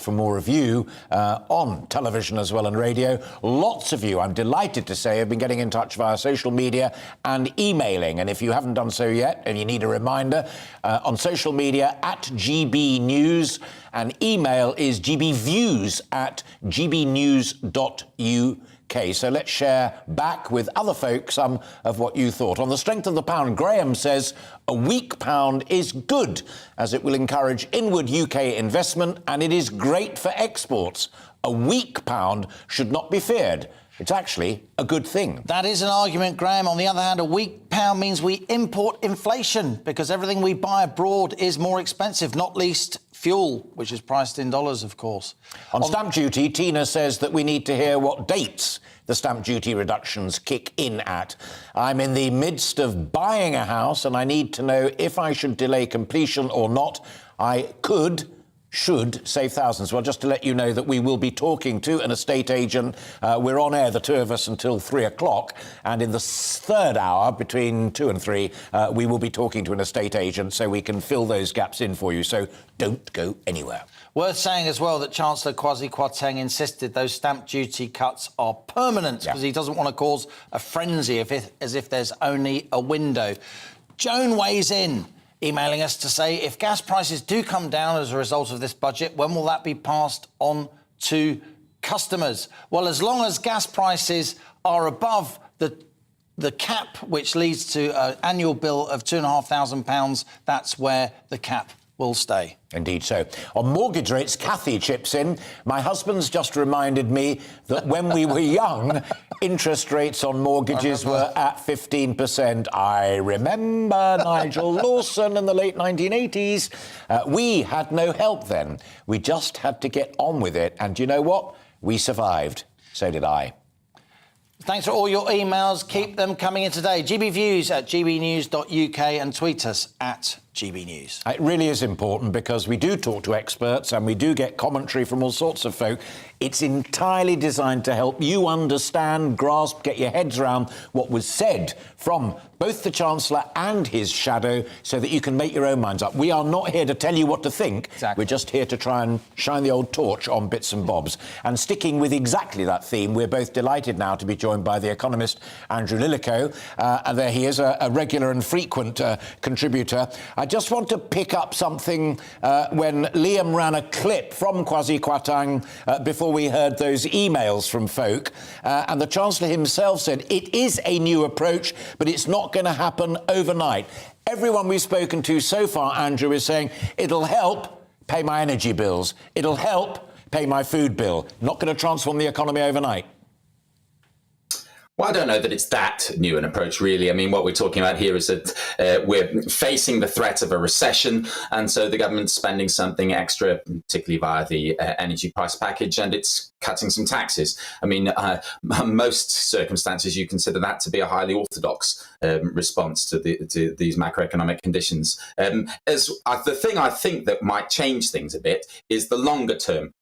more of you on television as well and radio, lots of you, I'm delighted to say, have been getting in touch via social media and emailing. And if you haven't done so yet and you need a reminder, on social media at GBNews, and email is gbviews@gbnews.uk. So let's share back with other folk some of what you thought. On the strength of the pound, Graham says a weak pound is good, as it will encourage inward UK investment and it is great for exports. A weak pound should not be feared. It's actually a good thing. That is an argument, Graham. On the other hand, a weak pound means we import inflation because everything we buy abroad is more expensive, not least fuel, which is priced in dollars, of course. On stamp duty, Tina says that we need to hear what dates the stamp duty reductions kick in at. I'm in the midst of buying a house and I need to know if I should delay completion or not. I should save thousands. Well, just to let you know that we will be talking to an estate agent. We're on air, the two of us, until 3 o'clock. And in the third hour, between 2 and 3, we will be talking to an estate agent so we can fill those gaps in for you. So don't go anywhere. Worth saying as well that Chancellor Kwasi Kwarteng insisted those stamp duty cuts are permanent because he doesn't want to cause a frenzy as if there's only a window. Joan weighs in, emailing us to say, if gas prices do come down as a result of this budget, when will that be passed on to customers? Well, as long as gas prices are above the cap, which leads to an annual bill of £2,500, that's where the cap will stay. Indeed so. On mortgage rates, Kathy chips in. My husband's just reminded me that when we were young, interest rates on mortgages were at 15%. I remember Nigel Lawson in the late 1980s. We had no help then. We just had to get on with it. And you know what? We survived. So did I. Thanks for all your emails. Keep them coming in today. gbviews@gbnews.uk and tweet us at GBNews. It really is important because we do talk to experts and we do get commentary from all sorts of folk. It's entirely designed to help you understand, grasp, get your heads around what was said from both the Chancellor and his shadow so that you can make your own minds up. We are not here to tell you what to think. Exactly. We're just here to try and shine the old torch on bits and bobs. And sticking with exactly that theme, we're both delighted now to be joined by the economist Andrew Lillico. And there he is, a regular and frequent contributor. I just want to pick up something when Liam ran a clip from Kwasi Kwarteng before we heard those emails from folk. And the Chancellor himself said it is a new approach, but it's not going to happen overnight. Everyone we've spoken to so far, Andrew, is saying it'll help pay my energy bills. It'll help pay my food bill. Not going to transform the economy overnight. Well, I don't know that it's that new an approach, really. I mean, what we're talking about here is that we're facing the threat of a recession, and so the government's spending something extra, particularly via the energy price package, and it's cutting some taxes. I mean, most circumstances, you consider that to be a highly orthodox response to these macroeconomic conditions. The thing I think that might change things a bit is the longer term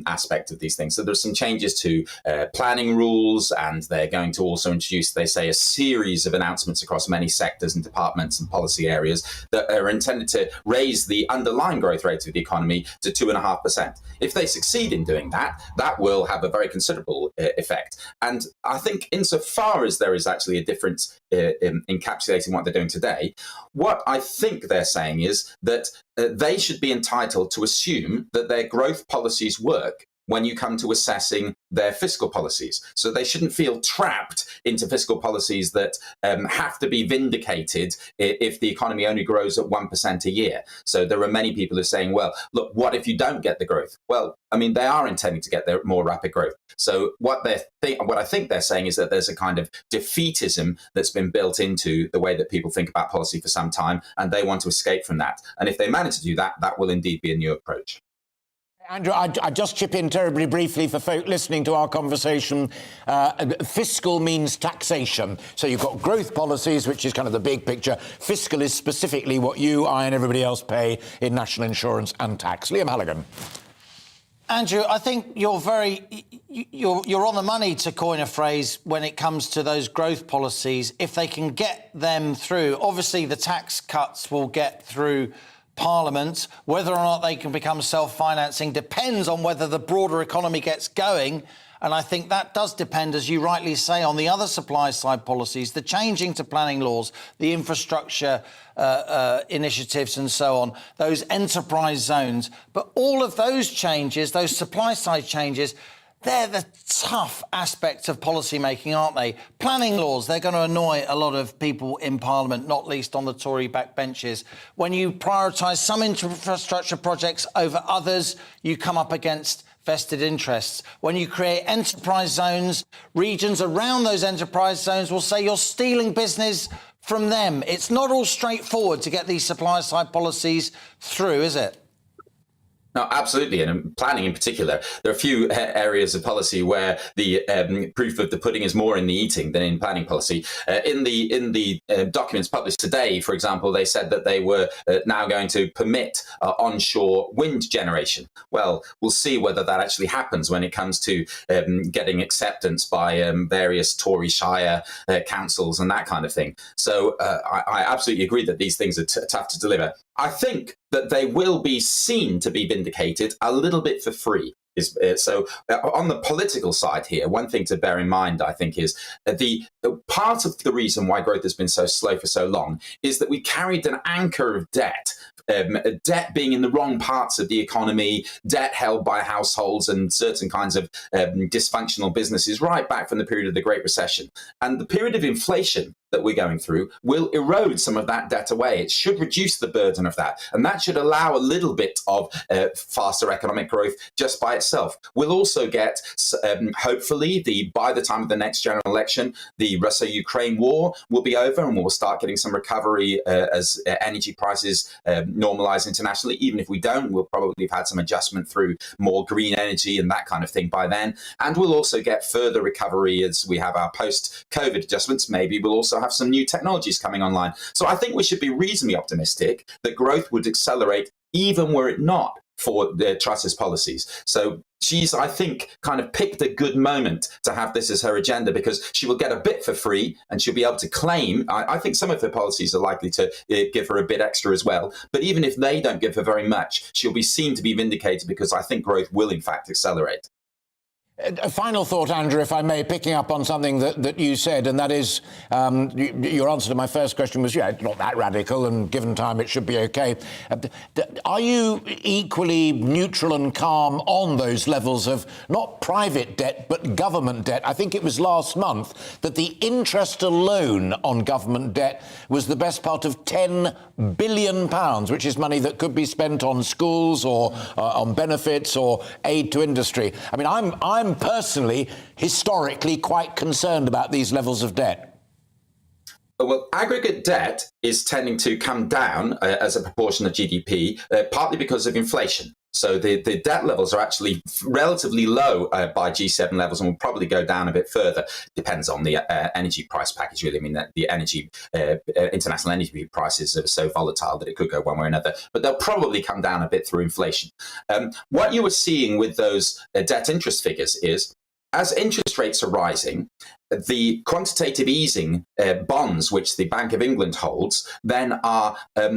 aspect of these things. So there's some changes to planning rules, and they're going to also introduce, they say, a series of announcements across many sectors and departments and policy areas that are intended to raise the underlying growth rate of the economy to 2.5%. If they succeed in doing that, that will have a very considerable effect. And I think insofar as there is actually a difference in encapsulating what they're doing today, what I think they're saying is that they should be entitled to assume that their growth policies work when you come to assessing their fiscal policies. So they shouldn't feel trapped into fiscal policies that have to be vindicated if the economy only grows at 1% a year. So there are many people who are saying, well, look, what if you don't get the growth? Well, I mean, they are intending to get their more rapid growth. So what I think they're saying is that there's a kind of defeatism that's been built into the way that people think about policy for some time, and they want to escape from that. And if they manage to do that, that will indeed be a new approach. Andrew, I just chip in terribly briefly for folk listening to our conversation. Fiscal means taxation. So you've got growth policies, which is kind of the big picture. Fiscal is specifically what you, I and everybody else pay in national insurance and tax. Liam Halligan. Andrew, I think you're on the money to coin a phrase when it comes to those growth policies. If they can get them through, obviously the tax cuts will get through Parliament. Whether or not they can become self-financing depends on whether the broader economy gets going. And I think that does depend, as you rightly say, on the other supply-side policies, the changing to planning laws, the infrastructure initiatives and so on, those enterprise zones. But all of those changes, those supply-side changes, they're the tough aspects of policy making, aren't they? Planning laws, they're going to annoy a lot of people in Parliament, not least on the Tory backbenches. When you prioritise some infrastructure projects over others, you come up against vested interests. When you create enterprise zones, regions around those enterprise zones will say you're stealing business from them. It's not all straightforward to get these supply-side policies through, is it? No, absolutely. And in planning in particular, there are a few areas of policy where the proof of the pudding is more in the eating than in planning policy. In the documents published today, for example, they said that they were now going to permit onshore wind generation. Well, we'll see whether that actually happens when it comes to getting acceptance by various Tory shire councils and that kind of thing. So I absolutely agree that these things are tough to deliver. I think that they will be seen to be vindicated a little bit for free. So on the political side here, one thing to bear in mind, I think, is the part of the reason why growth has been so slow for so long is that we carried an anchor of debt. Debt being in the wrong parts of the economy, debt held by households and certain kinds of dysfunctional businesses right back from the period of the Great Recession. And the period of inflation that we're going through will erode some of that debt away. It should reduce the burden of that. And that should allow a little bit of faster economic growth just by itself. We'll also get, hopefully, by the time of the next general election, the Russia-Ukraine war will be over and we'll start getting some recovery as energy prices normalise internationally. Even if we don't, we'll probably have had some adjustment through more green energy and that kind of thing by then. And we'll also get further recovery as we have our post-COVID adjustments. Maybe we'll also have some new technologies coming online. So I think we should be reasonably optimistic that growth would accelerate even were it not for the Truss's policies. So she's, I think, kind of picked a good moment to have this as her agenda because she will get a bit for free and she'll be able to claim, I think some of her policies are likely to give her a bit extra as well. But even if they don't give her very much, she'll be seen to be vindicated because I think growth will in fact accelerate. A final thought, Andrew, if I may, picking up on something that you said, and that is your answer to my first question was, yeah, it's not that radical, and given time it should be OK. Are you equally neutral and calm on those levels of not private debt, but government debt? I think it was last month that the interest alone on government debt was the best part of £10 billion, which is money that could be spent on schools or on benefits or aid to industry. I mean, I'm personally, historically, quite concerned about these levels of debt. Well, aggregate debt is tending to come down as a proportion of GDP, partly because of inflation. So the debt levels are actually relatively low by G7 levels and will probably go down a bit further. Depends on the energy price package, really. I mean, the international energy prices are so volatile that it could go one way or another. But they'll probably come down a bit through inflation. What you were seeing with those debt interest figures is, as interest rates are rising, the quantitative easing bonds, which the Bank of England holds, then are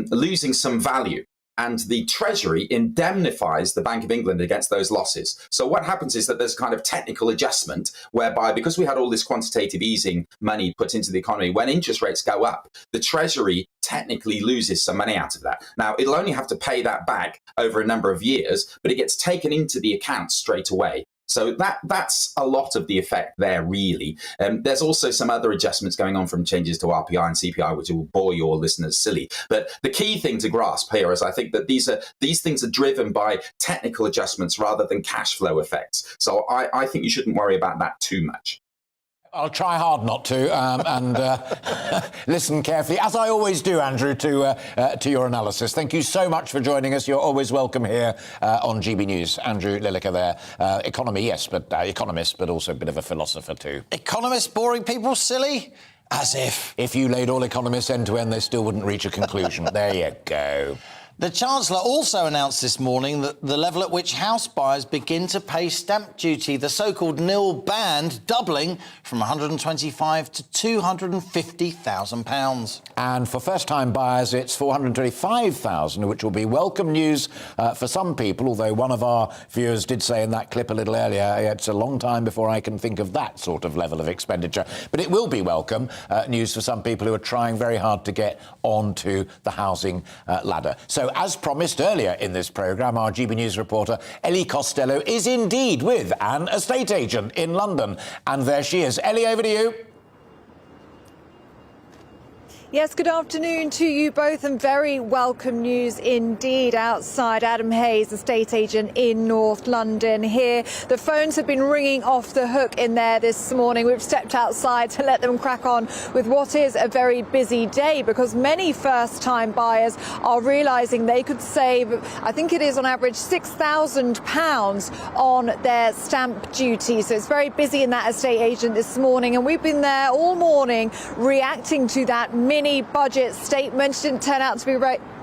losing some value. And the Treasury indemnifies the Bank of England against those losses. So what happens is that there's a kind of technical adjustment whereby, because we had all this quantitative easing money put into the economy, when interest rates go up, the Treasury technically loses some money out of that. Now, it'll only have to pay that back over a number of years, but it gets taken into the account straight away. So that's a lot of the effect there, really. There's also some other adjustments going on from changes to RPI and CPI, which will bore your listeners silly. But the key thing to grasp here is I think that these things are driven by technical adjustments rather than cash flow effects. So I think you shouldn't worry about that too much. I'll try hard not to and listen carefully, as I always do, Andrew, to your analysis. Thank you so much for joining us. You're always welcome here on GB News. Andrew Lilliker there. Economy, yes, but economist, but also a bit of a philosopher too. Economist boring people silly? As if. If you laid all economists end to end, they still wouldn't reach a conclusion. There you go. The Chancellor also announced this morning that the level at which house buyers begin to pay stamp duty, the so-called nil band, doubling from £125,000 to £250,000. And for first-time buyers, it's £425,000, which will be welcome news for some people, although one of our viewers did say in that clip a little earlier, it's a long time before I can think of that sort of level of expenditure. But it will be welcome news for some people who are trying very hard to get onto the housing ladder. So, as promised earlier in this programme, our GB News reporter Ellie Costello is indeed with an estate agent in London. And there she is. Ellie, over to you. Yes, good afternoon to you both, and very welcome news indeed outside Adam Hayes, estate agent in North London here. The phones have been ringing off the hook in there this morning. We've stepped outside to let them crack on with what is a very busy day, because many first-time buyers are realising they could save, I think it is on average, £6,000 on their stamp duty. So it's very busy in that estate agent this morning, and we've been there all morning reacting to that mini budget statement. Didn't turn out to be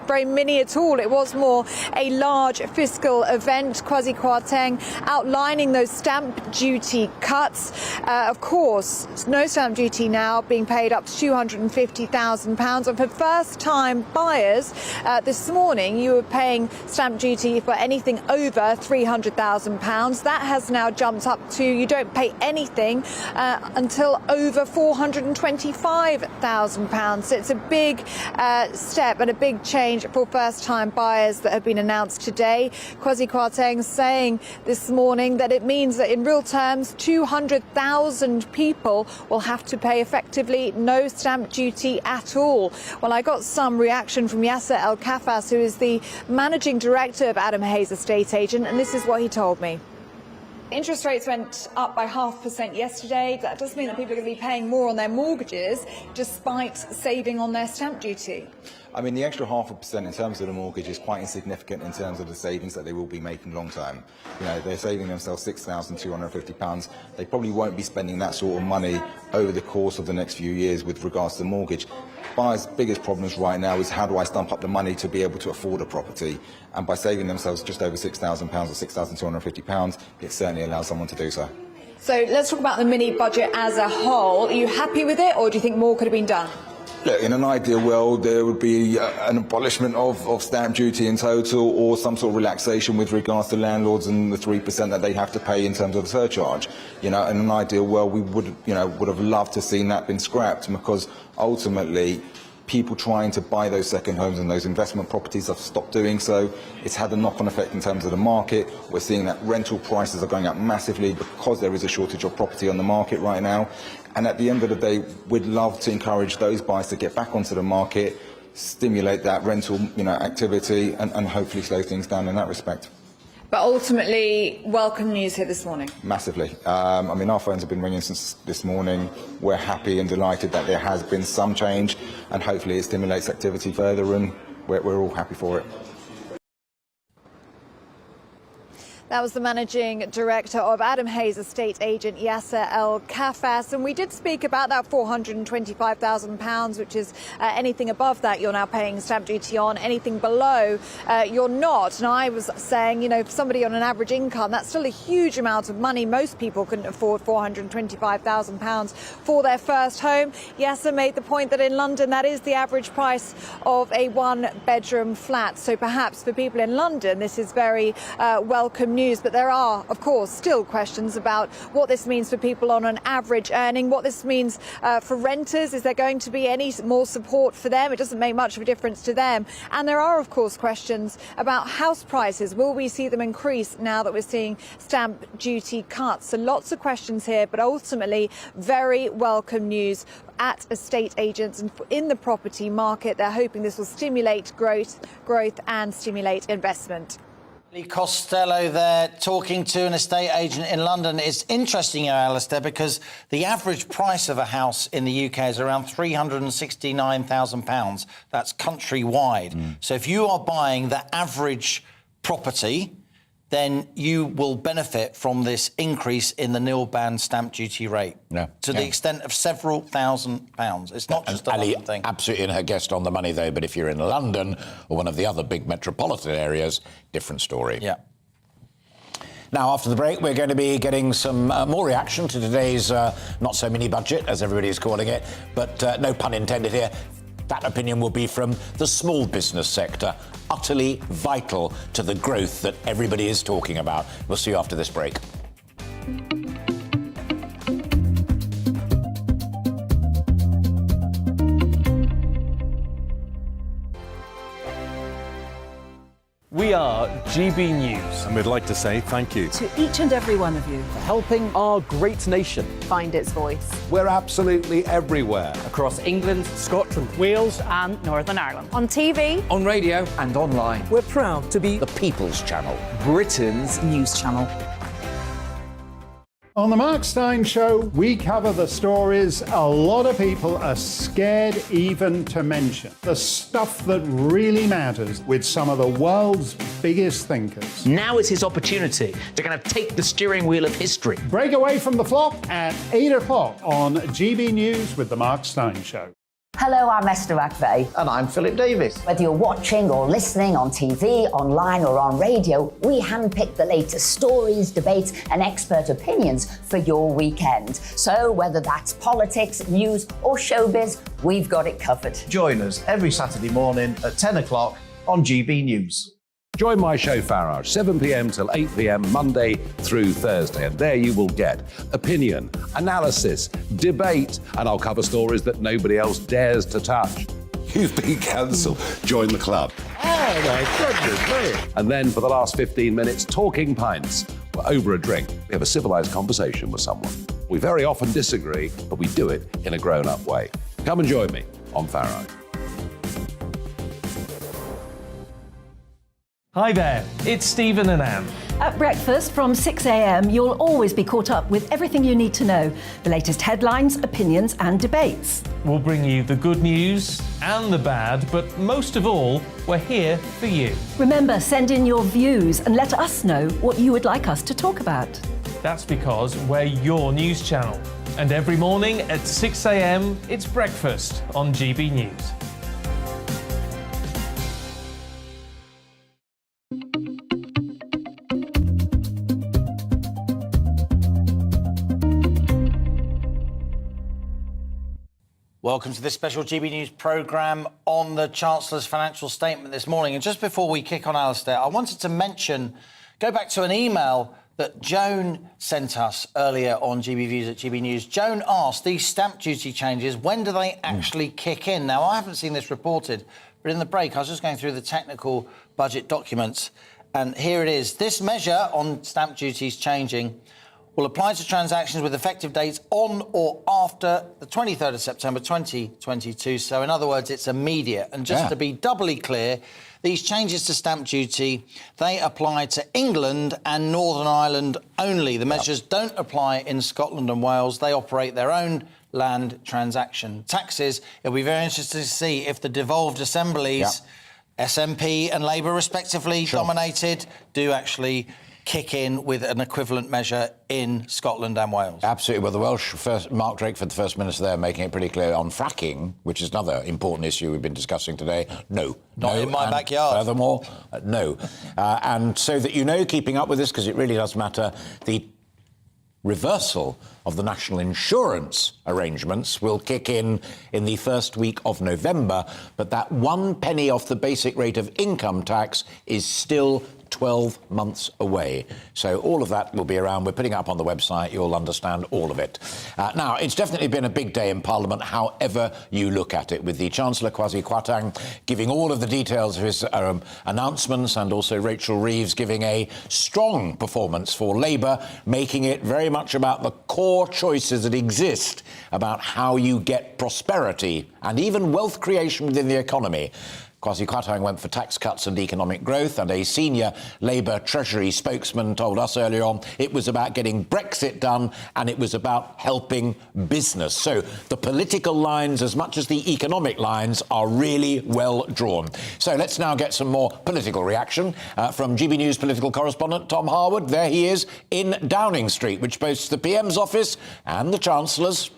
very mini at all. It was more a large fiscal event, Kwasi Kwarteng outlining those stamp duty cuts. Of course, no stamp duty now being paid up to £250,000. And for first-time buyers, this morning you were paying stamp duty for anything over £300,000. That has now jumped up to you don't pay anything until over £425,000. So it's a big step and a big change for first-time buyers that have been announced today. Kwasi Kwarteng saying this morning that it means that in real terms 200,000 people will have to pay effectively no stamp duty at all. Well, I got some reaction from Yasser El Kafas, who is the managing director of Adam Hayes Estate Agent, and this is what he told me. Interest rates went up by 0.5% yesterday. That does mean that people are going to be paying more on their mortgages despite saving on their stamp duty. I mean, the extra 0.5% in terms of the mortgage is quite insignificant in terms of the savings that they will be making long term. You know, they're saving themselves £6,250. They probably won't be spending that sort of money over the course of the next few years with regards to the mortgage. Buyers' biggest problems right now is how do I stump up the money to be able to afford a property? And by saving themselves just over £6,000 or £6,250, it certainly allows someone to do so. So let's talk about the mini budget as a whole. Are you happy with it, or do you think more could have been done? Look, in an ideal world, there would be an abolishment of stamp duty in total, or some sort of relaxation with regards to landlords and the 3% that they have to pay in terms of the surcharge. You know, in an ideal world, we would have loved to have seen that been scrapped, because ultimately, people trying to buy those second homes and those investment properties have stopped doing so. It's had a knock-on effect in terms of the market. We're seeing that rental prices are going up massively because there is a shortage of property on the market right now. And at the end of the day, we'd love to encourage those buyers to get back onto the market, stimulate that rental activity, and hopefully slow things down in that respect. But ultimately, welcome news here this morning. Massively. I mean, our phones have been ringing since this morning. We're happy and delighted that there has been some change, and hopefully it stimulates activity further, and we're all happy for it. That was the managing director of Adam Hayes Estate Agent, Yasser El Kafas. And we did speak about that £425,000, which is anything above that you're now paying stamp duty on. Anything below, you're not. And I was saying, for somebody on an average income, that's still a huge amount of money. Most people couldn't afford £425,000 for their first home. Yasser made the point that in London, that is the average price of a one-bedroom flat. So perhaps for people in London, this is very welcome news. But there are, of course, still questions about what this means for people on an average earning, what this means for renters. Is there going to be any more support for them? It doesn't make much of a difference to them. And there are, of course, questions about house prices. Will we see them increase now that we're seeing stamp duty cuts? So lots of questions here, but ultimately very welcome news at estate agents and in the property market. They're hoping this will stimulate growth and stimulate investment. Costello there talking to an estate agent in London. It's interesting, Alistair, because the average price of a house in the UK is around £369,000. That's countrywide. So if you are buying the average property, then you will benefit from this increase in the nil band stamp duty rate to the extent of several £1,000s. It's not just a London thing. Absolutely in her guest on the money, though, but if you're in London or one of the other big metropolitan areas, different story. Yeah. Now, after the break, we're going to be getting some more reaction to today's not-so-mini budget, as everybody's calling it, but no pun intended here. That opinion will be from the small business sector, utterly vital to the growth that everybody is talking about. We'll see you after this break. We are GB News. And we'd like to say thank you To each and every one of you. for helping our great nation. Find its voice. We're absolutely everywhere. Across England, Scotland, Wales and Northern Ireland. On TV, on radio, and online. we're proud to be The People's Channel. Britain's news channel. On the Mark Steyn Show, we cover the stories a lot of people are scared even to mention. The stuff that really matters with some of the world's biggest thinkers. Now is his opportunity to kind of take the steering wheel of history. Break away from the flop at 8 o'clock on GB News with the Mark Steyn Show. Hello, I'm Esther McVeigh. And I'm Philip Davis. Whether you're watching or listening on TV, online or on radio, we handpick the latest stories, debates and expert opinions for your weekend. So whether that's politics, news or showbiz, we've got it covered. Join us every Saturday morning at 10 o'clock on GB News. Join my show Farage, 7 p.m. till 8 p.m. Monday through Thursday, and there you will get opinion, analysis, debate, and I'll cover stories that nobody else dares to touch. You've been cancelled. Join the club. Oh my goodness me! And then for the last 15 minutes, talking pints. We're over a drink. We have a civilised conversation with someone. We very often disagree, but we do it in a grown-up way. Come and join me on Farage. Hi there, it's Stephen and Anne. At breakfast from 6 a.m, you'll always be caught up with everything you need to know, the latest headlines, opinions and debates. We'll bring you the good news and the bad, but most of all, we're here for you. Remember, send in your views and let us know what you would like us to talk about. That's because we're your news channel. And every morning at 6 a.m, it's breakfast on GB News. Welcome to this special GB News programme on the Chancellor's financial statement this morning. And just before we kick on, Alistair, I wanted to go back to an email that Joan sent us earlier on GB Views at GB News. Joan asked, these stamp duty changes, when do they actually kick in? Now, I haven't seen this reported, but in the break, I was just going through the technical budget documents, and here it is. This measure on stamp duties changing will apply to transactions with effective dates on or after the 23rd of September 2022. So, in other words, it's immediate. And just to be doubly clear, these changes to stamp duty, they apply to England and Northern Ireland only. The measures don't apply in Scotland and Wales. They operate their own land transaction taxes. It'll be very interesting to see if the devolved assemblies, SNP and Labour respectively dominated, do actually kick in with an equivalent measure in Scotland and Wales. Absolutely. Well, the Welsh Mark Drakeford, the First Minister there, making it pretty clear on fracking, which is another important issue we've been discussing today. No. Not in my backyard. Furthermore, no. And so that you know, keeping up with this, because it really does matter, the reversal of the national insurance arrangements will kick in the first week of November, but that 1 penny off the basic rate of income tax is still 12 months away. So all of that will be around. We're putting it up on the website. You'll understand all of it. Now, it's definitely been a big day in Parliament, however you look at it, with the Chancellor, Kwasi Kwarteng, giving all of the details of his announcements, and also Rachel Reeves giving a strong performance for Labour, making it very much about the core choices that exist about how you get prosperity and even wealth creation within the economy. Kwasi Kwarteng went for tax cuts and economic growth, and a senior Labour Treasury spokesman told us earlier on it was about getting Brexit done and it was about helping business. So the political lines, as much as the economic lines, are really well drawn. So let's now get some more political reaction from GB News political correspondent Tom Harwood. There he is in Downing Street, which boasts the PM's office and the Chancellor's.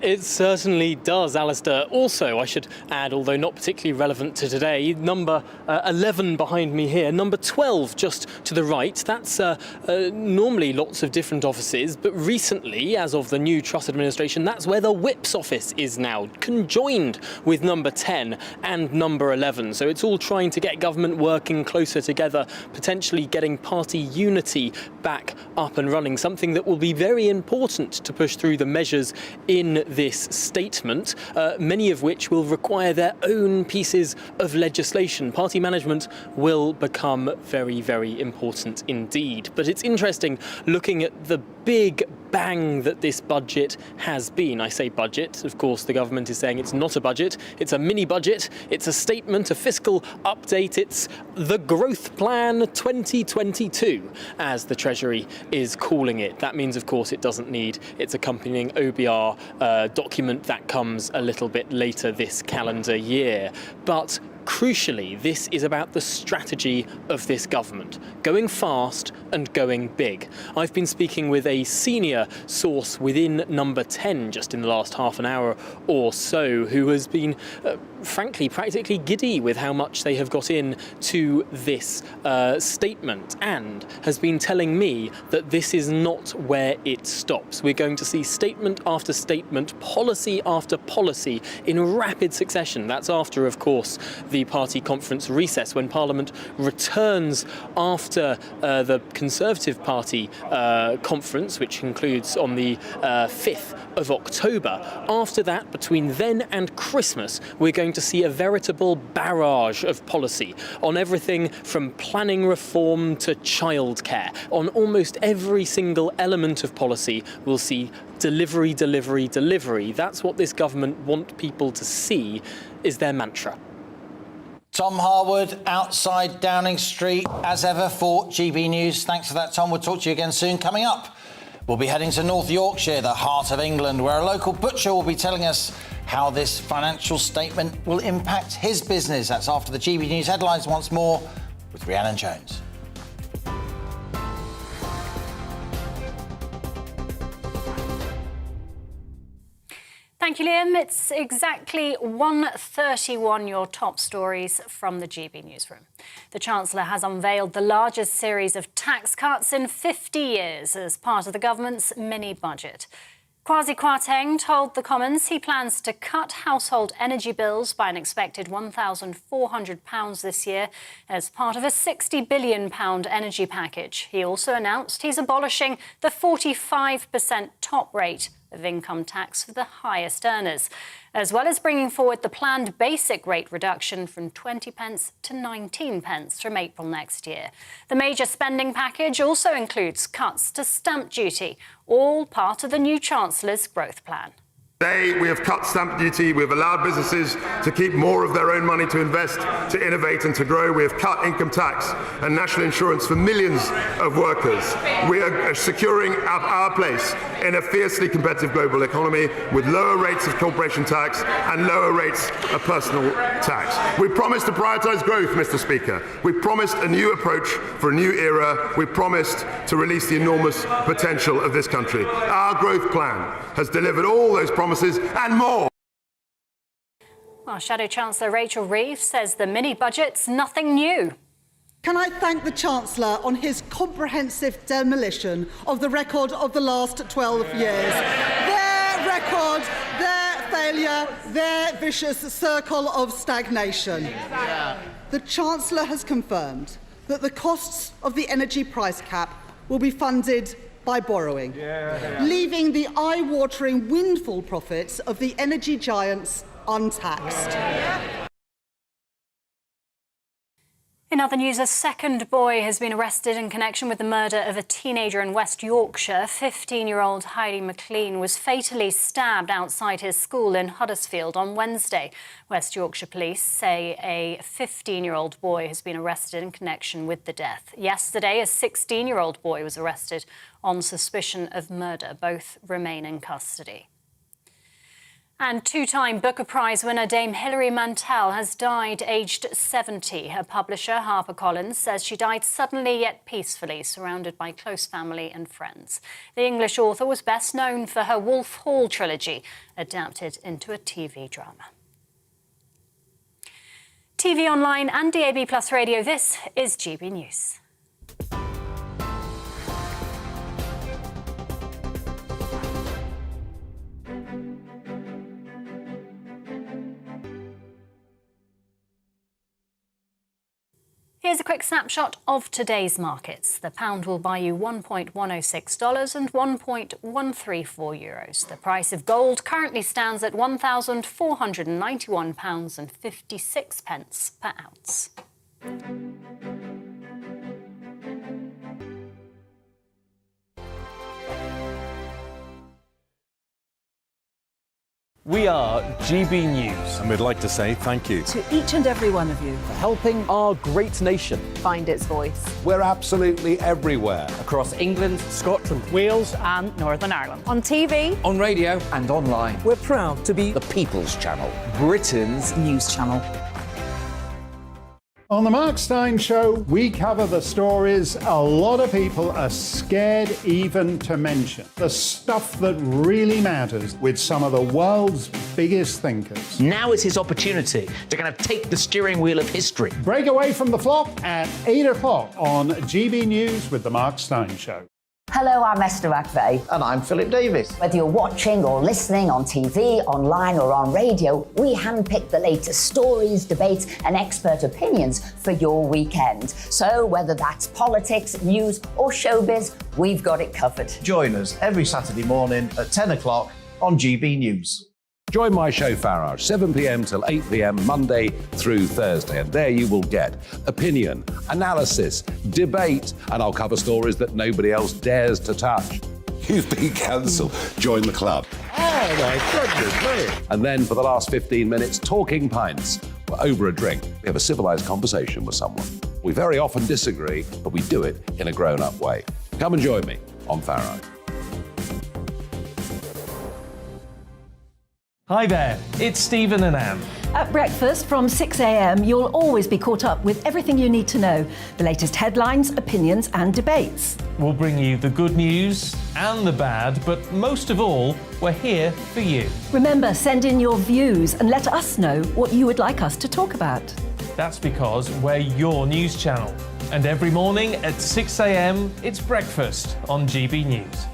It certainly does, Alistair. Also, I should add, although not particularly relevant to today, number 11 behind me here, number 12 just to the right. That's normally lots of different offices, but recently, as of the new Truss administration, that's where the Whip's office is now, conjoined with number 10 and number 11. So it's all trying to get government working closer together, potentially getting party unity back up and running, something that will be very important to push through the measures in this statement, many of which will require their own pieces of legislation. Party management will become very, very important indeed. But it's interesting looking at the big bang that this budget has been. I say budget, of course the government is saying it's not a budget, it's a mini budget, it's a statement, a fiscal update, it's the growth plan 2022, as the Treasury is calling it. That means, of course, it doesn't need its accompanying OBR document that comes a little bit later this calendar year. But crucially, this is about the strategy of this government, going fast and going big. I've been speaking with a senior source within number 10 just in the last half an hour or so, who has been, frankly, practically giddy with how much they have got in to this statement, and has been telling me that this is not where it stops. We're going to see statement after statement, policy after policy in rapid succession. That's after, of course, the party conference recess, when Parliament returns after the Conservative Party conference, which concludes on the 5th of October. After that, between then and Christmas, we're going to see a veritable barrage of policy on everything from planning reform to childcare. On almost every single element of policy, we'll see delivery, delivery, delivery. That's what this government want people to see, is their mantra. Tom Harwood, outside Downing Street, as ever, for GB News. Thanks for that, Tom. We'll talk to you again soon. Coming up, we'll be heading to North Yorkshire, the heart of England, where a local butcher will be telling us how this financial statement will impact his business. That's after the GB News headlines once more with Rhiannon Jones. Thank you, Liam. It's exactly 1:31, your top stories from the GB newsroom. The Chancellor has unveiled the largest series of tax cuts in 50 years as part of the government's mini-budget. Kwasi Kwarteng told the Commons he plans to cut household energy bills by an expected £1,400 this year as part of a £60 billion energy package. He also announced he's abolishing the 45% top rate of income tax for the highest earners, as well as bringing forward the planned basic rate reduction from 20p to 19p from April next year. The major spending package also includes cuts to stamp duty, all part of the new Chancellor's growth plan. Today, we have cut stamp duty, we have allowed businesses to keep more of their own money to invest, to innovate and to grow. We have cut income tax and national insurance for millions of workers. We are securing our place in a fiercely competitive global economy with lower rates of corporation tax and lower rates of personal tax. We promised to prioritise growth, Mr. Speaker. We promised a new approach for a new era. We promised to release the enormous potential of this country. Our growth plan has delivered all those promises and more. Well, Shadow Chancellor Rachel Reeves says the mini-budget's nothing new. Can I thank the Chancellor on his comprehensive demolition of the record of the last 12 years. Their record, their failure, their vicious circle of stagnation. The Chancellor has confirmed that the costs of the energy price cap will be funded by borrowing, leaving the eye-watering windfall profits of the energy giants untaxed. In other news, a second boy has been arrested in connection with the murder of a teenager in West Yorkshire. 15-year-old Heidi McLean was fatally stabbed outside his school in Huddersfield on Wednesday. West Yorkshire police say a 15-year-old boy has been arrested in connection with the death. Yesterday, a 16-year-old boy was arrested on suspicion of murder. Both remain in custody. And two-time Booker Prize winner Dame Hilary Mantel has died aged 70. Her publisher, HarperCollins, says she died suddenly yet peacefully, surrounded by close family and friends. The English author was best known for her Wolf Hall trilogy, adapted into a TV drama. TV online and DAB+ radio, this is GB News. Here's a quick snapshot of today's markets. The pound will buy you $1.106 and €1.134. euros. The price of gold currently stands at £1,491.56 per ounce. We are GB News. And we'd like to say thank you To each and every one of you. for helping our great nation. Find its voice. We're absolutely everywhere. Across England, Scotland, Wales and Northern Ireland. On TV, on radio, and online. we're proud to be The People's Channel. Britain's news channel. On the Mark Steyn Show, we cover the stories a lot of people are scared even to mention. The stuff that really matters with some of the world's biggest thinkers. Now is his opportunity to kind of take the steering wheel of history. Break away from the flop at 8 o'clock on GB News with the Mark Steyn Show. Hello, I'm Esther McVeigh. And I'm Philip Davis. Whether you're watching or listening on TV, online or on radio, we handpick the latest stories, debates and expert opinions for your weekend. So whether that's politics, news or showbiz, we've got it covered. Join us every Saturday morning at 10 o'clock on GB News. Join my show Farage, 7 p.m. till 8 p.m. Monday through Thursday. And there you will get opinion, analysis, debate, and I'll cover stories that nobody else dares to touch. You've been cancelled. Join the club. Oh my goodness me. And then for the last 15 minutes, talking pints. We're over a drink. We have a civilised conversation with someone. We very often disagree, but we do it in a grown-up way. Come and join me on Farage. Hi there, it's Stephen and Anne. At breakfast from 6 a.m, you'll always be caught up with everything you need to know, the latest headlines, opinions and debates. We'll bring you the good news and the bad, but most of all, we're here for you. Remember, send in your views and let us know what you would like us to talk about. That's because we're your news channel. And every morning at 6 a.m, it's breakfast on GB News.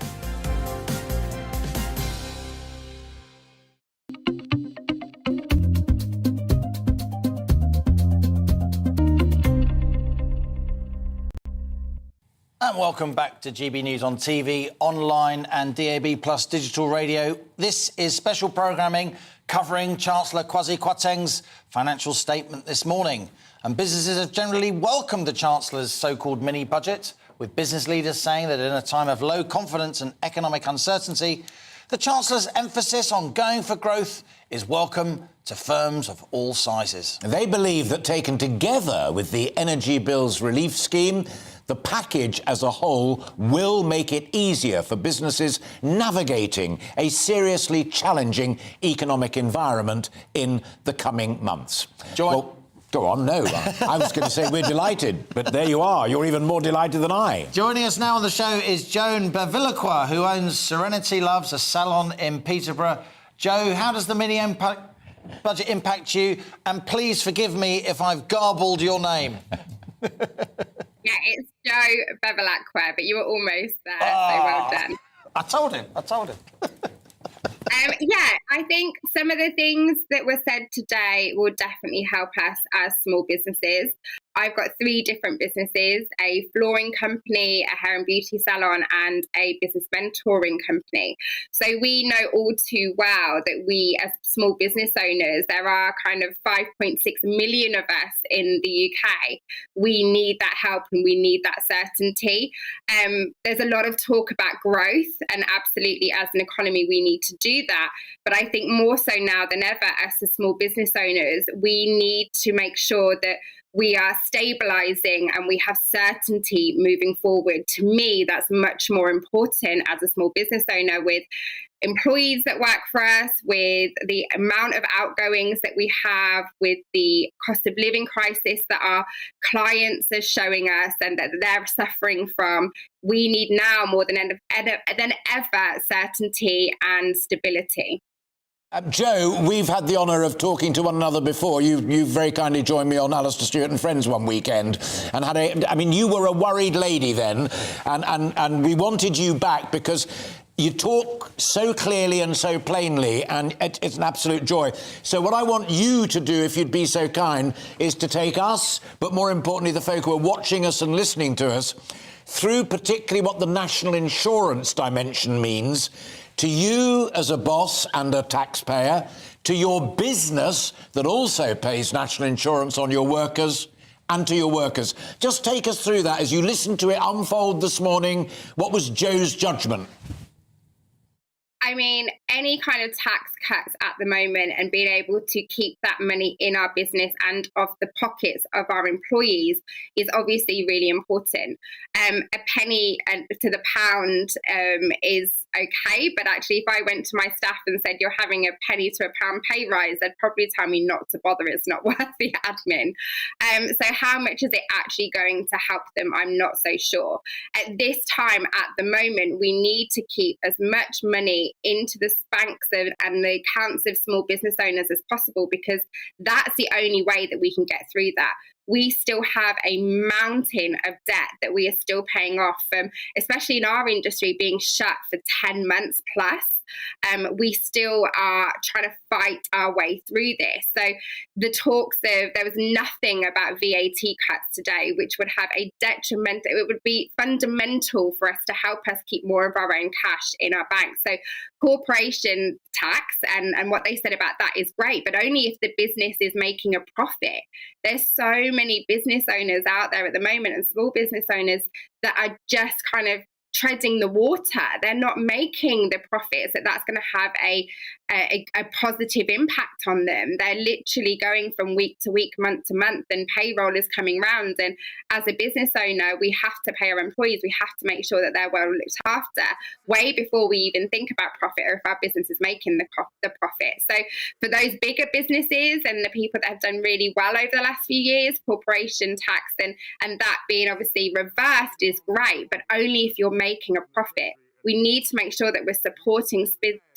And welcome back to GB News on TV, online and DAB+ digital radio. This is special programming covering Chancellor Kwasi Kwarteng's financial statement this morning. And businesses have generally welcomed the Chancellor's so-called mini-budget, with business leaders saying that in a time of low confidence and economic uncertainty, the Chancellor's emphasis on going for growth is welcome to firms of all sizes. They believe that taken together with the energy bills relief scheme, the package as a whole will make it easier for businesses navigating a seriously challenging economic environment in the coming months. Well, go on, no. I was going to say we're delighted, but there you are. You're even more delighted than I. Joining us now on the show is Joan Bevilacqua, who owns Serenity Loves, a salon in Peterborough. Jo, how does the budget impact you? And please forgive me if I've garbled your name. Yeah, it's Jo Bevilacqua, but you were almost there, so well done. I told him. Yeah, I think some of the things that were said today will definitely help us as small businesses. I've got 3 different businesses, a flooring company, a hair and beauty salon, and a business mentoring company. So we know all too well that we, as small business owners, there are kind of 5.6 million of us in the UK. We need that help and we need that certainty. There's a lot of talk about growth, and absolutely as an economy we need to do that. But I think more so now than ever, us as small business owners, we need to make sure that we are stabilising and we have certainty moving forward. To me, that's much more important as a small business owner, with employees that work for us, with the amount of outgoings that we have, with the cost of living crisis that our clients are showing us and that they're suffering from. We need now more than ever certainty and stability. Joe, we've had the honour of talking to one another before. You very kindly joined me on Alistair Stewart and Friends one weekend, and you were a worried lady then, and we wanted you back because you talk so clearly and so plainly, and it's an absolute joy. So what I want you to do, if you'd be so kind, is to take us, but more importantly the folk who are watching us and listening to us, through particularly what the national insurance dimension means to you as a boss and a taxpayer, to your business that also pays national insurance on your workers, and to your workers. Just take us through that as you listened to it unfold this morning. What was Joe's judgment? I mean, any kind of tax cuts at the moment and being able to keep that money in our business and of the pockets of our employees is obviously really important. A penny to the pound is okay, but actually if I went to my staff and said you're having a penny to a pound pay rise, they'd probably tell me not to bother, it's not worth the admin. So how much is it actually going to help them? I'm not so sure. At this time, at the moment, we need to keep as much money into the banks and the accounts of small business owners as possible, because that's the only way that we can get through that. We still have a mountain of debt that we are still paying off, especially in our industry being shut for 10 months plus. We still are trying to fight our way through this. So the talks of, there was nothing about VAT cuts today, which would have a detriment. It would be fundamental for us to help us keep more of our own cash in our banks. So corporation tax and what they said about that is great, but only if the business is making a profit. There's so many business owners out there at the moment, and small business owners, that are just kind of treading the water. They're not making the profits that's going to have a positive impact on them. They're literally going from week to week, month to month, and payroll is coming round. And as a business owner, we have to pay our employees. We have to make sure that they're well looked after way before we even think about profit, or if our business is making the profit. So for those bigger businesses and the people that have done really well over the last few years, corporation tax and that being obviously reversed is great, but only if you're making a profit. We need to make sure that we're supporting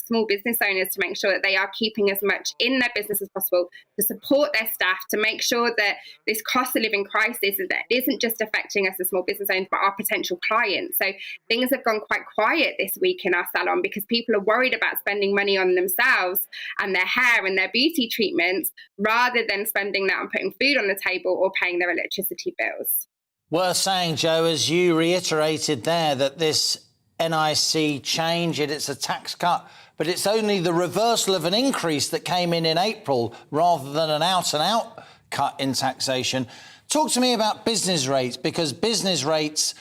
small business owners to make sure that they are keeping as much in their business as possible, to support their staff, to make sure that this cost of living crisis isn't just affecting us as small business owners, but our potential clients. So things have gone quite quiet this week in our salon because people are worried about spending money on themselves and their hair and their beauty treatments, rather than spending that on putting food on the table or paying their electricity bills. Worth saying, Joe, as you reiterated there, that this NIC change, it's a tax cut, but it's only the reversal of an increase that came in April rather than an out-and-out cut in taxation. Talk to me about business rates, because business rates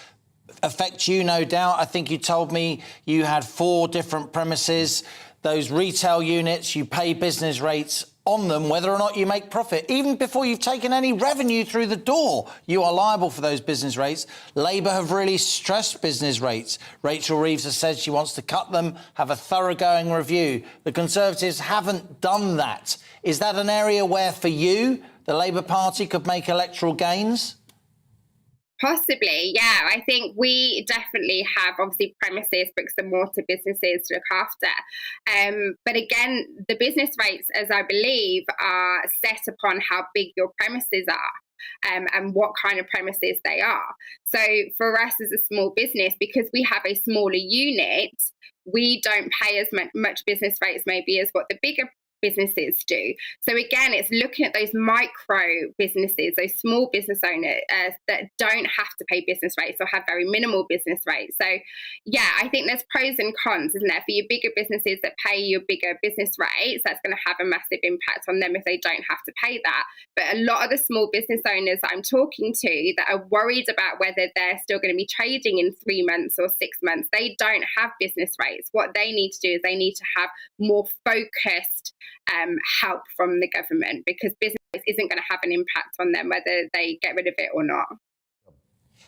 affect you, no doubt. I think you told me you had 4 different premises. Those retail units, you pay business rates on them, whether or not you make profit. Even before you've taken any revenue through the door, you are liable for those business rates. Labour have really stressed business rates. Rachel Reeves has said she wants to cut them, have a thoroughgoing review. The Conservatives haven't done that. Is that an area where, for you, the Labour Party could make electoral gains? Possibly, yeah. I think we definitely have, obviously, premises, bricks and mortar businesses to look after. But again, the business rates, as I believe, are set upon how big your premises are. And what kind of premises they are. So for us as a small business, because we have a smaller unit, we don't pay as much business rates maybe as what the bigger businesses do. So again, it's looking at those micro businesses, those small business owners that don't have to pay business rates or have very minimal business rates. So yeah, I think there's pros and cons, isn't there? For your bigger businesses that pay your bigger business rates, that's going to have a massive impact on them if they don't have to pay that. But a lot of the small business owners that I'm talking to that are worried about whether they're still going to be trading in 3 months or 6 months, they don't have business rates. What they need to do is they need to have more focused help from the government, because business isn't going to have an impact on them whether they get rid of it or not.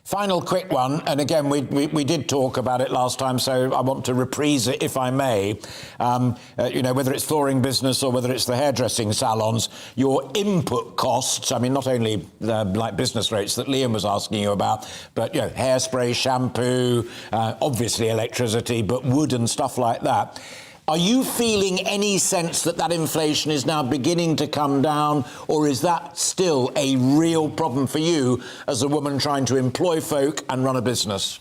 Final quick one, and again, we did talk about it last time, so I want to reprise it if I may. You know, whether it's flooring business or whether it's the hairdressing salons, your input costs, I mean, not only like business rates that Liam was asking you about, but, you know, hairspray, shampoo, obviously electricity, but wood and stuff like that. Are you feeling any sense that that inflation is now beginning to come down, or is that still a real problem for you as a woman trying to employ folk and run a business?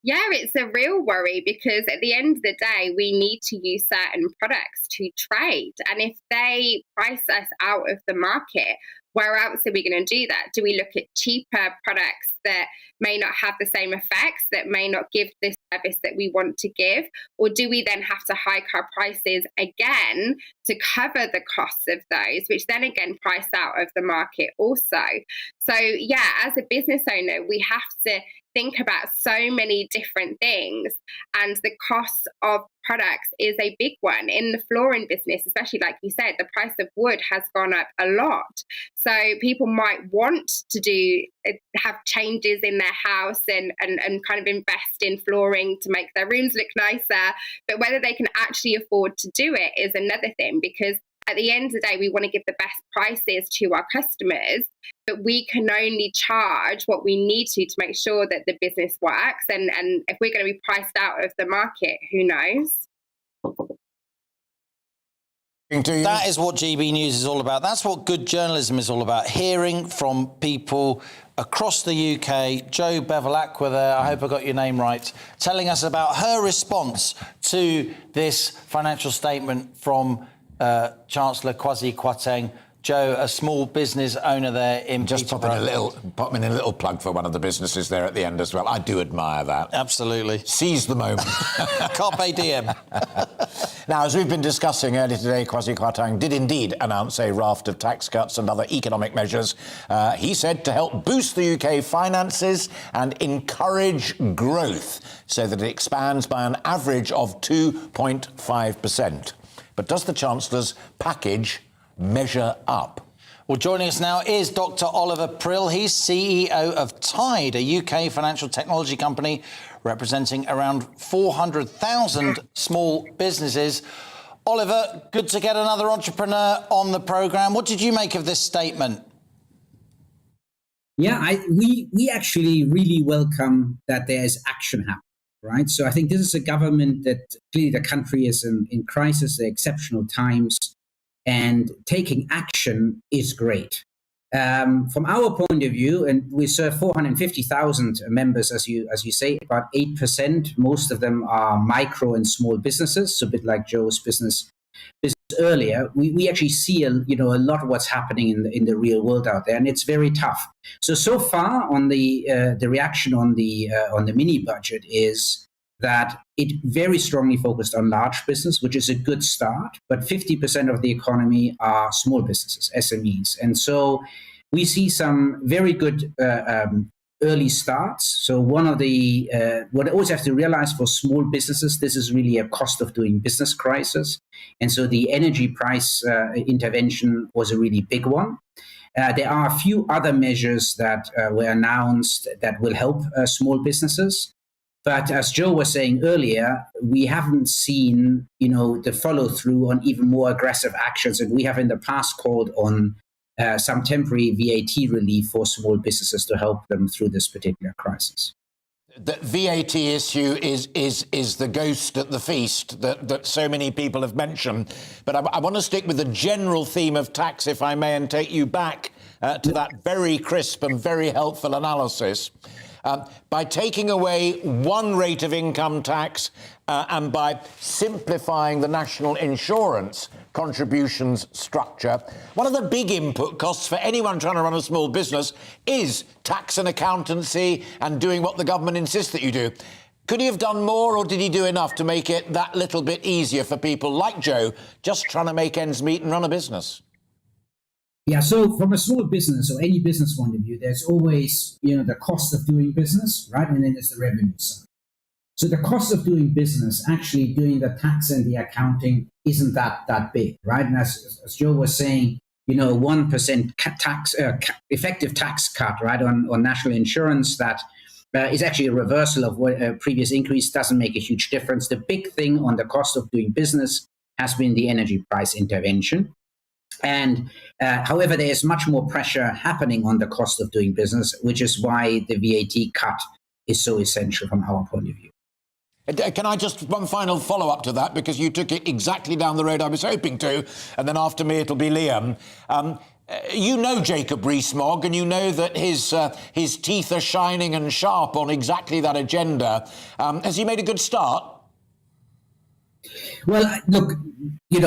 Yeah, it's a real worry, because at the end of the day, we need to use certain products to trade. And if they price us out of the market, where else are we going to do that? Do we look at cheaper products that may not have the same effects, that may not give the service that we want to give? Or do we then have to hike our prices again to cover the costs of those, which then again price out of the market also? So yeah, as a business owner, we have to think about so many different things, and the cost of products is a big one. In the flooring business, especially like you said, the price of wood has gone up a lot. So people might want to have changes in their house and kind of invest in flooring to make their rooms look nicer, but whether they can actually afford to do it is another thing, because at the end of the day, we want to give the best prices to our customers, but we can only charge what we need to make sure that the business works. And if we're going to be priced out of the market, who knows? That is what GB News is all about. That's what good journalism is all about. Hearing from people across the UK. Jo Bevilacqua there, I hope I got your name right, telling us about her response to this financial statement from Chancellor Kwasi Kwarteng. Jo, a small business owner there in just pop in a little plug for one of the businesses there at the end as well. I do admire that. Absolutely. Seize the moment. Carpe diem. Now, as we've been discussing earlier today, Kwasi Kwarteng did indeed announce a raft of tax cuts and other economic measures. He said to help boost the UK finances and encourage growth so that it expands by an average of 2.5%. But does the Chancellor's package measure up? Well, joining us now is Dr. Oliver Prill. He's CEO of Tide, a UK financial technology company representing around 400,000 small businesses. Oliver, good to get another entrepreneur on the programme. What did you make of this statement? Yeah, we actually really welcome that there is action happening, right? So I think this is a government that clearly the country is in crisis, exceptional times. And taking action is great. From our point of view, and we serve 450,000 members, as you say, about 8%. Most of them are micro and small businesses, so a bit like Joe's business earlier. We actually see a lot of what's happening in the real world out there, and it's very tough. So far on the reaction on the mini budget is that it very strongly focused on large business, which is a good start, but 50% of the economy are small businesses, SMEs. And so we see some very good early starts. So one of the, what I always have to realize for small businesses, this is really a cost of doing business crisis. And so the energy price intervention was a really big one. There are a few other measures that were announced that will help small businesses. But as Joe was saying earlier, we haven't seen, the follow through on even more aggressive actions. And we have in the past called on some temporary VAT relief for small businesses to help them through this particular crisis. The VAT issue is the ghost at the feast that so many people have mentioned. But I want to stick with the general theme of tax, if I may, and take you back to that very crisp and very helpful analysis. by taking away one rate of income tax and by simplifying the national insurance contributions structure. One of the big input costs for anyone trying to run a small business is tax and accountancy and doing what the government insists that you do. Could he have done more, or did he do enough to make it that little bit easier for people like Joe just trying to make ends meet and run a business? Yeah, so from a small business or any business point of view, there's always, the cost of doing business, right? And then there's the revenue side. So the cost of doing business, actually doing the tax and the accounting, isn't that big, right? And as Joe was saying, 1% tax effective tax cut, right, on national insurance, that is actually a reversal of what a previous increase, doesn't make a huge difference. The big thing on the cost of doing business has been the energy price intervention. And however, there is much more pressure happening on the cost of doing business, which is why the VAT cut is so essential from our point of view. Can I just one final follow-up to that, because you took it exactly down the road I was hoping to, and then after me it'll be Liam. You know Jacob Rees-Mogg, and you know that his teeth are shining and sharp on exactly that agenda. Has he made a good start? Well, look,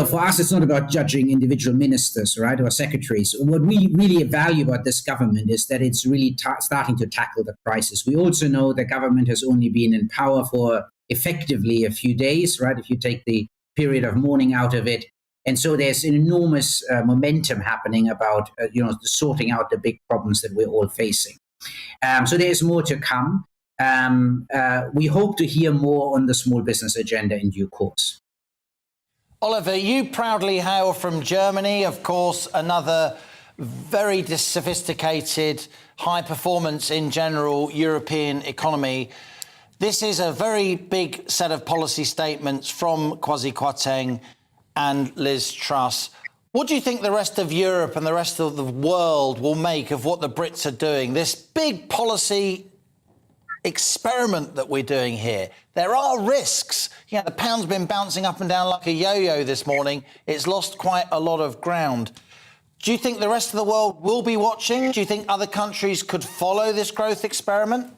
for us, it's not about judging individual ministers, right, or secretaries. What we really value about this government is that it's really starting to tackle the crisis. We also know the government has only been in power for effectively a few days, right, if you take the period of mourning out of it. And so there's an enormous momentum happening about, sorting out the big problems that we're all facing. So there's more to come. We hope to hear more on the small business agenda in due course. Oliver, you proudly hail from Germany, of course, another very sophisticated, high performance in general European economy. This is a very big set of policy statements from Kwasi Kwarteng and Liz Truss. What do you think the rest of Europe and the rest of the world will make of what the Brits are doing? This big policy experiment that we're doing here. There are risks. The pound's been bouncing up and down like a yo-yo this morning. It's lost quite a lot of ground. Do you think the rest of the world will be watching? Do you think other countries could follow this growth experiment?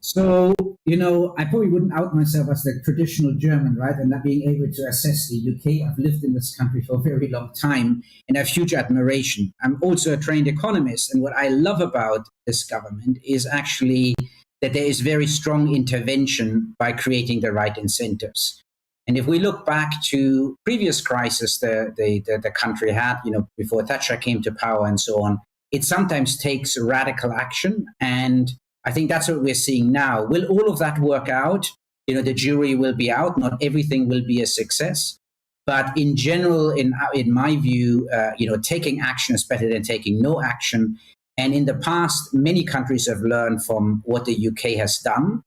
So, I probably wouldn't out myself as the traditional German, right, and not being able to assess the UK. I've lived in this country for a very long time and I have huge admiration. I'm also a trained economist, and what I love about this government is actually that there is very strong intervention by creating the right incentives. And if we look back to previous crises the country had, before Thatcher came to power and so on, it sometimes takes radical action, and I think that's what we're seeing now. Will all of that work out? The jury will be out. Not everything will be a success. But in general, in my view, taking action is better than taking no action. And in the past, many countries have learned from what the UK has done.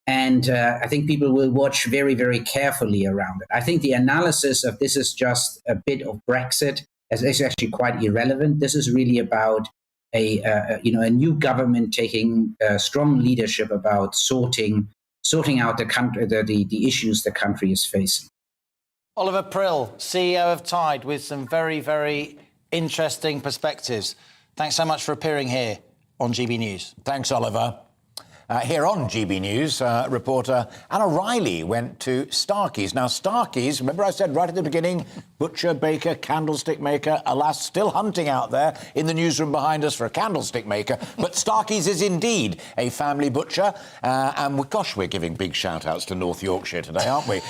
And I think people will watch very, very carefully around it. I think the analysis of this is just a bit of Brexit is actually quite irrelevant. This is really about a new government taking strong leadership about sorting out the country, the issues the country is facing. Oliver Prill, CEO of Tide, with some very, very interesting perspectives. Thanks so much for appearing here on GB News. Thanks, Oliver. Here on GB News, reporter Anna Riley went to Starkey's. Now, Starkey's, remember I said right at the beginning, butcher, baker, candlestick maker, alas, still hunting out there in the newsroom behind us for a candlestick maker. But Starkey's is indeed a family butcher. And gosh, we're giving big shout-outs to North Yorkshire today, aren't we?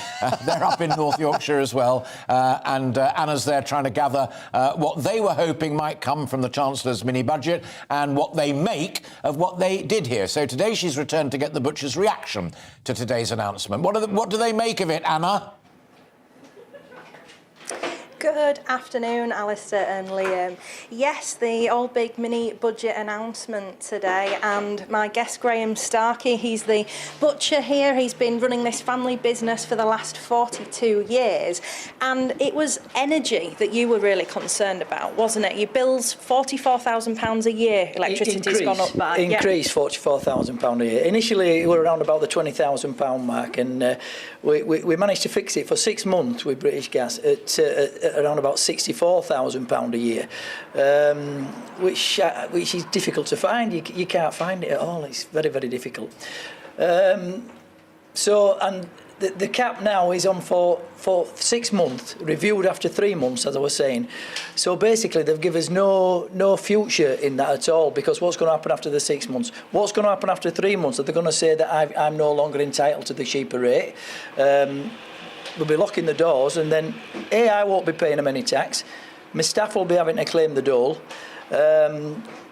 They're up in North Yorkshire as well. And Anna's there trying to gather what they were hoping might come from the Chancellor's mini-budget and what they make of what they did here. So today she's returned to get the butcher's reaction to today's announcement. What do they make of it, Anna? Good afternoon, Alistair and Liam. Yes, the all big mini budget announcement today, and my guest Graham Starkey, he's the butcher here. He's been running this family business for the last 42 years, and it was energy that you were really concerned about, wasn't it? Your bills, £44,000 a year, electricity's gone up by. Increased £44,000 a year. Initially, we were around about the £20,000 mark, and we managed to fix it for 6 months with British Gas at around about £64,000 a year, which is difficult to find. You can't find it at all. It's very, very difficult. The cap now is on for 6 months, reviewed after 3 months, as I was saying. So basically, they've given us no future in that at all, because what's going to happen after the 6 months? What's going to happen after 3 months? Are they going to say that I'm no longer entitled to the cheaper rate? We'll be locking the doors, and then I won't be paying them any tax. My staff will be having to claim the dole.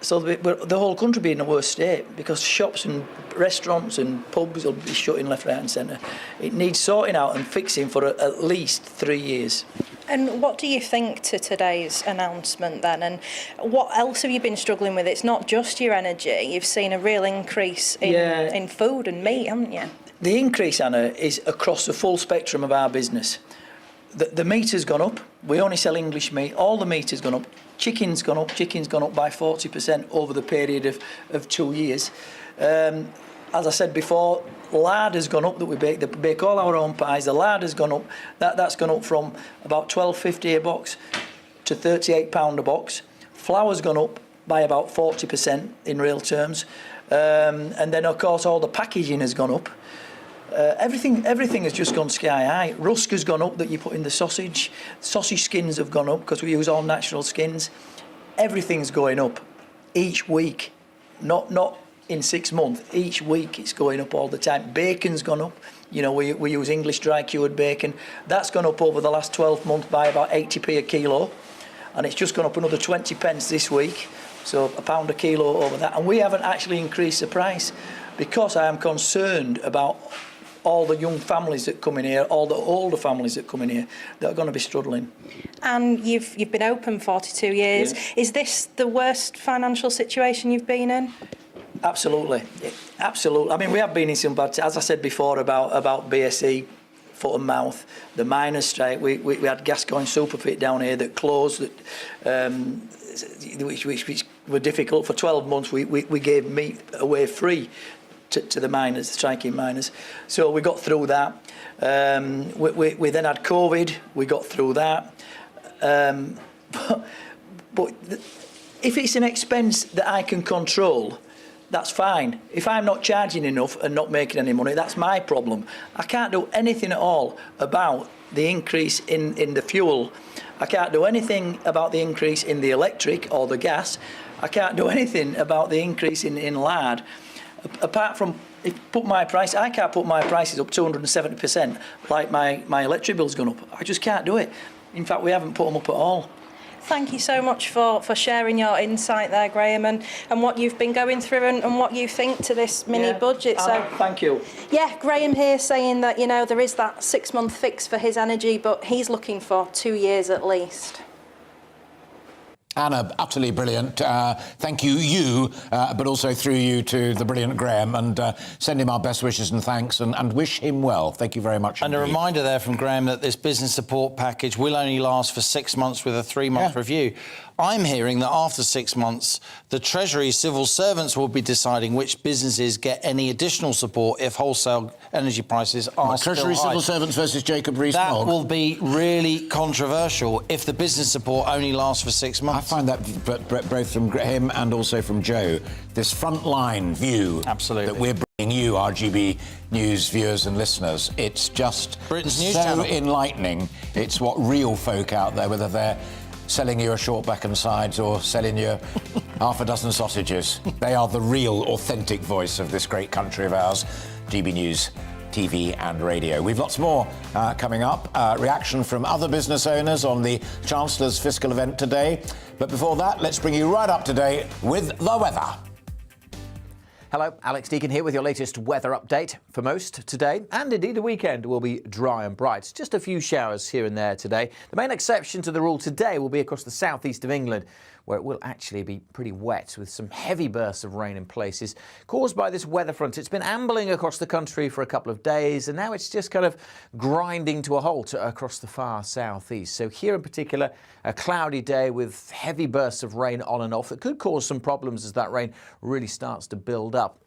So the whole country will be in a worse state, because shops and restaurants and pubs will be shutting left, right and centre. It needs sorting out and fixing for at least 3 years. And what do you think to today's announcement then? And what else have you been struggling with? It's not just your energy. You've seen a real increase in food and meat, haven't you? The increase, Anna, is across the full spectrum of our business. The meat has gone up. We only sell English meat. All the meat has gone up. Chicken's gone up. Chicken's gone up by 40% over the period of 2 years. As I said before, lard has gone up that we bake all our own pies. The lard has gone up. That's gone up from about £12.50 a box to £38 a box. Flour's gone up by about 40% in real terms. And then, of course, all the packaging has gone up. Everything has just gone sky high. Rusk has gone up that you put in the sausage. Sausage skins have gone up because we use all natural skins. Everything's going up each week, not in 6 months. Each week it's going up all the time. Bacon's gone up. You know, we use English dry cured bacon. That's gone up over the last 12 months by about 80p a kilo, and it's just gone up another 20 pence this week. So £1 a kilo over that, and we haven't actually increased the price because I am concerned about all the young families that come in here, all the older families that come in here, that are going to be struggling. And you've been open 42 years. Yeah. Is this the worst financial situation you've been in? Absolutely, absolutely. I mean, we have been in some bad, as I said before about BSE, foot and mouth, the miners' strike. We had Gascoigne Superfit down here that closed, which were difficult. For 12 months, we gave meat away free to the miners, the striking miners. So we got through that. We then had COVID. We got through that. But if it's an expense that I can control, that's fine. If I'm not charging enough and not making any money, that's my problem. I can't do anything at all about the increase in the fuel. I can't do anything about the increase in the electric or the gas. I can't do anything about the increase in lard. Apart from, I can't put my prices up 270% like my electric bill's gone up. I just can't do it. In fact, we haven't put them up at all. Thank you so much for sharing your insight there, Graham, and what you've been going through and what you think to this mini-budget. So thank you. Yeah, Graham here saying that, you know, there is that 6 month fix for his energy, but he's looking for 2 years at least. Anna, utterly brilliant. Thank you, but also through you to the brilliant Graham, and send him our best wishes and thanks, and wish him well. Thank you very much. And indeed. a reminder there from Graham that this business support package will only last for 6 months with a 3-month review. I'm hearing that after 6 months, the Treasury civil servants will be deciding which businesses get any additional support if wholesale energy prices are still Treasury high. civil servants versus Jacob Rees-Mogg. That will be really controversial if the business support only lasts for 6 months. I find that both from him and also from Joe, this frontline view that we're bringing you, our GB News viewers and listeners, it's just Britain's news so channel. enlightening. It's what real folk out there, whether they're selling you a short back and sides or selling you half a dozen sausages, they are the real, authentic voice of this great country of ours, GB News TV and radio. We've lots more coming up. Reaction from other business owners on the Chancellor's fiscal event today. But before that, let's bring you right up to date with the weather. Hello, Alex Deacon here with your latest weather update. For most today, and indeed the weekend, will be dry and bright. Just a few showers here and there today. The main exception to the rule today will be across the southeast of England, where it will actually be pretty wet with some heavy bursts of rain in places caused by this weather front. It's been ambling across the country for a couple of days, and now it's just kind of grinding to a halt across the far southeast. So here in particular, a cloudy day with heavy bursts of rain on and off that could cause some problems as that rain really starts to build up.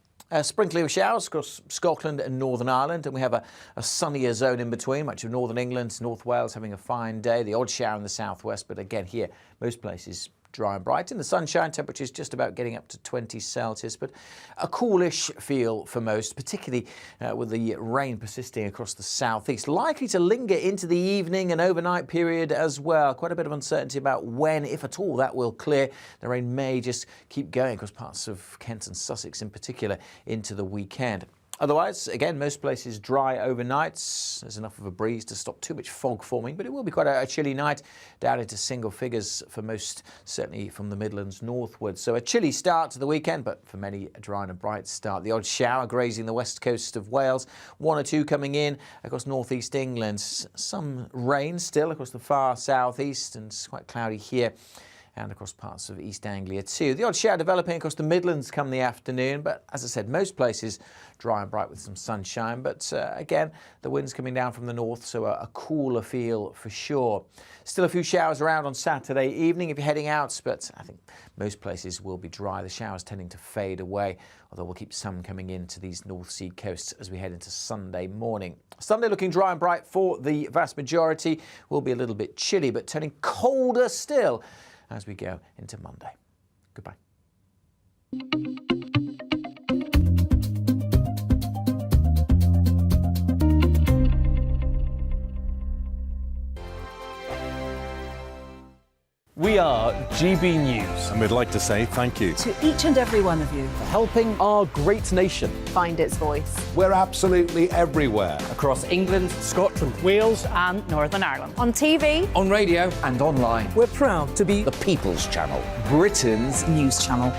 Sprinkling of showers across Scotland and Northern Ireland, and we have a sunnier zone in between. Much of Northern England, North Wales having a fine day. The odd shower in the southwest, but again here, most places dry and bright. In the sunshine, temperatures just about getting up to 20 Celsius, but a coolish feel for most, particularly with the rain persisting across the southeast. Likely to linger into the evening and overnight period as well. Quite a bit of uncertainty about when, if at all, that will clear. The rain may just keep going across parts of Kent and Sussex in particular into the weekend. Otherwise, again, most places dry overnight. There's enough of a breeze to stop too much fog forming, but it will be quite a chilly night, down into single figures for most, certainly from the Midlands northwards. So a chilly start to the weekend, but for many a dry and a bright start. The odd shower grazing the west coast of Wales, 1 or 2 coming in across northeast England. Some rain still across the far southeast, and it's quite cloudy here and across parts of East Anglia too. The odd shower developing across the Midlands come the afternoon, but as I said, most places dry and bright with some sunshine. But again, the wind's coming down from the north, so a cooler feel for sure. Still a few showers around on Saturday evening if you're heading out, but I think most places will be dry. The showers tending to fade away, although we'll keep some coming into these North Sea coasts as we head into Sunday morning. Sunday looking dry and bright for the vast majority. Will be a little bit chilly, but turning colder still as we go into Monday. Goodbye. We are GB News. And we'd like to say thank you To each and every one of you. for helping our great nation. Find its voice. We're absolutely everywhere. Across England, Scotland, Wales and Northern Ireland. On TV, on radio, and online. we're proud to be The People's Channel. Britain's news channel.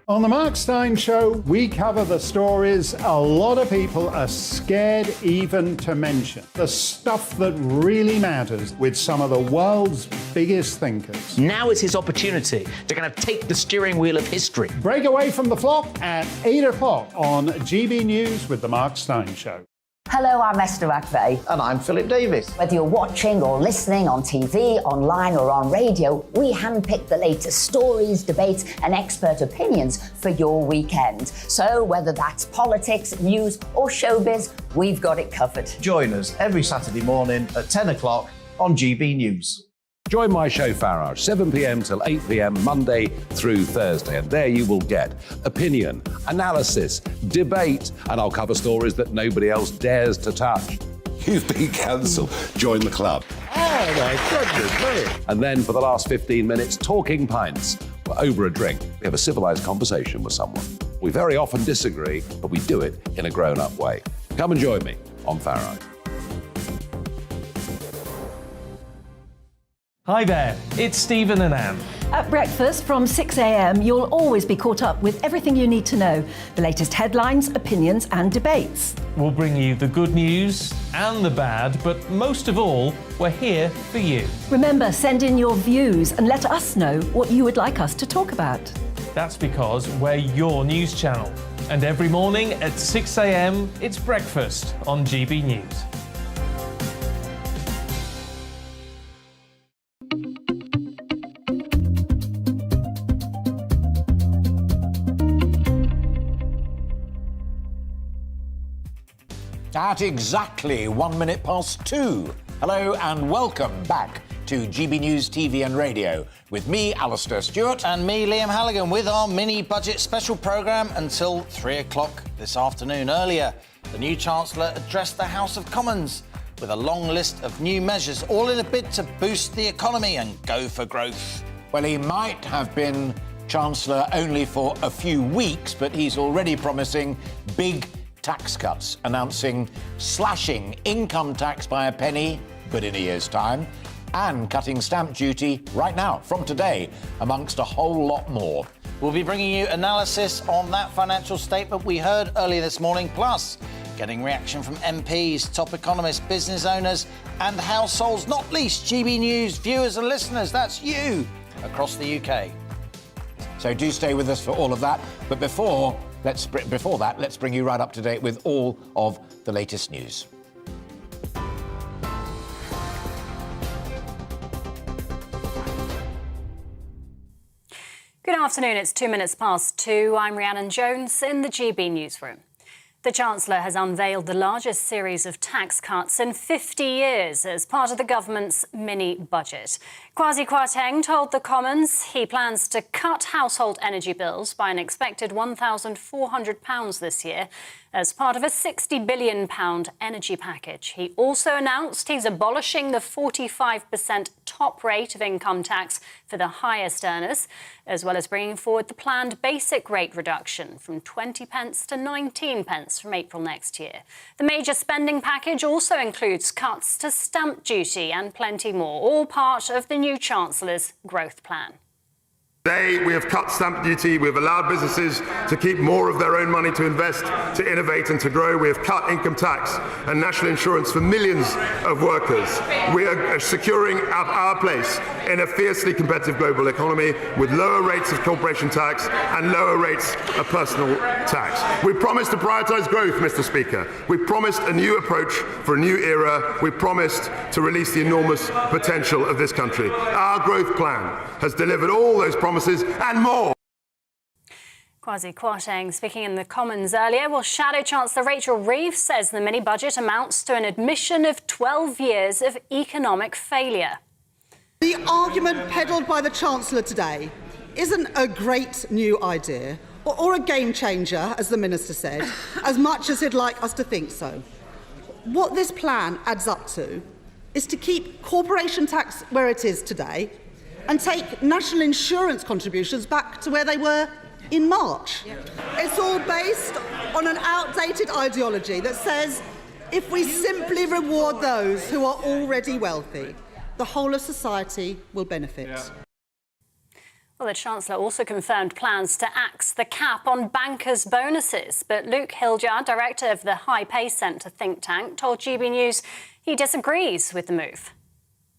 On the Mark Steyn Show, we cover the stories a lot of people are scared even to mention. The stuff that really matters with some of the world's biggest thinkers. Now is his opportunity to kind of take the steering wheel of history. Break away from the flock at 8 o'clock on GB News with the Mark Steyn Show. Hello, I'm Esther McVeigh. And I'm Philip Davis. Whether you're watching or listening on TV, online or on radio, we handpick the latest stories, debates and expert opinions for your weekend. So whether that's politics, news or showbiz, we've got it covered. Join us every Saturday morning at 10 o'clock on GB News. Join my show Farage, 7 p.m. till 8 p.m. Monday through Thursday, and there you will get opinion, analysis, debate, and I'll cover stories that nobody else dares to touch. You've been cancelled. Join the club. Oh my goodness me! And then for the last 15 minutes, talking pints. We're over a drink. We have a civilised conversation with someone. We very often disagree, but we do it in a grown-up way. Come and join me on Farage. Hi there, it's Stephen and Anne. At breakfast from 6 a.m, you'll always be caught up with everything you need to know, the latest headlines, opinions and debates. We'll bring you the good news and the bad, but most of all, we're here for you. Remember, send in your views and let us know what you would like us to talk about. That's because we're your news channel. And every morning at 6 a.m, it's breakfast on GB News. At exactly 1 minute past 2. Hello and welcome back to GB News TV and Radio with me, Alistair Stewart. And me, Liam Halligan, with our mini-budget special programme until 3 o'clock this afternoon. Earlier, the new Chancellor addressed the House of Commons with a long list of new measures, all in a bid to boost the economy and go for growth. Well, he might have been Chancellor only for a few weeks, but he's already promising big tax cuts, announcing slashing income tax by a penny, but in a year's time, and cutting stamp duty right now, from today, amongst a whole lot more. We'll be bringing you analysis on that financial statement we heard earlier this morning, plus getting reaction from MPs, top economists, business owners and households, not least GB News viewers and listeners, that's you, across the UK. So do stay with us for all of that, but before that, let's bring you right up to date with all of the latest news. Good Good afternoon, it's 2:02. I'm Rhiannon Jones in the GB newsroom. The Chancellor has unveiled the largest series of tax cuts in 50 years as part of the government's mini-budget. Kwasi Kwarteng told the Commons he plans to cut household energy bills by an expected £1,400 this year as part of a £60 billion energy package. He also announced he's abolishing the 45% top rate of income tax for the highest earners, as well as bringing forward the planned basic rate reduction from 20 pence to 19 pence from April next year. The major spending package also includes cuts to stamp duty and plenty more, all part of the new Chancellor's growth plan. Today, we have cut stamp duty, we have allowed businesses to keep more of their own money to invest, to innovate and to grow. We have cut income tax and national insurance for millions of workers. We are securing our place in a fiercely competitive global economy with lower rates of corporation tax and lower rates of personal tax. We promised to prioritise growth, Mr. Speaker. We promised a new approach for a new era. We promised to release the enormous potential of this country. Our growth plan has delivered all those promises and more. Kwasi Kwarteng speaking in the Commons earlier. Well, Shadow Chancellor Rachel Reeves says the mini-budget amounts to an admission of 12 years of economic failure. The argument peddled by the Chancellor today isn't a great new idea or a game changer, as the Minister said, as much as he'd like us to think so. What this plan adds up to is to keep corporation tax where it is today and take national insurance contributions back to where they were in March. It's all based on an outdated ideology that says if we simply reward those who are already wealthy, the whole of society will benefit. Well, the Chancellor also confirmed plans to axe the cap on bankers' bonuses. But Luke Hildyard, director of the High Pay Centre think tank, told GB News he disagrees with the move.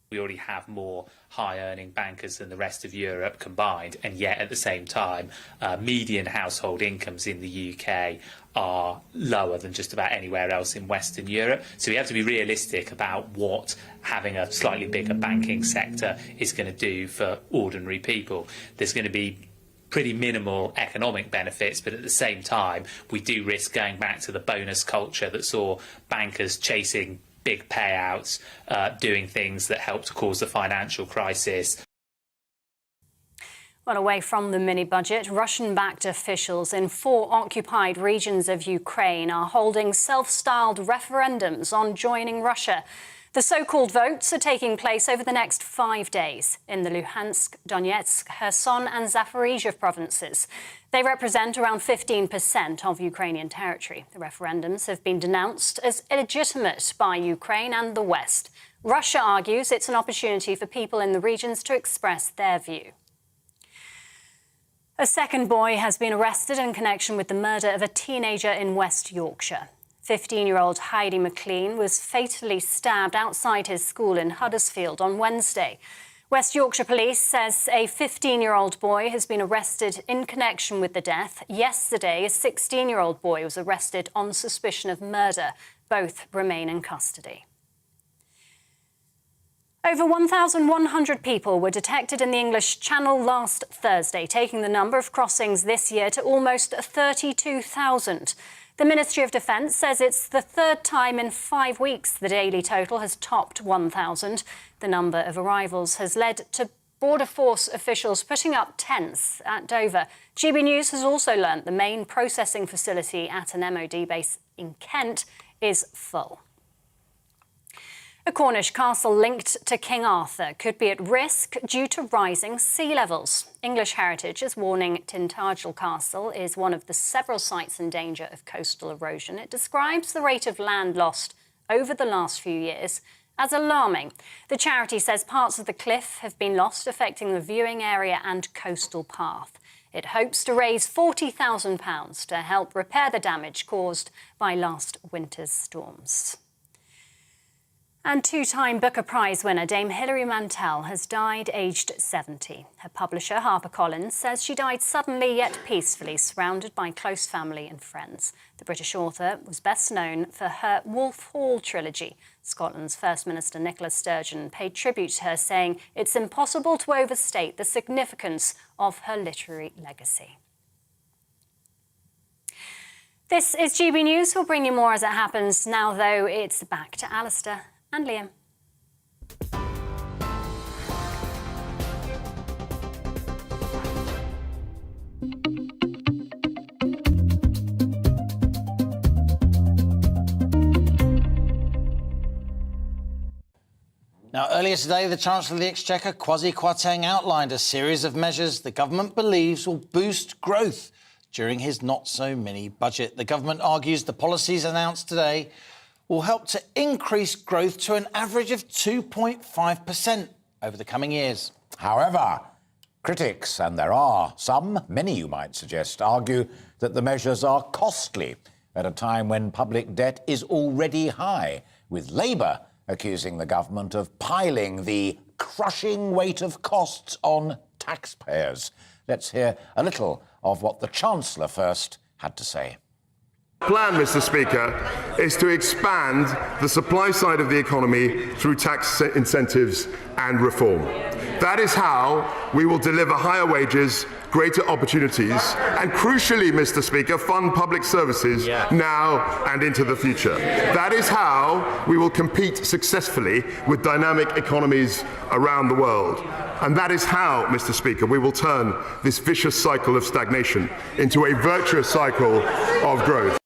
We already have more high-earning bankers than the rest of Europe combined, and yet at the same time, median household incomes in the UK are lower than just about anywhere else in Western Europe. So we have to be realistic about what having a slightly bigger banking sector is going to do for ordinary people. There's going to be pretty minimal economic benefits, but at the same time, we do risk going back to the bonus culture that saw bankers chasing big payouts, doing things that helped to cause the financial crisis. Well, away from the mini-budget, Russian-backed officials in 4 occupied regions of Ukraine are holding self-styled referendums on joining Russia. The so-called votes are taking place over the next 5 days in the Luhansk, Donetsk, Kherson and Zaporizhzhia provinces. They represent around 15% of Ukrainian territory. The referendums have been denounced as illegitimate by Ukraine and the West. Russia argues it's an opportunity for people in the regions to express their view. A second boy has been arrested in connection with the murder of a teenager in West Yorkshire. 15-year-old Heidi McLean was fatally stabbed outside his school in Huddersfield on Wednesday. West Yorkshire Police says a 15-year-old boy has been arrested in connection with the death. Yesterday, a 16-year-old boy was arrested on suspicion of murder. Both remain in custody. Over 1,100 people were detected in the English Channel last Thursday, taking the number of crossings this year to almost 32,000. The Ministry of Defence says it's the third time in 5 weeks the daily total has topped 1,000. The number of arrivals has led to Border Force officials putting up tents at Dover. GB News has also learnt the main processing facility at an MOD base in Kent is full. A Cornish castle linked to King Arthur could be at risk due to rising sea levels. English Heritage is warning Tintagel Castle is one of the several sites in danger of coastal erosion. It describes the rate of land lost over the last few years as alarming. The charity says parts of the cliff have been lost, affecting the viewing area and coastal path. It hopes to raise £40,000 to help repair the damage caused by last winter's storms. And two-time Booker Prize winner Dame Hilary Mantel has died aged 70. Her publisher, HarperCollins, says she died suddenly yet peacefully, surrounded by close family and friends. The British author was best known for her Wolf Hall trilogy. Scotland's First Minister Nicola Sturgeon paid tribute to her, saying it's impossible to overstate the significance of her literary legacy. This is GB News. We'll bring you more as it happens. Now, though, it's back to Alistair and Liam. Now, earlier today, the Chancellor of the Exchequer, Kwasi Kwarteng, outlined a series of measures the government believes will boost growth during his not-so-mini budget. The government argues the policies announced today will help to increase growth to an average of 2.5% over the coming years. However, critics, and there are some, many you might suggest, argue that the measures are costly at a time when public debt is already high, with Labour accusing the government of piling the crushing weight of costs on taxpayers. Let's hear a little of what the Chancellor first had to say. Plan, Mr. Speaker, is to expand the supply side of the economy through tax incentives and reform. That is how we will deliver higher wages, greater opportunities, and crucially, Mr. Speaker, fund public services now and into the future. That is how we will compete successfully with dynamic economies around the world. And that is how, Mr. Speaker, we will turn this vicious cycle of stagnation into a virtuous cycle of growth.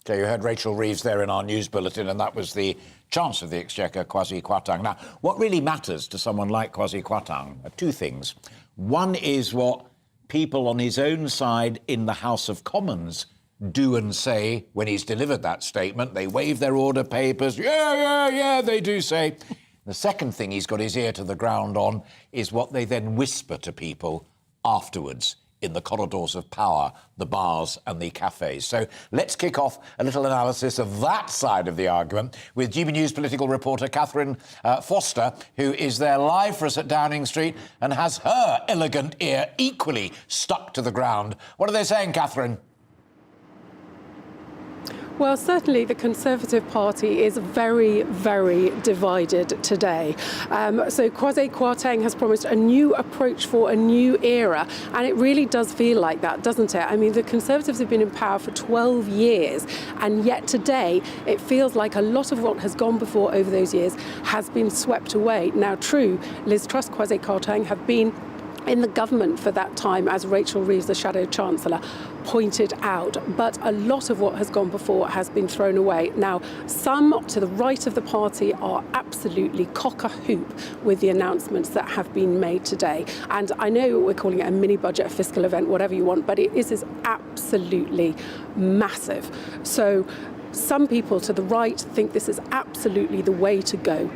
So you heard Rachel Reeves there in our news bulletin, and that was the Chancellor of the Exchequer, Kwasi Kwarteng. Now, what really matters to someone like Kwasi Kwarteng are two things. One is what people on his own side in the House of Commons do and say when he's delivered that statement. They wave their order papers. Yeah, they do say. The second thing he's got his ear to the ground on is what they then whisper to people afterwards in the corridors of power, the bars and the cafes. So let's kick off a little analysis of that side of the argument with GB News political reporter Catherine Foster, who is there live for us at Downing Street and has her elegant ear equally stuck to the ground. What are they saying, Catherine? Well, certainly the Conservative Party is very, very divided today. So Kwasi Kwarteng has promised a new approach for a new era, and it really does feel like that, doesn't it? I mean, the Conservatives have been in power for 12 years, and yet today it feels like a lot of what has gone before over those years has been swept away. Now, true, Liz Truss, Kwasi Kwarteng have been in the government for that time, as Rachel Reeves, the Shadow Chancellor, pointed out. But a lot of what has gone before has been thrown away. Now, some to the right of the party are absolutely cock-a-hoop with the announcements that have been made today. And I know we're calling it a mini-budget, a fiscal event, whatever you want, but it is absolutely massive. So some people to the right think this is absolutely the way to go.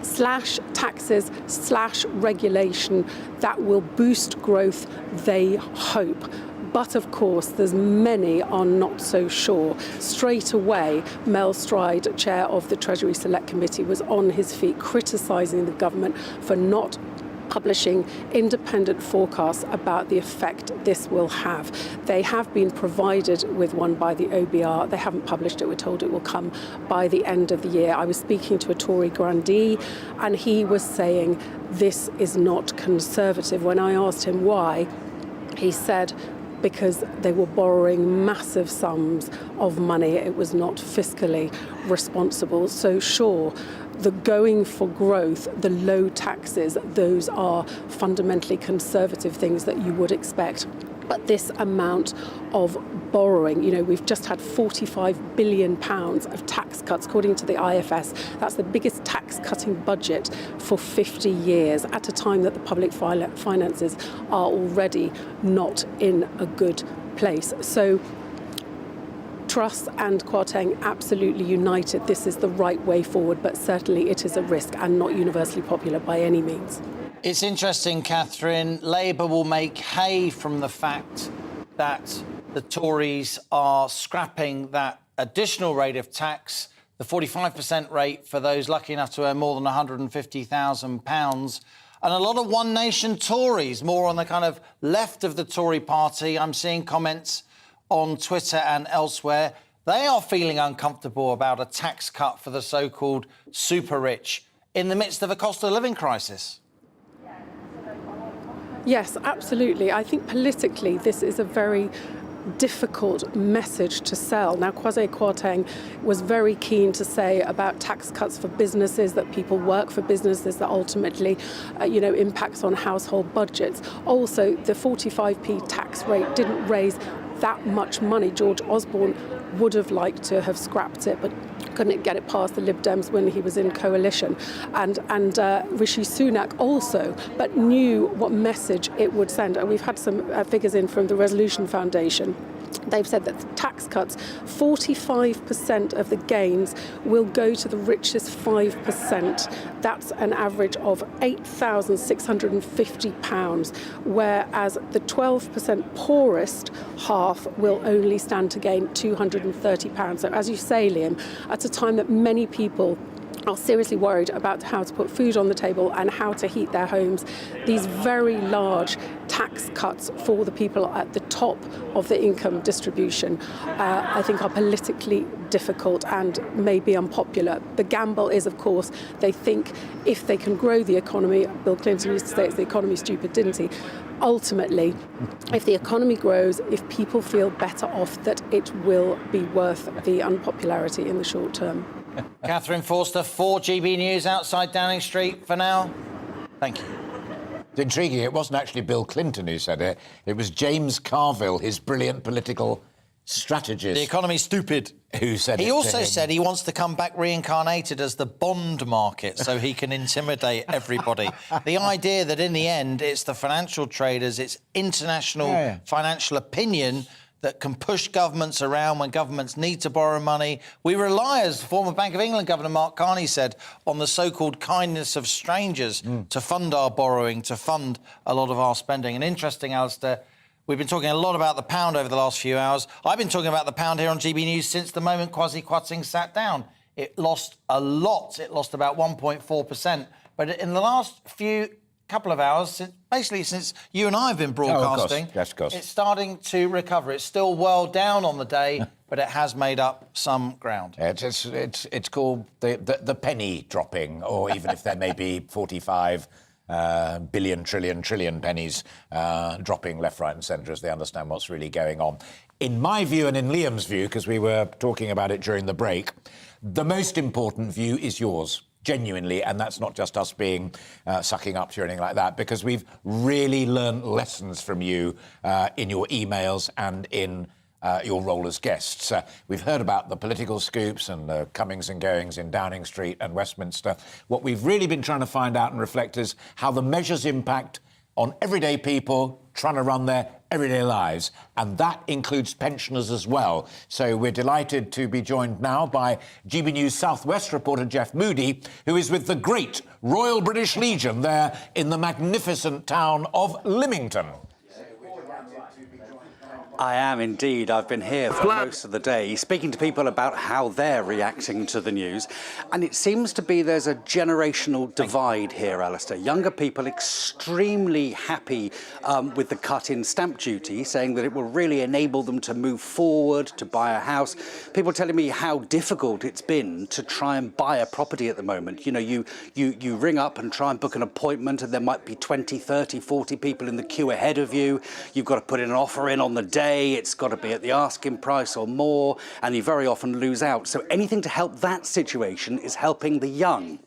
Slash taxes, slash regulation that will boost growth, they hope. But of course, there's many are not so sure. Straight away, Mel Stride, chair of the Treasury Select Committee, was on his feet criticising the government for not publishing independent forecasts about the effect this will have. They have been provided with one by the OBR. They haven't published it. We're told it will come by the end of the year. I was speaking to a Tory grandee, and he was saying this is not conservative. When I asked him why, he said because they were borrowing massive sums of money. It was not fiscally responsible. So sure, the going for growth, the low taxes, those are fundamentally conservative things that you would expect. But this amount of borrowing, you know, we've just had £45 billion of tax cuts, according to the IFS. That's the biggest tax-cutting budget for 50 years, at a time that the public finances are already not in a good place. So Truss and Kwarteng absolutely united. This is the right way forward, but certainly it is a risk and not universally popular by any means. It's interesting, Catherine. Labour will make hay from the fact that the Tories are scrapping that additional rate of tax the 45% rate for those lucky enough to earn more than £150,000. And a lot of One Nation Tories, more on the kind of left of the Tory party. I'm seeing comments on Twitter and elsewhere. They are feeling uncomfortable about a tax cut for the so-called super rich in the midst of a cost of living crisis. Yes, absolutely. I think politically this is a very difficult message to sell. Now, Kwasi Kwarteng was very keen to say about tax cuts for businesses, that people work for businesses, that ultimately, impacts on household budgets. Also, the 45p tax rate didn't raise that much money. George Osborne would have liked to have scrapped it, but couldn't get it past the Lib Dems when he was in coalition. And Rishi Sunak also, but knew what message it would send. And we've had some figures in from the Resolution Foundation. They've said that the tax cuts, 45% of the gains will go to the richest 5%. That's an average of £8,650, whereas the 12% poorest half will only stand to gain £230. So as you say, Liam, at a time that many people are seriously worried about how to put food on the table and how to heat their homes, these very large tax cuts for the people at the top of the income distribution, I think are politically difficult and may be unpopular. The gamble is, of course, they think if they can grow the economy, Bill Clinton used to say it's the economy stupid, didn't he? Ultimately, if the economy grows, if people feel better off, that it will be worth the unpopularity in the short term. Catherine Forster for GB News outside Downing Street for now. Thank you. It's intriguing. It wasn't actually Bill Clinton who said it. It was James Carville, his brilliant political strategist. The economy's stupid. Who said it? He also said he wants to come back reincarnated as the bond market so he can intimidate everybody. The idea that in the end it's the financial traders, it's international financial opinion that can push governments around when governments need to borrow money. We rely, as former Bank of England Governor Mark Carney said, on the so-called kindness of strangers to fund our borrowing, to fund a lot of our spending. And interesting, Alistair, we've been talking a lot about the pound over the last few hours. I've been talking about the pound here on GB News since the moment Kwasi Kwarteng sat down. It lost a lot. It lost about 1.4%. But in the last couple of hours, basically since you and I have been broadcasting, of course. It's starting to recover. It's still well down on the day, but it has made up some ground. It's called the penny dropping, or even if there may be 45 billion, trillion pennies dropping left, right and centre as they understand what's really going on. In my view and in Liam's view, because we were talking about it during the break, the most important view is yours. Genuinely, and that's not just us being sucking up to or anything like that, because we've really learned lessons from you in your emails and in your role as guests. We've heard about the political scoops and the comings and goings in Downing Street and Westminster. What we've really been trying to find out and reflect is how the measures impact on everyday people trying to run their everyday lives, and that includes pensioners as well. So we're delighted to be joined now by GB News South West reporter Jeff Moody, who is with the great Royal British Legion there in the magnificent town of Lymington. I am indeed. I've been here for most of the day, speaking to people about how they're reacting to the news. And it seems to be there's a generational divide here, Alistair. Younger people extremely happy with the cut in stamp duty, saying that it will really enable them to move forward, to buy a house. People telling me how difficult it's been to try and buy a property at the moment. You know, you ring up and try and book an appointment, and there might be 20, 30, 40 people in the queue ahead of you. You've got to put an offer in on the day. It's got to be at the asking price or more, and you very often lose out. So anything to help that situation is helping the young.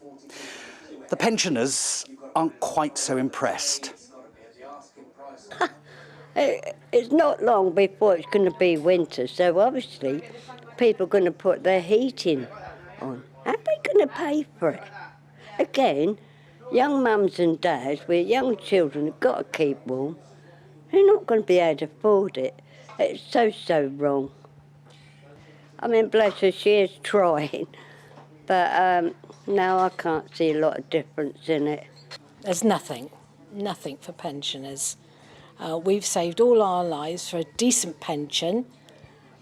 The pensioners aren't quite so impressed. It's not long before it's going to be winter, so obviously people are going to put their heating on. How are they going to pay for it? Again, young mums and dads with young children have got to keep warm. They're not going to be able to afford it. It's so wrong. I mean, bless her, she is trying, but now I can't see a lot of difference in it. There's nothing for pensioners. We've saved all our lives for a decent pension,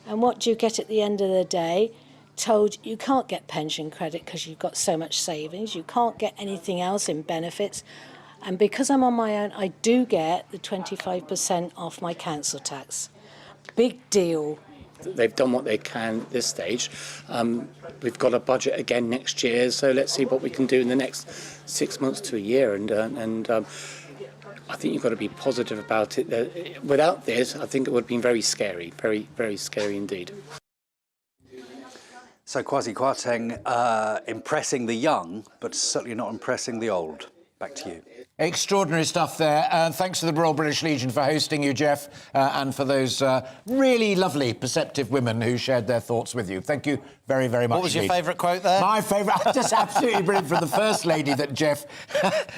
and what do you get at the end of the day? told you can't get pension credit because you've got so much savings, you can't get anything else in benefits. And because I'm on my own, I do get the 25% off my council tax. Big deal. They've done what they can at this stage. We've got a budget again next year, so let's see what we can do in the next 6 months to a year. And I think you've got to be positive about it. Without this, I think it would have been very scary, very, very scary indeed. So Kwasi Kwarteng impressing the young, but certainly not impressing the old. Back to you. Extraordinary stuff there. Thanks to the Royal British Legion for hosting you, Jeff, and for those really lovely, perceptive women who shared their thoughts with you. Thank you very, very much. What was your indeed. favourite quote there? My favourite, just absolutely brilliant, from the First Lady that Jeff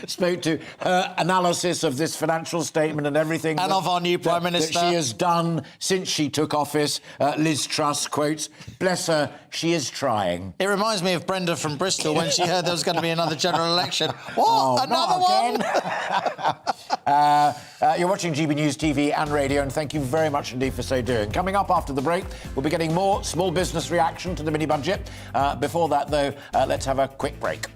spoke to. Her analysis of this financial statement and everything. And of our new Prime Minister. That she has done since she took office. Liz Truss quotes, "Bless her, she is trying." It reminds me of Brenda from Bristol when she heard there was going to be another general election. What? Oh, another one? You're watching GB News TV and radio, and thank you very much indeed for so doing. Coming up after the break, we'll be getting more small business reaction to the mini budget. Before that, though, let's have a quick break.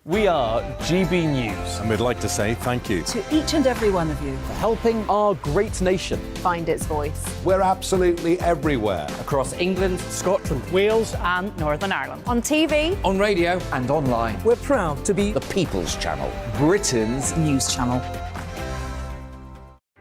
We are GB News. And we'd like to say thank you To each and every one of you. for helping our great nation. Find its voice. We're absolutely everywhere. Across England, Scotland, Wales and Northern Ireland. On TV. on radio and online. We're proud to be The People's Channel. Britain's news channel.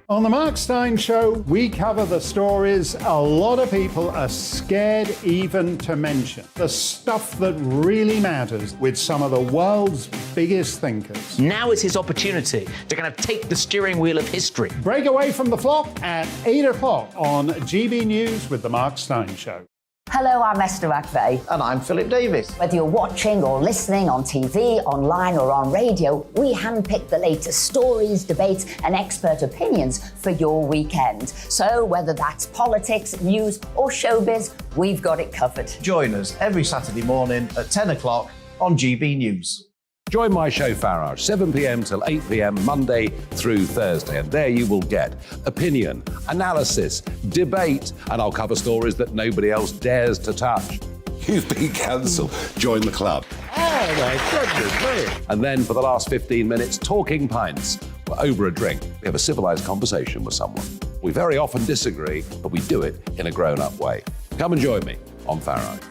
On the Mark Steyn Show, we cover the stories a lot of people are scared even to mention. The stuff that really matters with some of the world's biggest thinkers. Now is his opportunity to kind of take the steering wheel of history. Break away from the flop at 8 o'clock on GB News with the Mark Steyn Show. Hello, I'm Esther McVeigh. And I'm Philip Davis. Whether you're watching or listening on TV, online or on radio, we handpick the latest stories, debates and expert opinions for your weekend. So whether that's politics, news or showbiz, we've got it covered. Join us every Saturday morning at 10 o'clock on GB News. Join my show Farage, 7 p.m. till 8 p.m. Monday through Thursday, and there you will get opinion, analysis, debate, and I'll cover stories that nobody else dares to touch. You've been cancelled. Join the club. Oh my goodness me! And then for the last 15 minutes, talking pints. We're over a drink. We have a civilised conversation with someone. We very often disagree, but we do it in a grown-up way. Come and join me on Farage.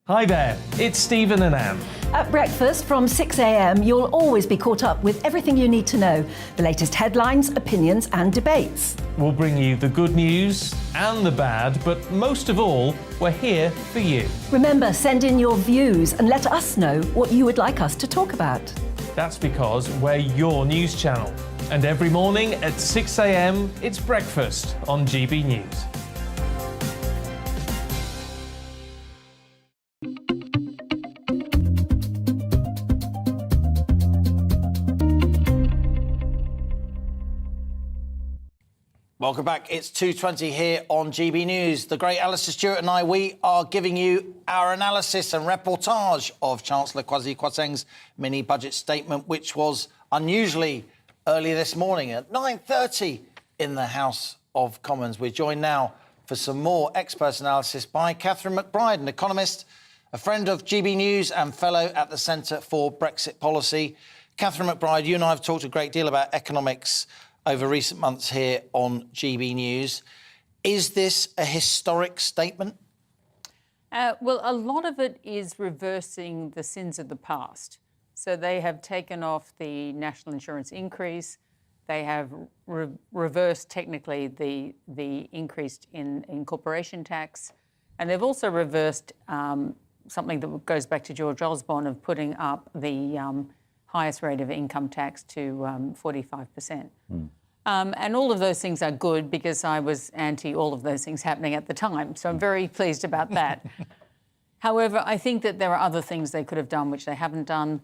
Hi there, it's Stephen and Anne. At breakfast from 6 a.m, you'll always be caught up with everything you need to know, the latest headlines, opinions and debates. We'll bring you the good news and the bad, but most of all, we're here for you. Remember, send in your views and let us know what you would like us to talk about. That's because we're your news channel. And every morning at 6 a.m, it's breakfast on GB News. Welcome back. It's 2:20 here on GB News. The great Alistair Stewart and I, we are giving you our analysis and reportage of Chancellor Kwasi Kwarteng's mini-budget statement, which was unusually early this morning at 9:30 in the House of Commons. We're joined now for some more expert analysis by Catherine McBride, an economist, a friend of GB News and fellow at the Centre for Brexit Policy. Catherine McBride, you and I have talked a great deal about economics over recent months here on GB News. Is this a historic statement? Well, a lot of it is reversing the sins of the past. So they have taken off the national insurance increase. They have reversed technically the increase in corporation tax. And they've also reversed something that goes back to George Osborne of putting up the highest rate of income tax to 45%. And all of those things are good because I was anti all of those things happening at the time. So I'm very pleased about that. However, I think that there are other things they could have done which they haven't done.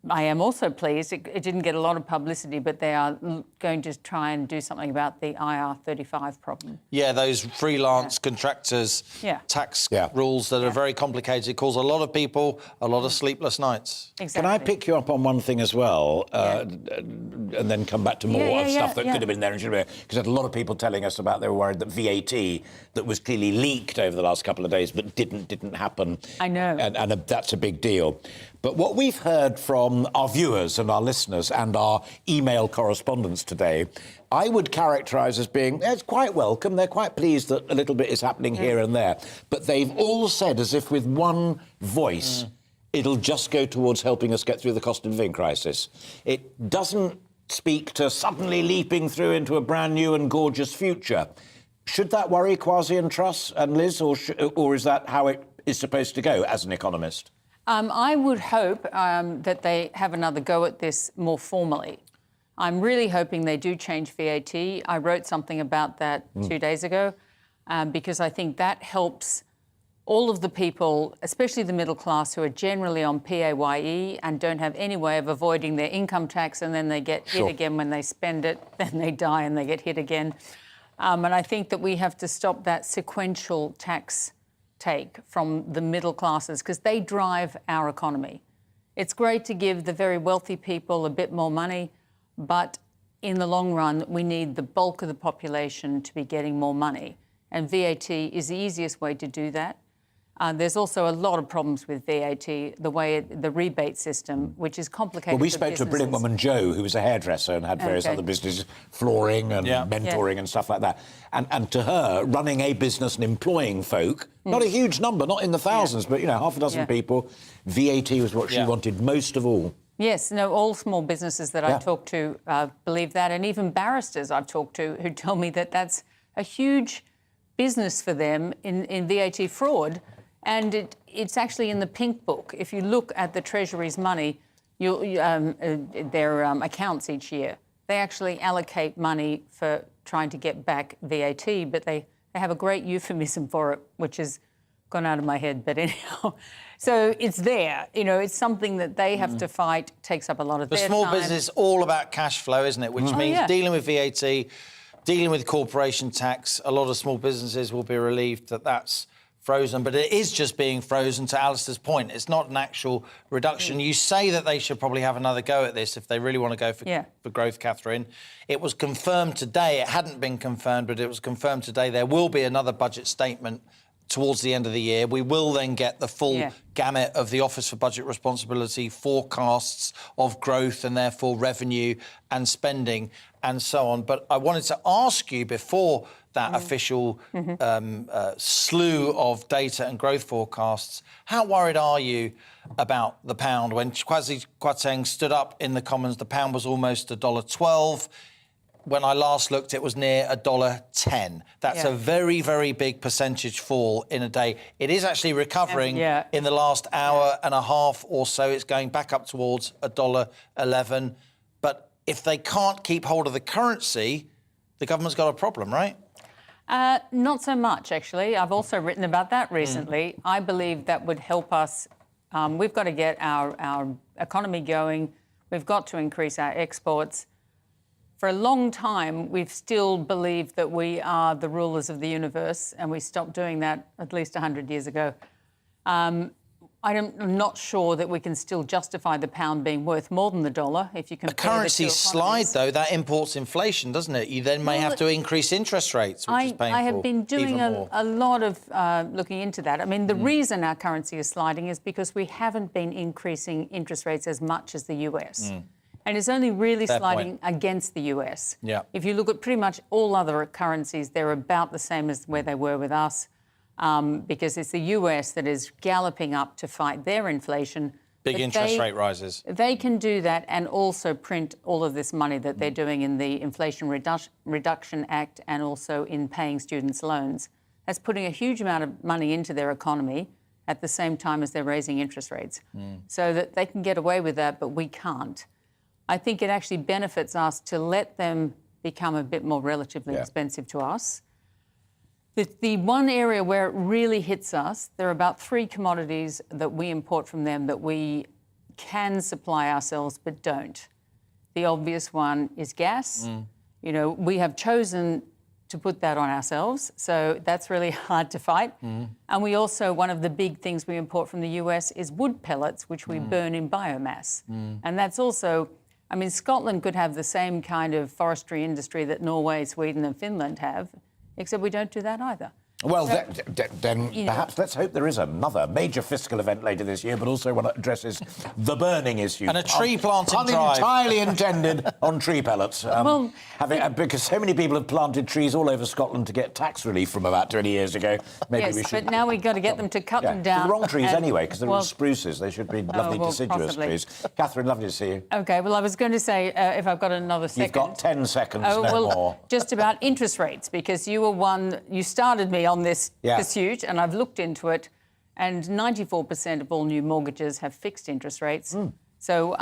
I am also pleased. It didn't get a lot of publicity, but they are going to try and do something about the IR35 problem. Yeah, those freelance contractors tax rules that are very complicated. It causes a lot of people a lot of sleepless nights. Exactly. Can I pick you up on one thing as well, and then come back to more stuff that could have been there and should have been? Because there's a lot of people telling us about they were worried that VAT, that was clearly leaked over the last couple of days, but didn't happen. I know. And that's a big deal. But what we've heard from our viewers and our listeners and our email correspondence today, I would characterise as being, it's quite welcome. They're quite pleased that a little bit is happening here and there. But they've all said, as if with one voice, it'll just go towards helping us get through the cost of living crisis. It doesn't speak to suddenly leaping through into a brand new and gorgeous future. Should that worry Kwasi and Truss and Liz, or is that how it is supposed to go as an economist? I would hope that they have another go at this more formally. I'm really hoping they do change VAT. I wrote something about that 2 days ago because I think that helps all of the people, especially the middle class, who are generally on PAYE and don't have any way of avoiding their income tax, and then they get hit again when they spend it, then they die and they get hit again. And I think that we have to stop that sequential tax take from the middle classes, because they drive our economy. It's great to give the very wealthy people a bit more money, but in the long run, we need the bulk of the population to be getting more money. And VAT is the easiest way to do that. There's also a lot of problems with VAT, the rebate system, which is complicated. Well, we spoke to a brilliant woman, Jo, who was a hairdresser and had various other businesses, flooring and mentoring and stuff like that. And to her, running a business and employing folk, not a huge number, not in the thousands, but, half a dozen people, VAT was what she wanted most of all. Yes, no, all small businesses that I talk to believe that, and even barristers I've talked to who tell me that that's a huge business for them in VAT fraud. And it's actually in the pink book. If you look at the Treasury's money, their accounts each year, they actually allocate money for trying to get back VAT, but they have a great euphemism for it, which has gone out of my head. But anyhow, so it's there. It's something that they have to fight, takes up a lot of their time. The small business is all about cash flow, isn't it? Which means dealing with VAT, dealing with corporation tax. A lot of small businesses will be relieved that that's frozen, but it is just being frozen, to Alistair's point. It's not an actual reduction. You say that they should probably have another go at this if they really want to go for growth, Catherine. It was confirmed today. It hadn't been confirmed, but it was confirmed today. There will be another budget statement towards the end of the year. We will then get the full gamut of the Office for Budget Responsibility forecasts of growth and therefore revenue and spending and so on. But I wanted to ask you, before that official slew of data and growth forecasts, how worried are you about the pound? When Kwasi Kwarteng stood up in the Commons, the pound was almost $1.12. When I last looked, it was near $1.10. That's a very, very big percentage fall in a day. It is actually recovering in the last hour and a half or so. It's going back up towards $1.11. But if they can't keep hold of the currency, the government's got a problem, right? Not so much, actually. I've also written about that recently. I believe that would help us. We've got to get our economy going. We've got to increase our exports. For a long time, we've still believed that we are the rulers of the universe, and we stopped doing that at least 100 years ago. I'm not sure that we can still justify the pound being worth more than the dollar if you compare the two economies. A currency slide, though, that imports inflation, doesn't it? You then may have to increase interest rates, which is painful. I have been doing a lot of looking into that. I mean, the reason our currency is sliding is because we haven't been increasing interest rates as much as the US. And it's only really sliding against the US. If you look at pretty much all other currencies, they're about the same as where they were with us, because it's the US that is galloping up to fight their inflation. Big interest rate rises. They can do that and also print all of this money that they're doing in the Inflation Reduction Act and also in paying students' loans. That's putting a huge amount of money into their economy at the same time as they're raising interest rates. So that they can get away with that, but we can't. I think it actually benefits us to let them become a bit more relatively expensive to us. The one area where it really hits us, there are about 3 commodities that we import from them that can supply ourselves but don't. The obvious one is gas. You know, we have chosen to put that on ourselves, so that's really hard to fight. And we also, one of the big things we import from the US is wood pellets, which we burn in biomass. And that's also, I mean, Scotland could have the same kind of forestry industry that Norway, Sweden and Finland have, except we don't do that either. Well, So, then perhaps let's hope there is another major fiscal event later this year, but also one that addresses the burning issue. And a tree planting drive. Entirely intended on tree pellets. Because so many people have planted trees all over Scotland to get tax relief from about 20 years ago. Maybe yes, we should... but now we've got to get them to cut them down. The wrong trees and- anyway, because they're all spruces. They should be lovely deciduous possibly. trees. Catherine, lovely to see you. OK, well, I was going to say, if I've got another second... You've got 10 seconds, no more. Just about interest rates, because you were one... You started me on this pursuit, and I've looked into it, and 94% of all new mortgages have fixed interest rates. So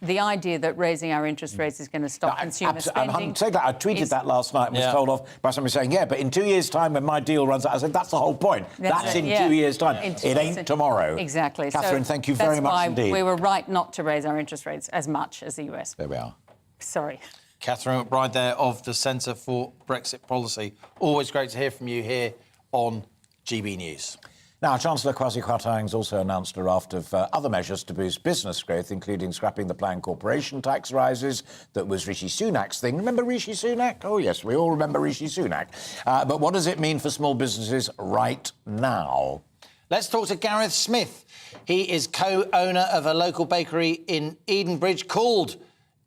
the idea that raising our interest rates is going to stop consumer spending... I'm so glad. I tweeted that last night and was told off by somebody saying, but in 2 years' time when my deal runs out, I said, that's the whole point. That's in 2 years' time. It ain't tomorrow. Exactly. Catherine, thank you very much indeed. That's why we were right not to raise our interest rates as much as the US. There we are. Sorry. Catherine McBride there of the Centre for Brexit Policy. Always great to hear from you here on GB News. Now, Chancellor Kwasi Kwarteng's also announced a raft of other measures to boost business growth, including scrapping the planned corporation tax rises that was Rishi Sunak's thing. Remember Rishi Sunak? Oh, yes, we all remember Rishi Sunak. But what does it mean for small businesses right now? Let's talk to Gareth Smith. He is co-owner of a local bakery in Edenbridge called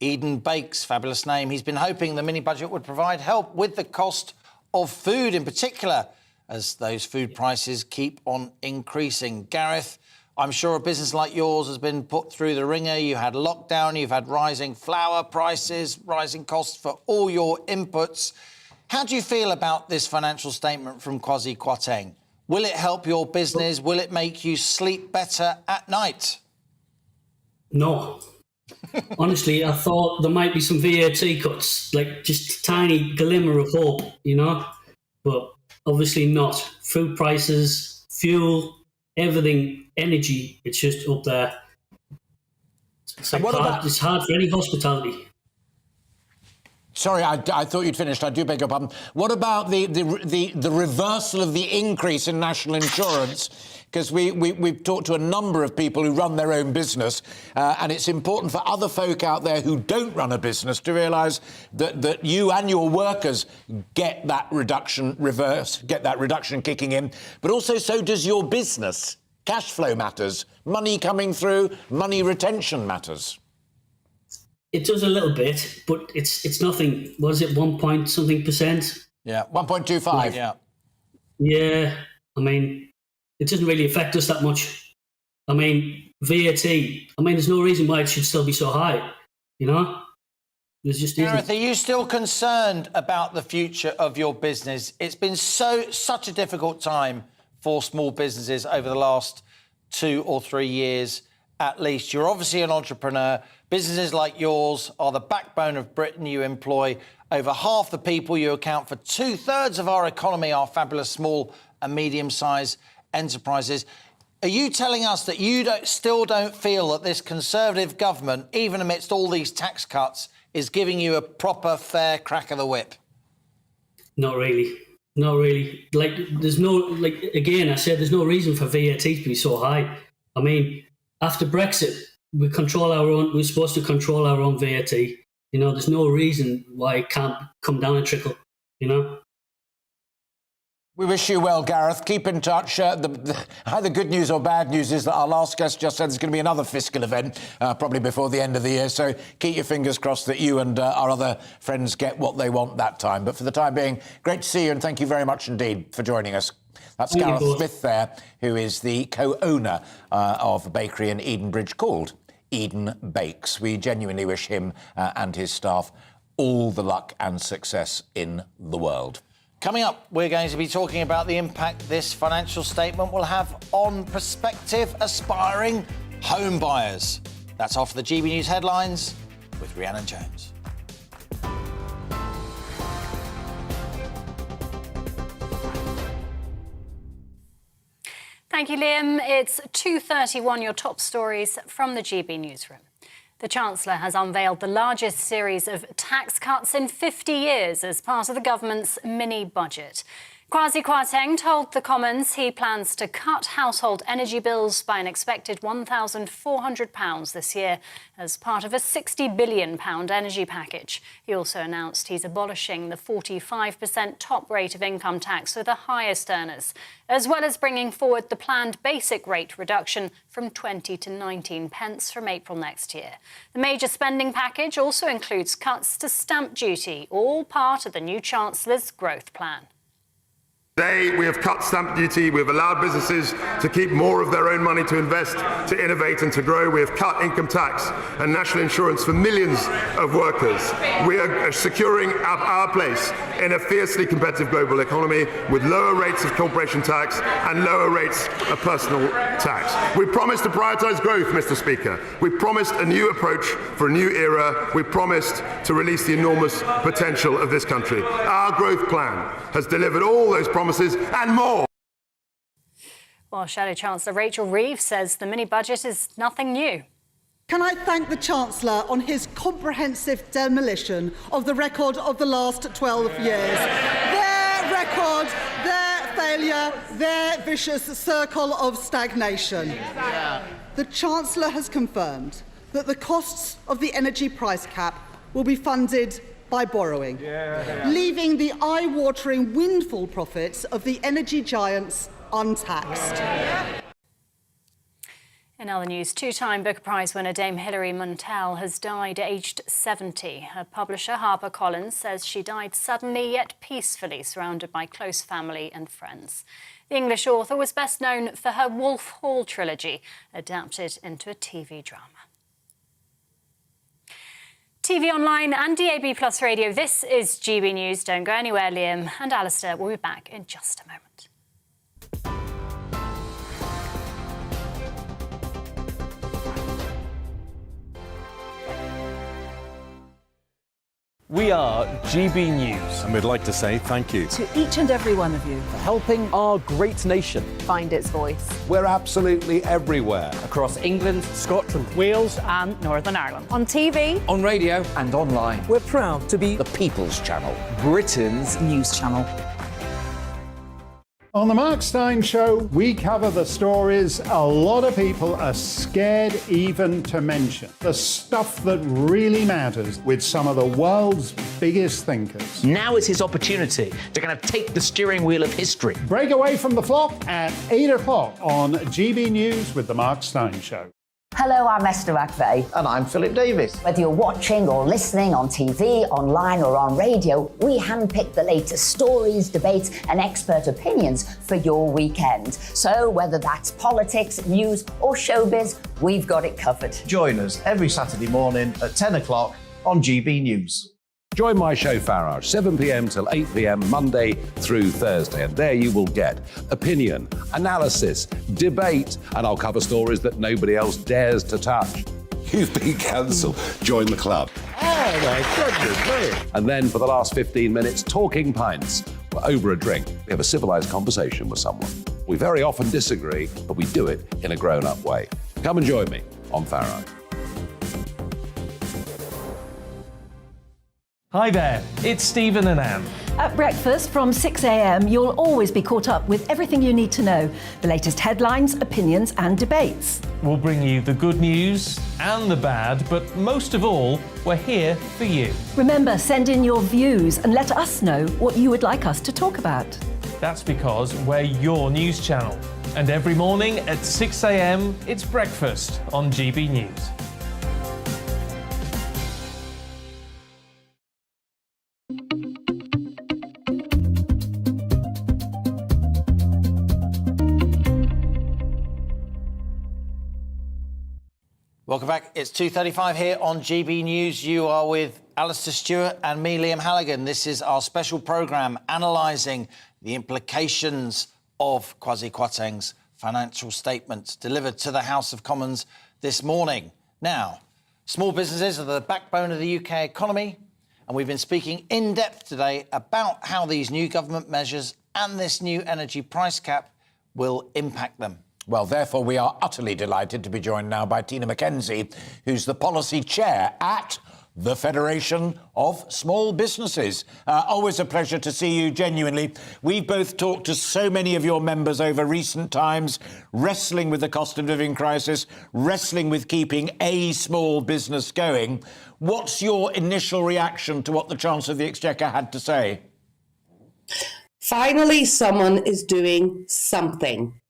Eden Bakes. Fabulous name. He's been hoping the mini-budget would provide help with the cost of food in particular, as those food prices keep on increasing. Gareth, I'm sure a business like yours has been put through the ringer. You had lockdown, you've had rising flour prices, rising costs for all your inputs. How do you feel about this financial statement from Kwasi Kwarteng? Will it help your business? Will it make you sleep better at night? No. Honestly, I thought there might be some VAT cuts, like just a tiny glimmer of hope, you know? But obviously not. Food prices, fuel, everything, energy, it's just up there. It's, like it's hard for any hospitality. Sorry, I thought you'd finished. I do beg your pardon. What about the reversal of the increase in national insurance? Because we've talked to a number of people who run their own business, and it's important for other folk out there who don't run a business to realise that you and your workers get that reduction kicking in, but also so does your business. Cash flow matters. Money coming through, money retention matters. It does a little bit, but it's nothing. What is it, 1 point something percent? Yeah, 1.25. Yeah, I mean, it doesn't really affect us that much. I mean, VAT, there's no reason why it should still be so high, you know? There's just Gareth, are you still concerned about the future of your business? It's been such a difficult time for small businesses over the last 2 or 3 years at least. You're obviously an entrepreneur. Businesses like yours are the backbone of Britain. You employ over half the people. You account for 2/3 of our economy, our fabulous small and medium-sized enterprises. Are you telling us that you still don't feel that this Conservative government, even amidst all these tax cuts, is giving you a proper, fair crack of the whip? Not really. Not really. Again, I said there's no reason for VAT to be so high. I mean, after Brexit, we're supposed to control our own VAT. You know, there's no reason why it can't come down and trickle, you know? We wish you well, Gareth. Keep in touch. Either good news or bad news is that our last guest just said there's going to be another fiscal event, probably before the end of the year. So keep your fingers crossed that you and our other friends get what they want that time. But for the time being, great to see you and thank you very much indeed for joining us. That's Gareth Smith there, who is the co-owner of a bakery in Edenbridge called Eden Bakes. We genuinely wish him and his staff all the luck and success in the world. Coming up, we're going to be talking about the impact this financial statement will have on prospective aspiring home buyers. That's after the GB News headlines with Rhiannon Jones. Thank you, Liam. It's 2:31, your top stories from the GB newsroom. The Chancellor has unveiled the largest series of tax cuts in 50 years as part of the government's mini-budget. Kwasi Kwarteng told the Commons he plans to cut household energy bills by an expected £1,400 this year as part of a £60 billion energy package. He also announced he's abolishing the 45% top rate of income tax for the highest earners, as well as bringing forward the planned basic rate reduction from 20 to 19 pence from April next year. The major spending package also includes cuts to stamp duty, all part of the new Chancellor's growth plan. Today, we have cut stamp duty. We've allowed businesses to keep more of their own money to invest, to innovate and to grow. We have cut income tax and national insurance for millions of workers. We are securing our place in a fiercely competitive global economy with lower rates of corporation tax and lower rates of personal tax. We promised to prioritise growth, Mr. Speaker. We promised a new approach for a new era. We promised to release the enormous potential of this country. Our growth plan has delivered all those promises and more. Well, Shadow Chancellor Rachel Reeves says the mini-budget is nothing new. Can I thank the Chancellor on his comprehensive demolition of the record of the last 12 years. Their record, their failure, their vicious circle of stagnation. The Chancellor has confirmed that the costs of the energy price cap will be funded by borrowing, leaving the eye-watering windfall profits of the energy giants untaxed. In other news, two-time Booker Prize winner Dame Hilary Mantel has died aged 70. Her publisher, HarperCollins, says she died suddenly yet peacefully, surrounded by close family and friends. The English author was best known for her Wolf Hall trilogy, adapted into a TV drama. TV online and DAB Plus radio, this is GB News. Don't go anywhere, Liam and Alistair will be back in just a moment. We are GB News. And we'd like to say thank you. To each and every one of you. For helping our great nation Find its voice. We're absolutely everywhere. across England, Scotland, Wales and Northern Ireland. On TV. On radio. and online. We're proud to be The People's Channel. Britain's news channel. On the Mark Steyn Show, we cover the stories a lot of people are scared even to mention. The stuff that really matters with some of the world's biggest thinkers. Now is his opportunity to kind of take the steering wheel of history. Break away from the flock at 8 o'clock on GB News with the Mark Steyn Show. Hello, I'm Esther McVeigh. And I'm Philip Davis. Whether you're watching or listening on TV, online or on radio, we handpick the latest stories, debates and expert opinions for your weekend. So whether that's politics, news or showbiz, we've got it covered. Join us every Saturday morning at 10 o'clock on GB News. Join my show Farage, 7 p.m. till 8 p.m. Monday through Thursday, and there you will get opinion, analysis, debate, and I'll cover stories that nobody else dares to touch. You've been cancelled. Join the club. Oh my goodness me! And then for the last 15 minutes, talking pints. Over a drink, we have a civilised conversation with someone. We very often disagree, but we do it in a grown-up way. Come and join me on Farage. Hi there, it's Stephen and Anne. At breakfast from 6 a.m, you'll always be caught up with everything you need to know, the latest headlines, opinions and debates. We'll bring you the good news and the bad, but most of all, we're here for you. Remember, send in your views and let us know what you would like us to talk about. That's because we're your news channel. And every morning at 6 a.m, it's breakfast on GB News. Welcome back. It's 2:35 here on GB News. You are with Alistair Stewart and me, Liam Halligan. This is our special programme analysing the implications of Kwasi Kwarteng's financial statements delivered to the House of Commons this morning. Now, small businesses are the backbone of the UK economy, and we've been speaking in depth today about how these new government measures and this new energy price cap will impact them. Well, therefore, we are utterly delighted to be joined now by Tina McKenzie, who's the policy chair at the Federation of Small Businesses. Always a pleasure to see you, genuinely. We've both talked to so many of your members over recent times, wrestling with the cost of living crisis, wrestling with keeping a small business going. What's your initial reaction to what the Chancellor of the Exchequer had to say? Finally, someone is doing something.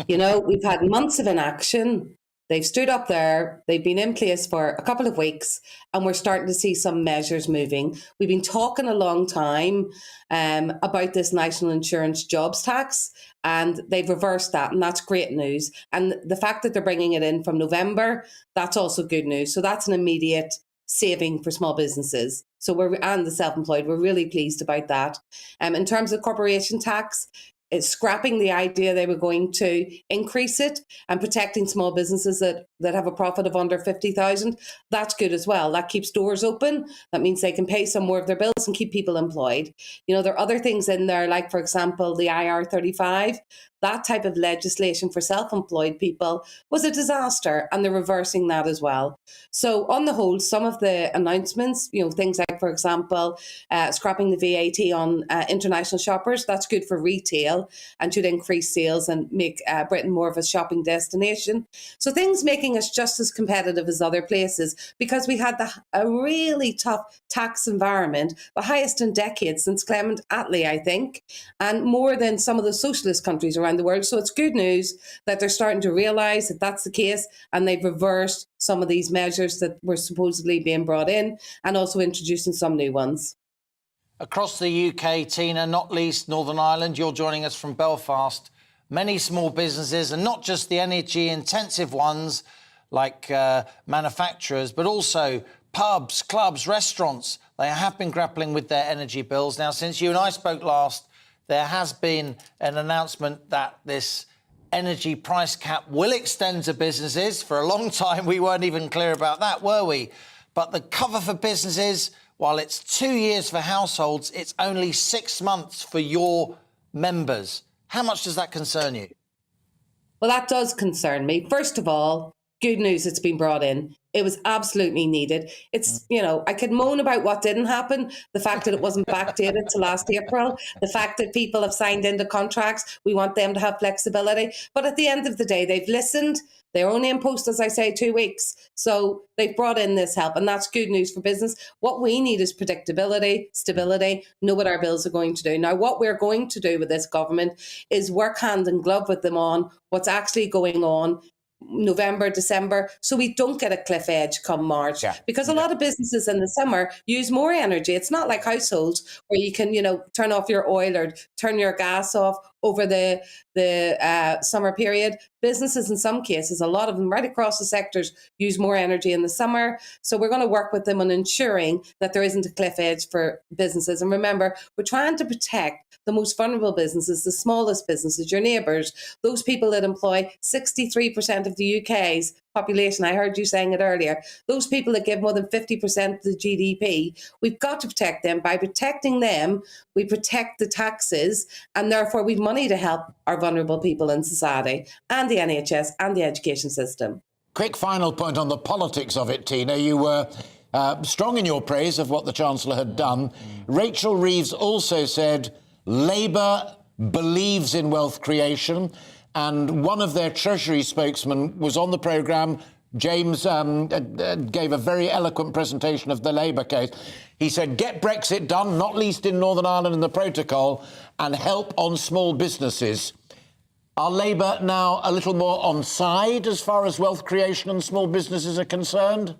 You know, we've had months of inaction. They've stood up there. They've been in place for a couple of weeks, and we're starting to see some measures moving. We've been talking a long time about this national insurance jobs tax, and they've reversed that, and that's great news. And the fact that they're bringing it in from November, that's also good news. So that's an immediate saving for small businesses. And the self-employed, we're really pleased about that. In terms of corporation tax, it's scrapping the idea they were going to increase it and protecting small businesses that have a profit of under 50,000. That's good as well. That keeps doors open. That means they can pay some more of their bills and keep people employed. You know, there are other things in there, like, for example, the IR35. That type of legislation for self-employed people was a disaster, and they're reversing that as well. So on the whole, some of the announcements, you know, things like, for example, scrapping the VAT on international shoppers, that's good for retail and should increase sales and make Britain more of a shopping destination. So things making us just as competitive as other places, because we had a really tough tax environment, the highest in decades since Clement Attlee, I think, and more than some of the socialist countries around the world. So it's good news that they're starting to realise that that's the case, and they've reversed some of these measures that were supposedly being brought in, and also introducing some new ones. Across the UK, Tina, not least Northern Ireland, you're joining us from Belfast. Many small businesses, and not just the energy-intensive ones like manufacturers, but also pubs, clubs, restaurants. They have been grappling with their energy bills. Now, since you and I spoke last, there has been an announcement that this energy price cap will extend to businesses. For a long time, we weren't even clear about that, were we? But the cover for businesses, while it's 2 years for households, it's only 6 months for your members. How much does that concern you? Well, that does concern me. First of all, good news it's been brought in. It was absolutely needed. It's, you know, I could moan about what didn't happen, the fact that it wasn't backdated to last April, the fact that people have signed into contracts, we want them to have flexibility. But at the end of the day, they've listened. They're only in post, as I say, 2 weeks. So they've brought in this help, and that's good news for business. What we need is predictability, stability, know what our bills are going to do. Now, what we're going to do with this government is work hand in glove with them on what's actually going on November, December, so we don't get a cliff edge come March. Because a lot of businesses in the summer use more energy. It's not like households where you can, you know, turn off your oil or turn your gas off over the summer period. Businesses, in some cases, a lot of them right across the sectors, use more energy in the summer. So we're going to work with them on ensuring that there isn't a cliff edge for businesses. And remember, we're trying to protect the most vulnerable businesses, the smallest businesses, your neighbours, those people that employ 63% of the UK's population. I heard you saying it earlier. Those people that give more than 50% of the GDP, we've got to protect them. By protecting them, we protect the taxes, and therefore we've money to help our vulnerable people in society and the NHS and the education system. Quick final point on the politics of it, Tina. You were strong in your praise of what the Chancellor had done. Rachel Reeves also said Labour believes in wealth creation, and one of their Treasury spokesmen was on the programme. James gave a very eloquent presentation of the Labour case. He said, get Brexit done, not least in Northern Ireland and the protocol, and help on small businesses. Are Labour now a little more on side as far as wealth creation and small businesses are concerned?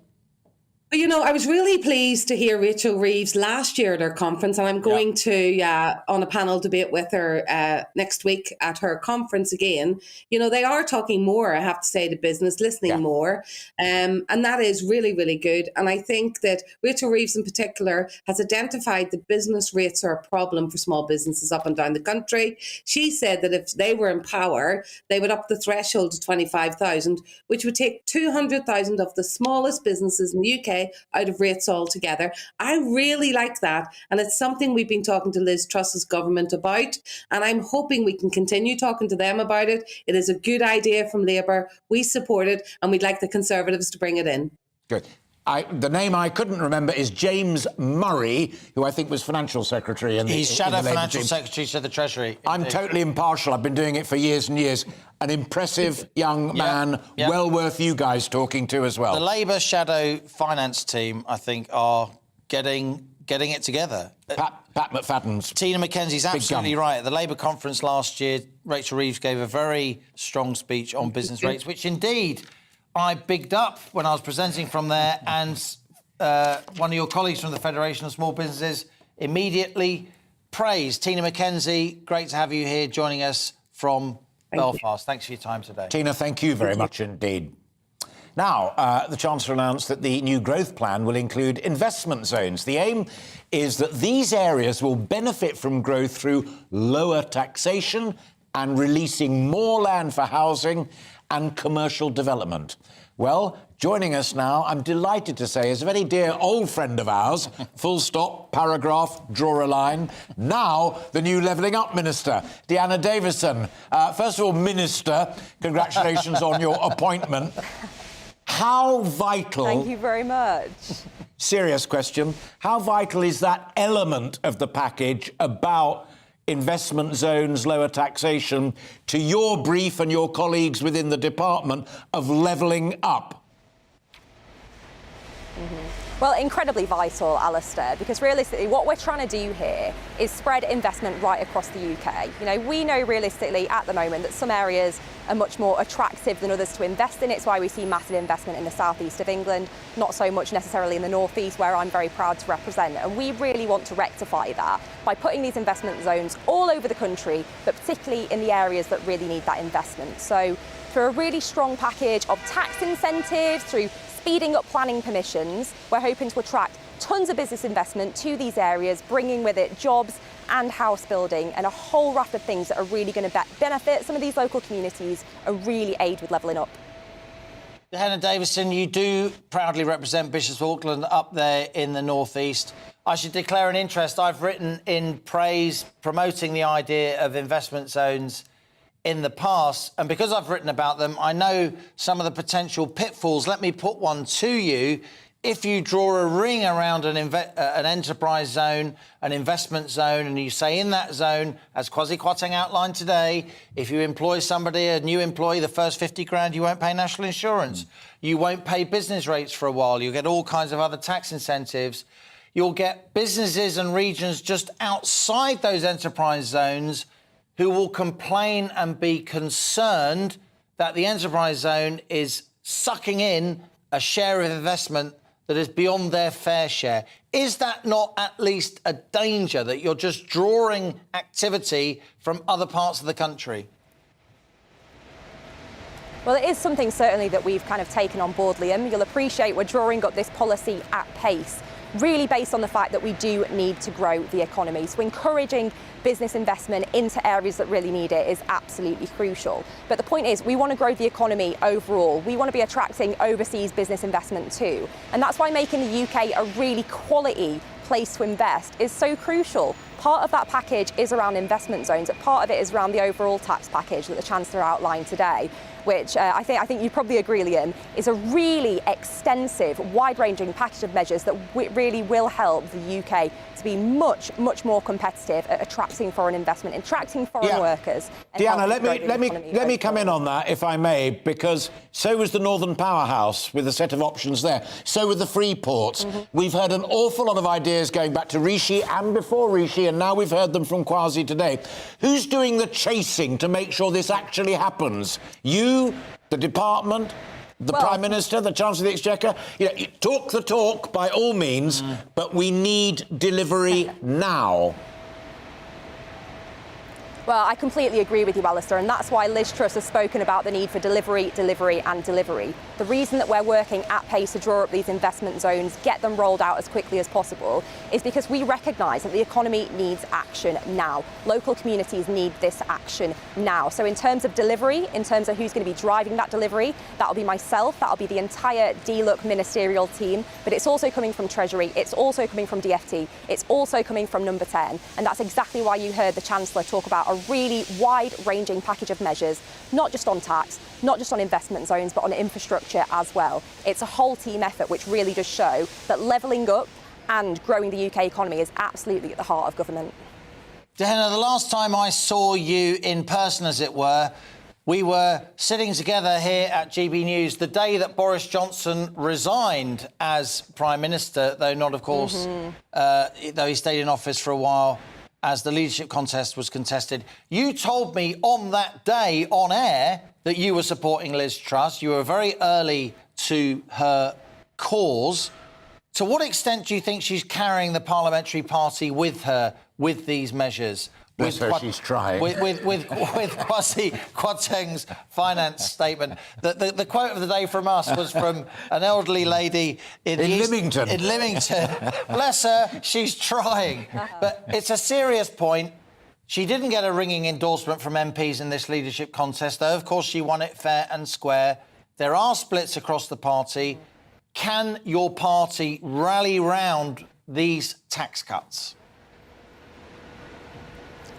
You know, I was really pleased to hear Rachel Reeves last year at her conference, and I'm going to, on a panel debate with her next week at her conference again. You know, they are talking more, I have to say, to business, listening more, and that is really, really good. And I think that Rachel Reeves in particular has identified that business rates are a problem for small businesses up and down the country. She said that if they were in power, they would up the threshold to 25,000, which would take 200,000 of the smallest businesses in the UK away out of rates altogether. I really like that. And it's something we've been talking to Liz Truss's government about. And I'm hoping we can continue talking to them about it. It is a good idea from Labour. We support it, and we'd like the Conservatives to bring it in. Good. The name I couldn't remember is James Murray, who I think was Financial Secretary. He's Shadow Financial Secretary to the Treasury. I'm totally impartial. I've been doing it for years and years. An impressive young man, well worth you guys talking to as well. The Labour Shadow Finance team, I think, are getting it together. Pat McFadden's Tina McKenzie's absolutely right. At the Labour conference last year, Rachel Reeves gave a very strong speech on business rates, which indeed I bigged up when I was presenting from there, and one of your colleagues from the Federation of Small Businesses immediately praised. Tina McKenzie, great to have you here joining us from Belfast. Thanks for your time today. Tina, thank you very much indeed. Now, the Chancellor announced that the new growth plan will include investment zones. The aim is that these areas will benefit from growth through lower taxation and releasing more land for housing and commercial development. Well, joining us now, I'm delighted to say, is a very dear old friend of ours, full stop, paragraph, draw a line, now the new Levelling Up Minister, Deanna Davison. First of all, Minister, congratulations on your appointment. How vital... Thank you very much. Serious question. How vital is that element of the package about investment zones, lower taxation, to your brief and your colleagues within the department of levelling up? Well, incredibly vital, Alistair, because realistically what we're trying to do here is spread investment right across the UK. You know, we know realistically at the moment that some areas are much more attractive than others to invest in. It's why we see massive investment in the southeast of England, not so much necessarily in the northeast, where I'm very proud to represent. And we really want to rectify that by putting these investment zones all over the country, but particularly in the areas that really need that investment. So through a really strong package of tax incentives, through speeding up planning permissions, we're hoping to attract tons of business investment to these areas, bringing with it jobs and house building and a whole raft of things that are really going to benefit some of these local communities and really aid with levelling up. Deanna Davison, you do proudly represent Bishop's Auckland up there in the northeast. I should declare an interest. I've written in praise, promoting the idea of investment zones in the past, and because I've written about them, I know some of the potential pitfalls. Let me put one to you. If you draw a ring around an enterprise zone, an investment zone, and you say in that zone, as Kwasi Kwarteng outlined today, if you employ somebody, a new employee, the first 50 grand, you won't pay national insurance. You won't pay business rates for a while. You'll get all kinds of other tax incentives. You'll get businesses and regions just outside those enterprise zones who will complain and be concerned that the enterprise zone is sucking in a share of investment that is beyond their fair share. Is that not at least a danger, that you're just drawing activity from other parts of the country? Well, it is something certainly that we've kind of taken on board, Liam. You'll appreciate we're drawing up this policy at pace, really based on the fact that we do need to grow the economy. So encouraging business investment into areas that really need it is absolutely crucial. But the point is, we want to grow the economy overall. We want to be attracting overseas business investment too. And that's why making the UK a really quality place to invest is so crucial. Part of that package is around investment zones, but part of it is around the overall tax package that the Chancellor outlined today, which I think you probably agree, Liam, is a really extensive, wide-ranging package of measures that really will help the UK to be much, much more competitive at attracting foreign investment, attracting foreign workers. Deanna, let me come in on that, if I may, because so was the Northern Powerhouse with a set of options there. So with the free ports. We've heard an awful lot of ideas going back to Rishi and before Rishi, and now we've heard them from Kwasi today. Who's doing the chasing to make sure this actually happens? You, the department, the Prime Minister, the Chancellor of the Exchequer? You know, talk the talk by all means, but we need delivery now. Well, I completely agree with you, Alistair, and that's why Liz Truss has spoken about the need for delivery, delivery and delivery. The reason that we're working at pace to draw up these investment zones, get them rolled out as quickly as possible, is because we recognise that the economy needs action now. Local communities need this action now. So in terms of delivery, in terms of who's going to be driving that delivery, that'll be myself, that'll be the entire DLUC ministerial team, but it's also coming from Treasury, it's also coming from DFT, it's also coming from Number 10, and that's exactly why you heard the Chancellor talk about a really wide-ranging package of measures, not just on tax, not just on investment zones, but on infrastructure as well. It's a whole team effort which really does show that levelling up and growing the UK economy is absolutely at the heart of government. Dehenna, the last time I saw you in person, as it were, we were sitting together here at GB News the day that Boris Johnson resigned as Prime Minister, though not, of course, though he stayed in office for a while as the leadership contest was contested. You told me on that day on air that you were supporting Liz Truss. You were very early to her cause. To what extent do you think she's carrying the parliamentary party with her with these measures? Bless her, she's trying. With Kwasi Kwarteng's finance statement. The quote of the day from us was from an elderly lady in Lymington. In Lymington. Bless her, she's trying. But it's a serious point. She didn't get a ringing endorsement from MPs in this leadership contest, though, of course, she won it fair and square. There are splits across the party. Can your party rally round these tax cuts?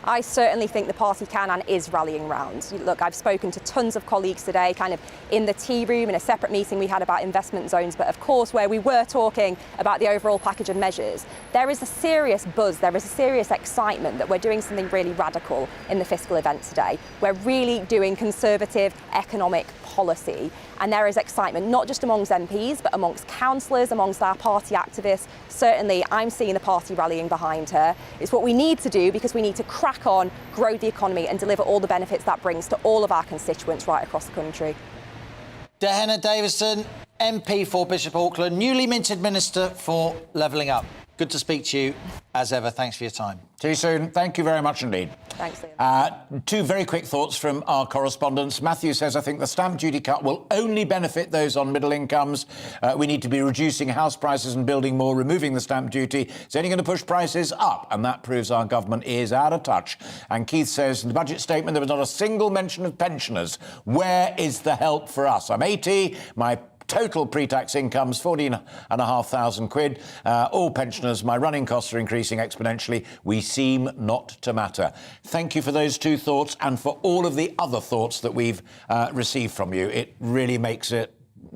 I certainly think the party can and is rallying round. Look, I've spoken to tons of colleagues today, kind of in the tea room, in a separate meeting we had about investment zones, but of course where we were talking about the overall package of measures, there is a serious buzz, there is a serious excitement that we're doing something really radical in the fiscal event today. We're really doing conservative economic policy, and there is excitement not just amongst MPs but amongst councillors, amongst our party activists. Certainly I'm seeing the party rallying behind her. It's what we need to do because we need to crack on, grow the economy and deliver all the benefits that brings to all of our constituents right across the country. Dehenna Davison, MP for Bishop Auckland, newly minted Minister for Levelling Up. Good to speak to you, as ever. Thanks for your time. See you soon. Thank you very much indeed. Thanks, Liam. Two very quick thoughts from our correspondents. Matthew says, I think the stamp duty cut will only benefit those on middle incomes. We need to be reducing house prices and building more. Removing the stamp duty is only going to push prices up, and that proves our government is out of touch. And Keith says, in the budget statement, there was not a single mention of pensioners. Where is the help for us? I'm 80. My total pre-tax income's 14,500 quid. All pensioners, my running costs are increasing exponentially. We seem not to matter. Thank you for those two thoughts and for all of the other thoughts that we've received from you. It really makes it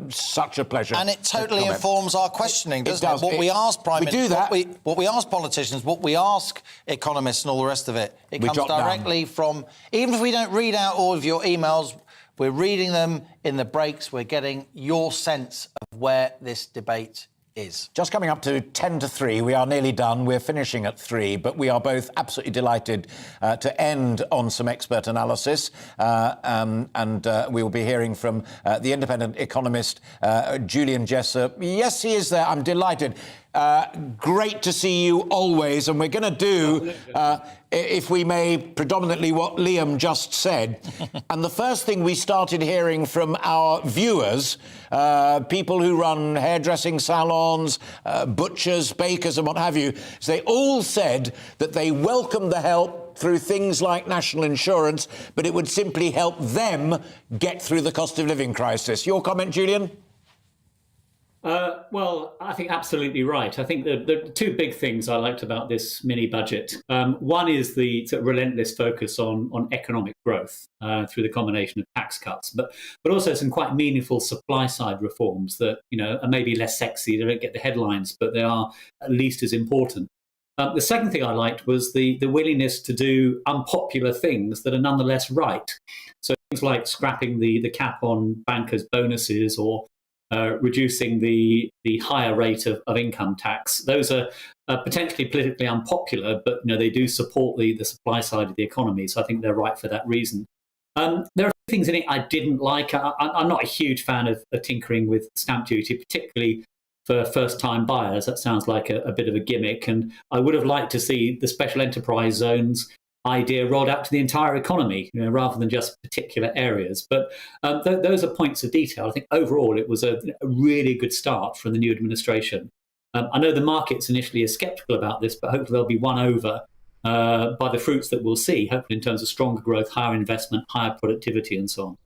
such a pleasure. And it totally informs our questioning, doesn't it? What we ask Prime Minister, we do that. What we ask politicians, what we ask economists and all the rest of it, it comes directly from, even if we don't read out all of your emails, we're reading them in the breaks. We're getting your sense of where this debate is. Just coming up to 10 to 3. We are nearly done. We're finishing at 3, but we are both absolutely delighted to end on some expert analysis. And we will be hearing from the independent economist, Julian Jessup. Yes, he is there. I'm delighted. Great to see you always. And we're going to do, if we may, predominantly what Liam just said. And the first thing we started hearing from our viewers, people who run hairdressing salons, butchers, bakers and what have you, is they all said that they welcome the help through things like national insurance, but it would simply help them get through the cost of living crisis. Your comment, Julian? Well, I think absolutely right. I think the two big things I liked about this mini budget. One is the sort of relentless focus on economic growth through the combination of tax cuts, but also some quite meaningful supply side reforms that, you know, are maybe less sexy. They don't get the headlines, but they are at least as important. The second thing I liked was the willingness to do unpopular things that are nonetheless right. So things like scrapping the cap on bankers' bonuses or reducing the higher rate of income tax. Those are potentially politically unpopular, but you know they do support the supply side of the economy. So I think they're right for that reason. There are things in it I didn't like. I'm not a huge fan of tinkering with stamp duty, particularly for first-time buyers. That sounds like a bit of a gimmick. And I would have liked to see the special enterprise zones idea rolled out to the entire economy, rather than just particular areas. But those are points of detail. I think overall it was a really good start from the new administration. I know the markets initially are sceptical about this, but hopefully they'll be won over by the fruits that we'll see, hopefully in terms of stronger growth, higher investment, higher productivity and so on.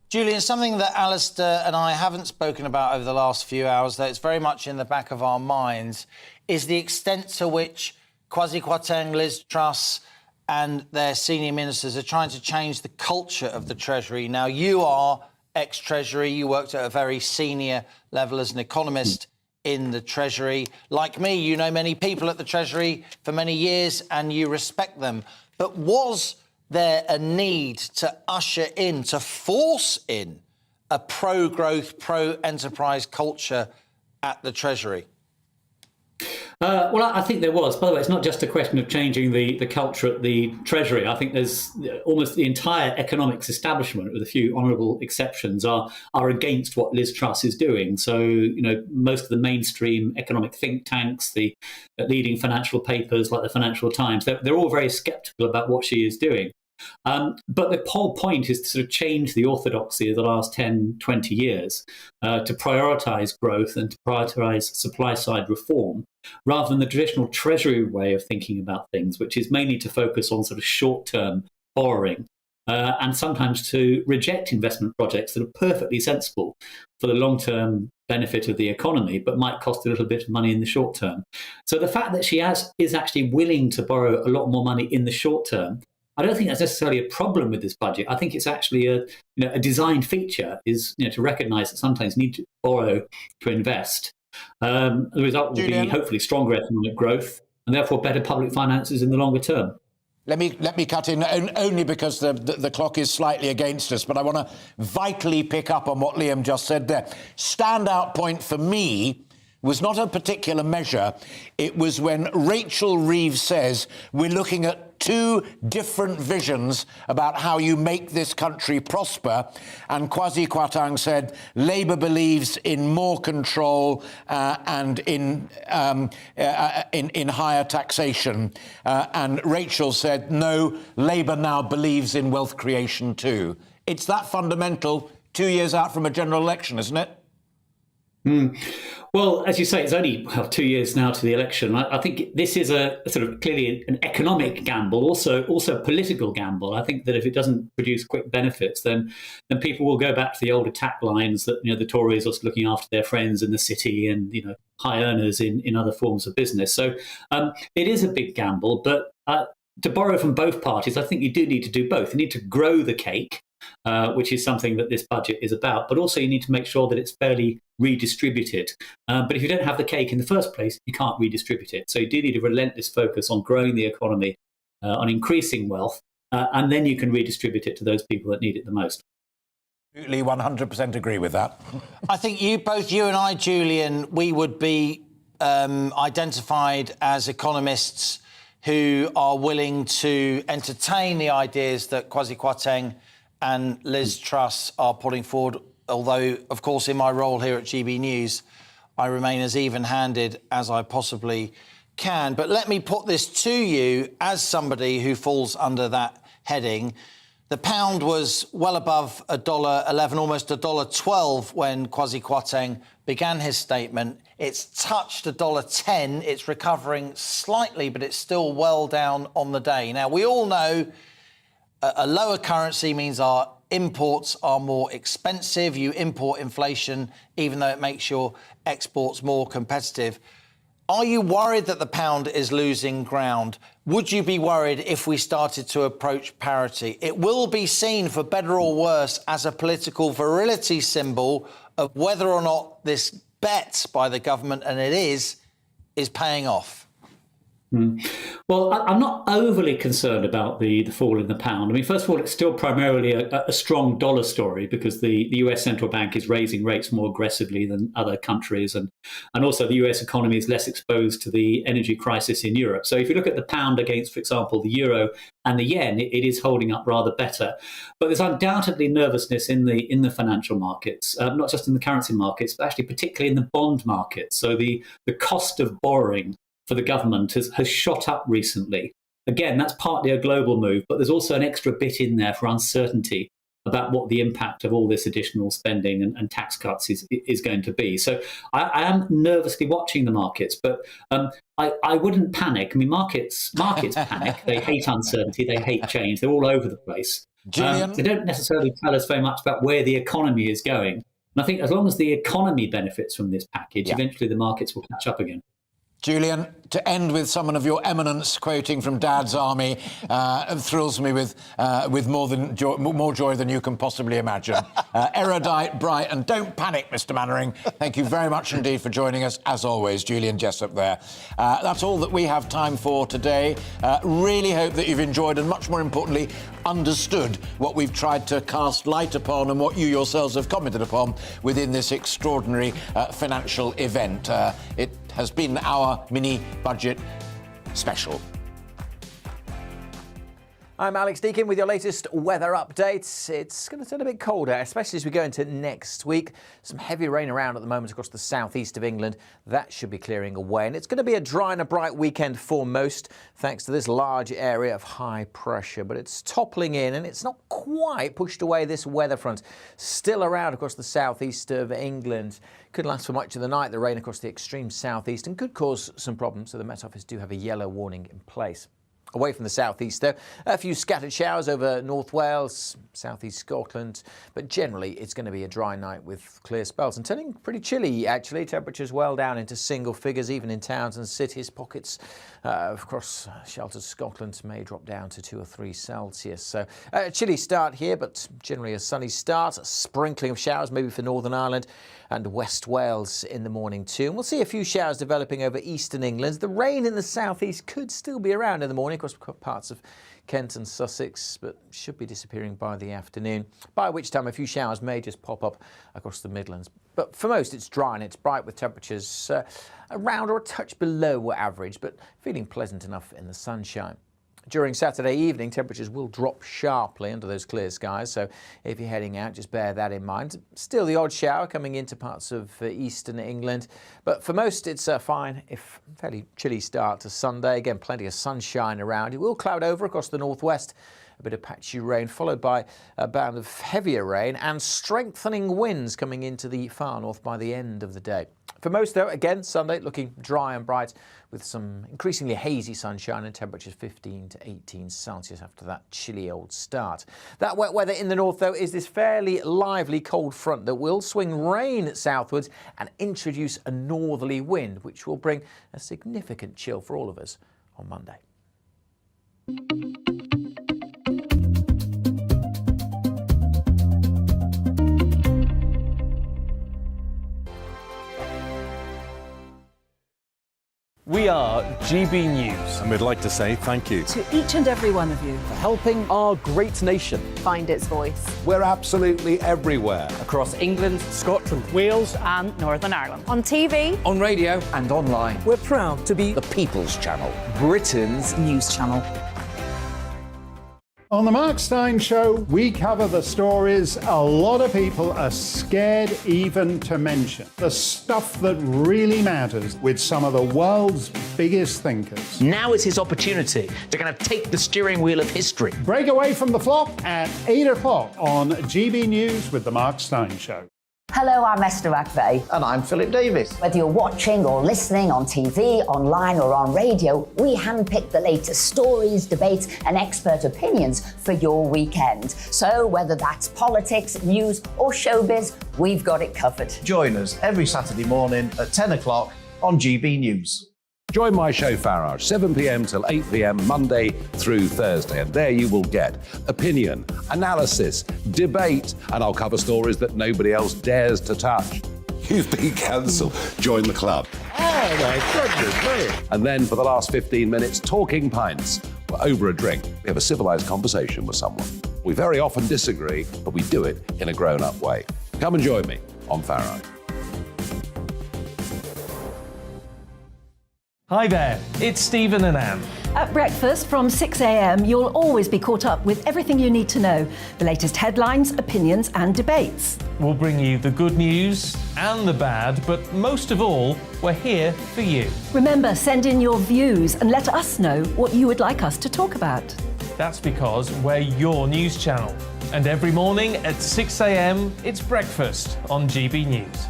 Julian, something that Alistair and I haven't spoken about over the last few hours, though it's very much in the back of our minds, is the extent to which Kwasi Kwarteng, Liz Truss and their senior ministers are trying to change the culture of the Treasury. Now, you are ex-Treasury. You worked at a very senior level as an economist in the Treasury. Like me, you know many people at the Treasury for many years and you respect them. But was there a need to usher in, to force in a pro-growth, pro-enterprise culture at the Treasury? Well, I think there was. By the way, it's not just a question of changing the culture at the Treasury. I think there's almost the entire economics establishment, with a few honourable exceptions, are against what Liz Truss is doing. So, most of the mainstream economic think tanks, the leading financial papers like the Financial Times, they're all very sceptical about what she is doing. But the whole point is to sort of change the orthodoxy of the last 10, 20 years, to prioritise growth and to prioritise supply-side reform, rather than the traditional Treasury way of thinking about things, which is mainly to focus on sort of short-term borrowing and sometimes to reject investment projects that are perfectly sensible for the long-term benefit of the economy, but might cost a little bit of money in the short term. So the fact that she is actually willing to borrow a lot more money in the short term, I don't think that's necessarily a problem with this budget. I think it's actually a design feature, is to recognise that sometimes you need to borrow to invest. The result will be hopefully stronger economic growth and therefore better public finances in the longer term. Let me cut in only because the clock is slightly against us, but I want to vitally pick up on what Liam just said there. Standout point for me was not a particular measure. It was when Rachel Reeves says we're looking at two different visions about how you make this country prosper, and Kwasi Kwarteng said Labour believes in more control and in higher taxation, and Rachel said no, Labour now believes in wealth creation too. It's that fundamental 2 years out from a general election, isn't it? Well, as you say, it's only 2 years now to the election. I think this is a sort of clearly an economic gamble, also a political gamble. I think that if it doesn't produce quick benefits, then people will go back to the old attack lines that the Tories are looking after their friends in the city and high earners in other forms of business. So it is a big gamble, but to borrow from both parties, I think you do need to do both. You need to grow the cake, which is something that this budget is about, but also you need to make sure that it's fairly redistributed. But if you don't have the cake in the first place, you can't redistribute it. So you do need a relentless focus on growing the economy, on increasing wealth, and then you can redistribute it to those people that need it the most. Absolutely, 100% agree with that. I think both you and I, Julian, we would be identified as economists who are willing to entertain the ideas that Kwasi Kwarteng and Liz Truss are putting forward, although, of course, in my role here at GB News, I remain as even-handed as I possibly can. But let me put this to you as somebody who falls under that heading. The pound was well above $1.11, almost $1.12 when Kwasi Kwarteng began his statement. It's touched $1.10. It's recovering slightly, but it's still well down on the day. Now, we all know a lower currency means our imports are more expensive. You import inflation, even though it makes your exports more competitive. Are you worried that the pound is losing ground? Would you be worried if we started to approach parity? It will be seen, for better or worse, as a political virility symbol of whether or not this bet by the government, and it is paying off. Well, I'm not overly concerned about the fall in the pound. I mean, first of all, it's still primarily a strong dollar story because the US central bank is raising rates more aggressively than other countries. And also the US economy is less exposed to the energy crisis in Europe. So if you look at the pound against, for example, the euro and the yen, it is holding up rather better. But there's undoubtedly nervousness in the financial markets, not just in the currency markets, but actually particularly in the bond markets. So the cost of borrowing for the government has shot up recently. again, that's partly a global move, but there's also an extra bit in there for uncertainty about what the impact of all this additional spending and tax cuts is going to be. So I am nervously watching the markets, but I wouldn't panic. I mean, markets panic. They hate uncertainty. They hate change. They're all over the place. They don't necessarily tell us very much about where the economy is going. And I think as long as the economy benefits from this package, eventually the markets will catch up again. Julian, to end with someone of your eminence quoting from Dad's Army thrills me with more joy than you can possibly imagine. Erudite, bright, and don't panic, Mr. Mannering. Thank you very much indeed for joining us, as always, Julian Jessup there. That's all that we have time for today. Really hope that you've enjoyed and, much more importantly, understood what we've tried to cast light upon and what you yourselves have commented upon within this extraordinary financial event. It has been our mini-budget special. I'm Alex Deakin with your latest weather updates. It's going to turn a bit colder, especially as we go into next week. Some heavy rain around at the moment across the southeast of England. That should be clearing away. And it's going to be a dry and a bright weekend for most, thanks to this large area of high pressure. But it's toppling in and it's not quite pushed away this weather front. Still around across the southeast of England. Could last for much of the night, the rain across the extreme southeast, and could cause some problems. So the Met Office do have a yellow warning in place. Away from the southeast, though, a few scattered showers over North Wales, southeast Scotland, but generally it's going to be a dry night with clear spells and turning pretty chilly, actually. Temperatures well down into single figures, even in towns and cities. Pockets across sheltered Scotland may drop down to 2 or 3 Celsius. So a chilly start here, but generally a sunny start. A sprinkling of showers maybe for Northern Ireland and West Wales in the morning too. And we'll see a few showers developing over eastern England. The rain in the southeast could still be around in the morning across parts of Kent and Sussex, but should be disappearing by the afternoon, by which time a few showers may just pop up across the Midlands. But for most, it's dry and it's bright with temperatures around or a touch below average, but feeling pleasant enough in the sunshine. During Saturday evening, temperatures will drop sharply under those clear skies, so if you're heading out, just bear that in mind. Still the odd shower coming into parts of eastern England, but for most it's fine, if fairly chilly start to Sunday. Again, plenty of sunshine around. It will cloud over across the northwest. A bit of patchy rain, followed by a band of heavier rain and strengthening winds coming into the far north by the end of the day. For most, though, again, Sunday looking dry and bright with some increasingly hazy sunshine and temperatures 15 to 18 Celsius after that chilly old start. That wet weather in the north, though, is this fairly lively cold front that will swing rain southwards and introduce a northerly wind, which will bring a significant chill for all of us on Monday. We are GB News. And we'd like to say thank you To each and every one of you. For helping our great nation Find its voice. We're absolutely everywhere. across England, Scotland, Wales and Northern Ireland. On TV, on radio, and online. We're proud to be The People's Channel, Britain's news channel. On the Mark Steyn Show, we cover the stories a lot of people are scared even to mention. The stuff that really matters with some of the world's biggest thinkers. Now is his opportunity to kind of take the steering wheel of history. Break away from the flock at 8 o'clock on GB News with the Mark Steyn Show. Hello, I'm Esther McVeigh. And I'm Philip Davis. Whether you're watching or listening on TV, online or on radio, we handpick the latest stories, debates and expert opinions for your weekend. So whether that's politics, news or showbiz, we've got it covered. Join us every Saturday morning at 10 o'clock on GB News. Join my show Farage, 7 p.m. till 8 p.m. Monday through Thursday, and there you will get opinion, analysis, debate, and I'll cover stories that nobody else dares to touch. You've been cancelled. Join the club. Oh my goodness me! And then for the last 15 minutes, talking pints. Over a drink, we have a civilised conversation with someone. We very often disagree, but we do it in a grown-up way. Come and join me on Farage. Hi there, it's Stephen and Anne. At breakfast from 6 a.m, you'll always be caught up with everything you need to know, the latest headlines, opinions and debates. We'll bring you the good news and the bad, but most of all, we're here for you. Remember, send in your views and let us know what you would like us to talk about. That's because we're your news channel. And every morning at 6 a.m, it's breakfast on GB News.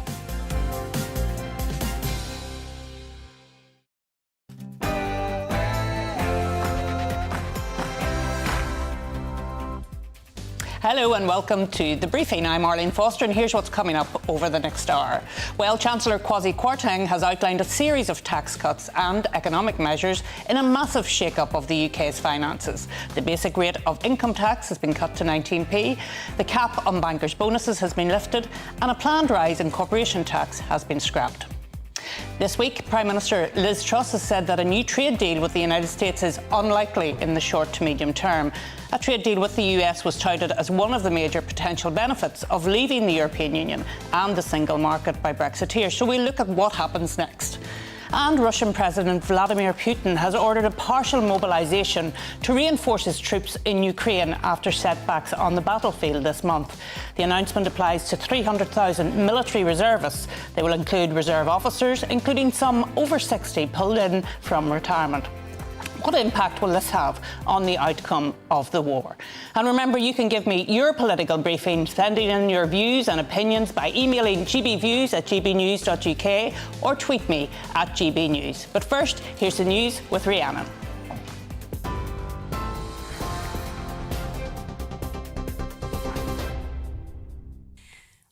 Hello and welcome to The Briefing. I'm Arlene Foster and here's what's coming up over the next hour. Well, Chancellor Kwasi Kwarteng has outlined a series of tax cuts and economic measures in a massive shake-up of the UK's finances. The basic rate of income tax has been cut to 19p, the cap on bankers' bonuses has been lifted and a planned rise in corporation tax has been scrapped. This week, Prime Minister Liz Truss has said that a new trade deal with the United States is unlikely in the short to medium term. A trade deal with the US was touted as one of the major potential benefits of leaving the European Union and the single market by Brexiteers. So we'll look at what happens next. And Russian President Vladimir Putin has ordered a partial mobilisation to reinforce his troops in Ukraine after setbacks on the battlefield this month. The announcement applies to 300,000 military reservists. They will include reserve officers, including some over 60 pulled in from retirement. What impact will this have on the outcome of the war? And remember, you can give me your political briefing, sending in your views and opinions by emailing gbviews@gbnews.uk or tweet me at gbnews. But first, here's the news with Rhiannon.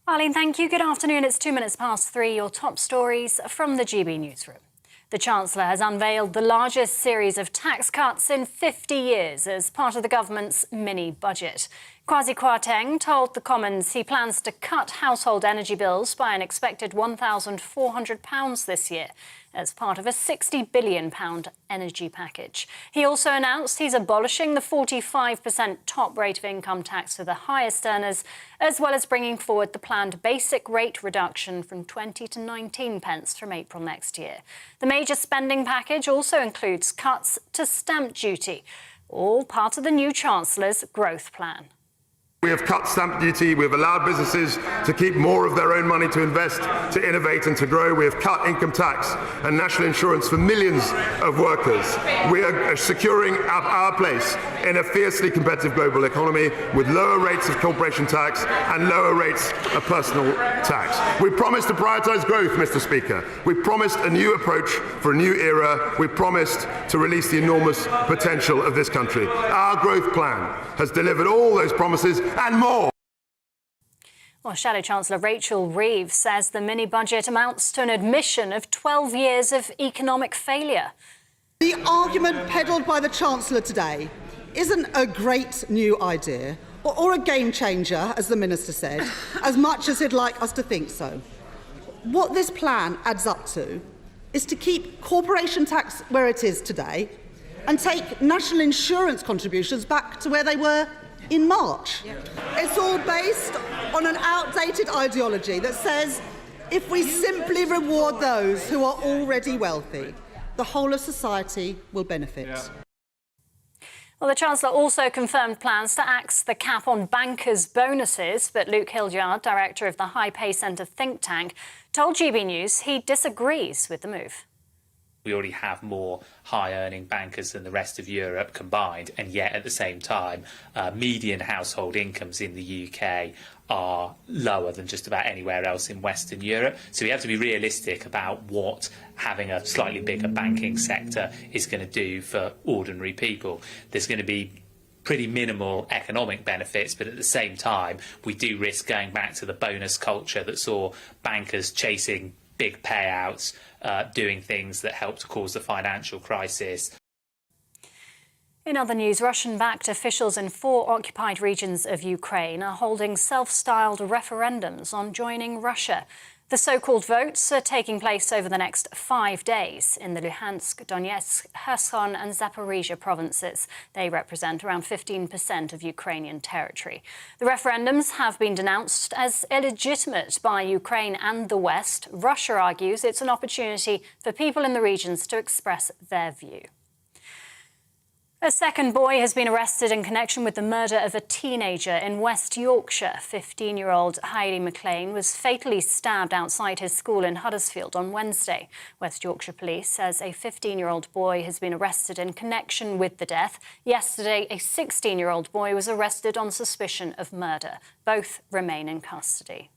Arlene, thank you. Good afternoon. It's 3:02. Your top stories from the GB newsroom. The Chancellor has unveiled the largest series of tax cuts in 50 years as part of the government's mini-budget. Kwasi Kwarteng told the Commons he plans to cut household energy bills by an expected £1,400 this year as part of a £60 billion energy package. He also announced he's abolishing the 45% top rate of income tax for the highest earners, as well as bringing forward the planned basic rate reduction from 20 to 19 pence from April next year. The major spending package also includes cuts to stamp duty, all part of the new Chancellor's growth plan. We have cut stamp duty, we have allowed businesses to keep more of their own money to invest, to innovate and to grow. We have cut income tax and national insurance for millions of workers. We are securing our place in a fiercely competitive global economy with lower rates of corporation tax and lower rates of personal tax. We promised to prioritise growth, Mr. Speaker. We promised a new approach for a new era. We promised to release the enormous potential of this country. Our growth plan has delivered all those promises and more. Well, Shadow Chancellor Rachel Reeves says the mini-budget amounts to an admission of 12 years of economic failure. The argument peddled by the Chancellor today isn't a great new idea or a game changer, as the Minister said, as much as he'd like us to think so. What this plan adds up to is to keep corporation tax where it is today and take national insurance contributions back to where they were in March. It's all based on an outdated ideology that says if we simply reward those who are already wealthy, the whole of society will benefit. Well, the Chancellor also confirmed plans to axe the cap on bankers' bonuses, but Luke Hildyard, director of the High Pay Centre think tank, told GB News he disagrees with the move. We already have more high-earning bankers than the rest of Europe combined, and yet at the same time, median household incomes in the UK are lower than just about anywhere else in Western Europe. So we have to be realistic about what having a slightly bigger banking sector is going to do for ordinary people. There's going to be pretty minimal economic benefits, but at the same time, we do risk going back to the bonus culture that saw bankers chasing big payouts, doing things that helped to cause the financial crisis. In other news, Russian-backed officials in 4 occupied regions of Ukraine are holding self-styled referendums on joining Russia. The so-called votes are taking place over the next 5 days in the Luhansk, Donetsk, Kherson and Zaporizhia provinces. They represent around 15% of Ukrainian territory. The referendums have been denounced as illegitimate by Ukraine and the West. Russia argues it's an opportunity for people in the regions to express their view. A second boy has been arrested in connection with the murder of a teenager in West Yorkshire. 15-year-old Heidi McLean was fatally stabbed outside his school in Huddersfield on Wednesday. West Yorkshire Police says a 15-year-old boy has been arrested in connection with the death. Yesterday, a 16-year-old boy was arrested on suspicion of murder. Both remain in custody.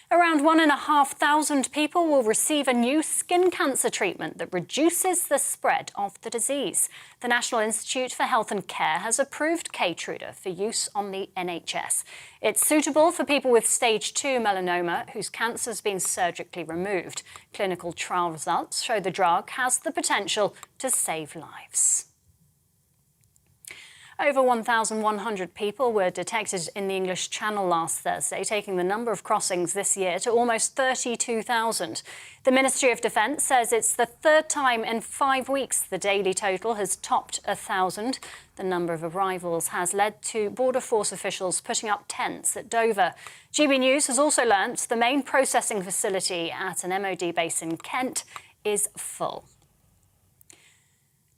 Around 1,500 people will receive a new skin cancer treatment that reduces the spread of the disease. The National Institute for Health and Care has approved Keytruda for use on the NHS. It's suitable for people with stage 2 melanoma whose cancer has been surgically removed. Clinical trial results show the drug has the potential to save lives. Over 1,100 people were detected in the English Channel last Thursday, taking the number of crossings this year to almost 32,000. The Ministry of Defence says it's the third time in 5 weeks the daily total has topped 1,000. The number of arrivals has led to Border Force officials putting up tents at Dover. GB News has also learnt the main processing facility at an MOD base in Kent is full.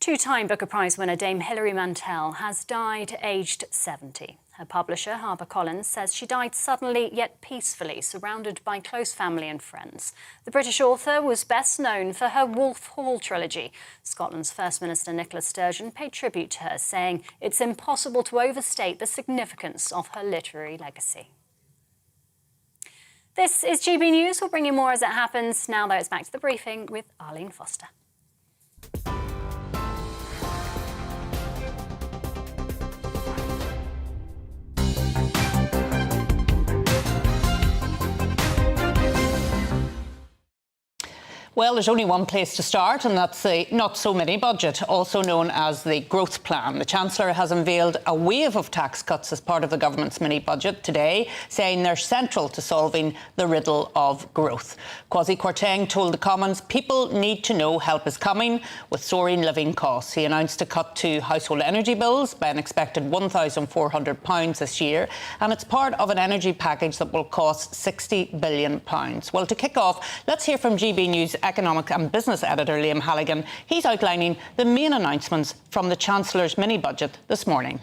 Two-time Booker Prize winner Dame Hilary Mantel has died aged 70. Her publisher, HarperCollins, says she died suddenly yet peacefully, surrounded by close family and friends. The British author was best known for her Wolf Hall trilogy. Scotland's First Minister Nicola Sturgeon paid tribute to her, saying it's impossible to overstate the significance of her literary legacy. This is GB News. We'll bring you more as it happens. Now, though, it's back to the briefing with Arlene Foster. Well, there's only one place to start, and that's the not-so-many budget, also known as the Growth Plan. The Chancellor has unveiled a wave of tax cuts as part of the government's mini-budget today, saying they're central to solving the riddle of growth. Kwasi Kwarteng told the Commons people need to know help is coming with soaring living costs. He announced a cut to household energy bills by an expected £1,400 this year, and it's part of an energy package that will cost £60 billion. Well, to kick off, let's hear from GB News economic and business editor Liam Halligan. He's outlining the main announcements from the Chancellor's mini-budget this morning.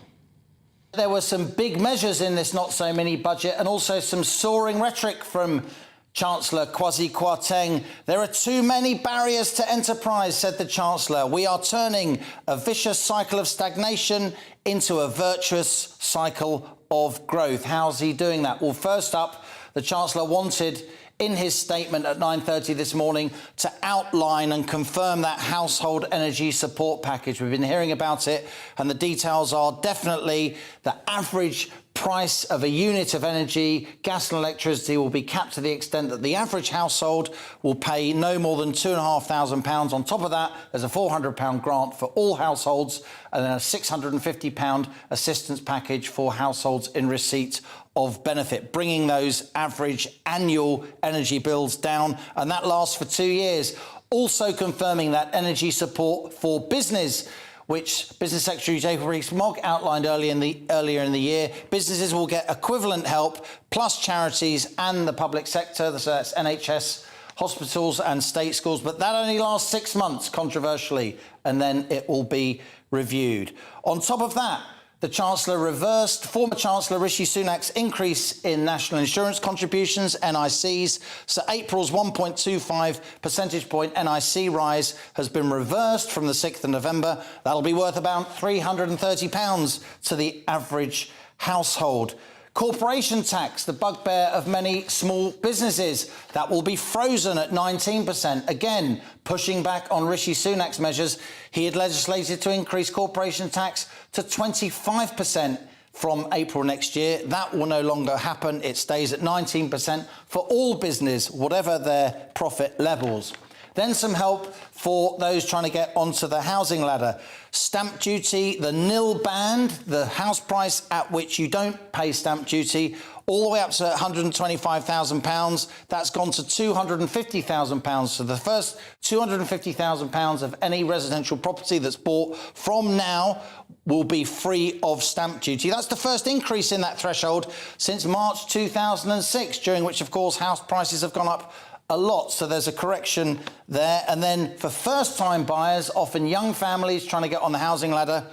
There were some big measures in this not-so-mini budget and also some soaring rhetoric from Chancellor Kwasi Kwarteng. There are too many barriers to enterprise, said the Chancellor. We are turning a vicious cycle of stagnation into a virtuous cycle of growth. How's he doing that? Well, first up, the Chancellor wanted in his statement at 9:30 this morning to outline and confirm that household energy support package. We've been hearing about it, and the details are definitely the average price of a unit of energy, gas and electricity, will be capped to the extent that the average household will pay no more than £2,500. On top of that, there's a £400 grant for all households and then a £650 assistance package for households in receipt of benefit, bringing those average annual energy bills down, and that lasts for 2 years. Also confirming that energy support for business, which Business Secretary Jacob Rees-Mogg outlined earlier in the year. Businesses will get equivalent help, plus charities and the public sector, so that's NHS, hospitals and state schools, but that only lasts 6 months, controversially, and then it will be reviewed. On top of that, the Chancellor reversed former Chancellor Rishi Sunak's increase in national insurance contributions, NICs. So April's 1.25 percentage point NIC rise has been reversed from the 6th of November. That'll be worth about £330 to the average household. Corporation tax, the bugbear of many small businesses, that will be frozen at 19%. Again, pushing back on Rishi Sunak's measures. He had legislated to increase corporation tax to 25% from April next year. That will no longer happen. It stays at 19% for all business, whatever their profit levels. Then some help for those trying to get onto the housing ladder. Stamp duty, the nil band, the house price at which you don't pay stamp duty, all the way up to £125,000. That's gone to £250,000. So the first £250,000 of any residential property that's bought from now will be free of stamp duty. That's the first increase in that threshold since March 2006, during which, of course, house prices have gone up a lot. So there's a correction there. And then for first-time buyers, often young families trying to get on the housing ladder,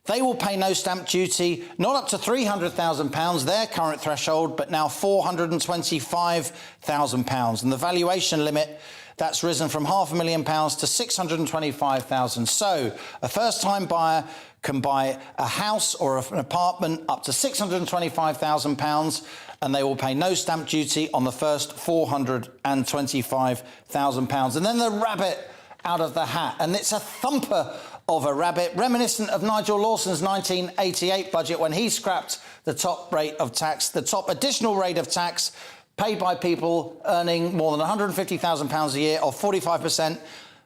they will pay no stamp duty, not up to £300,000, their current threshold, but now £425,000. And the valuation limit, that's risen from £500,000 to £625,000. So a first-time buyer can buy a house or an apartment up to £625,000, and they will pay no stamp duty on the first £425,000. And then the rabbit out of the hat, and it's a thumper of a rabbit, reminiscent of Nigel Lawson's 1988 budget when he scrapped the top rate of tax, the top additional rate of tax paid by people earning more than £150,000 a year, or 45%,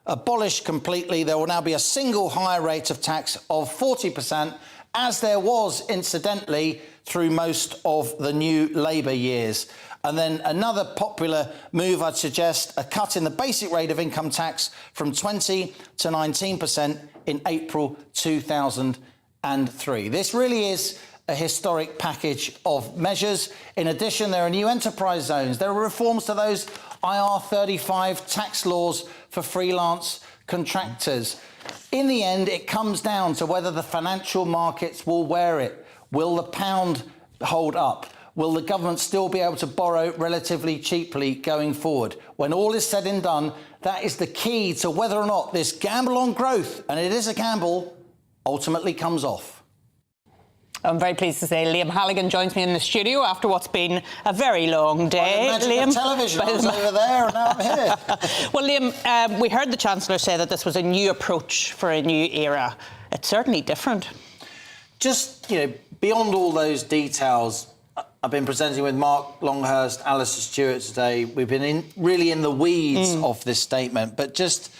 abolished completely. There will now be a single higher rate of tax of 40%, as there was, incidentally, through most of the new Labour years. And then another popular move, I'd suggest, a cut in the basic rate of income tax from 20 to 19% in April 2003. This really is a historic package of measures. In addition, there are new enterprise zones. There are reforms to those IR35 tax laws for freelance contractors. In the end, it comes down to whether the financial markets will wear it. Will the pound hold up? Will the government still be able to borrow relatively cheaply going forward? When all is said and done, that is the key to whether or not this gamble on growth, and it is a gamble, ultimately comes off. I'm very pleased to say Liam Halligan joins me in the studio after what's been a very long day. Liam, television, I was over there and now I'm here. Well, Liam, we heard the Chancellor say that this was a new approach for a new era. It's certainly different. Just, beyond all those details, I've been presenting with Mark Longhurst, Alistair Stewart today. We've been really in the weeds of this statement, but just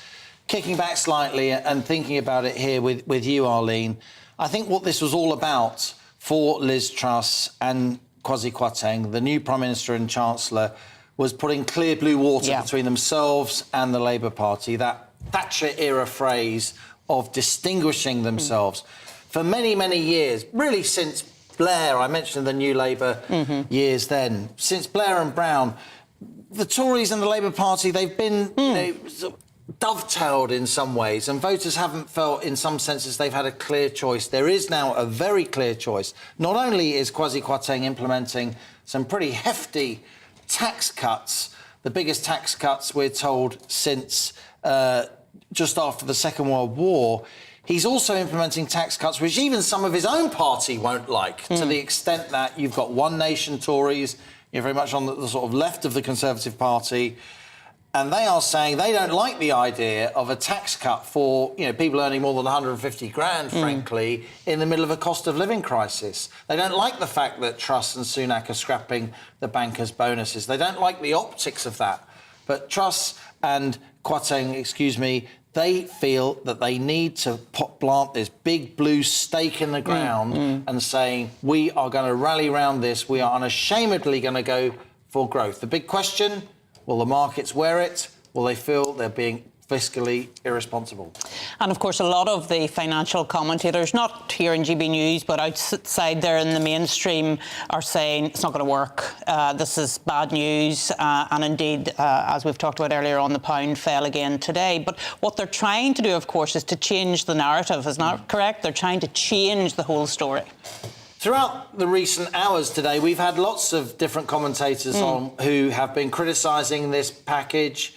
kicking back slightly and thinking about it here with you, Arlene, I think what this was all about for Liz Truss and Kwasi Kwarteng, the new Prime Minister and Chancellor, was putting clear blue water between themselves and the Labour Party, that Thatcher-era phrase of distinguishing themselves. For many, many years, really since Blair, I mentioned the new Labour years then, since Blair and Brown, the Tories and the Labour Party, they've been dovetailed in some ways, and voters haven't felt, in some senses, they've had a clear choice. There is now a very clear choice. Not only is Kwasi Kwarteng implementing some pretty hefty tax cuts, the biggest tax cuts, we're told, since just after the Second World War, he's also implementing tax cuts which even some of his own party won't like, to the extent that you've got One Nation Tories, you're very much on the sort of left of the Conservative Party, and they are saying they don't like the idea of a tax cut for people earning more than 150 grand, frankly, in the middle of a cost of living crisis. They don't like the fact that Truss and Sunak are scrapping the bankers' bonuses. They don't like the optics of that. But Truss and Kwarteng, they feel that they need to plant this big blue stake in the ground and saying, we are going to rally round this. We are unashamedly going to go for growth. The big question, will the markets wear it? Will they feel they're being fiscally irresponsible? And of course, a lot of the financial commentators, not here in GB News, but outside there in the mainstream, are saying it's not going to work. This is bad news. And indeed, as we've talked about earlier on, the pound fell again today. But what they're trying to do, of course, is to change the narrative. Isn't that correct? They're trying to change the whole story. Throughout the recent hours today, we've had lots of different commentators on who have been criticising this package.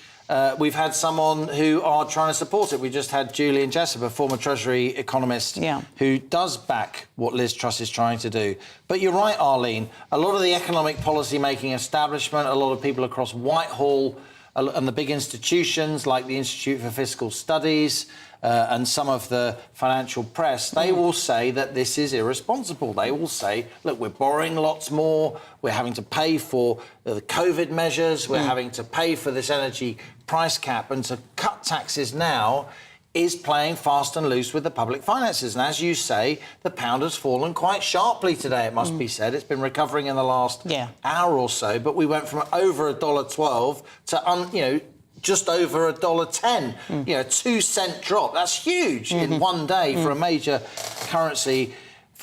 We've had some on who are trying to support it. We just had Julian Jessup, a former Treasury economist, who does back what Liz Truss is trying to do. But you're right, Arlene, a lot of the economic policy-making establishment, a lot of people across Whitehall and the big institutions like the Institute for Fiscal Studies, and some of the financial press, they will say that this is irresponsible. They will say, look, we're borrowing lots more, we're having to pay for the COVID measures, we're having to pay for this energy price cap, and to cut taxes now is playing fast and loose with the public finances. And as you say, the pound has fallen quite sharply today, it must be said. It's been recovering in the last hour or so, but we went from over $1.12 to, just over $1.10, a 2-cent drop. That's huge in one day for a major currency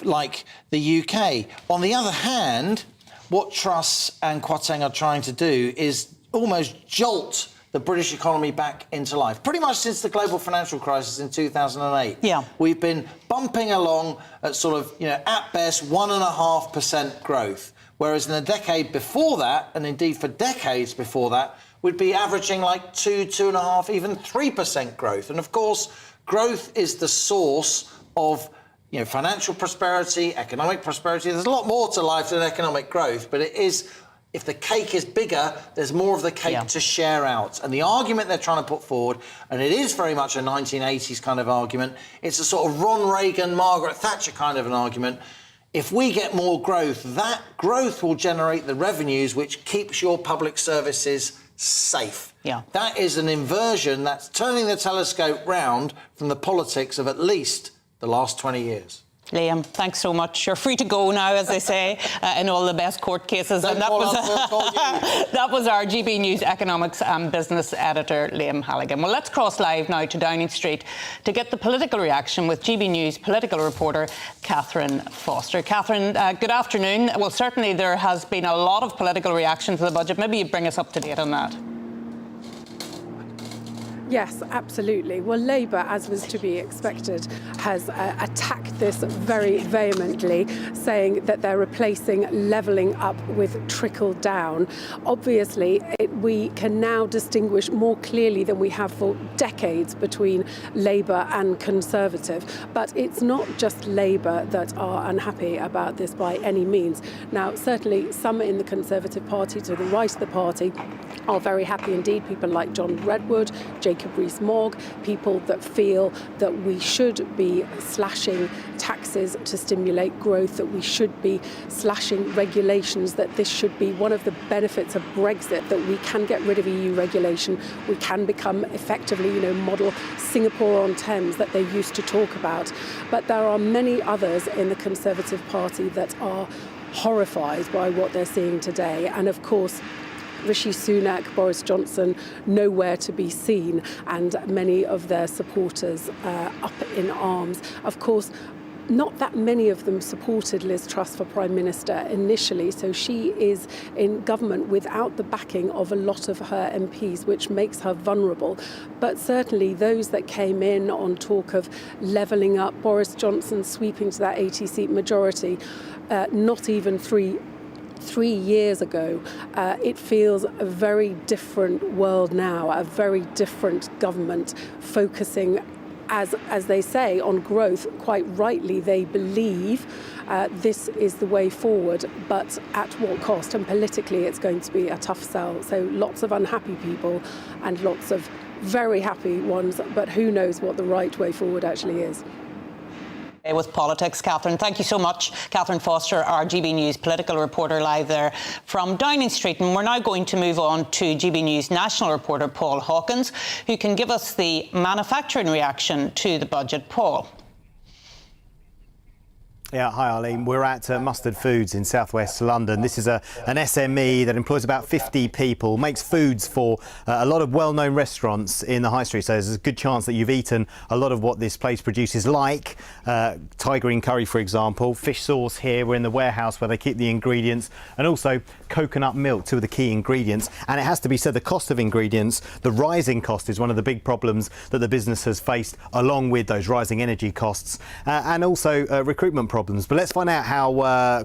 like the UK. On the other hand, what Truss and Kwarteng are trying to do is almost jolt the British economy back into life. Pretty much since the global financial crisis in 2008. Yeah. We've been bumping along at sort of, at best 1.5% growth. Whereas in the decade before that, and indeed for decades before that, we'd be averaging like 2.5%, even 3% growth. And of course, growth is the source of financial prosperity, economic prosperity. There's a lot more to life than economic growth, but it is, if the cake is bigger, there's more of the cake to share out. And the argument they're trying to put forward, and it is very much a 1980s kind of argument, it's a sort of Ron Reagan, Margaret Thatcher kind of an argument. If we get more growth, that growth will generate the revenues which keeps your public services safe. Yeah. That is an inversion that's turning the telescope round from the politics of at least the last 20 years. Liam, thanks so much. You're free to go now, as they say, in all the best court cases. And that was our GB News economics and business editor, Liam Halligan. Well, let's cross live now to Downing Street to get the political reaction with GB News political reporter Catherine Foster. Catherine, good afternoon. Well, certainly there has been a lot of political reaction to the budget. Maybe you bring us up to date on that. Yes, absolutely. Well, Labour, as was to be expected, has attacked this very vehemently, saying that they're replacing levelling up with trickle down. Obviously, we can now distinguish more clearly than we have for decades between Labour and Conservative. But it's not just Labour that are unhappy about this by any means. Now, certainly some in the Conservative Party, to the right of the party, are very happy indeed. People like John Redwood, Jacob Rees-Mogg, people that feel that we should be slashing taxes to stimulate growth, that we should be slashing regulations, that this should be one of the benefits of Brexit, that we can get rid of EU regulation, we can become effectively, model Singapore-on-Thames that they used to talk about. But there are many others in the Conservative Party that are horrified by what they're seeing today. And of course, Rishi Sunak, Boris Johnson, nowhere to be seen, and many of their supporters up in arms. Of course, not that many of them supported Liz Truss for Prime Minister initially, so she is in government without the backing of a lot of her MPs, which makes her vulnerable. But certainly those that came in on talk of levelling up, Boris Johnson sweeping to that 80-seat majority, not even three years ago, it feels a very different world now, a very different government focusing, as they say, on growth. Quite rightly, they believe this is the way forward, but at what cost? And politically, it's going to be a tough sell. So lots of unhappy people and lots of very happy ones, but who knows what the right way forward actually is. With politics, Catherine. Thank you so much. Catherine Foster, our GB News political reporter, live there from Downing Street. And we're now going to move on to GB News national reporter Paul Hawkins, who can give us the manufacturing reaction to the budget. Paul. Yeah, hi Arlene. We're at Mustard Foods in southwest London. This is an SME that employs about 50 people, makes foods for a lot of well-known restaurants in the high street. So there's a good chance that you've eaten a lot of what this place produces, like Thai green curry, for example, fish sauce here. We're in the warehouse where they keep the ingredients, and also coconut milk, two of the key ingredients. And it has to be said, the cost of ingredients, the rising cost, is one of the big problems that the business has faced, along with those rising energy costs and also recruitment problems. But let's find out how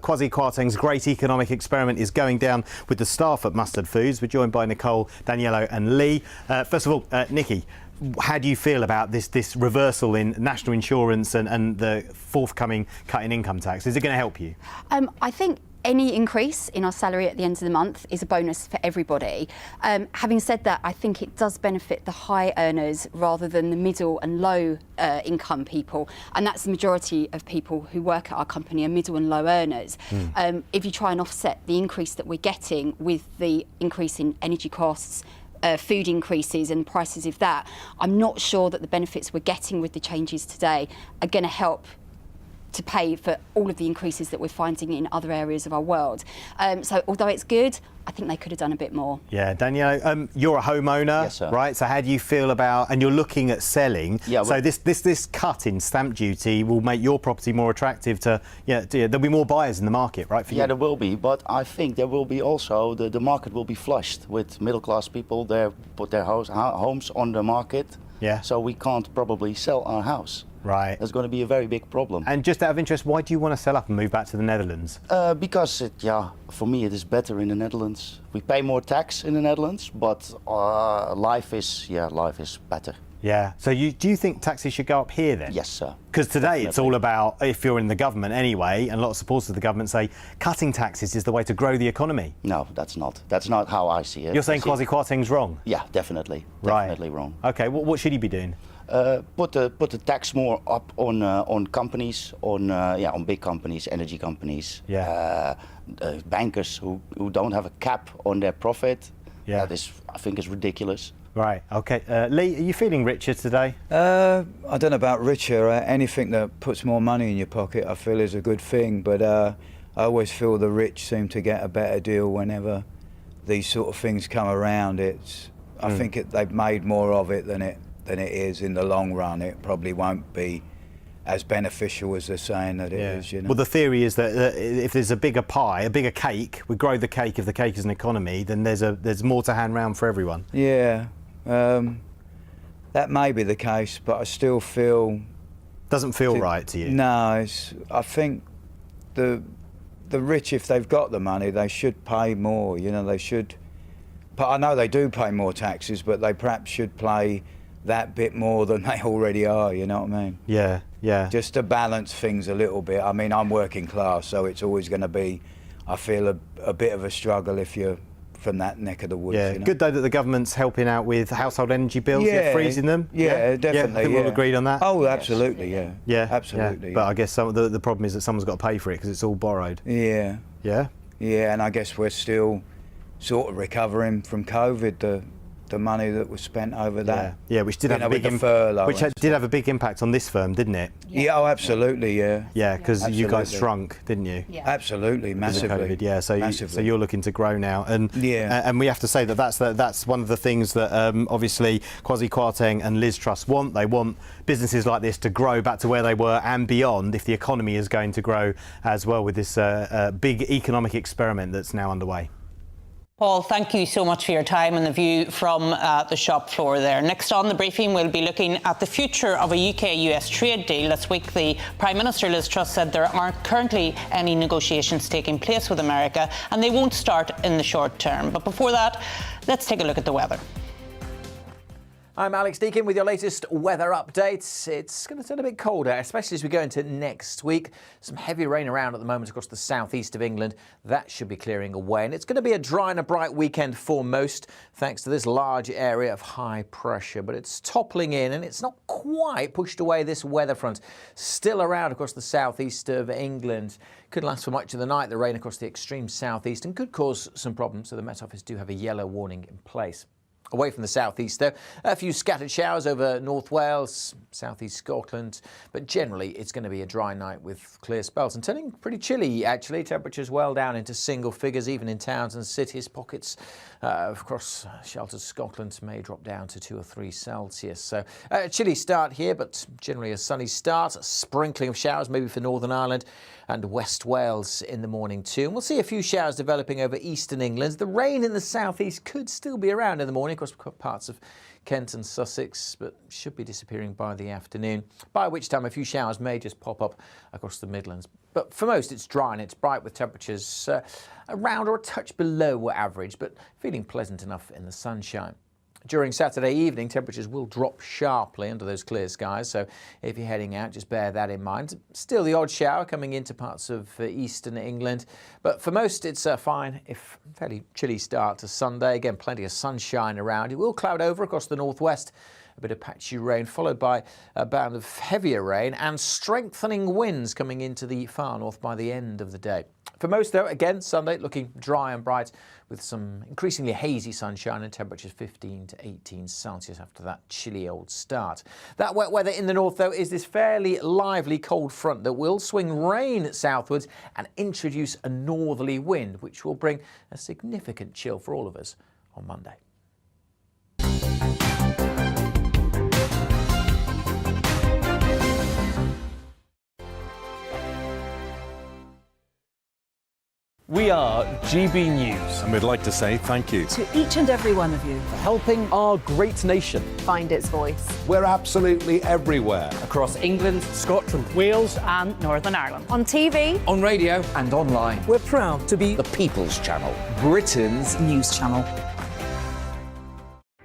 Kwasi Kwarteng's great economic experiment is going down with the staff at Mustard Foods. We're joined by Nicole, Daniello and Lee. First of all, Nikki, how do you feel about this reversal in national insurance and the forthcoming cut in income tax? Is it going to help you? I think any increase in our salary at the end of the month is a bonus for everybody. Having said that, I think it does benefit the high earners rather than the middle and low income people. And that's the majority of people who work at our company are middle and low earners. If you try and offset the increase that we're getting with the increase in energy costs, food increases and prices of that, I'm not sure that the benefits we're getting with the changes today are going to help to pay for all of the increases that we're finding in other areas of our world. So although it's good, I think they could have done a bit more. Yeah, Danielle, you're a homeowner, yes, sir. right? So how do you feel about, and you're looking at selling, yeah, so this cut in stamp duty will make your property more attractive to, there'll be more buyers in the market, right, for you? Yeah, there will be, but I think there will be also, the market will be flushed with middle-class people. They put their homes on the market, so we can't probably sell our house. Right. That's going to be a very big problem. And just out of interest, why do you want to sell up and move back to the Netherlands? Because, for me it is better in the Netherlands. We pay more tax in the Netherlands, but life is better. Yeah. So do you think taxes should go up here then? Yes, sir. Because today Definitely. It's all about, if you're in the government anyway, and a lot of supporters of the government say cutting taxes is the way to grow the economy. No, that's not. That's not how I see it. You're saying Kwasi Kwarteng's wrong? Yeah, definitely. Right. Definitely wrong. Okay, what should he be doing? Put the tax more up on companies, on big companies, energy companies, bankers who don't have a cap on their profit. Yeah. That is, I think, is ridiculous. Right. Okay. Lee, are you feeling richer today? I don't know about richer. Anything that puts more money in your pocket, I feel, is a good thing. But I always feel the rich seem to get a better deal whenever these sort of things come around. I think they've made more of it than it is in the long run. It probably won't be as beneficial as they're saying that it is. You know? Well, the theory is that if there's a bigger pie, a bigger cake, we grow the cake. If the cake is an economy, then there's more to hand round for everyone. Yeah, that may be the case, but I still feel doesn't feel right to you. No, I think the rich, if they've got the money, they should pay more. You know, they should. But I know they do pay more taxes, but they perhaps should pay that bit more than they already are, you know what I mean? Yeah, yeah. Just to balance things a little bit. I mean, I'm working class, so it's always going to be, I feel, a bit of a struggle if you're from that neck of the woods. Yeah, you know? good though that the government's helping out with household energy bills, freezing them. Yeah, definitely. I think we're all agreed on that. Oh, absolutely, Yeah, absolutely. Yeah. But I guess the problem is that someone's got to pay for it because it's all borrowed. Yeah. Yeah? Yeah, and I guess we're still sort of recovering from COVID, the money that was spent over that. Yeah, which did have a big did have a big impact on this firm, didn't it? Yeah, oh, absolutely, yeah. Yeah, because you guys shrunk, didn't you? Yeah. Absolutely, massively. COVID, yeah, so you're looking to grow now, and and we have to say that that's one of the things that obviously Kwasi Kwarteng and Liz Truss want. They want businesses like this to grow back to where they were and beyond if the economy is going to grow as well with this big economic experiment that's now underway. Paul, thank you so much for your time and the view from the shop floor there. Next on the briefing, we'll be looking at the future of a UK-US trade deal. This week, the Prime Minister, Liz Truss, said there aren't currently any negotiations taking place with America and they won't start in the short term. But before that, let's take a look at the weather. I'm Alex Deakin with your latest weather updates. It's going to turn a bit colder, especially as we go into next week. Some heavy rain around at the moment across the southeast of England. That should be clearing away. And it's going to be a dry and a bright weekend for most, thanks to this large area of high pressure. But it's toppling in and it's not quite pushed away this weather front. Still around across the southeast of England. Could last for much of the night, the rain across the extreme southeast, and could cause some problems. So the Met Office do have a yellow warning in place. Away from the southeast, though, a few scattered showers over North Wales, southeast Scotland, but generally it's going to be a dry night with clear spells and turning pretty chilly, actually. Temperatures well down into single figures, even in towns and cities. Pockets across sheltered Scotland may drop down to 2 or 3 Celsius. So a chilly start here, but generally a sunny start. A sprinkling of showers maybe for Northern Ireland and West Wales in the morning too. And we'll see a few showers developing over eastern England. The rain in the southeast could still be around in the morning across parts of Kent and Sussex, but should be disappearing by the afternoon, by which time a few showers may just pop up across the Midlands. But for most it's dry and it's bright with temperatures around or a touch below average, but feeling pleasant enough in the sunshine. During Saturday evening, temperatures will drop sharply under those clear skies, so if you're heading out, just bear that in mind. Still the odd shower coming into parts of eastern England, but for most it's fine, if fairly chilly start to Sunday. Again, plenty of sunshine around. It will cloud over across the northwest, a bit of patchy rain, followed by a band of heavier rain and strengthening winds coming into the far north by the end of the day. For most, though, again, Sunday looking dry and bright with some increasingly hazy sunshine and temperatures 15 to 18 Celsius after that chilly old start. That wet weather in the north, though, is this fairly lively cold front that will swing rain southwards and introduce a northerly wind, which will bring a significant chill for all of us on Monday. We are GB News. And we'd like to say thank you To each and every one of you. For helping our great nation find its voice. We're absolutely everywhere. across England, Scotland, Wales and Northern Ireland. On TV, on radio, And online. we're proud to be the People's Channel, Britain's news channel.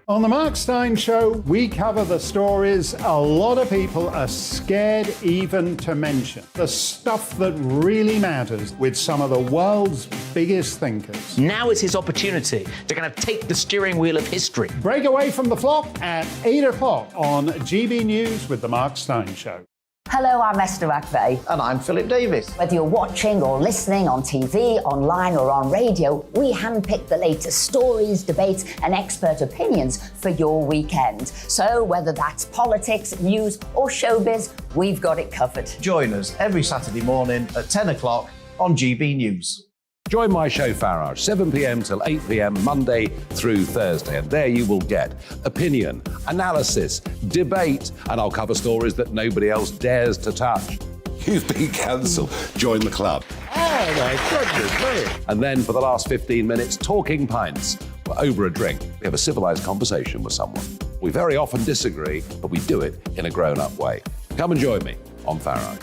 On the Mark Steyn Show, we cover the stories a lot of people are scared even to mention. The stuff that really matters with some of the world's biggest thinkers. Now is his opportunity to kind of take the steering wheel of history. Break away from the flop at 8 o'clock on GB News with the Mark Steyn Show. Hello, I'm Esther McVeigh. And I'm Philip Davis. Whether you're watching or listening on TV, online or on radio, we handpick the latest stories, debates and expert opinions for your weekend. So whether that's politics, news or showbiz, we've got it covered. Join us every Saturday morning at 10 o'clock on GB News. Join my show Farage, 7 p.m. till 8 p.m. Monday through Thursday, and there you will get opinion, analysis, debate, and I'll cover stories that nobody else dares to touch. You've been cancelled. Join the club. Oh my goodness me! And then for the last 15 minutes, talking pints. We're over a drink. We have a civilised conversation with someone. We very often disagree, but we do it in a grown-up way. Come and join me on Farage.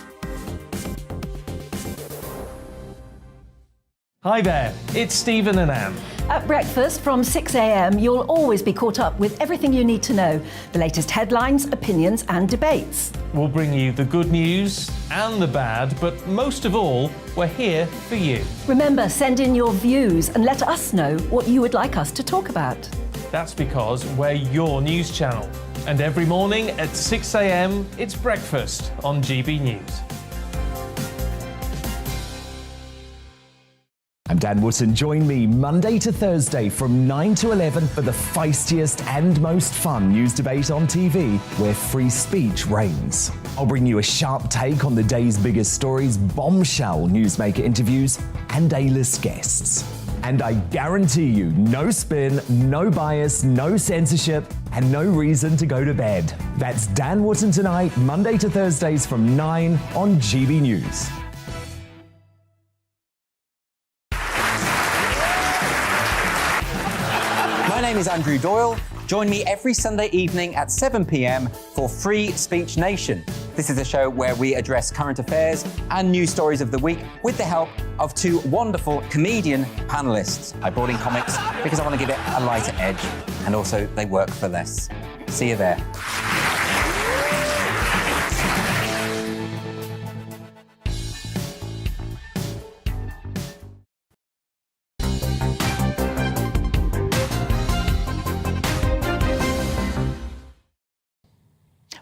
Hi there, it's Stephen and Anne. At breakfast from 6 a.m, you'll always be caught up with everything you need to know, the latest headlines, opinions and debates. We'll bring you the good news and the bad, but most of all, we're here for you. Remember, send in your views and let us know what you would like us to talk about. That's because we're your news channel. And every morning at 6 a.m, it's breakfast on GB News. I'm Dan Wootton. Join me Monday to Thursday from 9 to 11 for the feistiest and most fun news debate on TV, where free speech reigns. I'll bring you a sharp take on the day's biggest stories, bombshell newsmaker interviews, and A-list guests. And I guarantee you, no spin, no bias, no censorship, and no reason to go to bed. That's Dan Wootton tonight, Monday to Thursdays from 9 on GB News. My name is Andrew Doyle. Join me every Sunday evening at 7 p.m. for Free Speech Nation. This is a show where we address current affairs and news stories of the week with the help of two wonderful comedian panellists. I brought in comics because I want to give it a lighter edge, and also they work for less. See you there.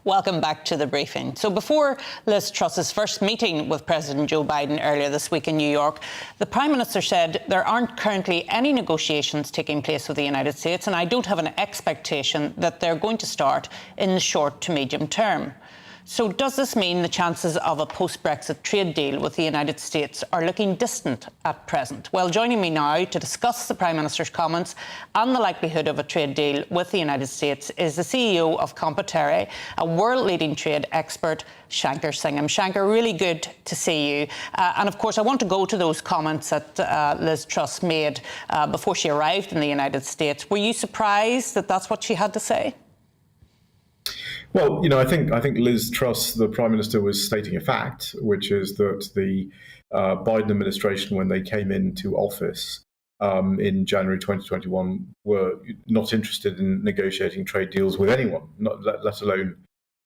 Welcome back to the briefing. So before Liz Truss's first meeting with President Joe Biden earlier this week in New York, the Prime Minister said there aren't currently any negotiations taking place with the United States, and I don't have an expectation that they're going to start in the short to medium term. So does this mean the chances of a post-Brexit trade deal with the United States are looking distant at present? Well, joining me now to discuss the Prime Minister's comments and the likelihood of a trade deal with the United States is the CEO of Competere, a world-leading trade expert, Shankar Singham. Shankar, really good to see you. And of course, I want to go to those comments that Liz Truss made before she arrived in the United States. Were you surprised that that's what she had to say? Well, I think Liz Truss, the Prime Minister, was stating a fact, which is that the Biden administration, when they came into office in January 2021, were not interested in negotiating trade deals with anyone, let alone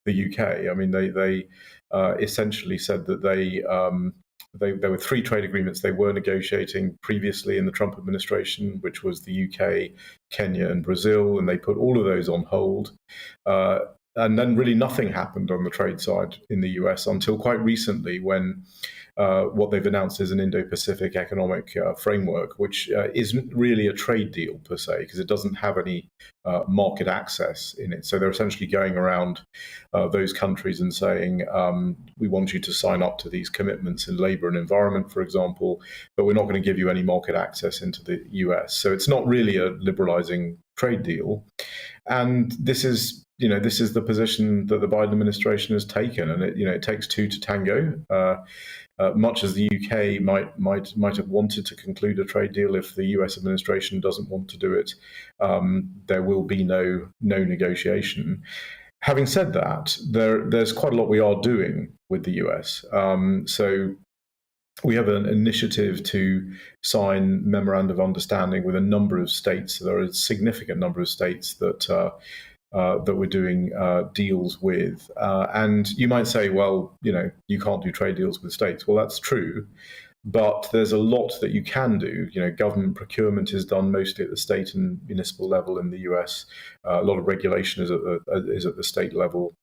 the UK. I mean, they essentially said that there were three trade agreements they were negotiating previously in the Trump administration, which was the UK, Kenya and Brazil, and they put all of those on hold. And then really nothing happened on the trade side in the US until quite recently, when what they've announced is an Indo-Pacific economic framework, which isn't really a trade deal per se, because it doesn't have any market access in it. So they're essentially going around those countries and saying, we want you to sign up to these commitments in labor and environment, for example, but we're not going to give you any market access into the US. So it's not really a liberalizing trade deal. And this is the position that the Biden administration has taken, and it takes two to tango. Much as the UK might have wanted to conclude a trade deal, if the US administration doesn't want to do it, there will be no negotiation. Having said that, there's quite a lot we are doing with the US. So we have an initiative to sign memorandum of understanding with a number of states. There are a significant number of states that we're doing deals with. And you might say, well, you can't do trade deals with states. Well, that's true. But there's a lot that you can do. Government procurement is done mostly at the state and municipal level in the US. A lot of regulation is at the state level.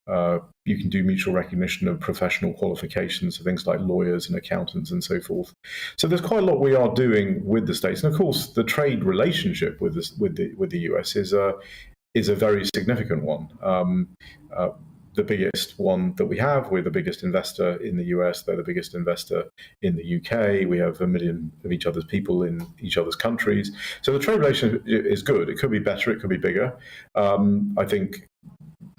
You can do mutual recognition of professional qualifications, so things like lawyers and accountants and so forth. So there's quite a lot we are doing with the states. And of course, the trade relationship with the US is a very significant one. The biggest one that we have, we're the biggest investor in the US, they're the biggest investor in the UK, we have 1 million of each other's people in each other's countries. So the trade relationship is good. It could be better, it could be bigger. I think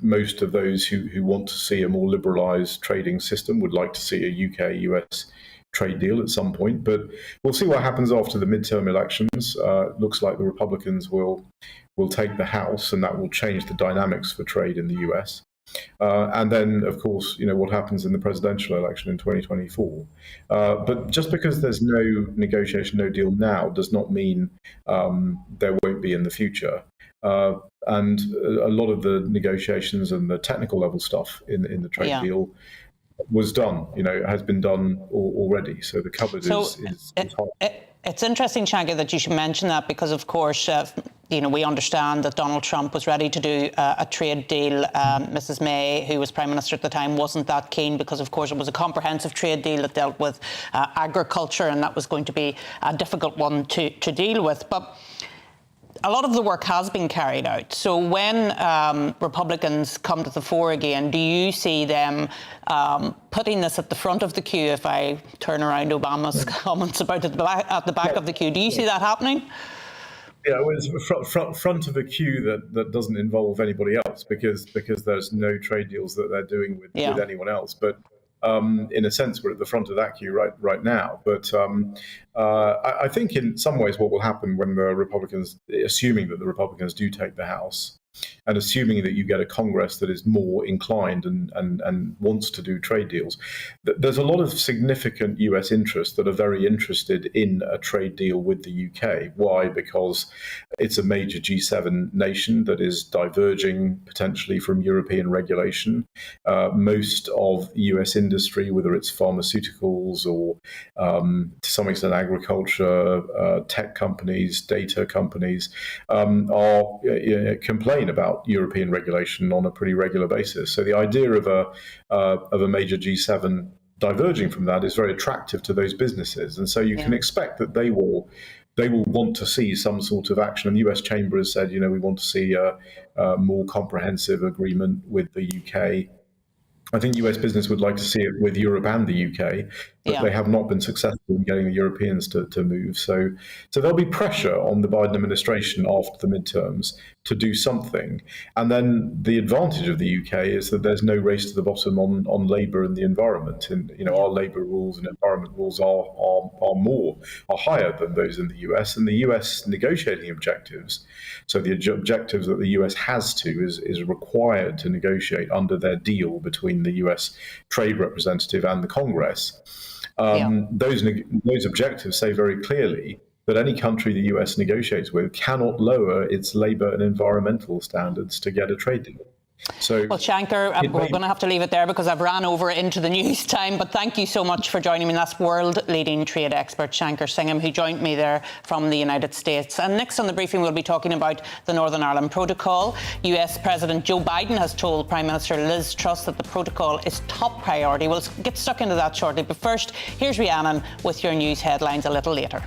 most of those who want to see a more liberalized trading system would like to see a UK-US trade deal at some point, but we'll see what happens after the midterm elections. Looks like the Republicans will take the House, and that will change the dynamics for trade in the US. And then, of course, what happens in the presidential election in 2024. But just because there's no negotiation, no deal now, does not mean there won't be in the future. And a lot of the negotiations and the technical level stuff in the trade deal was done, has been done already. So the cupboard is hot. It's interesting, Shanker, that you should mention that, because, of course, we understand that Donald Trump was ready to do a trade deal. Mrs. May, who was Prime Minister at the time, wasn't that keen because, of course, it was a comprehensive trade deal that dealt with agriculture, and that was going to be a difficult one to deal with. But a lot of the work has been carried out. So when Republicans come to the fore again, do you see them putting this at the front of the queue, if I turn around Obama's comments about at the back of the queue? Do you see that happening? Yeah, it was front of a queue that doesn't involve anybody else, because there's no trade deals that they're doing with anyone else. But in a sense, we're at the front of that queue right now. But I think in some ways what will happen when the Republicans, assuming that the Republicans do take the House, and assuming that you get a Congress that is more inclined and wants to do trade deals, there's a lot of significant US interests that are very interested in a trade deal with the UK. Why? Because it's a major G7 nation that is diverging potentially from European regulation. Most of US industry, whether it's pharmaceuticals or to some extent agriculture, tech companies, data companies, are complain about European regulation on a pretty regular basis. So the idea of a major G7 diverging from that is very attractive to those businesses, and so you can expect that they will want to see some sort of action. And the US Chamber has said, we want to see a more comprehensive agreement with the UK. I think US business would like to see it with Europe and the UK, but they have not been successful in getting the Europeans to move. So there'll be pressure on the Biden administration after the midterms to do something. And then the advantage of the UK is that there's no race to the bottom on labour and the environment. And our labour rules and environment rules are higher than those in the US. And the US negotiating objectives, so the objectives that the US has is required to negotiate under their deal between the US Trade Representative and the Congress. Those objectives say very clearly that any country the US negotiates with cannot lower its labour and environmental standards to get a trade deal. So, well, Shankar, we're going to have to leave it there because I've ran over into the news time. But thank you so much for joining me. That's world-leading trade expert Shankar Singham, who joined me there from the United States. And next on the briefing, we'll be talking about the Northern Ireland Protocol. US President Joe Biden has told Prime Minister Liz Truss that the protocol is top priority. We'll get stuck into that shortly. But first, here's Rhiannon with your news headlines a little later.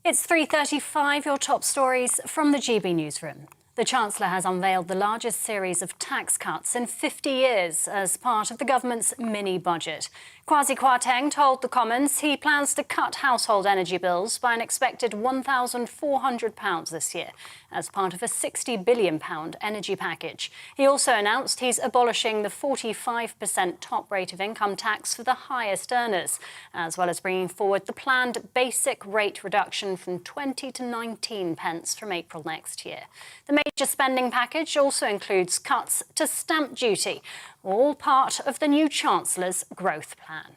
It's 3:35, your top stories from the GB newsroom. The Chancellor has unveiled the largest series of tax cuts in 50 years as part of the government's mini-budget. Kwasi Kwarteng told the Commons he plans to cut household energy bills by an expected £1,400 this year as part of a £60 billion energy package. He also announced he's abolishing the 45% top rate of income tax for the highest earners, as well as bringing forward the planned basic rate reduction from 20 to 19 pence from April next year. The major spending package also includes cuts to stamp duty, all part of the new Chancellor's growth plan.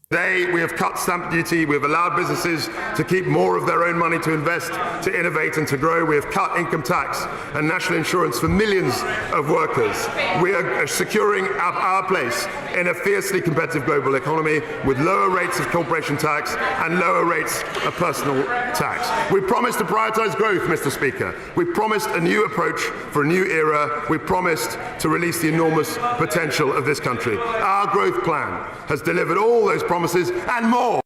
Today, we have cut stamp duty. We have allowed businesses to keep more of their own money to invest, to innovate and to grow. We have cut income tax and national insurance for millions of workers. We are securing our place in a fiercely competitive global economy with lower rates of corporation tax and lower rates of personal tax. We promised to prioritise growth, Mr. Speaker. We promised a new approach for a new era. We promised to release the enormous potential of this country. Our growth plan has delivered all those promises and more.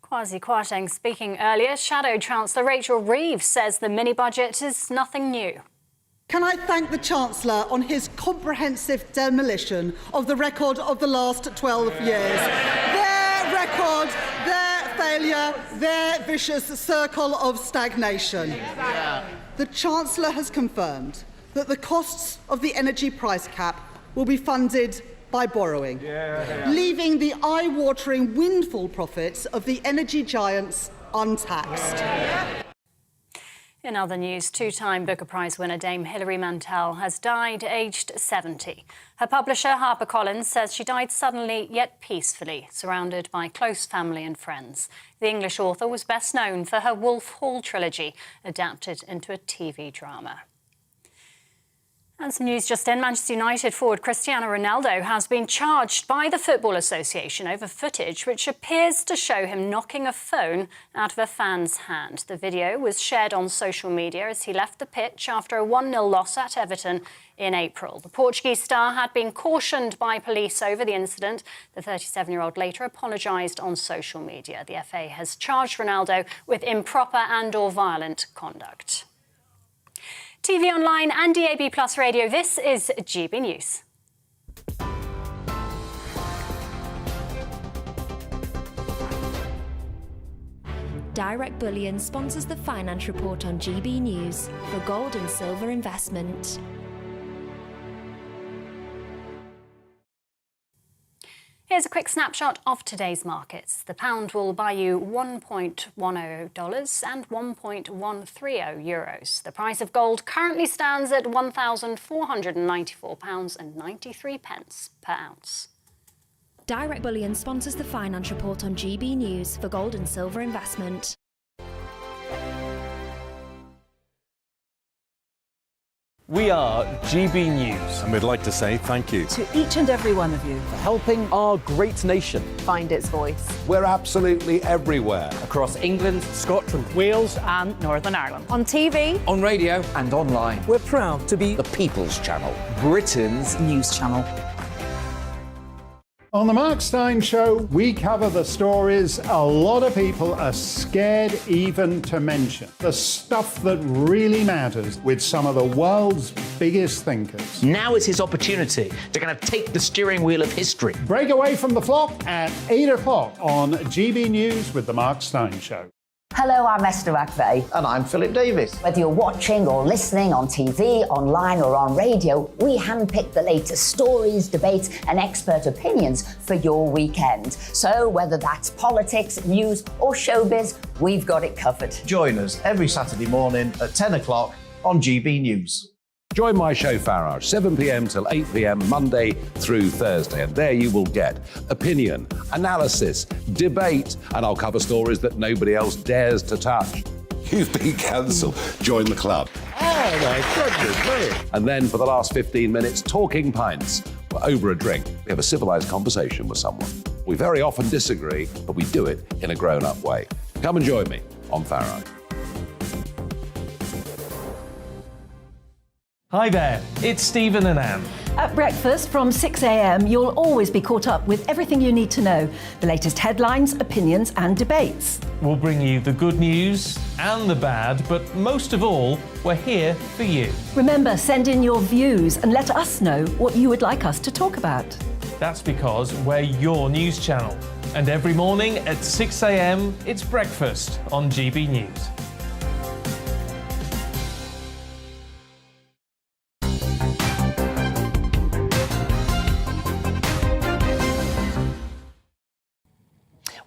Kwasi Kwarteng speaking earlier. Shadow Chancellor Rachel Reeves says the mini-budget is nothing new. Can I thank the Chancellor on his comprehensive demolition of the record of the last 12 years. Their record, their failure, their vicious circle of stagnation. The Chancellor has confirmed that the costs of the energy price cap will be funded by borrowing, leaving the eye-watering windfall profits of the energy giants untaxed. In other news, two-time Booker Prize winner Dame Hilary Mantel has died aged 70. Her publisher, HarperCollins, says she died suddenly yet peacefully, surrounded by close family and friends. The English author was best known for her Wolf Hall trilogy, adapted into a TV drama. And some news just in. Manchester United forward Cristiano Ronaldo has been charged by the Football Association over footage which appears to show him knocking a phone out of a fan's hand. The video was shared on social media as he left the pitch after a 1-0 loss at Everton in April. The Portuguese star had been cautioned by police over the incident. The 37-year-old later apologised on social media. The FA has charged Ronaldo with improper and/or violent conduct. TV online and DAB+ radio, this is GB News. Direct Bullion sponsors the Finance Report on GB News for gold and silver investment. Here's a quick snapshot of today's markets. The pound will buy you $1.10 and 1.130 euros. The price of gold currently stands at £1,494.93 per ounce. Direct Bullion sponsors the Finance Report on GB News for gold and silver investment. We are GB News. And we'd like to say thank you to each and every one of you for helping our great nation find its voice. We're absolutely everywhere. Across England, Scotland, Wales and Northern Ireland. On TV, on radio and online. We're proud to be the People's Channel, Britain's news channel. On the Mark Steyn Show, we cover the stories a lot of people are scared even to mention. The stuff that really matters with some of the world's biggest thinkers. Now is his opportunity to kind of take the steering wheel of history. Break away from the flock at 8 o'clock on GB News with the Mark Steyn Show. Hello, I'm Esther McVeigh. And I'm Philip Davis. Whether you're watching or listening on TV, online or on radio, we handpick the latest stories, debates and expert opinions for your weekend. So whether that's politics, news or showbiz, we've got it covered. Join us every Saturday morning at 10 o'clock on GB News. Join my show Farage, 7 p.m. till 8 p.m. Monday through Thursday, and there you will get opinion, analysis, debate, and I'll cover stories that nobody else dares to touch. You've been cancelled. Join the club. Oh my goodness me. And then for the last 15 minutes, talking pints. Over a drink, we have a civilised conversation with someone. We very often disagree, but we do it in a grown-up way. Come and join me on Farage. Hi there, it's Stephen and Anne. At breakfast from 6 a.m, you'll always be caught up with everything you need to know, the latest headlines, opinions and debates. We'll bring you the good news and the bad, but most of all, we're here for you. Remember, send in your views and let us know what you would like us to talk about. That's because we're your news channel. And every morning at 6 a.m, it's breakfast on GB News.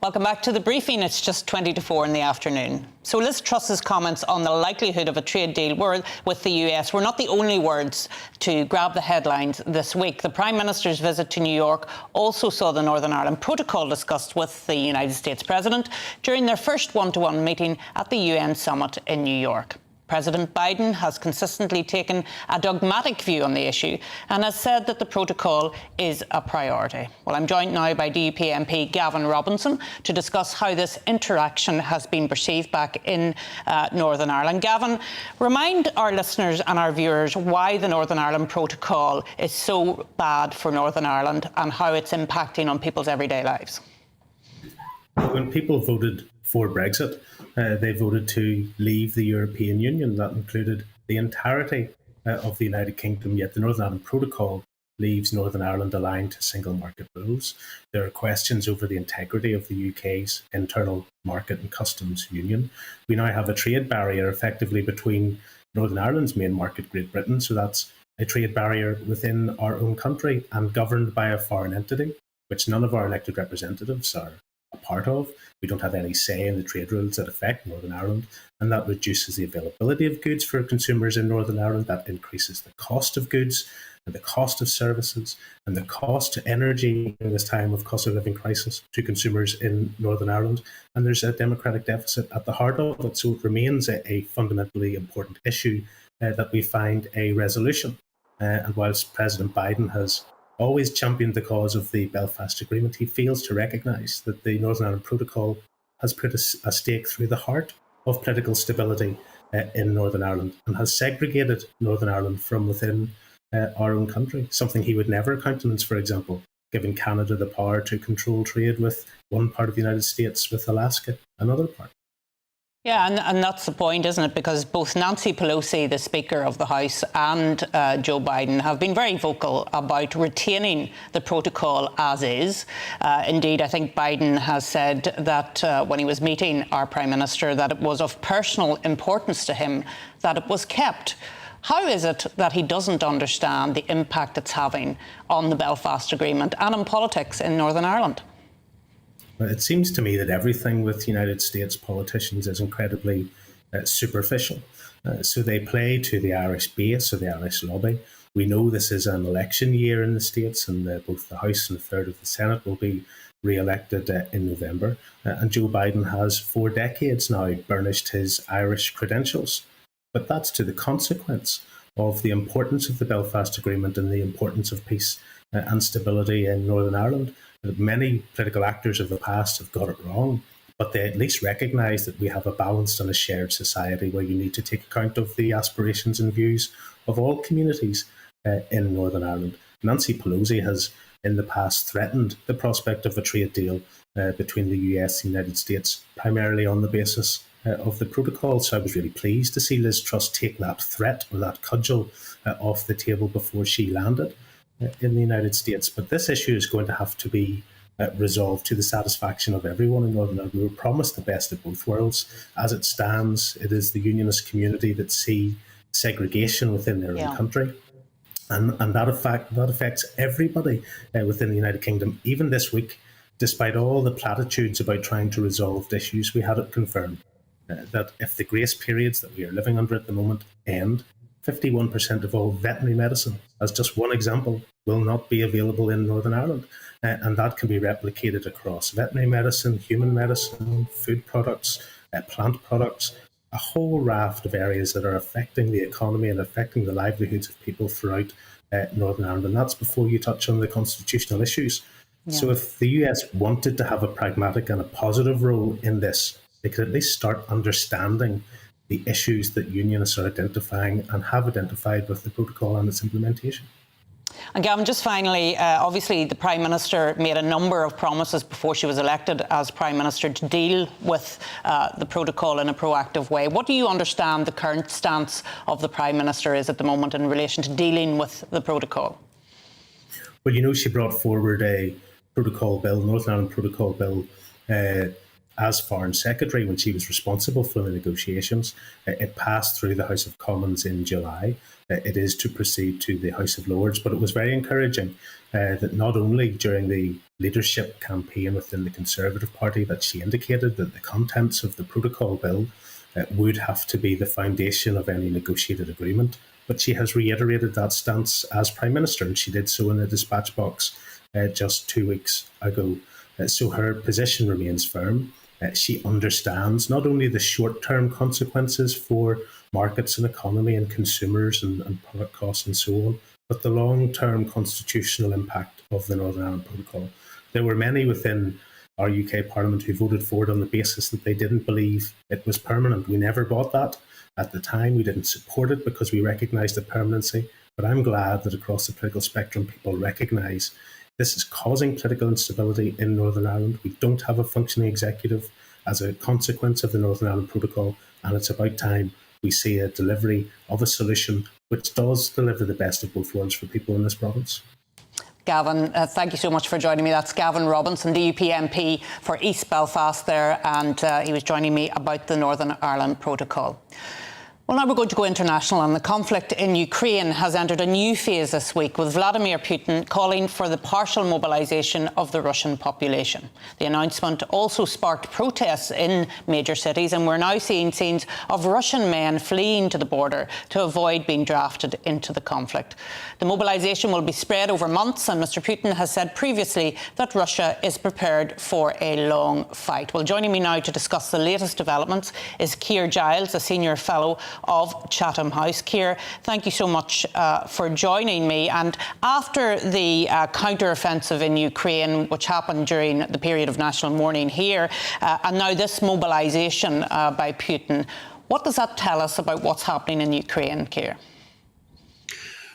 Welcome back to the briefing. It's just 20 to 4 in the afternoon. So Liz Truss's comments on the likelihood of a trade deal with the US were not the only words to grab the headlines this week. The Prime Minister's visit to New York also saw the Northern Ireland Protocol discussed with the United States President during their first one-to-one meeting at the UN summit in New York. President Biden has consistently taken a dogmatic view on the issue and has said that the protocol is a priority. Well, I'm joined now by DUP MP Gavin Robinson to discuss how this interaction has been perceived back in Northern Ireland. Gavin, remind our listeners and our viewers why the Northern Ireland Protocol is so bad for Northern Ireland and how it's impacting on people's everyday lives. When people voted for Brexit, they voted to leave the European Union. That included the entirety of the United Kingdom, yet the Northern Ireland Protocol leaves Northern Ireland aligned to single market rules. There are questions over the integrity of the UK's internal market and customs union. We now have a trade barrier effectively between Northern Ireland's main market, Great Britain, so that's a trade barrier within our own country and governed by a foreign entity, which none of our elected representatives are a part of. We don't have any say in the trade rules that affect Northern Ireland, and that reduces the availability of goods for consumers in Northern Ireland. That increases the cost of goods and the cost of services and the cost to energy in this time of cost of living crisis to consumers in Northern Ireland. And there's a democratic deficit at the heart of it. So it remains a fundamentally important issue that we find a resolution. And whilst President Biden has always championed the cause of the Belfast Agreement, he fails to recognise that the Northern Ireland Protocol has put a stake through the heart of political stability in Northern Ireland and has segregated Northern Ireland from within our own country, something he would never countenance, for example, giving Canada the power to control trade with one part of the United States, with Alaska, another part. Yeah, and that's the point, isn't it? Because both Nancy Pelosi, the Speaker of the House, and Joe Biden have been very vocal about retaining the protocol as is. Indeed, I think Biden has said that when he was meeting our Prime Minister, that it was of personal importance to him that it was kept. How is it that he doesn't understand the impact it's having on the Belfast Agreement and on politics in Northern Ireland? It seems to me that everything with United States politicians is incredibly superficial. So they play to the Irish base or the Irish lobby. We know this is an election year in the States, and both the House and a third of the Senate will be re-elected in November. And Joe Biden has for decades now burnished his Irish credentials. But that's to the consequence of the importance of the Belfast Agreement and the importance of peace and stability in Northern Ireland. Many political actors of the past have got it wrong, but they at least recognise that we have a balanced and a shared society where you need to take account of the aspirations and views of all communities in Northern Ireland. Nancy Pelosi has in the past threatened the prospect of a trade deal between the US and the United States, primarily on the basis of the protocol. So I was really pleased to see Liz Truss take that threat or that cudgel off the table before she landed in the United States. But this issue is going to have to be resolved to the satisfaction of everyone in Northern Ireland. We were promised the best of both worlds. As it stands, it is the unionist community that see segregation within their own country. And that affects everybody within the United Kingdom. Even this week, despite all the platitudes about trying to resolve issues, we had it confirmed that if the grace periods that we are living under at the moment end, 51% of all veterinary medicine, as just one example, will not be available in Northern Ireland. And that can be replicated across veterinary medicine, human medicine, food products, plant products, a whole raft of areas that are affecting the economy and affecting the livelihoods of people throughout Northern Ireland. And that's before you touch on the constitutional issues. Yeah. So if the US wanted to have a pragmatic and a positive role in this, they could at least start understanding the issues that unionists are identifying and have identified with the protocol and its implementation. And Gavin, just finally, obviously the Prime Minister made a number of promises before she was elected as Prime Minister to deal with the protocol in a proactive way. What do you understand the current stance of the Prime Minister is at the moment in relation to dealing with the protocol? Well, you know, she brought forward a protocol bill, Northern Ireland Protocol Bill, as Foreign Secretary when she was responsible for the negotiations. It passed through the House of Commons in July. It is to proceed to the House of Lords, but it was very encouraging that not only during the leadership campaign within the Conservative Party that she indicated that the contents of the protocol bill would have to be the foundation of any negotiated agreement, but she has reiterated that stance as Prime Minister, and she did so in the dispatch box just 2 weeks ago. So her position remains firm. She understands not only the short-term consequences for markets and economy and consumers and product costs and so on, but the long-term constitutional impact of the Northern Ireland Protocol. There were many within our UK Parliament who voted for it on the basis that they didn't believe it was permanent. We never bought that. At the time, we didn't support it because we recognised the permanency, but I'm glad that across the political spectrum, people recognise this is causing political instability in Northern Ireland. We don't have a functioning executive as a consequence of the Northern Ireland Protocol, and it's about time we see a delivery of a solution which does deliver the best of both worlds for people in this province. Gavin, thank you so much for joining me. That's Gavin Robinson, the UP MP for East Belfast there, and he was joining me about the Northern Ireland Protocol. Well, now we're going to go international, and the conflict in Ukraine has entered a new phase this week, with Vladimir Putin calling for the partial mobilisation of the Russian population. The announcement also sparked protests in major cities, and we're now seeing scenes of Russian men fleeing to the border to avoid being drafted into the conflict. The mobilisation will be spread over months, and Mr Putin has said previously that Russia is prepared for a long fight. Well, joining me now to discuss the latest developments is Keir Giles, a senior fellow of Chatham House. Keir, thank you so much for joining me. And after the counter-offensive in Ukraine, which happened during the period of national mourning here, and now this mobilisation by Putin, what does that tell us about what's happening in Ukraine, Keir?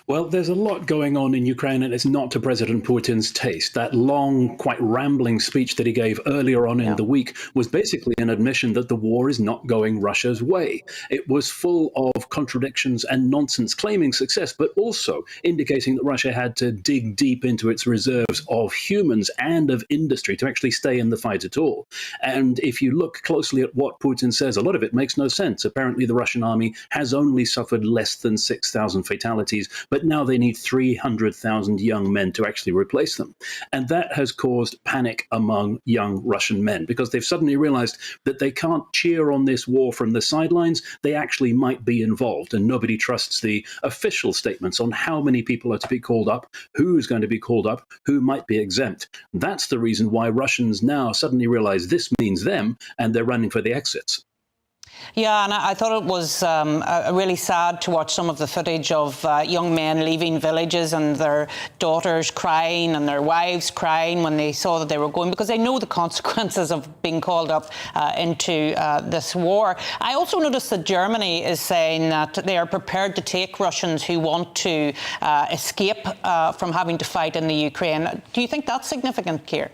Well, there's a lot going on in Ukraine, and it's not to President Putin's taste. That long, quite rambling speech that he gave earlier on in the week was basically an admission that the war is not going Russia's way. It was full of contradictions and nonsense, claiming success, but also indicating that Russia had to dig deep into its reserves of humans and of industry to actually stay in the fight at all. And if you look closely at what Putin says, a lot of it makes no sense. Apparently, the Russian army has only suffered less than 6,000 fatalities, but now they need 300,000 young men to actually replace them. And that has caused panic among young Russian men, because they've suddenly realized that they can't cheer on this war from the sidelines. They actually might be involved, and nobody trusts the official statements on how many people are to be called up, who's going to be called up, who might be exempt. That's the reason why Russians now suddenly realize this means them, and they're running for the exits. Yeah, and I thought it was really sad to watch some of the footage of young men leaving villages and their daughters crying and their wives crying when they saw that they were going, because they know the consequences of being called up into this war. I also noticed that Germany is saying that they are prepared to take Russians who want to escape from having to fight in the Ukraine. Do you think that's significant, Keir?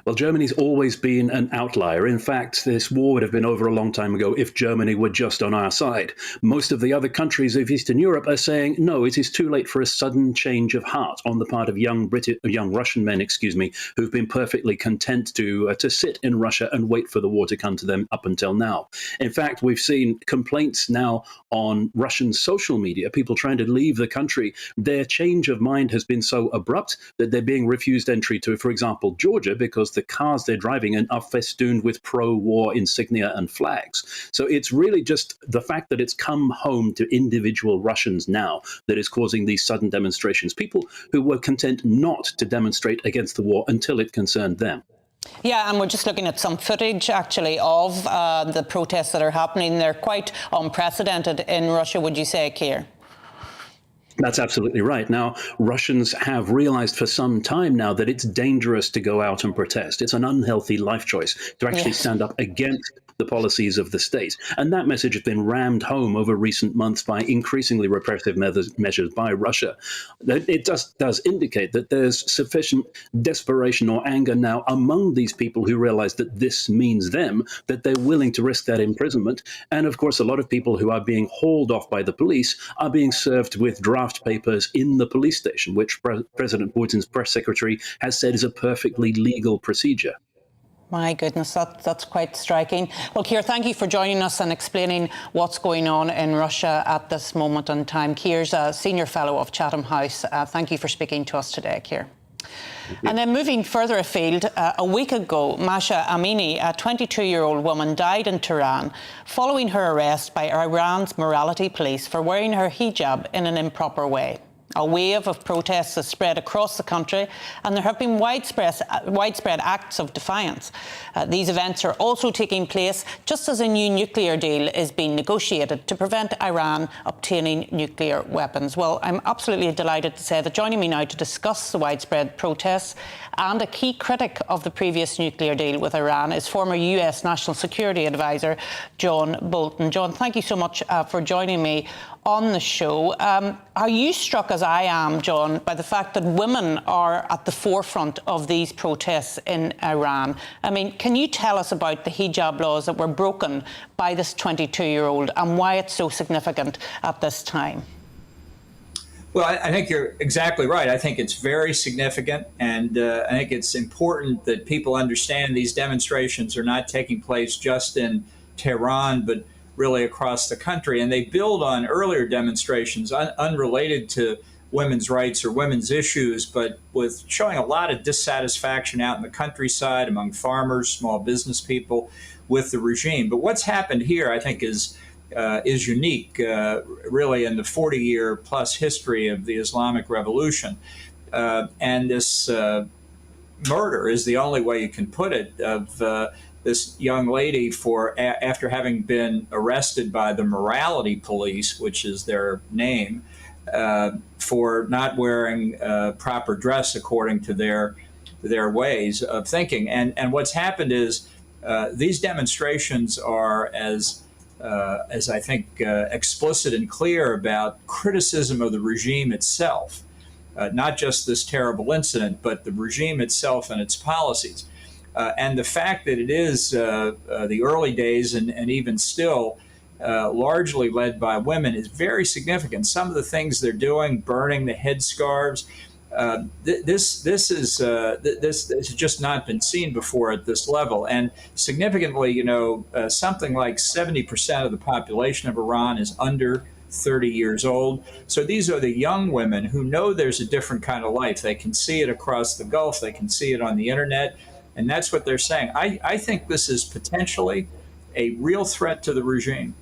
Well, Germany's always been an outlier. In fact, this war would have been over a long time ago if Germany were just on our side. Most of the other countries of Eastern Europe are saying, no, it is too late for a sudden change of heart on the part of young Russian men, who've been perfectly content to sit in Russia and wait for the war to come to them up until now. In fact, we've seen complaints now on Russian social media, people trying to leave the country. Their change of mind has been so abrupt that they're being refused entry to, for example, Georgia, because the cars they're driving are festooned with pro-war insignia and flags. So it's really just the fact that it's come home to individual Russians now that is causing these sudden demonstrations. People who were content not to demonstrate against the war until it concerned them. Yeah, and we're just looking at some footage, actually, of the protests that are happening. They're quite unprecedented in Russia, would you say, Keir? That's absolutely right. Now, Russians have realized for some time now that it's dangerous to go out and protest. It's an unhealthy life choice to actually stand up against the policies of the state. And that message has been rammed home over recent months by increasingly repressive measures by Russia. It just does indicate that there's sufficient desperation or anger now among these people who realize that this means them, that they're willing to risk that imprisonment. And of course, a lot of people who are being hauled off by the police are being served with draft papers in the police station, which President Putin's press secretary has said is a perfectly legal procedure. My goodness, that's quite striking. Well, Keir, thank you for joining us and explaining what's going on in Russia at this moment in time. Keir's a senior fellow of Chatham House. Thank you for speaking to us today, Keir. And then moving further afield, a week ago, Masha Amini, a 22-year-old woman, died in Tehran following her arrest by Iran's morality police for wearing her hijab in an improper way. A wave of protests has spread across the country, and there have been widespread acts of defiance. These events are also taking place just as a new nuclear deal is being negotiated to prevent Iran obtaining nuclear weapons. Well, I'm absolutely delighted to say that joining me now to discuss the widespread protests and a key critic of the previous nuclear deal with Iran is former US National Security Advisor John Bolton. John, thank you so much for joining me on the show. Are you struck, as I am, John, by the fact that women are at the forefront of these protests in Iran? I mean, can you tell us about the hijab laws that were broken by this 22-year-old and why it's so significant at this time? Well, I think you're exactly right. I think it's very significant, and I think it's important that people understand these demonstrations are not taking place just in Tehran, but really across the country. And they build on earlier demonstrations unrelated to women's rights or women's issues, but with showing a lot of dissatisfaction out in the countryside among farmers, small business people with the regime. But what's happened here, I think, is unique, really, in the 40-year plus history of the Islamic Revolution. And this murder is the only way you can put it, of this young lady after having been arrested by the morality police, which is their name, for not wearing proper dress according to their ways of thinking. And what's happened is these demonstrations are as I think explicit and clear about criticism of the regime itself, not just this terrible incident, but the regime itself and its policies. And the fact that it is the early days and even still largely led by women is very significant. Some of the things they're doing, burning the headscarves, this has just not been seen before at this level. And significantly, something like 70% of the population of Iran is under 30 years old. So these are the young women who know there's a different kind of life. They can see it across the Gulf. They can see it on the internet. And that's what they're saying. I think this is potentially a real threat to the regime.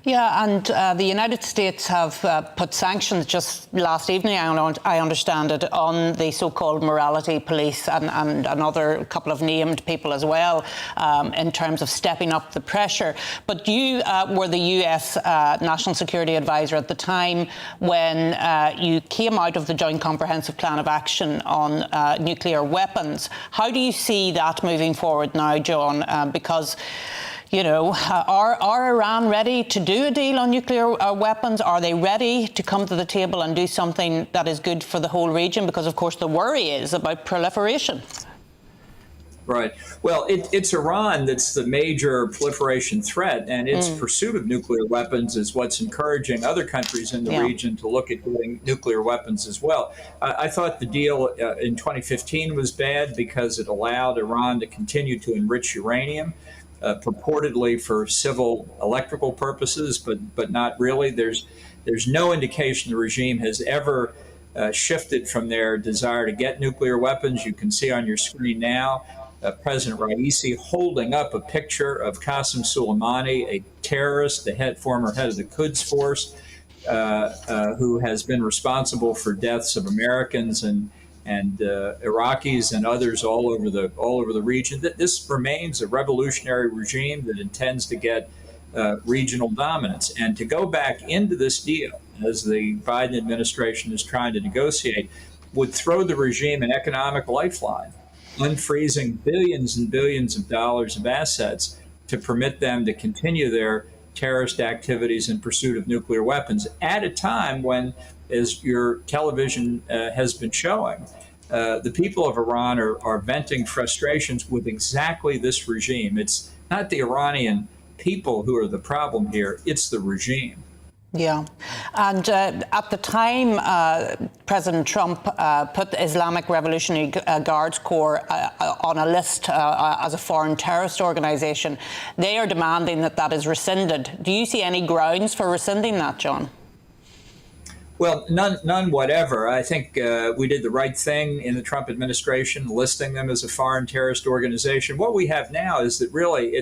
Yeah, and the United States have put sanctions just last evening, I understand it, on the so-called morality police and another couple of named people as well, in terms of stepping up the pressure. But you were the US National Security Advisor at the time when you came out of the Joint Comprehensive Plan of Action on nuclear weapons. How do you see that moving forward now, John? Because are Iran ready to do a deal on nuclear weapons? Are they ready to come to the table and do something that is good for the whole region? Because, of course, the worry is about proliferation. Right. Well, it's Iran that's the major proliferation threat, and its pursuit of nuclear weapons is what's encouraging other countries in the region to look at doing nuclear weapons as well. I thought the deal in 2015 was bad because it allowed Iran to continue to enrich uranium. Purportedly for civil electrical purposes, but not really. There's no indication the regime has ever shifted from their desire to get nuclear weapons. You can see on your screen now President Raisi holding up a picture of Qasem Soleimani, a terrorist, the former head of the Quds Force, who has been responsible for deaths of Americans and Iraqis and others all over the region. This remains a revolutionary regime that intends to get regional dominance. And to go back into this deal, as the Biden administration is trying to negotiate, would throw the regime an economic lifeline, unfreezing billions and billions of dollars of assets to permit them to continue their terrorist activities in pursuit of nuclear weapons at a time when, as your television has been showing, the people of Iran are venting frustrations with exactly this regime. It's not the Iranian people who are the problem here, it's the regime. Yeah. And at the time, President Trump put the Islamic Revolutionary Guards Corps on a list as a foreign terrorist organisation. They are demanding that is rescinded. Do you see any grounds for rescinding that, John? Well, none whatever. I think we did the right thing in the Trump administration, listing them as a foreign terrorist organization. What we have now is that really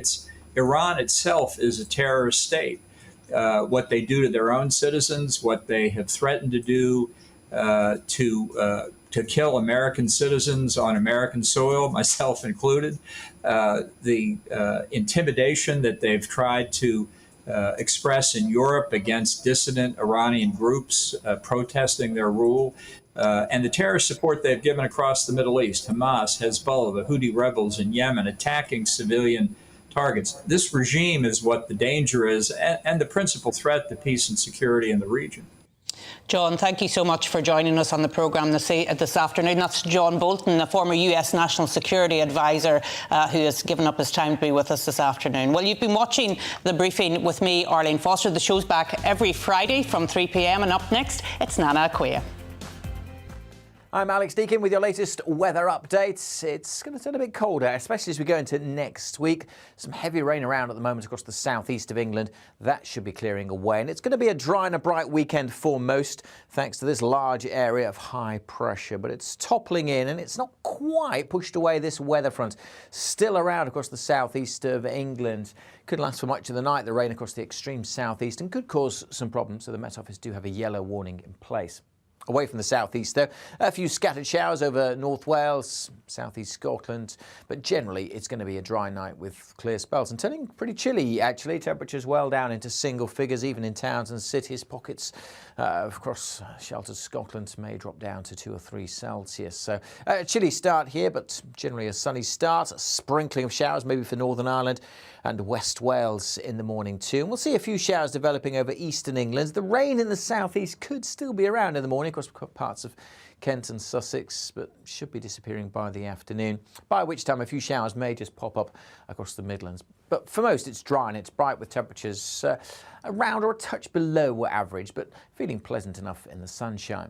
Iran itself is a terrorist state. What they do to their own citizens, what they have threatened to do to kill American citizens on American soil, myself included, the intimidation that they've tried to express in Europe against dissident Iranian groups protesting their rule, and the terrorist support they've given across the Middle East, Hamas, Hezbollah, the Houthi rebels in Yemen, attacking civilian targets. This regime is what the danger is and the principal threat to peace and security in the region. John, thank you so much for joining us on the programme this afternoon. That's John Bolton, a former US National Security Advisor who has given up his time to be with us this afternoon. Well, you've been watching The Briefing with me, Arlene Foster. The show's back every Friday from 3 p.m. and up next, it's Nana Akua. I'm Alex Deakin with your latest weather updates. It's going to turn a bit colder, especially as we go into next week. Some heavy rain around at the moment across the southeast of England. That should be clearing away. And it's going to be a dry and a bright weekend for most, thanks to this large area of high pressure. But it's toppling in and it's not quite pushed away this weather front. Still around across the southeast of England. Could last for much of the night, the rain across the extreme southeast, and could cause some problems. So the Met Office do have a yellow warning in place. Away from the southeast, though, a few scattered showers over North Wales, southeast Scotland, but generally it's going to be a dry night with clear spells and turning pretty chilly, actually. Temperatures well down into single figures, even in towns and cities. Pockets across sheltered Scotland may drop down to 2 or 3 Celsius. So a chilly start here, but generally a sunny start. A sprinkling of showers maybe for Northern Ireland and West Wales in the morning too. And we'll see a few showers developing over eastern England. The rain in the southeast could still be around in the morning across parts of Kent and Sussex, but should be disappearing by the afternoon, by which time a few showers may just pop up across the Midlands. But for most, it's dry and it's bright with temperatures around or a touch below average, but feeling pleasant enough in the sunshine.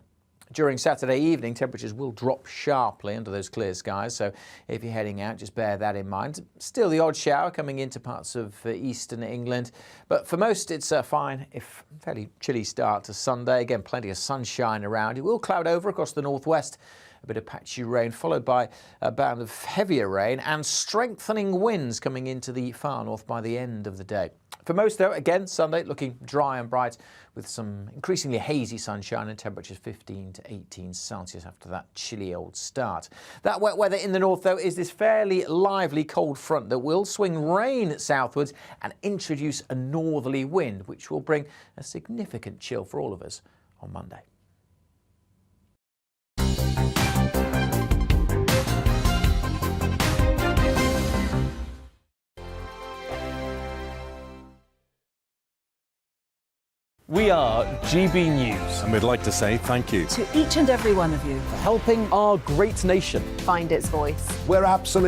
During Saturday evening, temperatures will drop sharply under those clear skies, so if you're heading out, just bear that in mind. Still the odd shower coming into parts of eastern England, but for most it's a fine, if fairly chilly start to Sunday. Again, plenty of sunshine around. It will cloud over across the northwest, a bit of patchy rain, followed by a band of heavier rain and strengthening winds coming into the far north by the end of the day. For most, though, again, Sunday looking dry and bright with some increasingly hazy sunshine and temperatures 15 to 18 Celsius after that chilly old start. That wet weather in the north, though, is this fairly lively cold front that will swing rain southwards and introduce a northerly wind, which will bring a significant chill for all of us on Monday. We are GB News. And we'd like to say thank you To each and every one of you For helping our great nation find its voice. We're absolutely